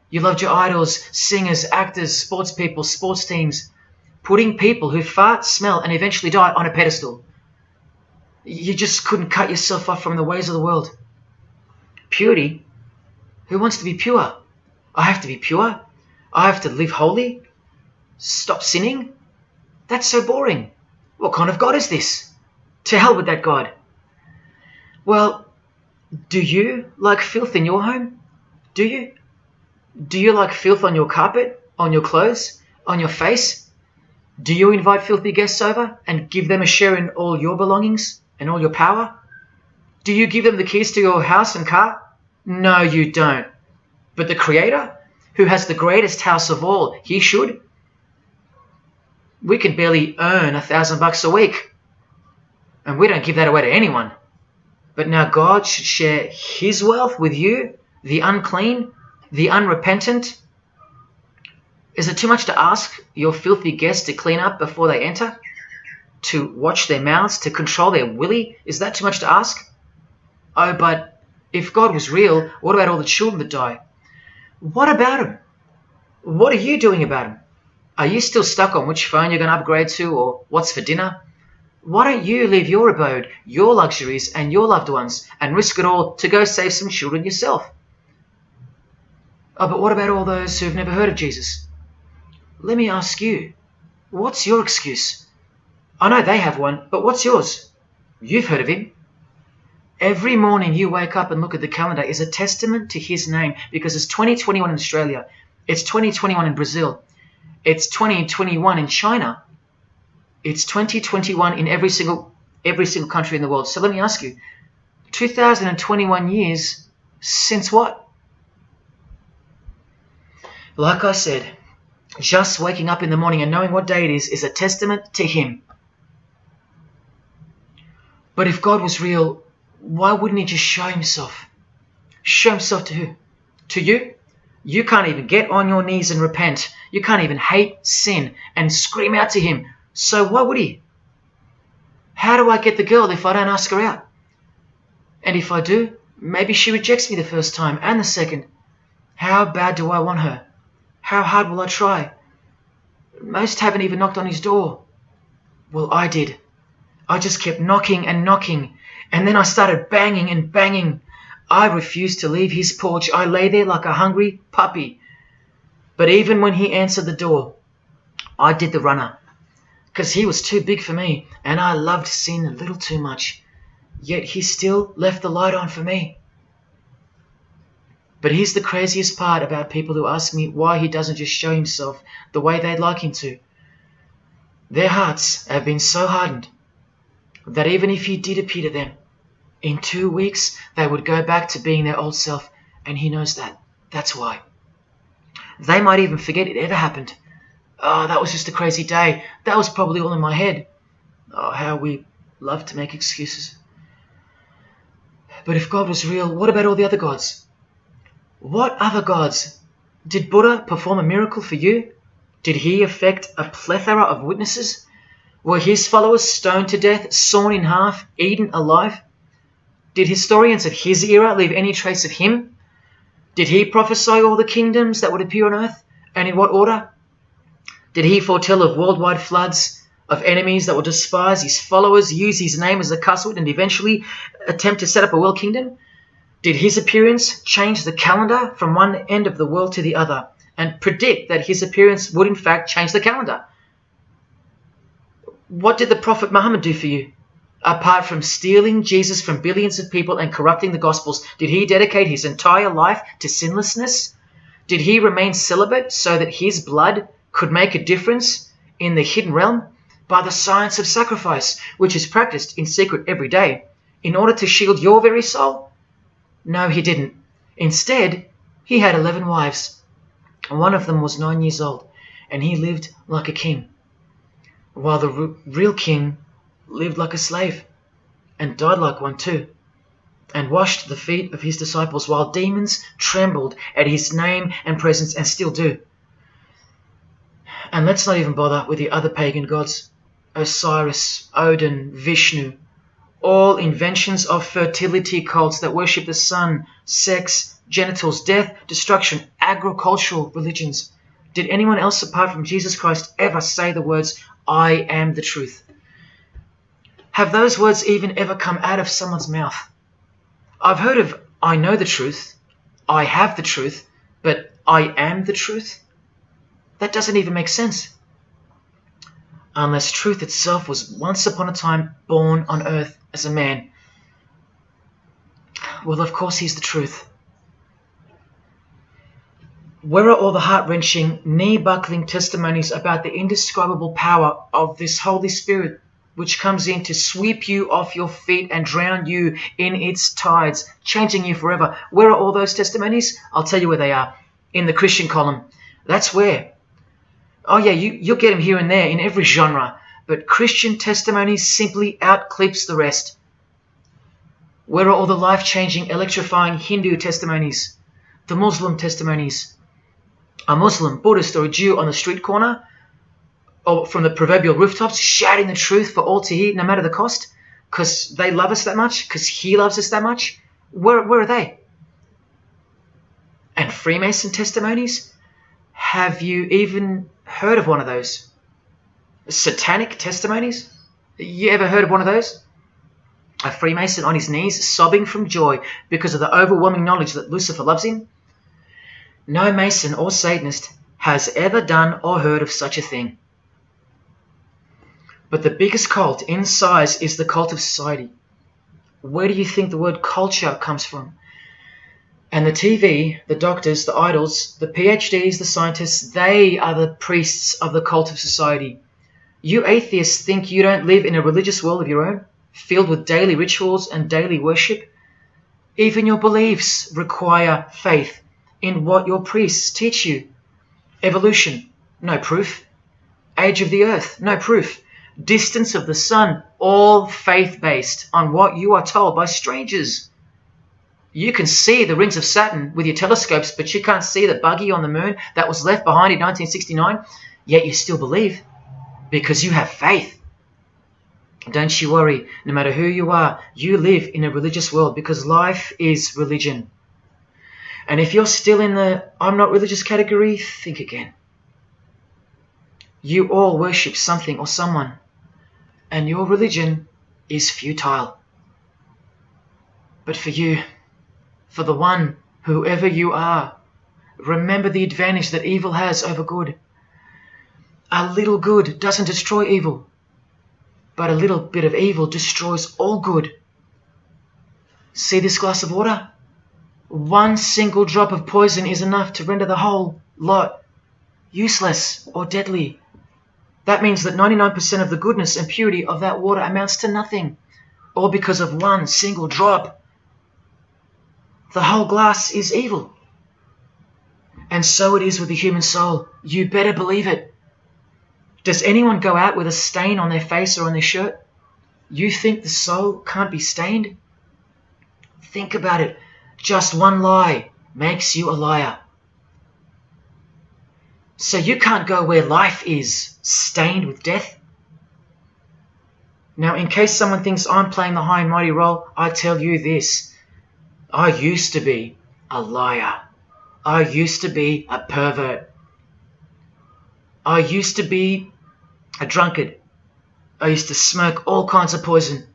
you loved your idols, singers, actors, sports people, sports teams, putting people who fart, smell and eventually die on a pedestal. You just couldn't cut yourself off from the ways of the world. Purity? Who wants to be pure? I have to be pure? I have to live holy? Stop sinning? That's so boring. What kind of God is this? To hell with that God. Well, do you like filth in your home? Do you? Do you like filth on your carpet, on your clothes, on your face? Do you invite filthy guests over and give them a share in all your belongings and all your power? Do you give them the keys to your house and car? No, you don't. But the Creator, who has the greatest house of all, he should. We can barely earn $1,000 a week, and we don't give that away to anyone. But now God should share his wealth with you, the unclean, the unrepentant. Is it too much to ask your filthy guests to clean up before they enter? To watch their mouths, to control their willy? Is that too much to ask? Oh, but if God was real, what about all the children that die? What about them? What are you doing about them? Are you still stuck on which phone you're going to upgrade to or what's for dinner? Why don't you leave your abode, your luxuries and your loved ones and risk it all to go save some children yourself? Oh, but what about all those who've never heard of Jesus? Let me ask you, what's your excuse? I know they have one, but what's yours? You've heard of him. Every morning you wake up and look at the calendar is a testament to his name, because it's 2021 in Australia, it's 2021 in Brazil, it's 2021 in China, it's 2021 in every single country in the world. So let me ask you, 2021 years since what? Like I said, just waking up in the morning and knowing what day it is a testament to him. But if God was real, why wouldn't he just show himself? Show himself to who? To you? You can't even get on your knees and repent. You can't even hate sin and scream out to him. So why would he? How do I get the girl if I don't ask her out? And if I do, maybe she rejects me the first time and the second. How bad do I want her? How hard will I try? Most haven't even knocked on his door. Well, I did. I just kept knocking and knocking, and then I started banging and banging. I refused to leave his porch. I lay there like a hungry puppy. But even when he answered the door, I did the runner, because he was too big for me, and I loved sin a little too much. Yet he still left the light on for me. But here's the craziest part about people who ask me why he doesn't just show himself the way they'd like him to. Their hearts have been so hardened that even if he did appear to them, in 2 weeks they would go back to being their old self, and he knows that. That's why. They might even forget it ever happened. Oh, that was just a crazy day. That was probably all in my head. Oh, how we love to make excuses. But if God was real, what about all the other gods? What other gods? Did Buddha perform a miracle for you? Did he affect a plethora of witnesses? Were his followers stoned to death, sawn in half, eaten alive? Did historians of his era leave any trace of him? Did he prophesy all the kingdoms that would appear on earth, and in what order? Did he foretell of worldwide floods, of enemies that would despise his followers, use his name as a cuss word, and eventually attempt to set up a world kingdom? Did his appearance change the calendar from one end of the world to the other, and predict that his appearance would in fact change the calendar? What did the Prophet Muhammad do for you? Apart from stealing Jesus from billions of people and corrupting the Gospels, did he dedicate his entire life to sinlessness? Did he remain celibate so that his blood could make a difference in the hidden realm? By the science of sacrifice, which is practiced in secret every day, in order to shield your very soul? No, he didn't. Instead, he had 11 wives. One of them was 9 years old, and he lived like a king, while the real king lived like a slave, and died like one too, and washed the feet of his disciples while demons trembled at his name and presence, and still do. And let's not even bother with the other pagan gods, Osiris, Odin, Vishnu, all inventions of fertility cults that worship the sun, sex, genitals, death, destruction, agricultural religions. Did anyone else apart from Jesus Christ ever say the words, I am the truth? Have those words even ever come out of someone's mouth? I've heard of, I know the truth, I have the truth, but I am the truth? That doesn't even make sense. Unless truth itself was once upon a time born on earth as a man. Well, of course he's the truth. Where are all the heart-wrenching, knee-buckling testimonies about the indescribable power of this Holy Spirit, which comes in to sweep you off your feet and drown you in its tides, changing you forever? Where are all those testimonies? I'll tell you where they are. In the Christian column. That's where. Oh yeah, you'll get them here and there in every genre, but Christian testimonies simply outclips the rest. Where are all the life-changing, electrifying Hindu testimonies? The Muslim testimonies? A Muslim, Buddhist, or a Jew on the street corner, or from the proverbial rooftops, shouting the truth for all to hear, no matter the cost, because they love us that much, because he loves us that much? Where are they? And Freemason testimonies? Have you even heard of one of those? Satanic testimonies? You ever heard of one of those? A Freemason on his knees, sobbing from joy because of the overwhelming knowledge that Lucifer loves him? No Mason or Satanist has ever done or heard of such a thing. But the biggest cult in size is the cult of society. Where do you think the word culture comes from? And the TV, the doctors, the idols, the PhDs, the scientists, they are the priests of the cult of society. You atheists think you don't live in a religious world of your own, filled with daily rituals and daily worship? Even your beliefs require faith in what your priests teach you. Evolution, no proof. Age of the earth, no proof. Distance of the sun, all faith-based on what you are told by strangers. You can see the rings of Saturn with your telescopes, but you can't see the buggy on the moon that was left behind in 1969, yet you still believe, because you have faith. Don't you worry, no matter who you are, you live in a religious world, because life is religion. And if you're still in the I'm not religious category, think again. You all worship something or someone, and your religion is futile. But for you, for the one, whoever you are, remember the advantage that evil has over good. A little good doesn't destroy evil, but a little bit of evil destroys all good. See this glass of water? One single drop of poison is enough to render the whole lot useless or deadly. That means that 99% of the goodness and purity of that water amounts to nothing, all because of one single drop. The whole glass is evil. And so it is with the human soul. You better believe it. Does anyone go out with a stain on their face or on their shirt? You think the soul can't be stained? Think about it. Just one lie makes you a liar. So you can't go where life is, stained with death? Now, in case someone thinks I'm playing the high and mighty role, I tell you this. I used to be a liar. I used to be a pervert. I used to be a drunkard. I used to smoke all kinds of poison.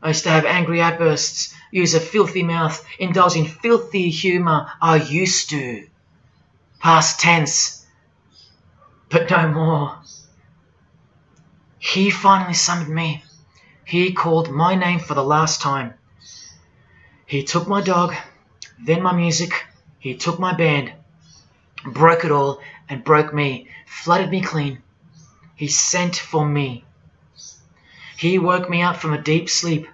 I used to have angry outbursts, use a filthy mouth, indulge in filthy humour. I used to. Past tense. But no more. He finally summoned me. He called my name for the last time. He took my dog, then my music. He took my band, broke it all, and broke me, flooded me clean. He sent for me. He woke me up from a deep sleep.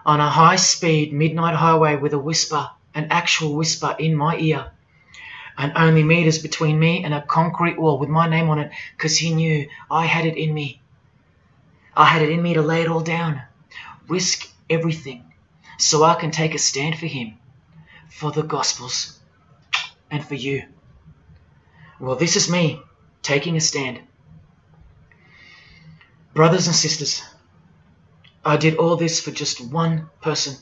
on a high-speed midnight highway with a whisper, an actual whisper in my ear, and only meters between me and a concrete wall with my name on it, because he knew I had it in me. I had it in me to lay it all down, risk everything, so I can take a stand for him, for the Gospels, and for you. Well, this is me taking a stand. Brothers and sisters, I did all this for just one person,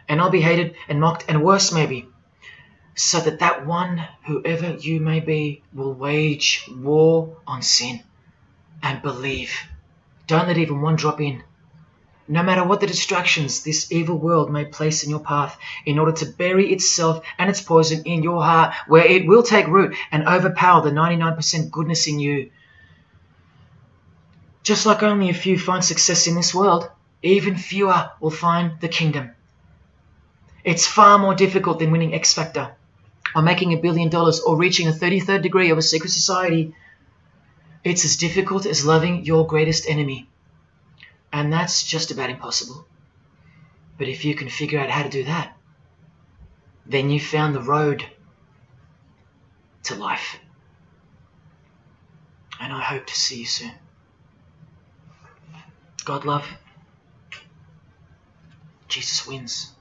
and I'll be hated and mocked and worse maybe, so that that one, whoever you may be, will wage war on sin and believe. Don't let even one drop in. No matter what the distractions this evil world may place in your path, in order to bury itself and its poison in your heart, where it will take root and overpower the 99% goodness in you. Just like only a few find success in this world, even fewer will find the kingdom. It's far more difficult than winning X Factor, or making $1 billion, or reaching a 33rd degree of a secret society. It's as difficult as loving your greatest enemy. And that's just about impossible. But if you can figure out how to do that, then you've found the road to life. And I hope to see you soon. God love. Jesus wins.